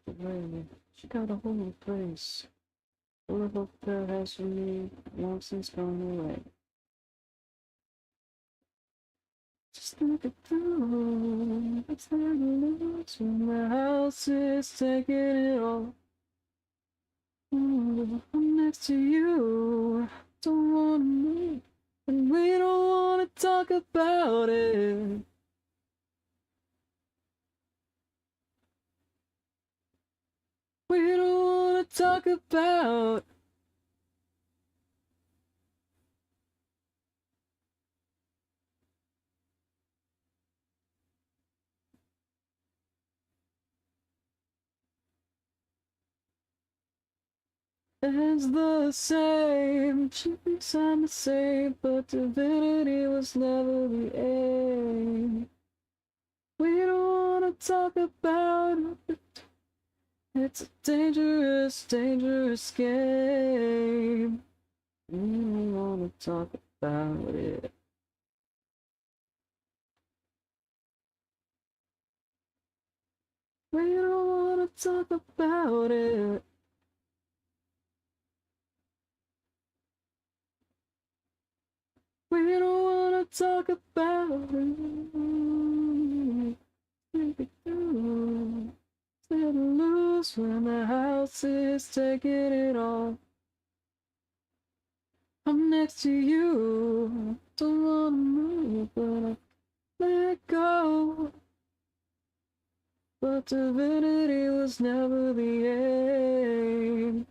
The way she got a whole place. Full of hope that has for me long since gone away. Just look at through. It's not enough when the house is taking it all. I'm next to you. Don't wanna move, and we don't wanna talk about it. We don't wanna talk about. It's the same, cheeks I'm the same, but divinity was never the aim. We don't wanna talk about it. It's a dangerous, dangerous game. We don't wanna talk about it. We don't wanna talk about it. We don't wanna talk about it. Let loose when the house is taking it all. I'm next to you. Don't wanna move, but I let go. But divinity was never the aim.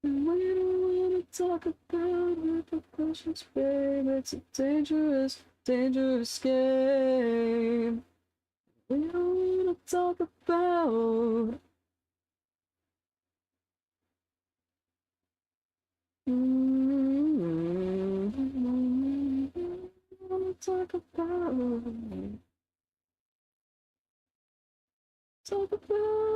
And we don't wanna talk about repercussions, babe. It's a dangerous, dangerous game. We don't wanna talk about. Wanna talk about. Talk about.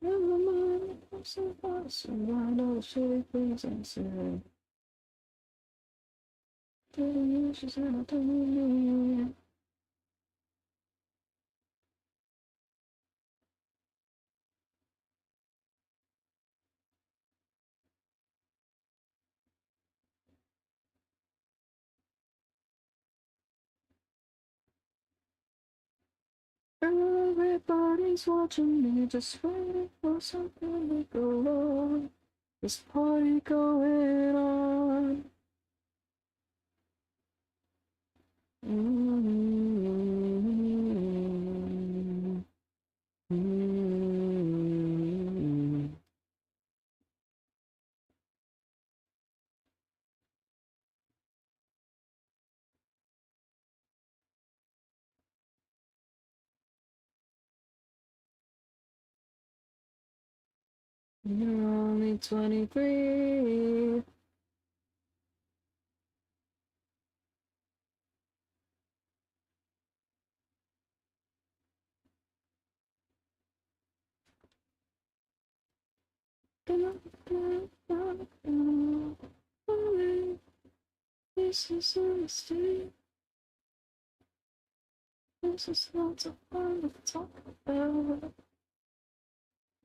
Never mind, I'm so far, so I know shitty things I say. Telling you she's not telling me. Everybody's watching me, just waiting for something to go wrong. This party going on. You're only 23. This is a mistake. This is not so fun to talk about.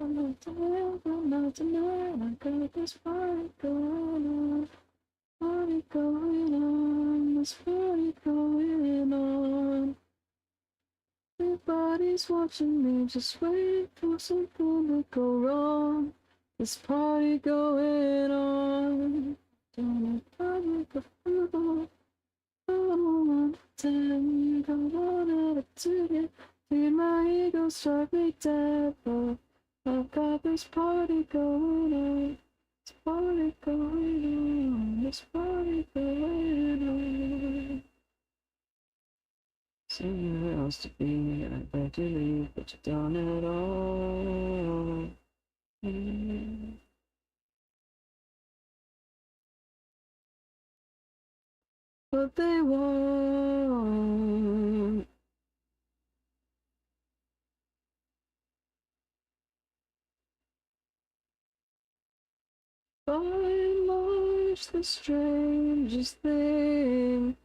I'm not tired, I'm not tonight. I got this party going on. Party going on. This party going on. Everybody's watching me, just waiting for something to go wrong. This party going on. Don't party go through. I don't want to tell you, don't want to do it. See my ego strike me dead, but I've got this party going on. This party going on. This party going on. Somewhere else to be, and I begged you leave, but you've done it all. But they won't. By and large, the strangest thing.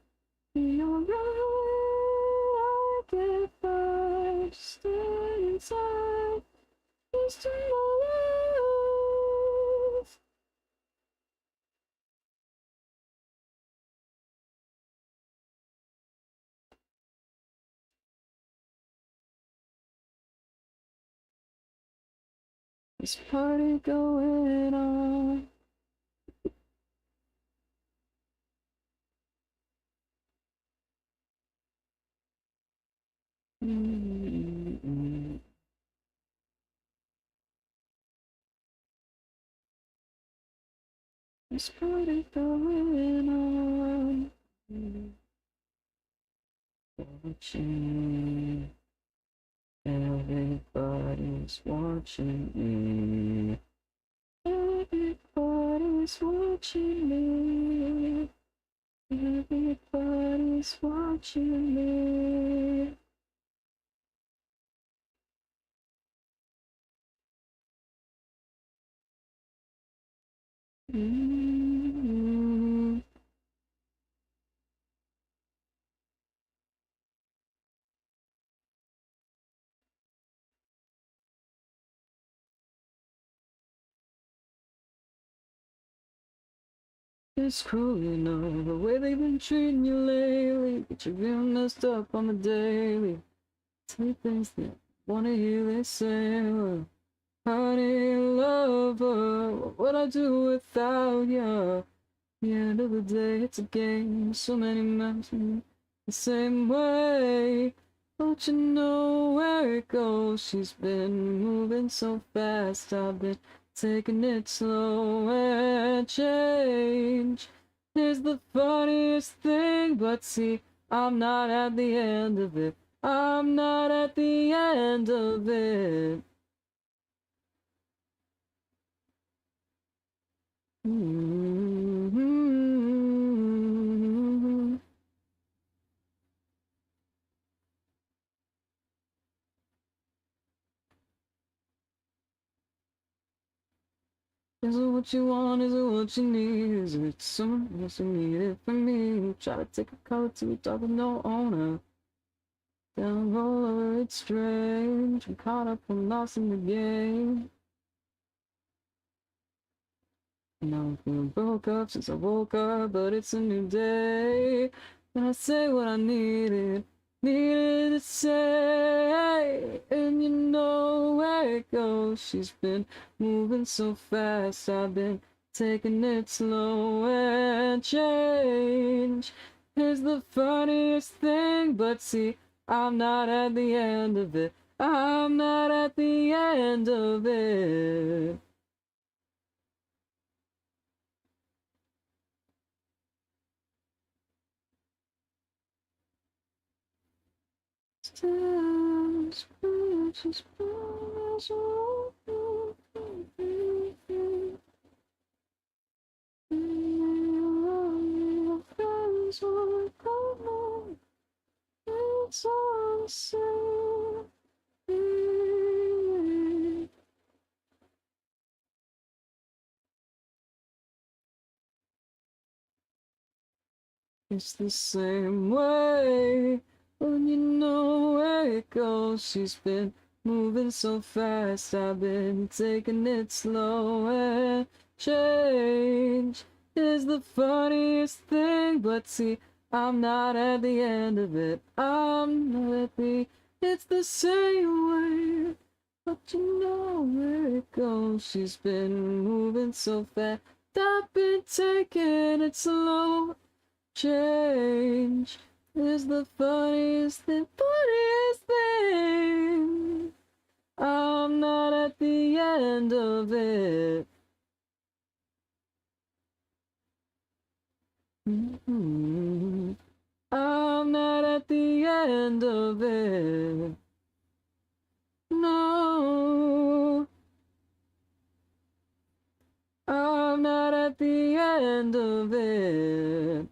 You're right, I get by. Just stay inside. Just to love. This party going on. This party going on. Watching. Everybody's watching me. Everybody's watching me. Everybody's watching me. It's cruel, you know, the way they've been treating you lately. But you're real messed up on the daily. Say things that wanna hear, they say, well, honey, lover, what would I do without you? The end of the day, it's a game. So many men the same way. Don't you know where it goes? She's been moving so fast. I've been taking it slow, and change is the funniest thing. But see, I'm not at the end of it. I'm not at the end of it. Is it what you want? Is it what you need? Is it someone else who need it from me? Try to take a car to a dog with no owner. Down roll over, it's strange. I'm caught up, I'm lost in the game. Now I'm feeling broke up since I woke up, but it's a new day. And I say what I needed to say. And you know where it goes. She's been moving so fast, I've been taking it slow, and change is the funniest thing. But see, I'm not at the end of it. I'm not at the end of it. Stands, just pass over. Friends will come on. It's all the same. It's the same way. When you know where it goes. She's been moving so fast, I've been taking it slow, and change is the funniest thing. But see, I'm not at the end of it. I'm not at the, it's the same way. But you know where it goes. She's been moving so fast, I've been taking it slow. Change is the funniest thing. I'm not at the end of it. I'm not at the end of it. No, I'm not at the end of it.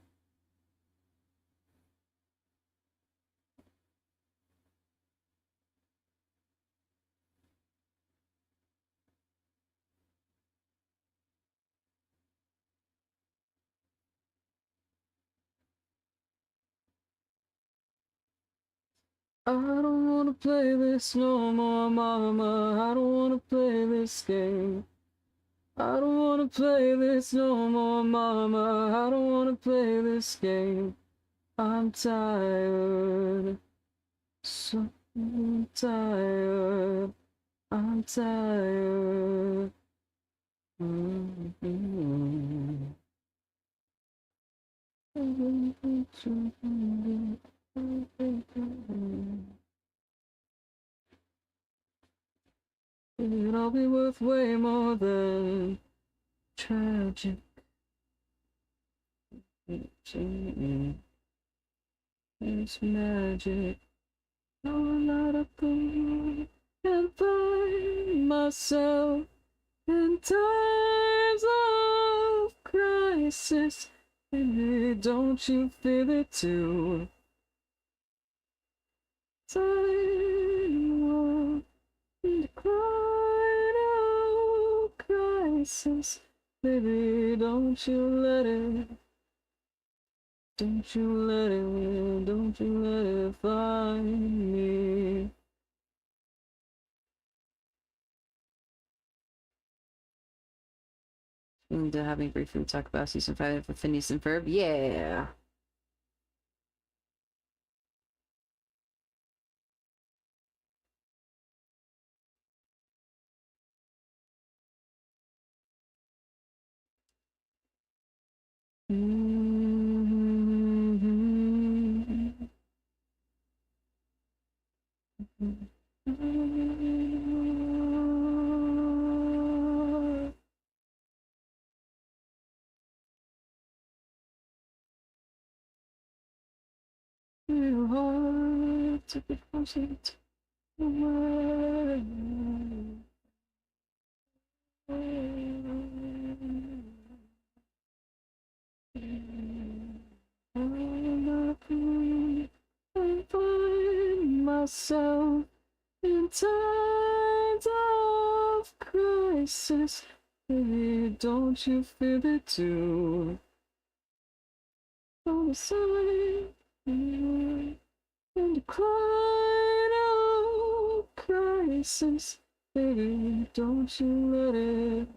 I don't wanna play this no more, mama. I don't wanna play this game. I don't wanna play this no more, mama. I don't wanna play this game. I'm tired. So tired. I'm tired. It'd all be worth way more than tragic. It's magic. No, I'm not a fool and find myself in times of crisis. Baby, don't you feel it too? Time in the quiet of crisis. Baby, don't you let it. Don't you let it find me. And having briefly talk about season 5 of Phineas and Ferb. Yeah. You hard to be constant. I find myself in times of crisis. Baby, don't you feel it too? On the side, in the quiet of crisis. Baby, don't you let it.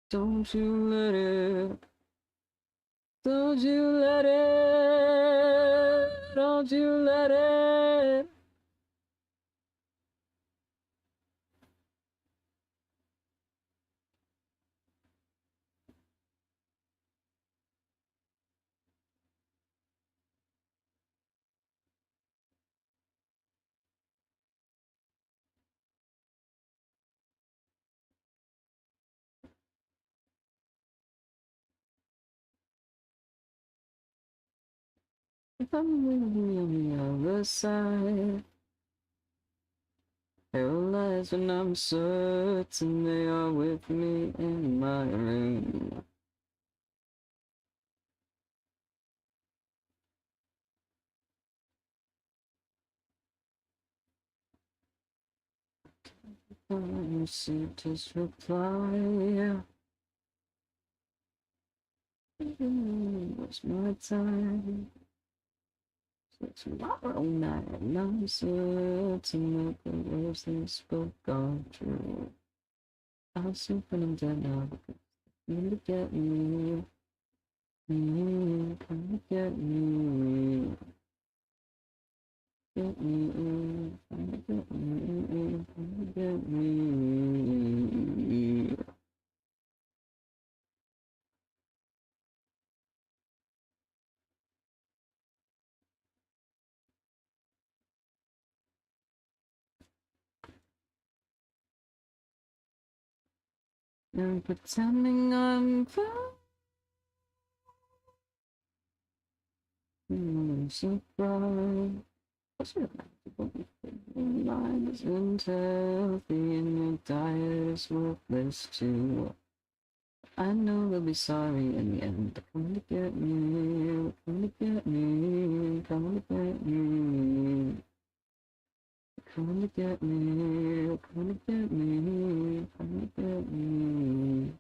Don't you let it. Don't you let it. Don't you let it. If I'm with you on the other side, paralyzed when I'm certain they are with me in my room. I received his reply. What's my time? So tomorrow night, and I'm certain that the words they spoke are true. I'll sleep when I'm dead now because you to get me. Come get me. Get me. Come get me. Come get me. and pretending I'm fine. Surprised. What's your mind isn't healthy and your diet is worthless too. I know they'll be sorry in the end. They're coming to get me, coming to get me, coming to get me. Coming to get me, coming to get me, coming to get me.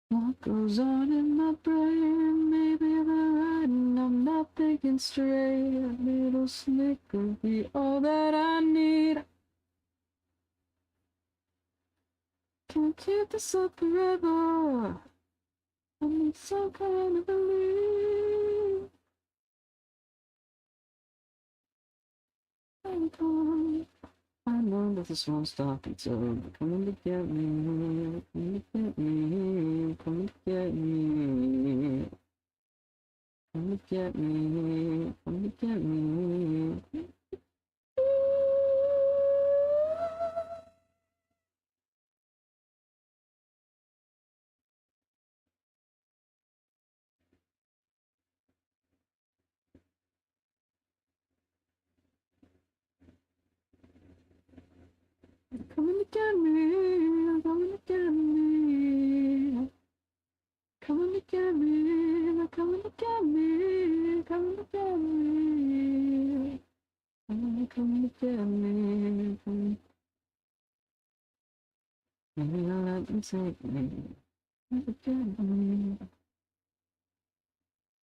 What goes on in my brain? Maybe they're right and I'm not thinking straight. A little snick could be all that I need. Can't keep this up forever. I need some kind of relief. I know that this won't stop until they're coming to get me, coming to get me, coming to get me, coming to get me, coming to get me. Coming to get me, coming to get me, coming to get me, coming to get me, coming to get me, coming to get me, maybe I'll let them take me, coming to get me,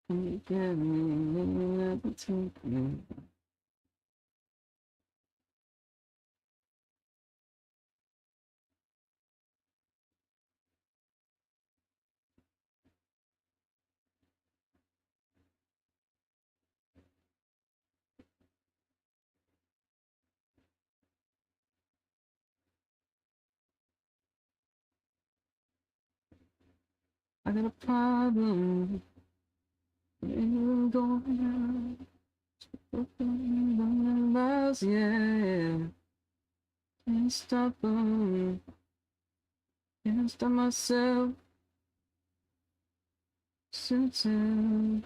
coming to get me, maybe I'll let them take me. I got a problem. You're going out. Yeah. Can't stop them. Can't stop myself. Certain.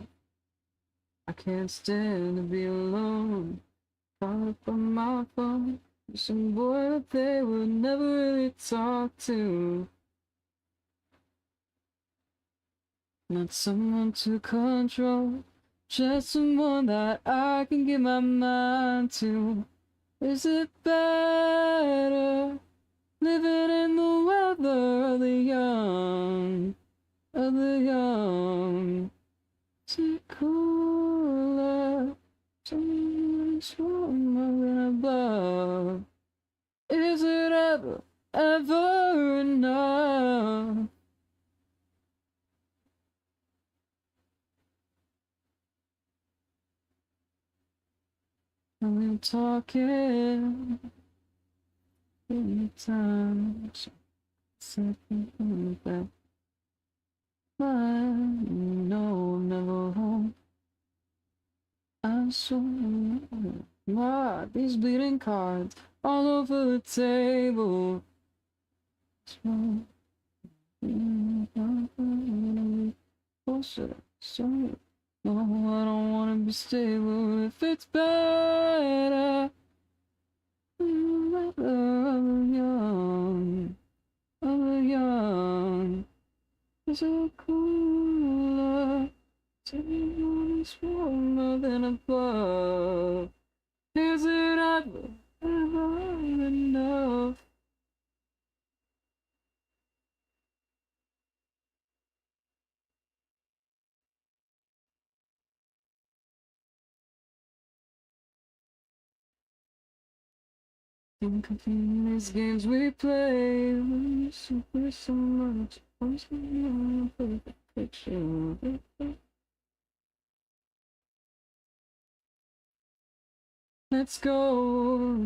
I can't stand to be alone. Caught up on my phone. Some boy that they would never really talk to. Not someone to control, just someone that I can give my mind to. Is it better living in the weather of the young, of the young? Is it cooler, someone's warmer than above? Is it ever enough? I'm talking many times, second back. No, never home. I'm so these bleeding cards all over the table. Closer, so no, I don't wanna be stable if it's better. Young, I'm young. Is it cooler? Someone is warmer than above. Is it ever enough? Think of these games we play. We super so much. I'm so perfect picture. Let's go.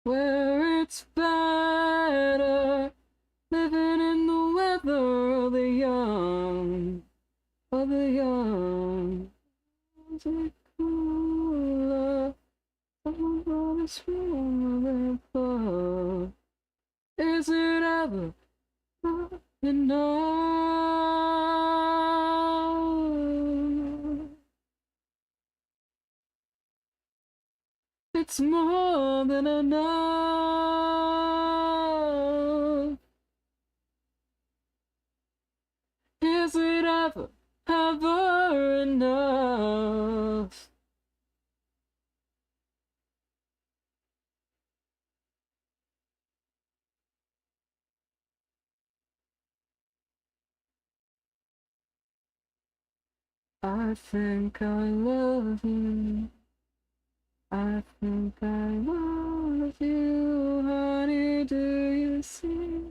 where it's better, living in the weather of the young, of the young. Is it cooler? Somebody's feeling above. Is it ever enough? It's more than enough. Is it ever, ever enough? I think I love you. I think I love you, honey. Do you see?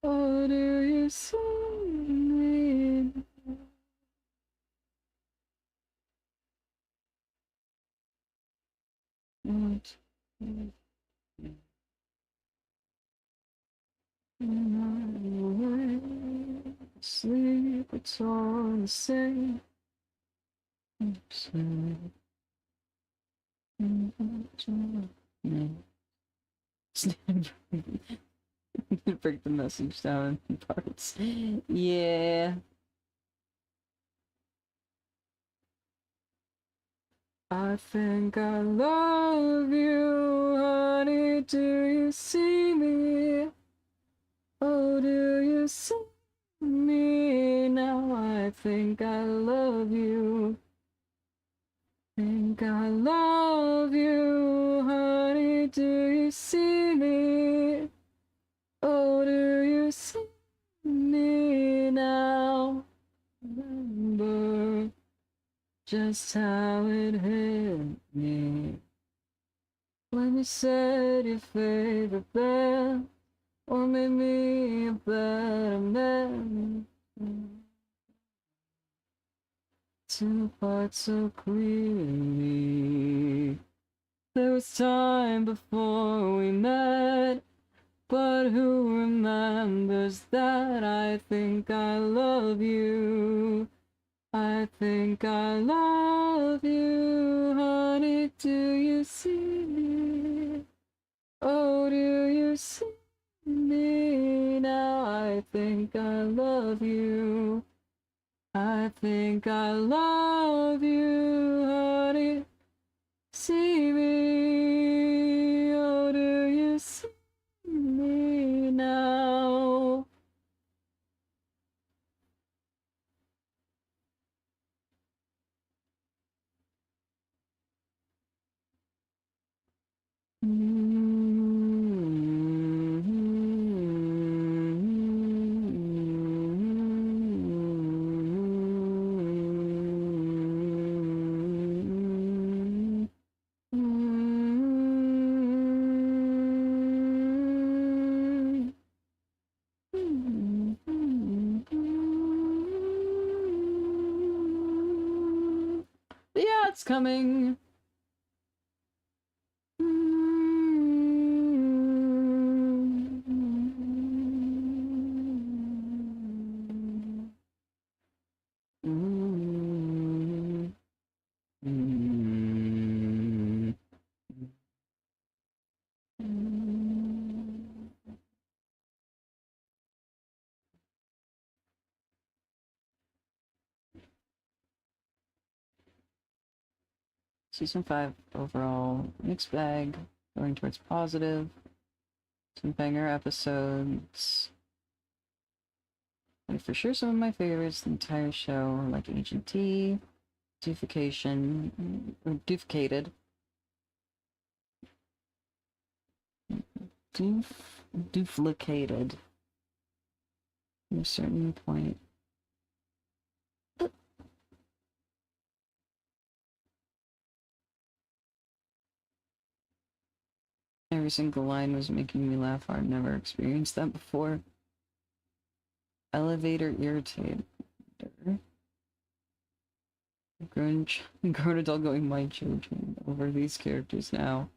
Oh, do you see me? What? Sleep, it's all the same. Break the message down in parts. Yeah. I think I love you, honey. Do you see me? Oh, do you see me now? I think I love you. Think I love you, honey. Do you see me? Oh, do you see me now? Remember just how it hit me when you said your favorite band or made me a better man. Two parts so clearly. There was time before we met, but who remembers that? I think I love you. I think I love you, honey. Do you see me? Oh, do you see me now? I think I love you. I think I love you, honey. See me, oh, do you see me now? Yeah, it's coming. Season 5 overall mixed bag, going towards positive. Some banger episodes. And for sure, some of my favorites, the entire show, like Agent T, Deification, or Deificated. Duplicated. At a certain point. Every single line was making me laugh. I've never experienced that before. Elevator irritator. Grown adult going, my children, over these characters now.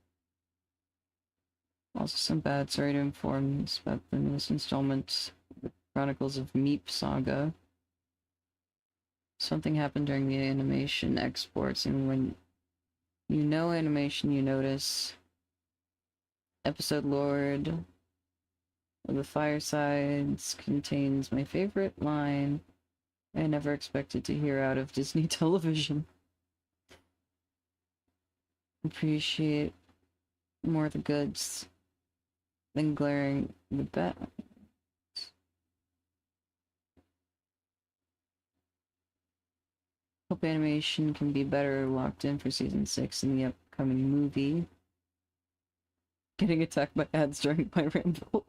Also some bad, sorry to inform us about the newest installment, The Chronicles of Meep Saga. Something happened during the animation exports, and when you know animation, you notice. Episode Lord of the Firesides contains my favorite line I never expected to hear out of Disney television. Appreciate more the goods than glaring the bad. Hope animation can be better locked in for season 6 in the upcoming movie. Getting attacked by ads during my ramble.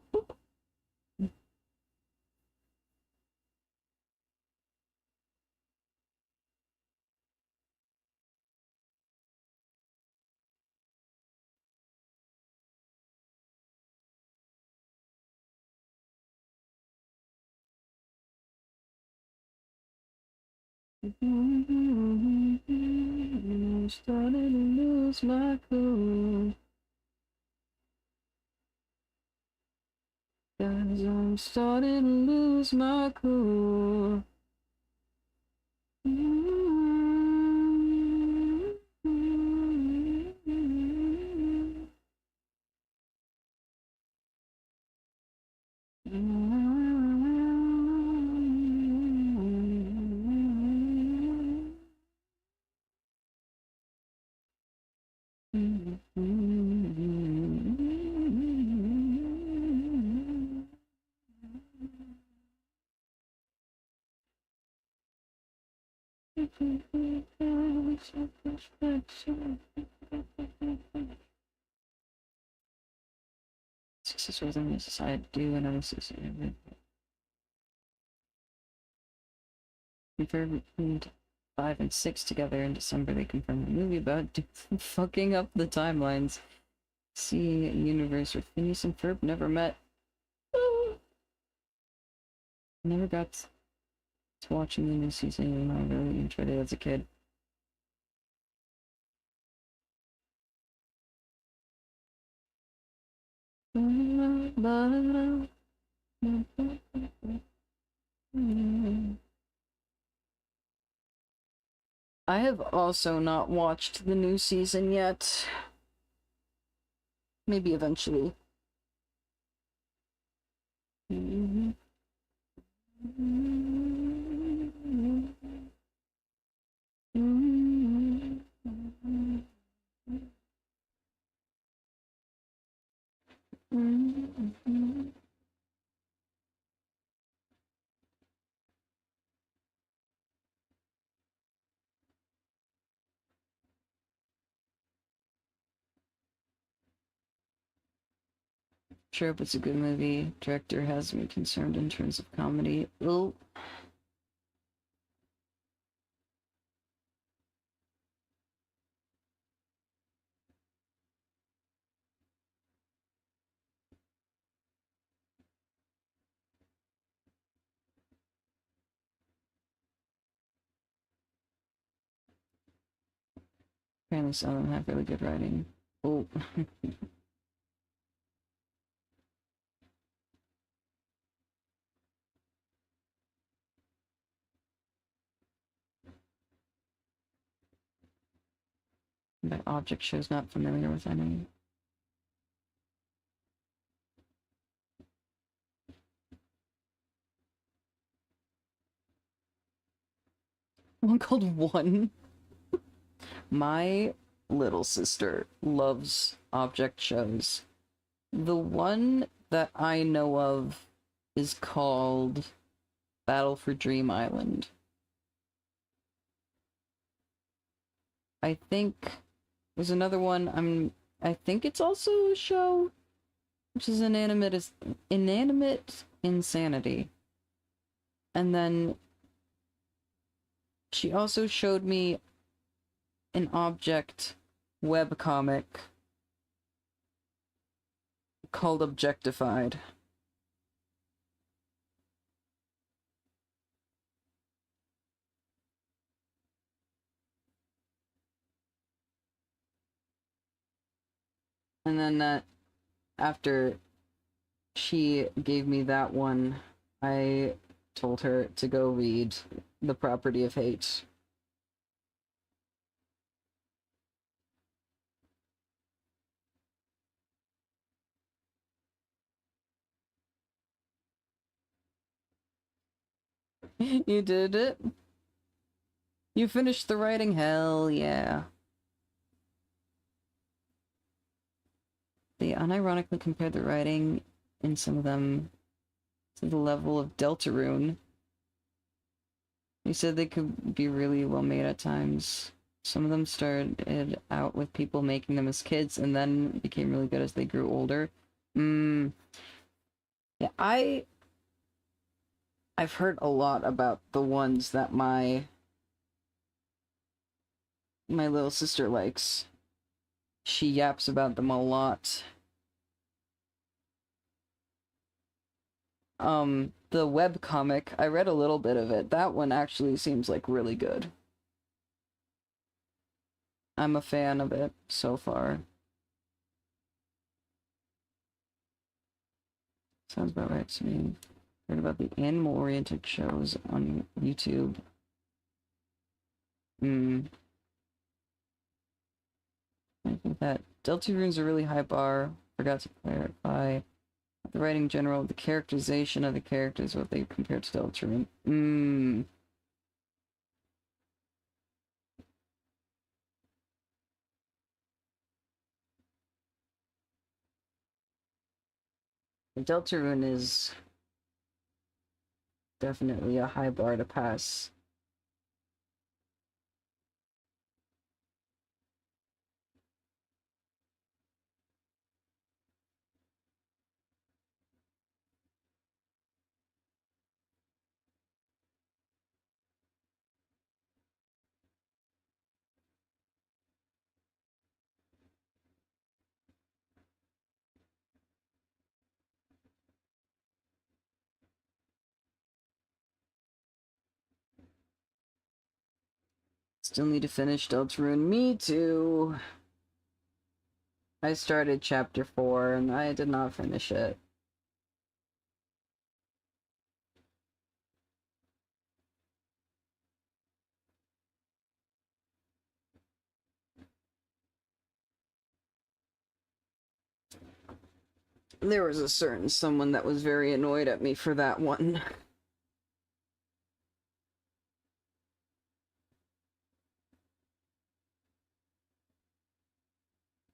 I'm starting to lose my cool. Guys, I'm starting to lose my cool. Success within the society do another society. Confirmed 5 and 6 together in December. They confirmed a movie about fucking up the timelines. See a universe where Phineas and Ferb never met. Never got to watching the new season, and I really enjoyed it as a kid. I have also not watched the new season yet. Maybe eventually. Sure, if it's a good movie, director has me concerned in terms of comedy. Oh. Apparently some of them have really good writing. Oh. By object shows not familiar with any. One called One. My little sister loves object shows. The one that I know of is called Battle for Dream Island. I think there's another one. I think it's also a show, which is inanimate insanity. And then she also showed me an object webcomic called Objectified. And then that after she gave me that one, I told her to go read The Property of Hate. You did it? You finished the writing? Hell yeah. They unironically compared the writing in some of them to the level of Deltarune. They said they could be really well made at times. Some of them started out with people making them as kids and then became really good as they grew older. Yeah, I've heard a lot about the ones that my little sister likes. She yaps about them a lot. The webcomic, I read a little bit of it. That one actually seems like really good. I'm a fan of it so far. Sounds about right to me. Heard about the animal-oriented shows on YouTube. I think that Deltarune's a really high bar. Forgot to clarify. The writing in general, the characterization of the characters, what they compare to Deltarune. Deltarune is definitely a high bar to pass. Still need to finish Deltarune. Me too. I started chapter 4 and I did not finish it. There was a certain someone that was very annoyed at me for that one.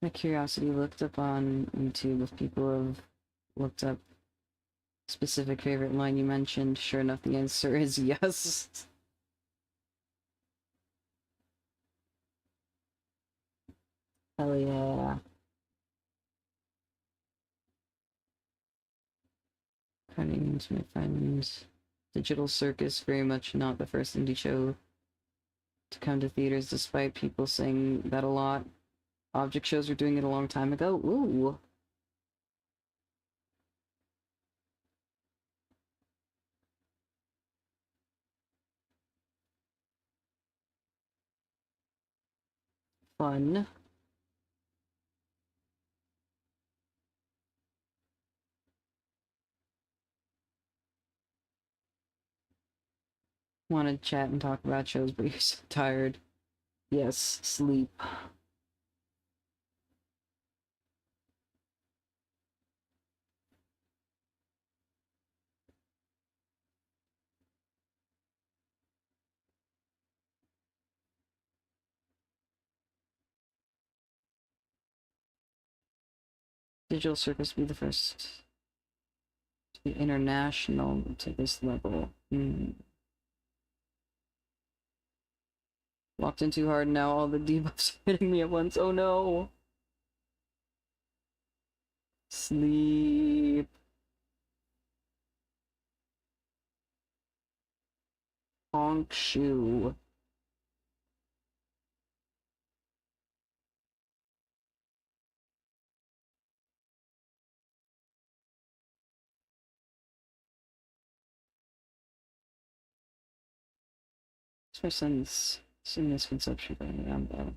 My curiosity looked up on YouTube if people have looked up specific favorite line you mentioned. Sure enough, the answer is yes. Hell yeah. Cutting my friends. Digital Circus, very much not the first indie show to come to theaters, despite people saying that a lot. Object shows were doing it a long time ago. Ooh. Fun. Want to chat and talk about shows, but you're so tired. Yes, sleep. Digital Circus will be the first to be international to this level. Walked in too hard and now all the debuffs are hitting me at once. Oh no. Sleep. Honk shoe. It's my son's misconception for me. I'm bad.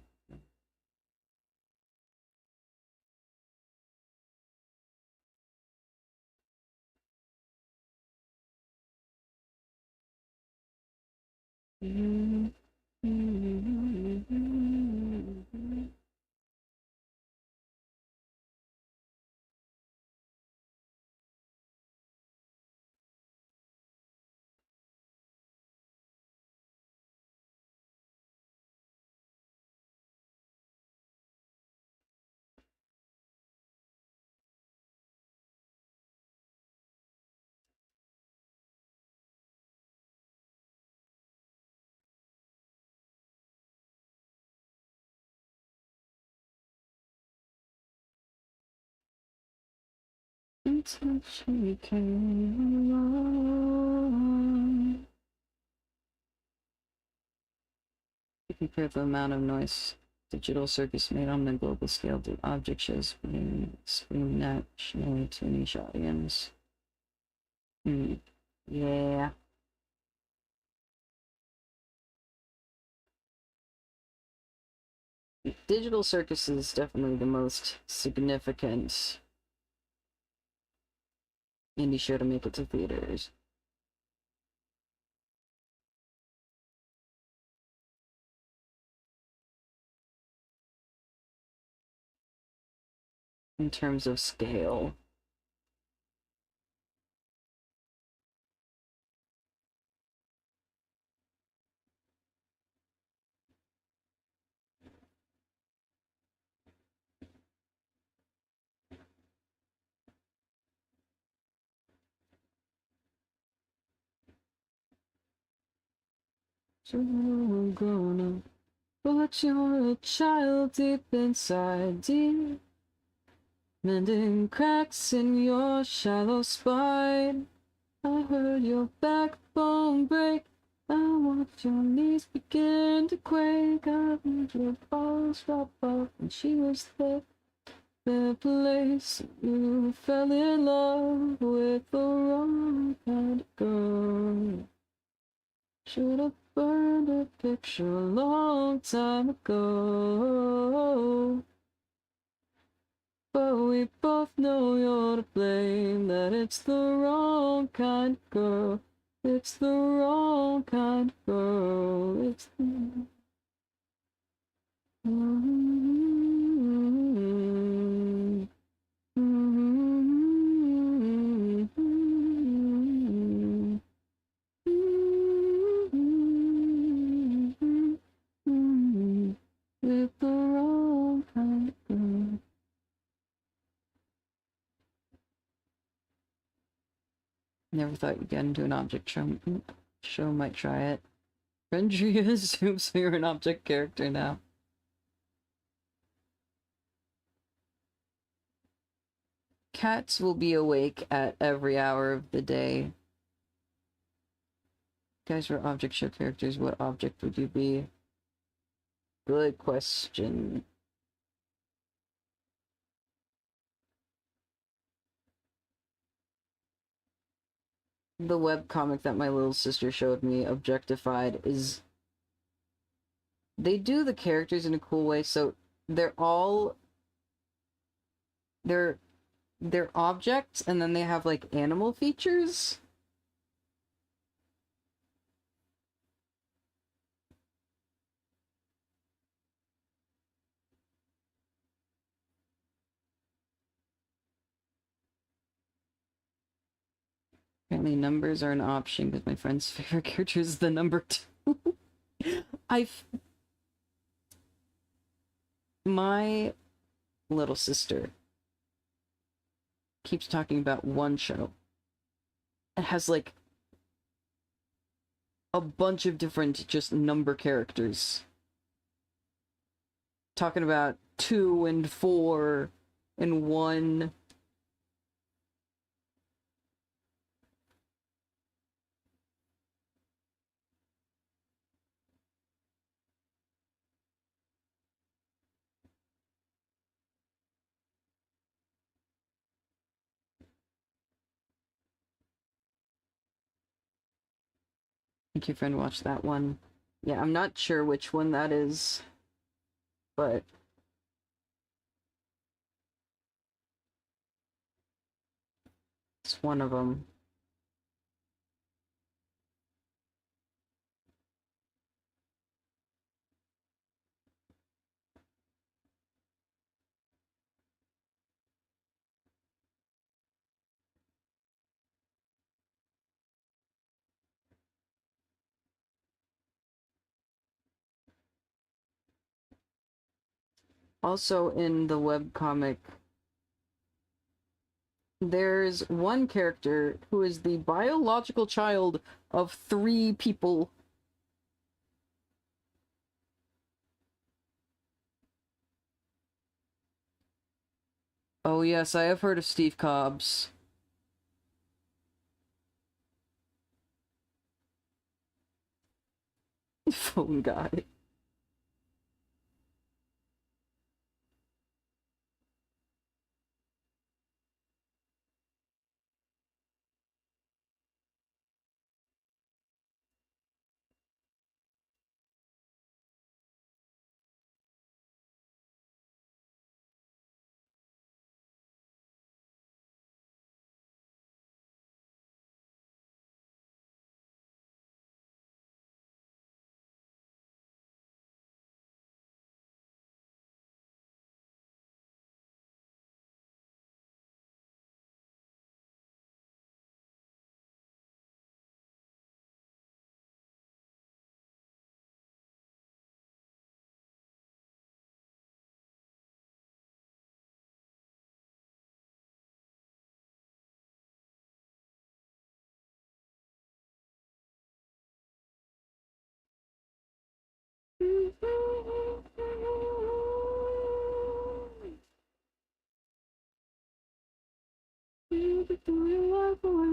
Until she came along. Compare the amount of noise digital circus made on the global scale to object shows being screamed nationally to a niche audience. Yeah. Digital circus is definitely the most significant indie show to make it to theaters. In terms of scale. So I'm gonna but you're a child deep inside, deep, mending cracks in your shallow spine. I heard your backbone break. I watched your knees begin to quake. I heard your balls drop off, and she was there. The place you fell in love with the wrong kind of girl. Should have burned a picture a long time ago. But we both know you're to blame, that it's the wrong kind of girl. It's the wrong kind of girl. It's the... With the wrong kind of girl. Never thought you'd get into an object show. Might try it. Rendria assumes you're an object character now. Cats will be awake at every hour of the day. Guys were object show characters. What object would you be? Good question. The webcomic that my little sister showed me, Objectified, is... They do the characters in a cool way, so they're all... They're objects, and then they have, like, animal features. Apparently numbers are an option, because my friend's favorite character is the number 2. My little sister keeps talking about one show. It has, like, a bunch of different just number characters. Talking about 2 and 4 and 1. Thank you, friend. Watch that one. Yeah, I'm not sure which one that is, but it's one of them. Also in the webcomic, there's one character who is the biological child of 3 people. Oh yes, I have heard of Steve Cobbs. Phone guy.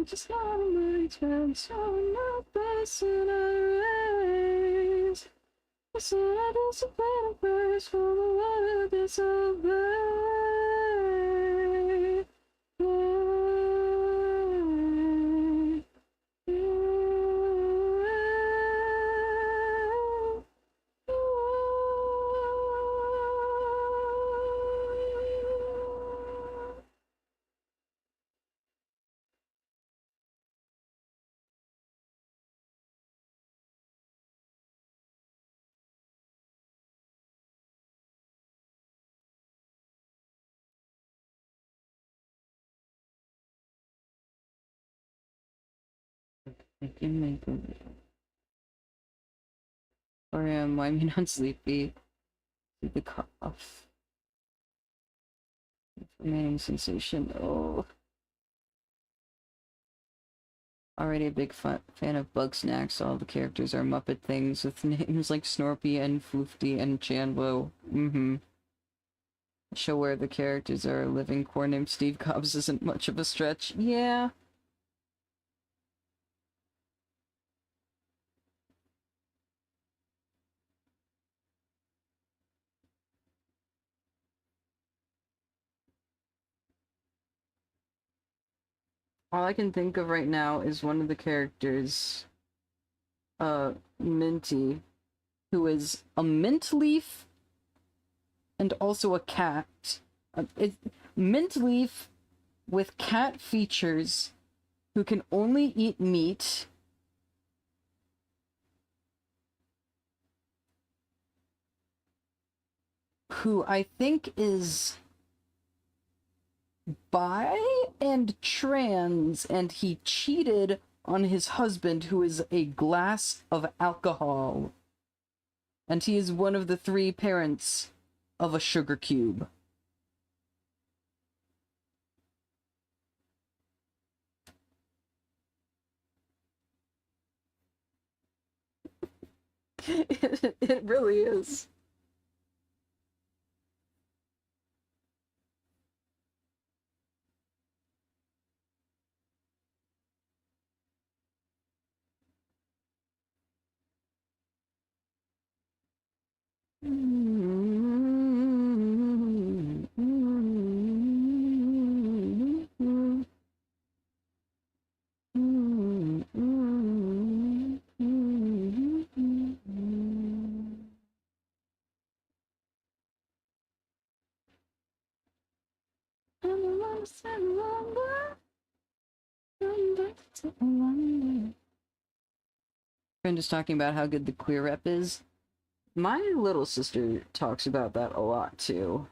Just not my chance, showing my best and I raise. I said I discipline and praise for the one who disobey. I can make it. Or why am I not sleepy? The cough. Remaining sensation. Oh. Already a big fan of Bug Snacks. All the characters are Muppet things with names like Snorpy and Floofty and Chandlo. A show where the characters are a living core named Steve Cobbs isn't much of a stretch. Yeah. All I can think of right now is one of the characters, Minty, who is a mint leaf and also a cat. Mint leaf with cat features who can only eat meat. Who I think is bi and trans, and he cheated on his husband, who is a glass of alcohol. And he is one of the 3 parents of a sugar cube. It really is. Friend is talking about how good the queer rep is. My little sister talks about that a lot too.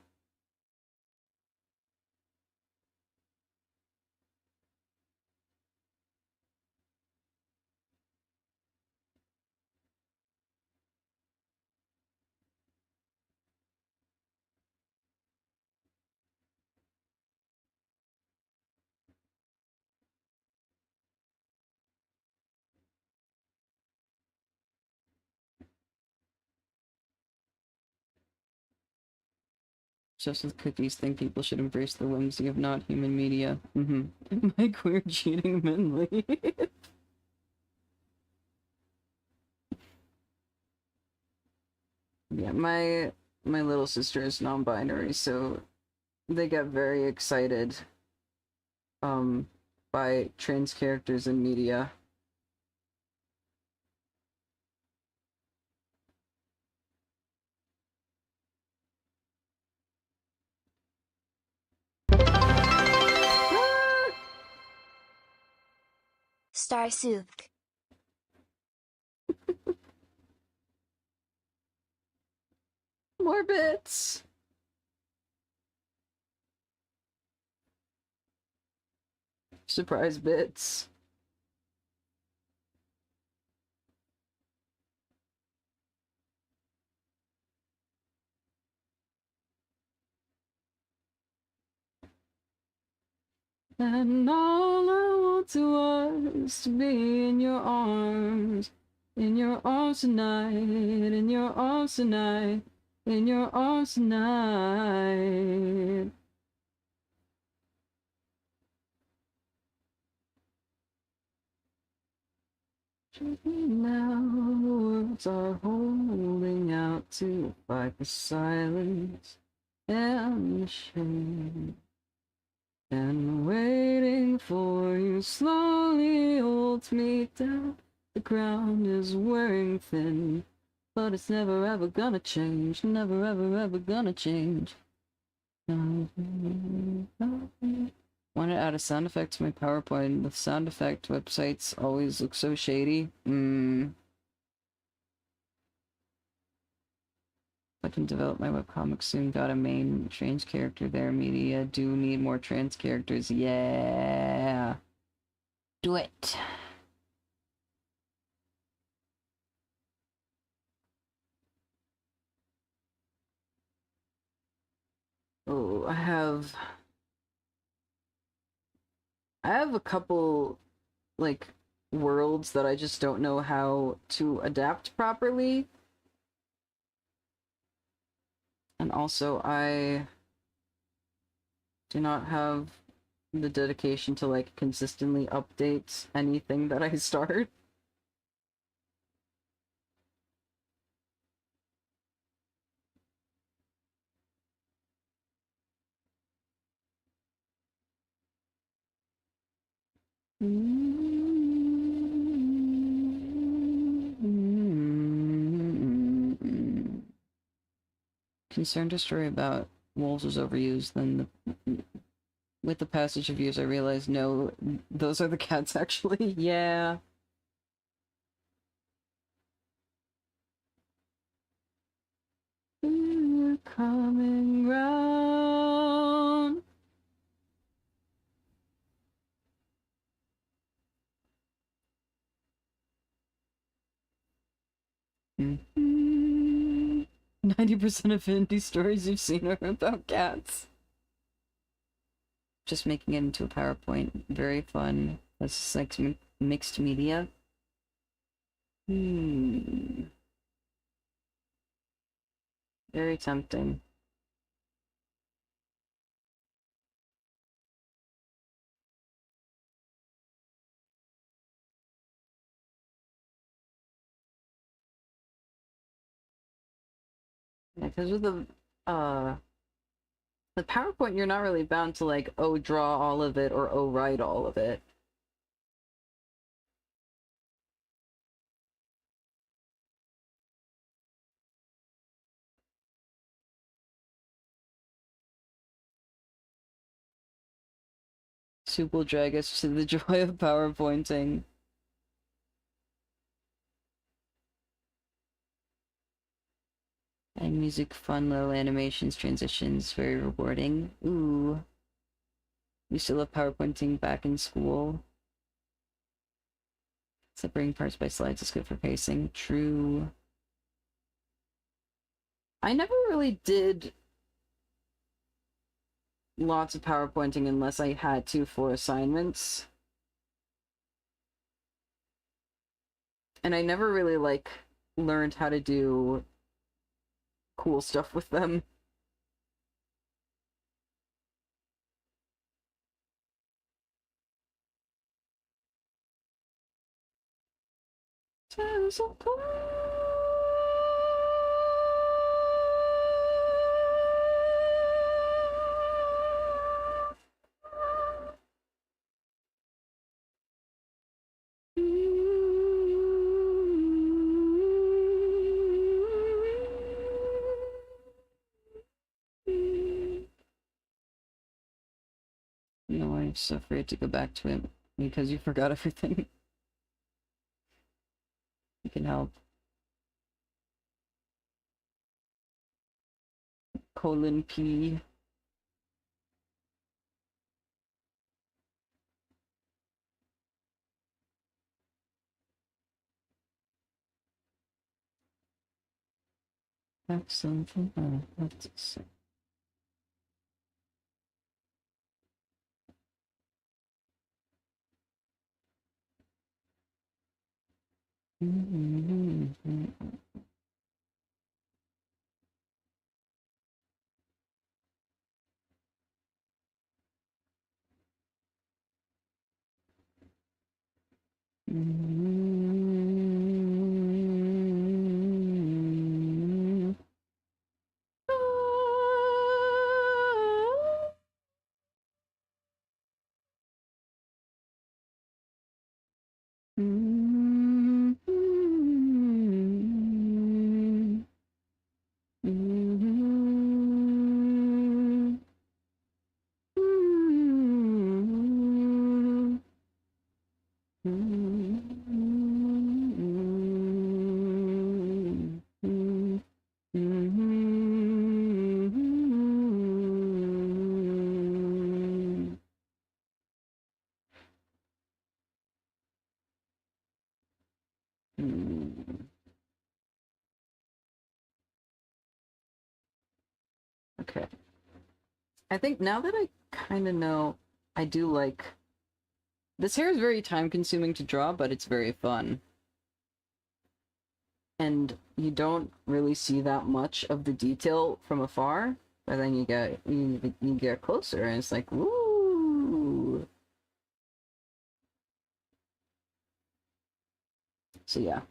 Just as cookies think people should embrace the whimsy of not human media. Mm-hmm. My queer cheating men leave. Yeah, my little sister is non-binary, so they get very excited by trans characters in media. Star Soup. More bits. Surprise bits. And all I wanted was to be in your arms tonight, in your arms tonight, in your arms tonight. Now words are holding out to fight the silence and the shame. And waiting for you slowly holds me down. The ground is wearing thin, but it's never ever gonna change. Never ever gonna change. Want to add a sound effect to my PowerPoint. The sound effect websites always look so shady. I can develop my webcomic soon. Got a main trans character there. Media do need more trans characters. Yeah. Do it. Oh, I have a couple, like, worlds that I just don't know how to adapt properly. And also, I do not have the dedication to, like, consistently update anything that I start. Concerned a story about wolves was overused, then with the passage of years I realized no, those are the cats actually. Yeah. We're coming round. Mm-hmm. 90% of indie stories you've seen are about cats. Just making it into a PowerPoint. Very fun. That's just like mixed media. Very tempting. Yeah, because with the PowerPoint, you're not really bound to like, oh, draw all of it or oh, write all of it. Soup will drag us to the joy of PowerPointing. And music, fun little animations, transitions, very rewarding. Ooh. We still love PowerPointing back in school. Separating parts by slides is good for pacing. True. I never really did lots of PowerPointing unless I had to for assignments. And I never really, like, learned how to do cool stuff with them. There's a No, I'm so afraid to go back to it because you forgot everything. You can help. Colon P. Excellent. Let's see. Okay. I think now that I kind of know, I do like... This hair is very time-consuming to draw, but it's very fun. And you don't really see that much of the detail from afar, but then you get closer, and it's like, woo! So yeah.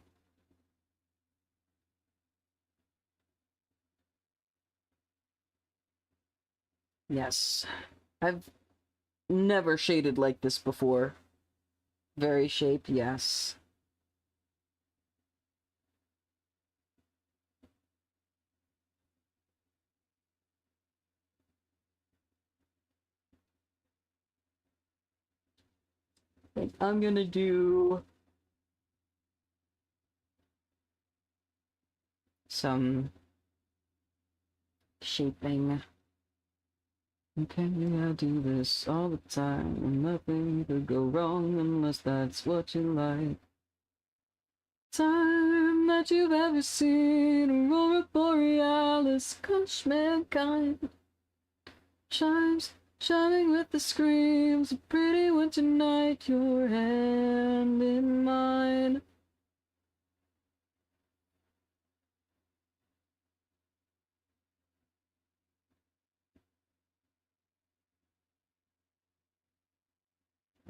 Yes. I've never shaded like this before. Very shaped, yes. I'm gonna do some shaping. Okay, I do this all the time, and nothing could go wrong unless that's what you like. Time that you've ever seen, aurora borealis, gosh, mankind. Chimes, chiming with the screams, a pretty winter night, your hand in mine.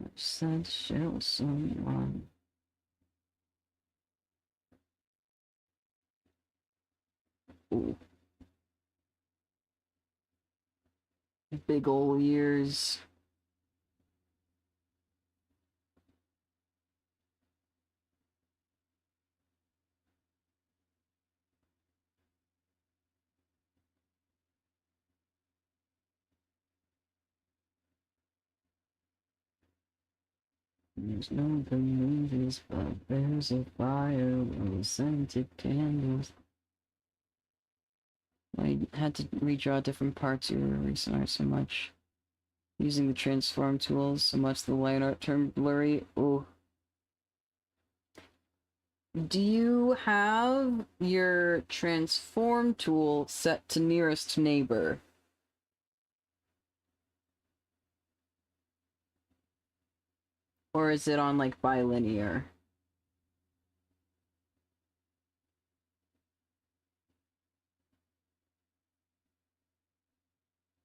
I said share with someone. Ooh. Big ol' ears. There's no good movies, but there's a fire with scented candles. I had to redraw different parts of your recent art so much. Using the transform tools so much the line art turned blurry. Ooh. Do you have your transform tool set to nearest neighbor? Or is it on like bilinear?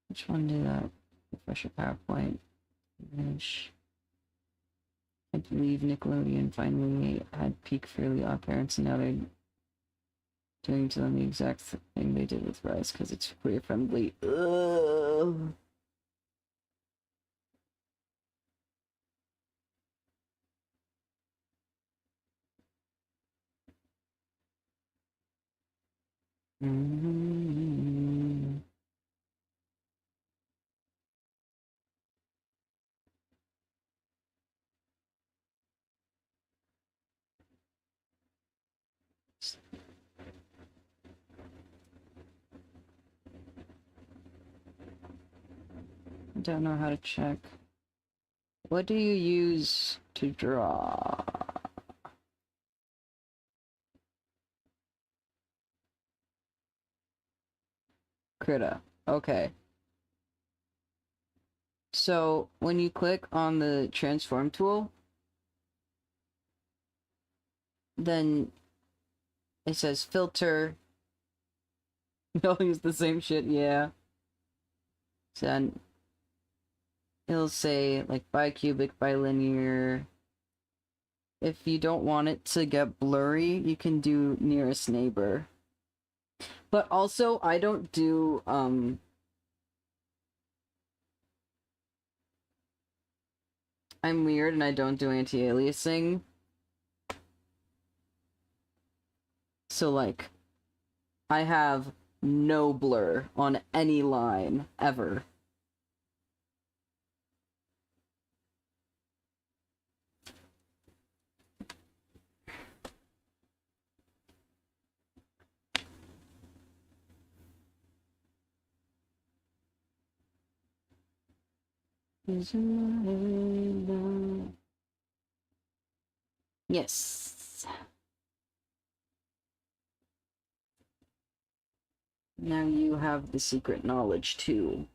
Which one did that? Refresh your PowerPoint. Image. I believe Nickelodeon finally had peak Fairly Odd Parents, and now they're doing to them the exact thing they did with Rise because it's queer friendly. Ugh. Mm-hmm. Don't know how to check. What do you use to draw? Krita. Okay. So when you click on the transform tool, then it says filter. You'll use the same shit, yeah. So then it'll say like bicubic, bilinear. If you don't want it to get blurry, you can do nearest neighbor. But also, I don't do, I'm weird and I don't do anti-aliasing. So, like, I have no blur on any line, ever. Yes. Now you have the secret knowledge, too.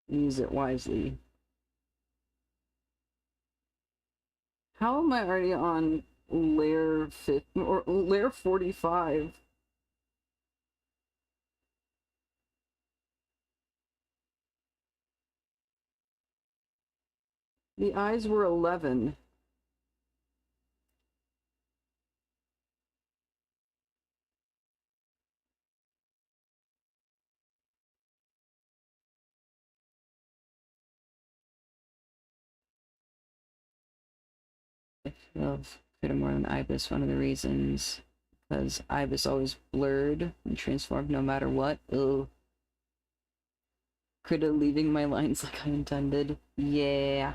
Use it wisely. How am I already on layer 50 or layer 45? The eyes were 11. I love Fittermore than Ibis. One of the reasons, because Ibis always blurred and transformed no matter what. Ugh. Critta leaving my lines like I intended. Yeah.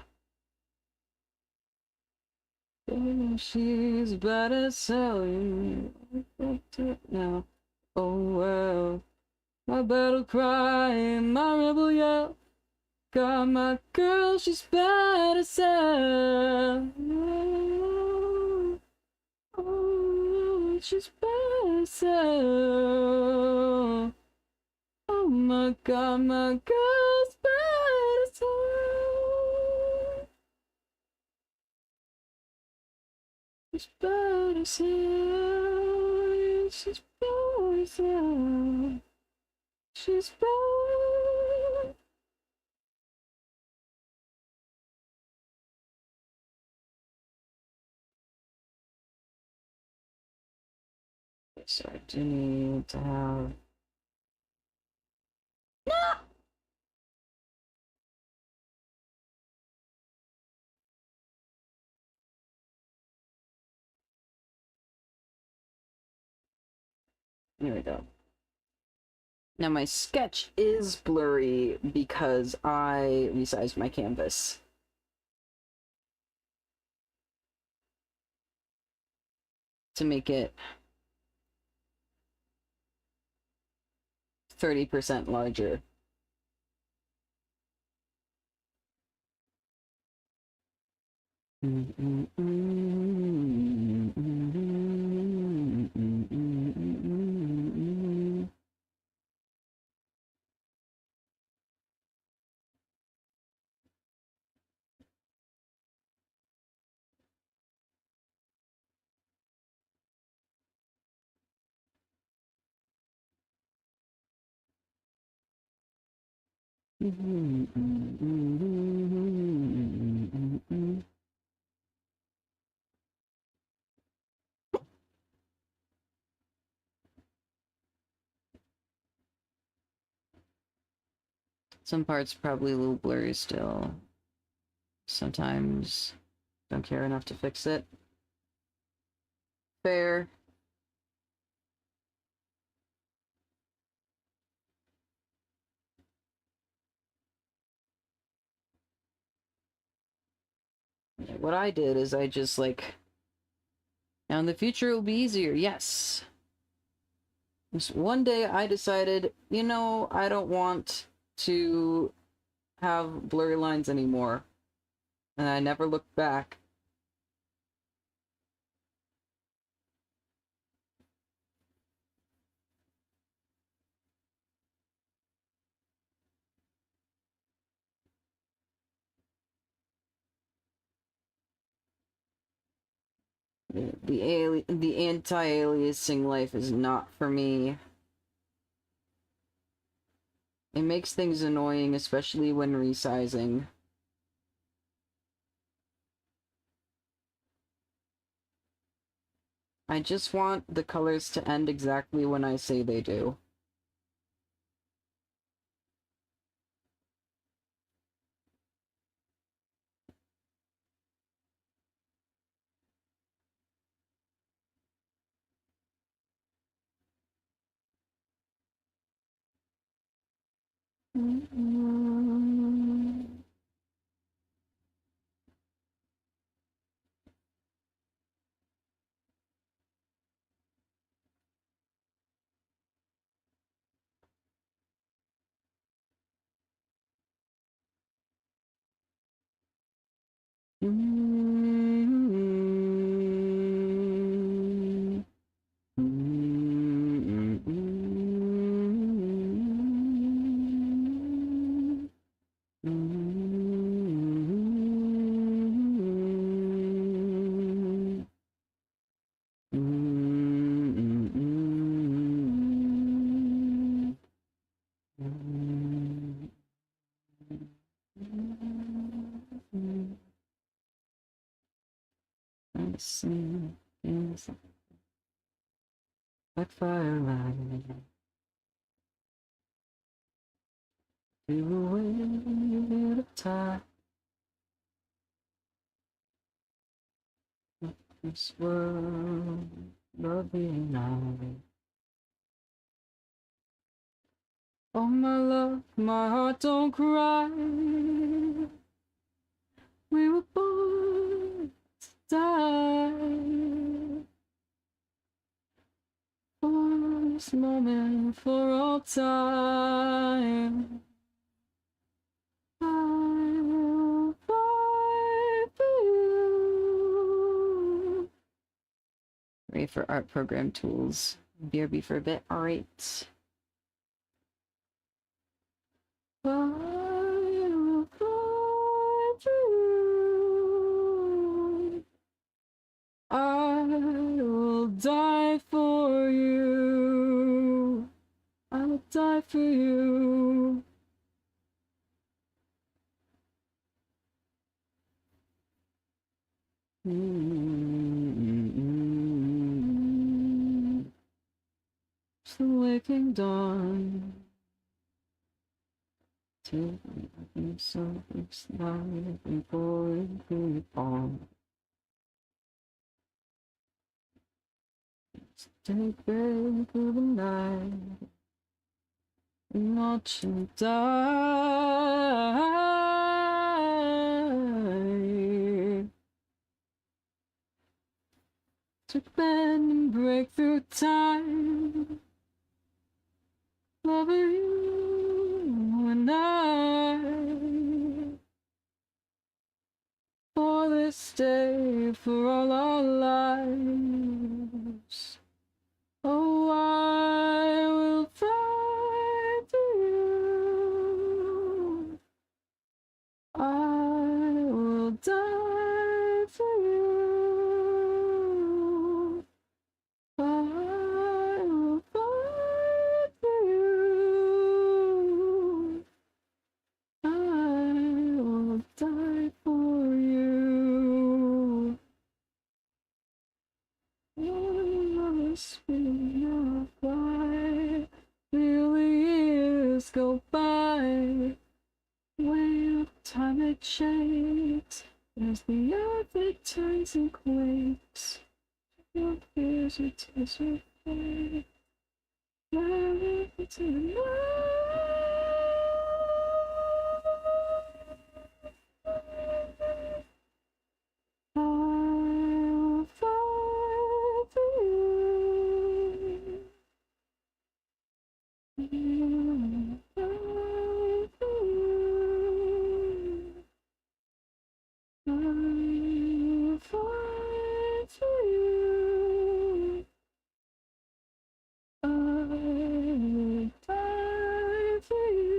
She's better sell you now. Oh well. My battle cry, my rebel yell. Got my girl, she's better sell. Oh, she's better sell. Oh my god, my girl's better sell. She's better sell. She's better sell. She's better. So I do need to have. No! There we go. Now my sketch is blurry because I resized my canvas. To make it 30% larger. Some parts probably a little blurry still. Sometimes don't care enough to fix it. Fair. What I did is I just like, now in the future it will be easier. Yes. Just one day I decided, you know, I don't want to have blurry lines anymore. And I never looked back. The anti-aliasing life is not for me. It makes things annoying, especially when resizing. I just want the colors to end exactly when I say they do. Like firelight, through a wave of time. This world, lovely night. Oh my love, my heart don't cry. We were born to die. For this moment, for all time. I will fight for you. Ready for art program tools. BRB for a bit. Alright. I will fight for you. I will die for you. I will die for you. It's the waking dawn. Taking something's life and pouring through your palm. Take break through the night and watch you die. To bend and break through time. Loving you and I. For this day, for all our lives. Oh, I will fight for you. I will die for you. I will fight for you. this feeling of why feel the years go by. When time it shakes, as the earth it turns and quakes. Your fears, your tears, your faith. Fly into the night. I'll fight for you. I'll fight for you. I'll fight for you. I'll fight for you.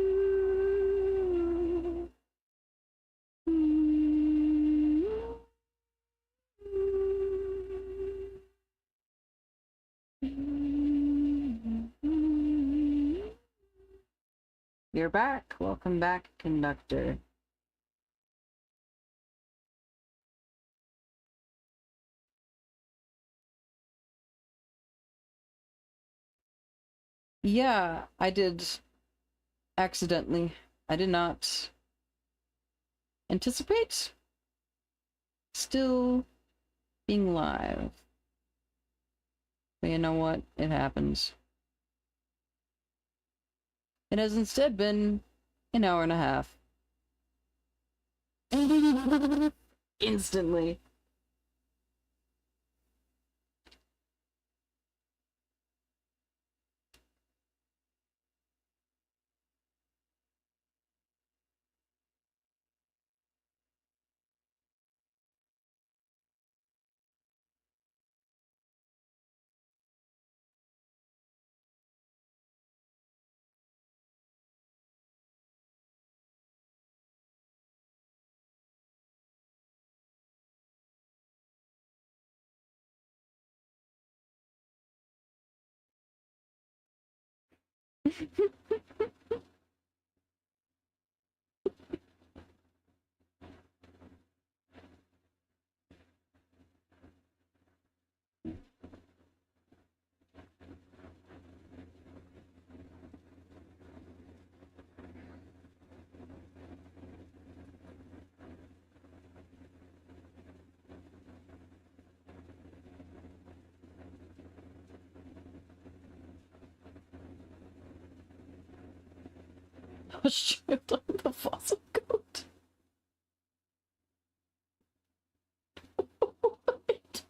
You're back. Welcome back, conductor. Yeah, I did accidentally. I did not anticipate still being live. But you know what? It happens. It has instead been an hour and a half. Instantly. Stripped on the fossil goat. What?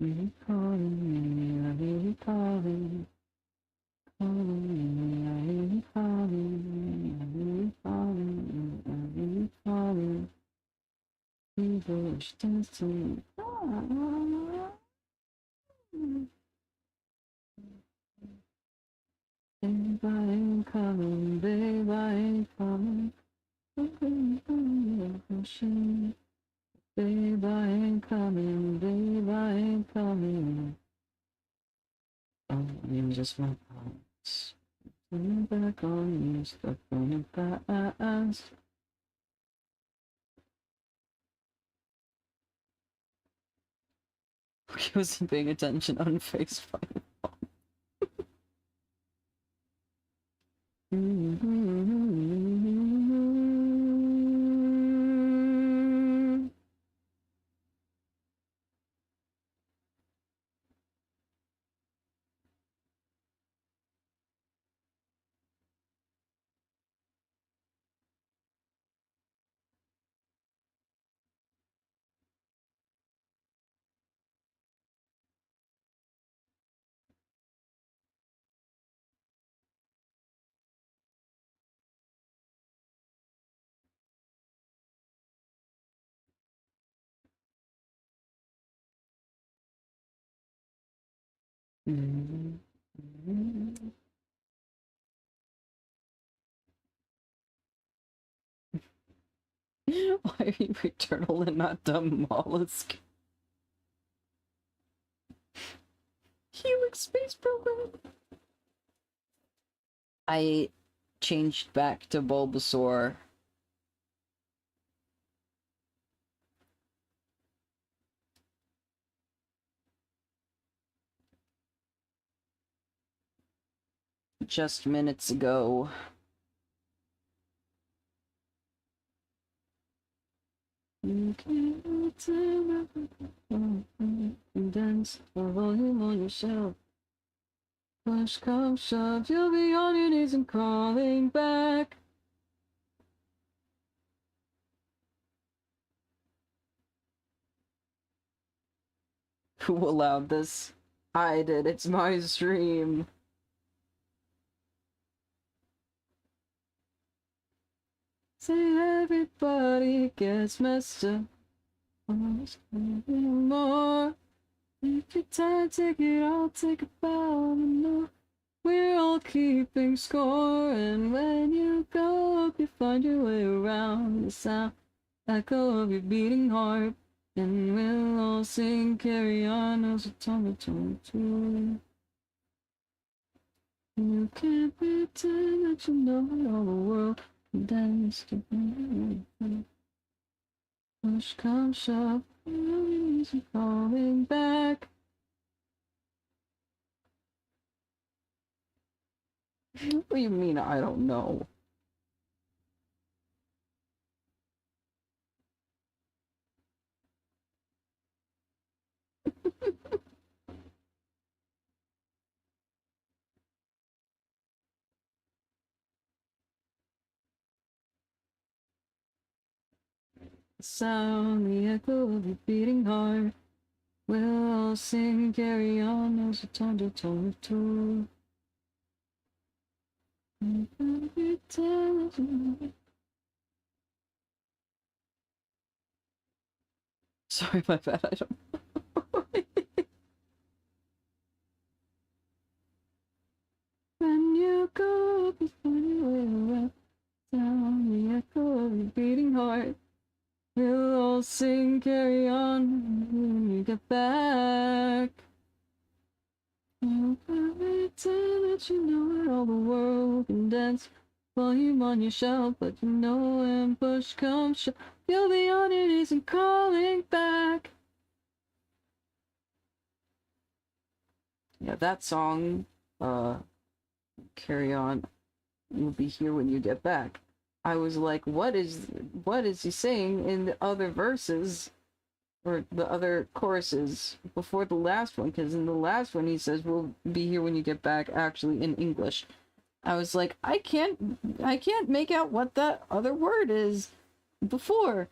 Are you calling me? Are you calling? Calling me? Are you calling? Are you calling? Are you calling? People dancing. Babe, I ain't coming. Babe, I ain't coming. Babe, I ain't coming. Babe, I ain't coming. Oh, you're just my thoughts. Turning back on you, stuck on the past. He wasn't paying attention on Facebook. Why are you a turtle and not a mollusk? Helix Space Program. I changed back to Bulbasaur. Just minutes ago. You can't dance for volume on yourself. Push come shove, you'll be on your knees and crawling back. Who allowed this? I did, it's my stream. Say everybody gets messed up. More. If your time take it, I'll take a bow. No, we're all keeping score, and when you go up, you find your way around the sound, echo of your beating heart, and we'll all sing carry on as a tongue to. You can't pretend that you know all the world can dance to me. Push come shove, you're falling back. What do you mean I don't know? Sound the echo of your beating heart. We'll all sing carry on as a tongue to. Sorry, my bad. I don't. When you go before you will sound the echo of your beating heart. We'll all sing carry on when you get back. Every time that you know it, all the world can dance. Volume on your shelf, but you know when push comes shove, you'll be on your knees and calling back. Yeah, that song, carry on, you'll be here when you get back. I was like, what is he saying in the other verses? Or the other choruses before the last one, because in the last one he says we'll be here when you get back, actually in English. I was like, I can't make out what that other word is before,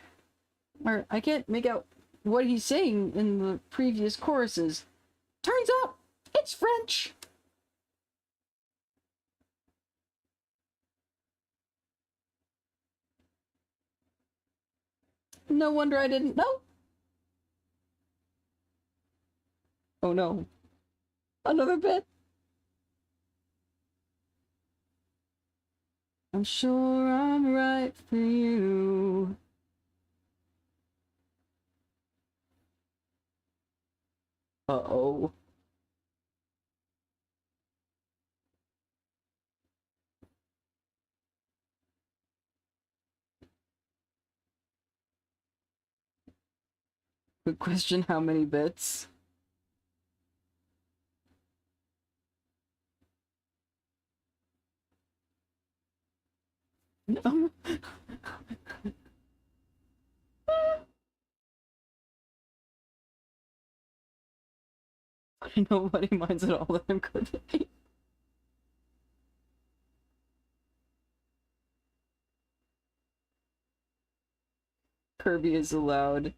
or I can't make out what he's saying in the previous choruses. Turns out it's French. No wonder I didn't know. Oh no. Another bit. I'm sure I'm right for you. Uh-oh. Good question, how many bits? No. Nobody minds at all that I'm cooking. Kirby is allowed.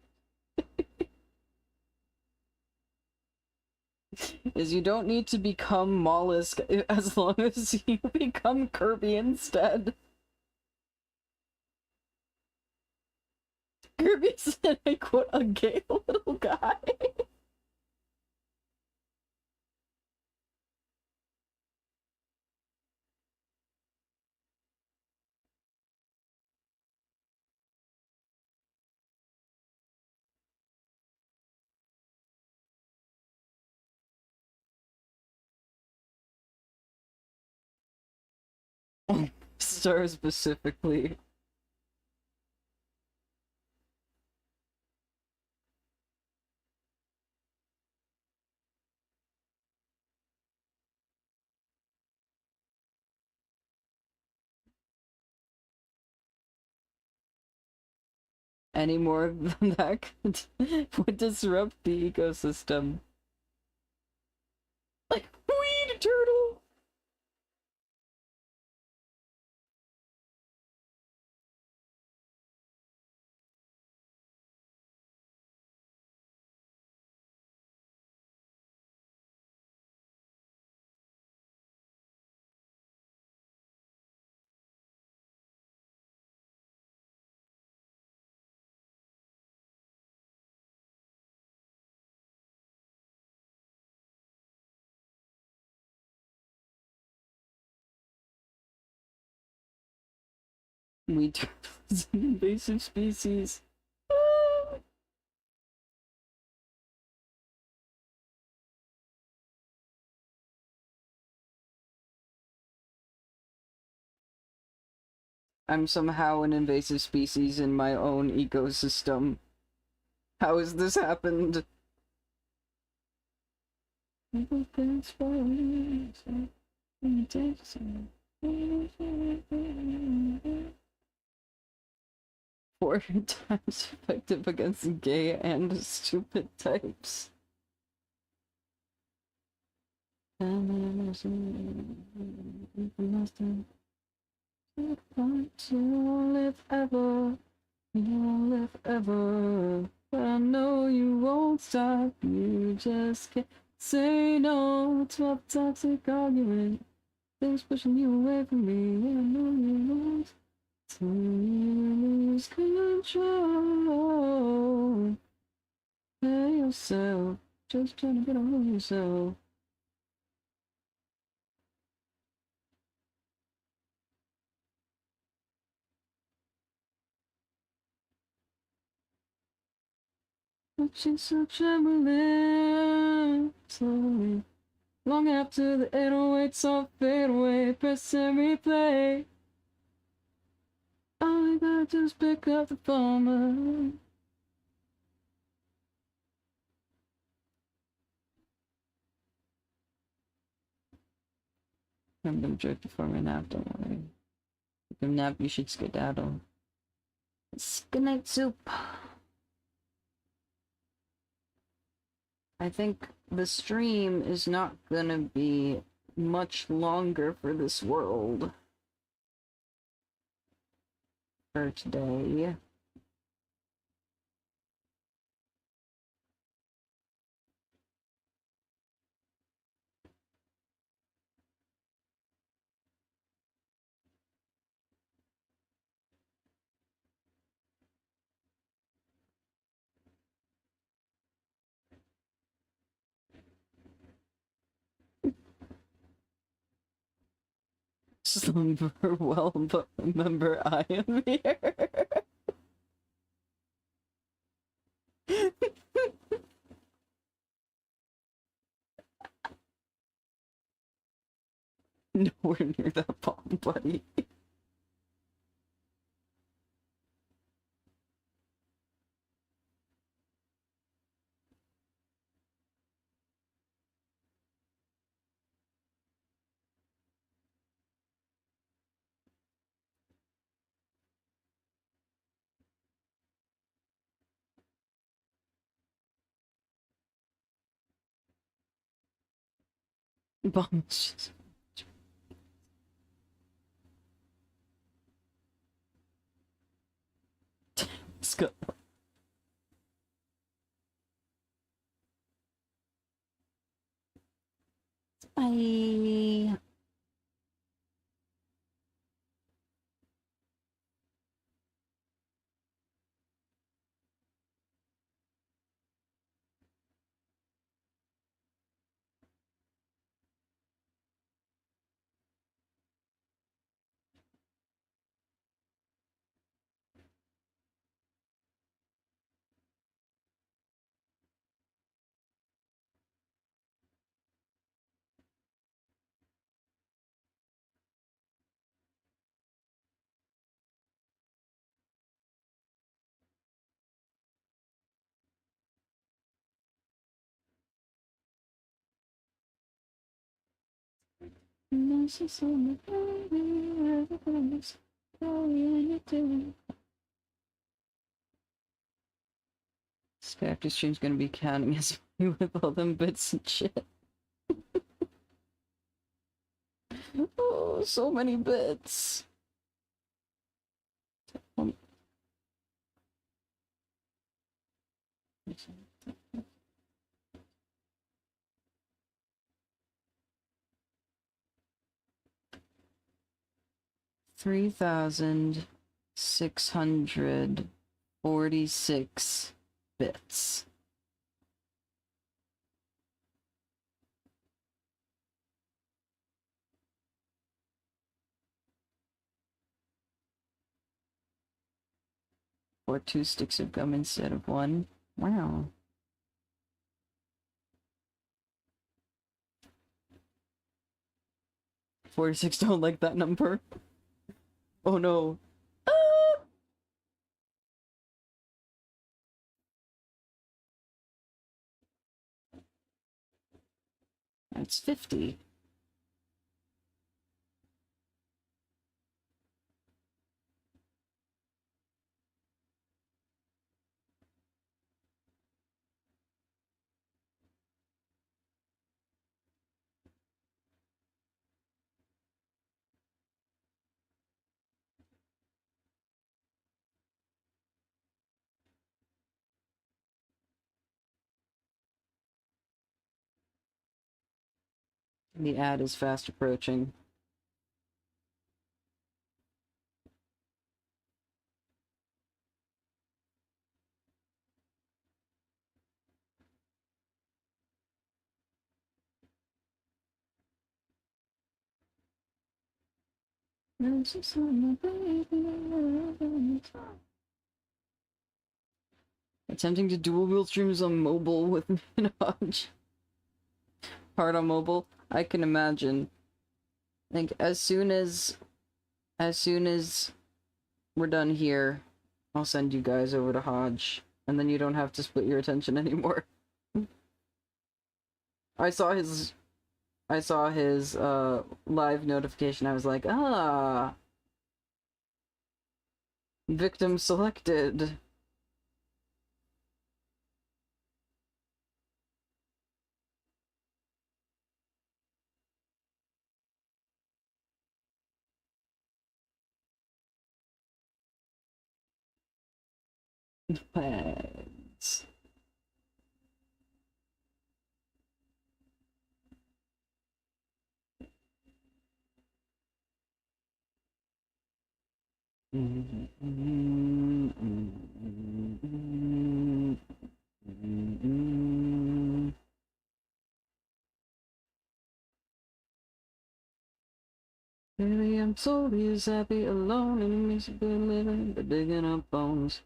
Is you don't need to become Mollusk as long as you become Kirby instead. Kirby said, I quote, a gay little guy. Star specifically. Any more than that would disrupt the ecosystem. Like, weed turtle! Weed turtle is an invasive species. I'm somehow an invasive species in my own ecosystem. How has this happened? Four times effective against gay and stupid types. You'll live ever, you'll live ever. But I know you won't stop, you just can't say no to a toxic argument. Things pushing you away from me, I know you won't. Till you lose control. Hey yourself, just trying to get over yourself. But she's still trembling slowly. Long after the 808s all fade away, press and replay. All you gotta do is pick up the phone. I'm gonna jerk before my nap, don't worry. If you nap, you should skedaddle. Good night, soup. I think the stream is not gonna be much longer for this world for today. Slumber well, but remember I am here. Nowhere near that bomb, buddy. Bombs just... Let's go. Bye. This is on the baby, everything's going to do. Spectre stream's gonna be counting as me with all them bits and shit. Oh, so many bits. 3,646 bits. Or 2 sticks of gum instead of 1. Wow. $46 don't like that number. Oh no. Ah! That's 50. The ad is fast approaching. Attempting to dual wheel streams on mobile with Minaj. Hard on mobile. I can imagine. Like as soon as we're done here, I'll send you guys over to Hodge, and then you don't have to split your attention anymore. I saw his live notification. I was like, ah, victim selected. Thanks. Maybe I'm totally as happy alone and it makes a good living, but digging up bones.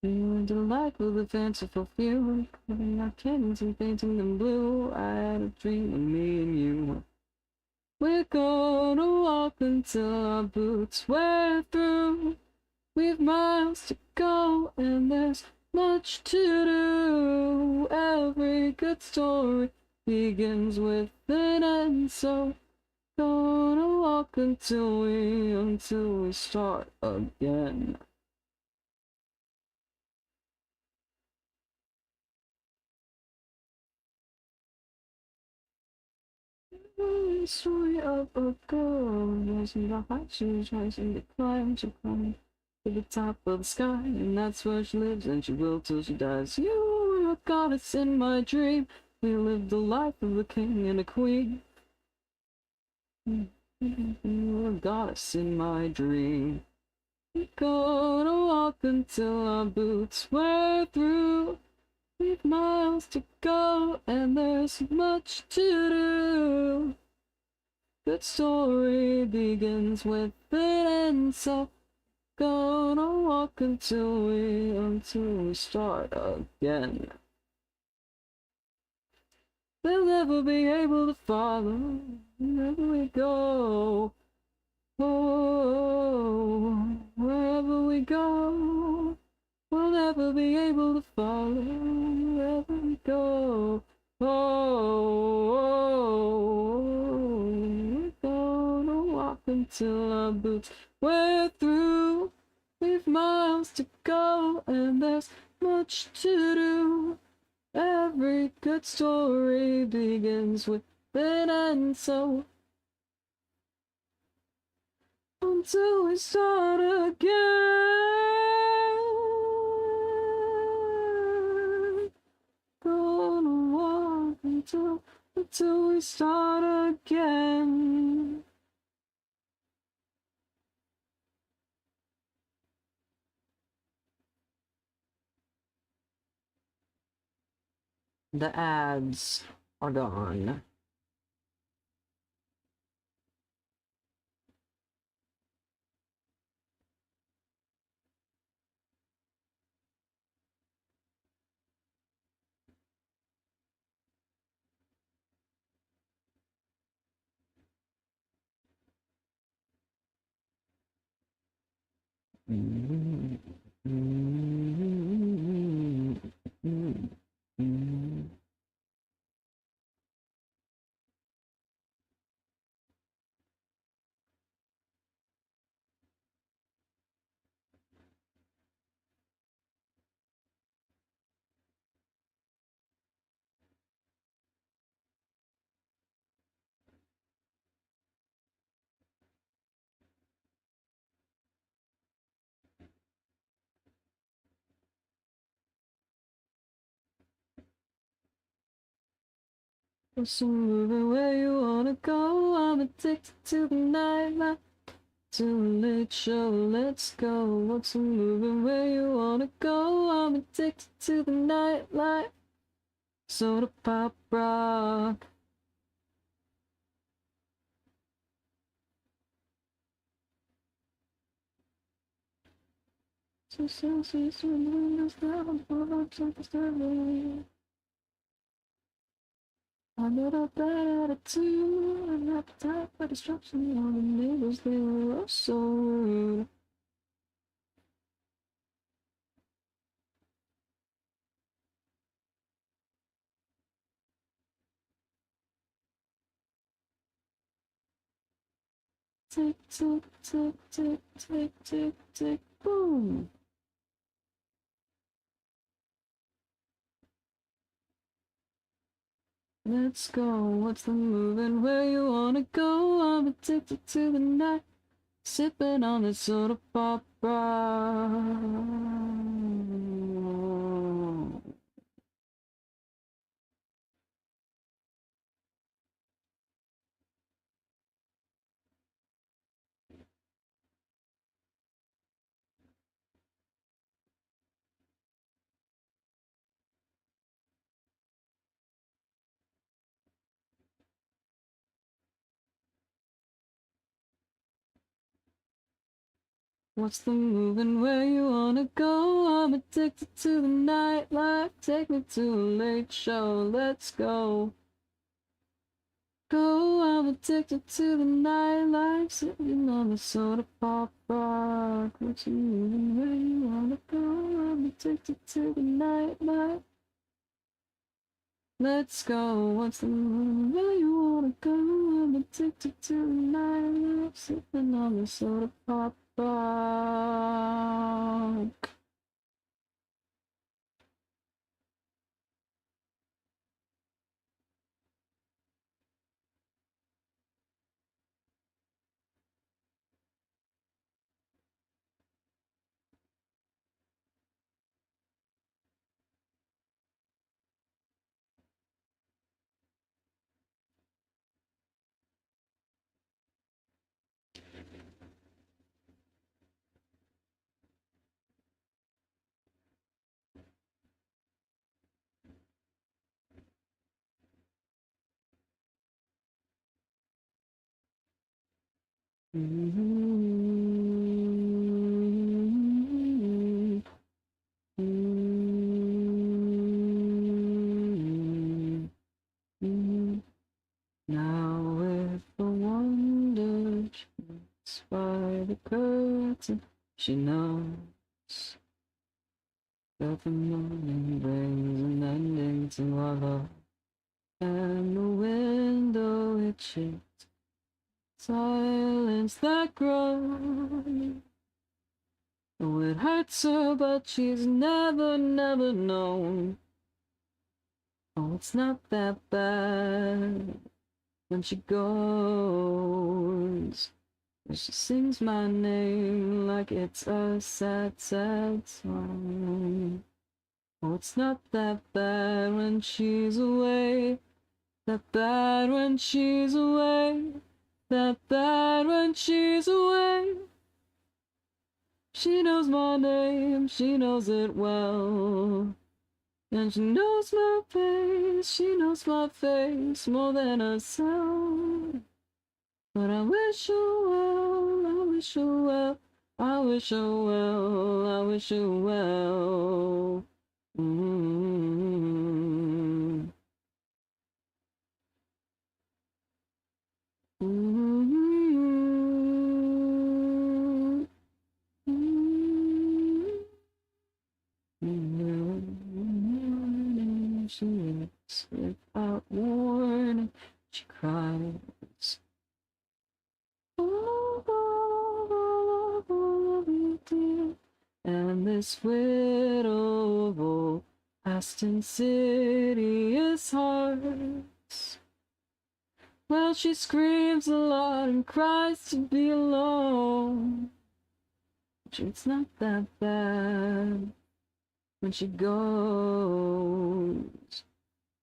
Feeling delightful, the fanciful few, cutting our cannons and painting them blue. I had a dream of me and you. We're gonna walk until our boots wear through. We've miles to go and there's much to do. Every good story begins with an end, so gonna walk until we start again. Story of a girl rising the heights, she was rising to climb to the top of the sky, and that's where she lives, and she will till she dies. You were a goddess in my dream. We lived the life of a king and a queen. You were a goddess in my dream. We're gonna walk until our boots wear through. We've miles to go, and there's much to do. Good story begins with an end, so gonna walk until we start again. They'll never be able to follow wherever we go. Oh, wherever we go, we'll never be able to follow wherever we go. Oh, oh, till our boots wear through. We've miles to go and there's much to do. Every good story begins with an end, so until we start again, gonna walk until we start again. The ads are gone. So moving where you wanna go, I'm addicted to the nightlife. Too late show, let's go. What's moving where you wanna go, I'm addicted to the nightlife. Soda pop rock. So Celsius when the windows down, full of something disturbing. I got a bad attitude, an appetite for destruction. All the neighbors, they were all so rude. Tick, tick, tick, tick, tick, tick, tick, boom. Let's go, what's the moving where you wanna go? I'm addicted to the night, sipping on the soda pop rock. What's the moving where you wanna go? I'm addicted to the nightlife, take me to a late show, let's go. Go, I'm addicted to the nightlife, sitting on the soda pop rock. What's the moving where you wanna go? I'm addicted to the nightlife. Let's go, what's the moving where you wanna go? I'm addicted to the nightlife, sipping on the soda pop rock. Now with the wonder she's by the curtain, she knows that the morning brings an ending to our love, and the window it shakes silence that grows. Oh, it hurts her, but she's never, never known. Oh, it's not that bad when she goes. She sings my name like it's a sad, sad song. Oh, it's not that bad when she's away. That bad when she's away. That bad when she's away. She knows my name, she knows it well. And she knows my face, she knows my face more than herself. But I wish her well, I wish her well, I wish her well, I wish her well. Mm-hmm. Mm-hmm. Mm-hmm. She looks without warning, she cries. And this widow of old past insidious hearts. Well, she screams a lot and cries to be alone. It's not that bad when she goes.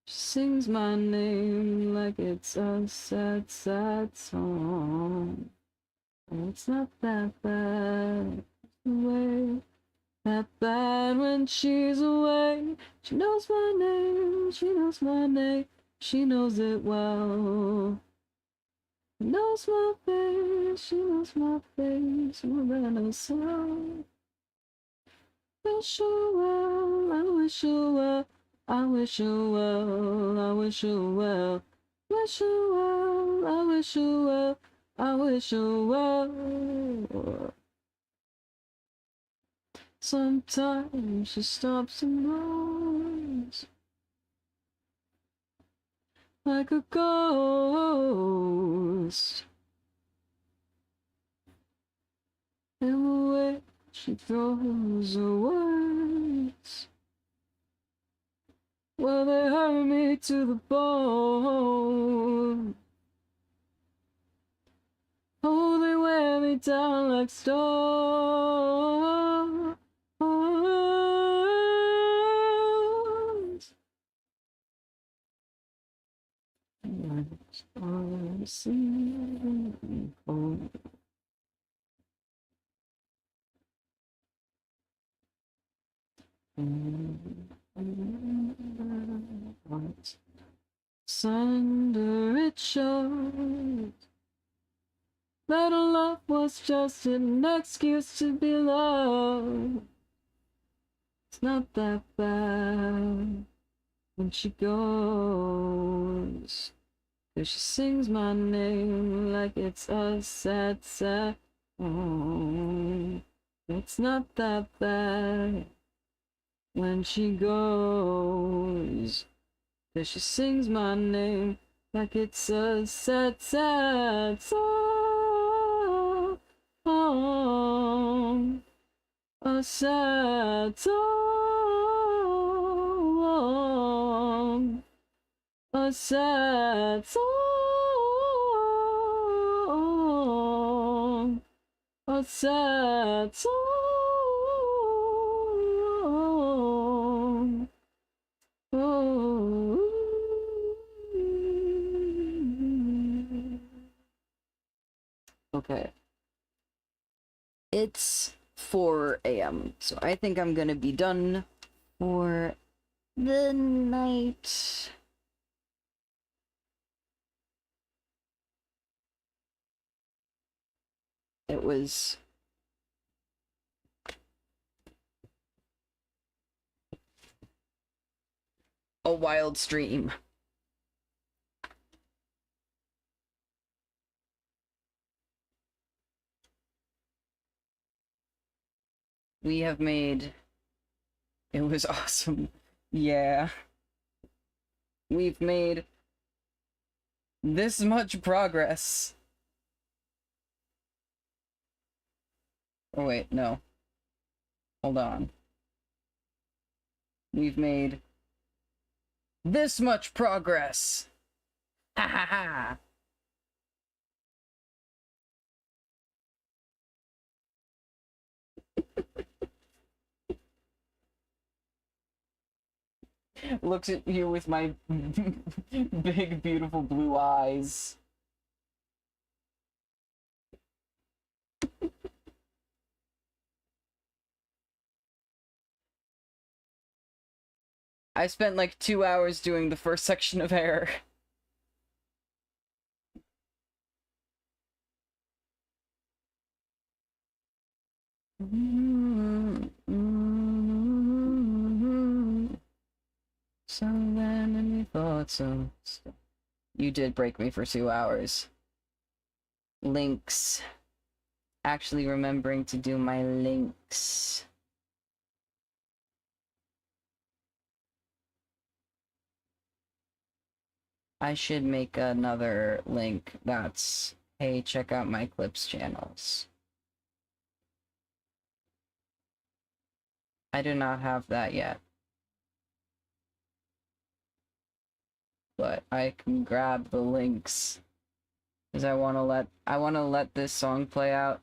She sings my name like it's a sad, sad song. It's not that bad away. That bad when she's away. She knows my name, she knows my name, she knows it well. She knows my face, she knows my face more than herself. Wish her well, I wish her well, I wish her well, I wish her well. Wish her well, I wish her well, I wish her well. Sometimes she stops and moans like a ghost. And the way she throws her words, well, they hurt me to the bone. Oh, they wear me down like stones. I see. Sunder it shows that love was just an excuse to be loved. It's not that bad when she goes, 'cause she sings my name like it's a sad, sad song. It's not that bad when she goes, 'cause she sings my name like it's a sad, sad song. A sad song. A sad song. A sad song. Oh. Okay. It's 4 a.m., so I think I'm gonna be done for the night. It was a wild stream. We have made... It was awesome. Yeah. We've made this much progress Oh wait, no. Hold on. We've made this much progress! Ha ha ha! Looks at you with my big, beautiful blue eyes. I spent like 2 hours doing the first section of Air. So then, and we thought so. You did break me for 2 hours. Links. Actually remembering to do my links. I should make another link that's, hey, check out my clips channels. I do not have that yet. But I can grab the links. Because I wanna let this song play out.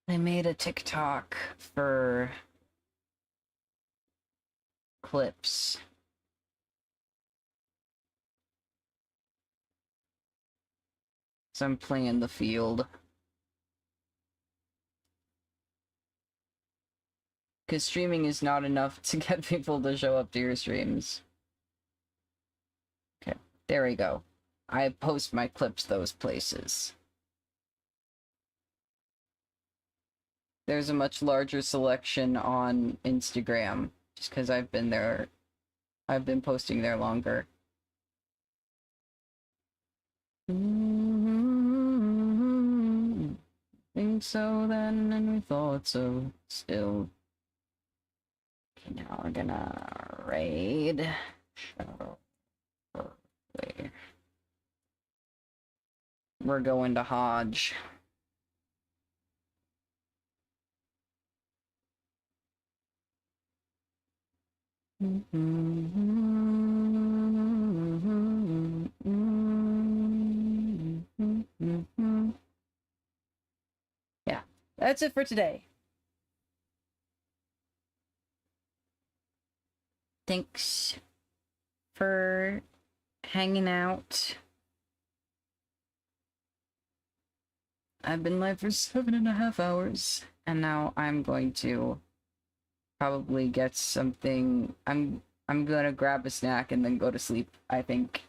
I made a TikTok for clips. So I'm playing the field. Because streaming is not enough to get people to show up to your streams. Okay, there we go. I post my clips those places. There's a much larger selection on Instagram, just because I've been there. I've been posting there longer. Think so then, and we thought so still. Okay, now we're gonna raid. We're going to Hodge. Yeah, that's it for today. Thanks for hanging out. I've been live for 7.5 hours, and now I'm going to probably get something. I'm gonna grab a snack and then go to sleep, I think.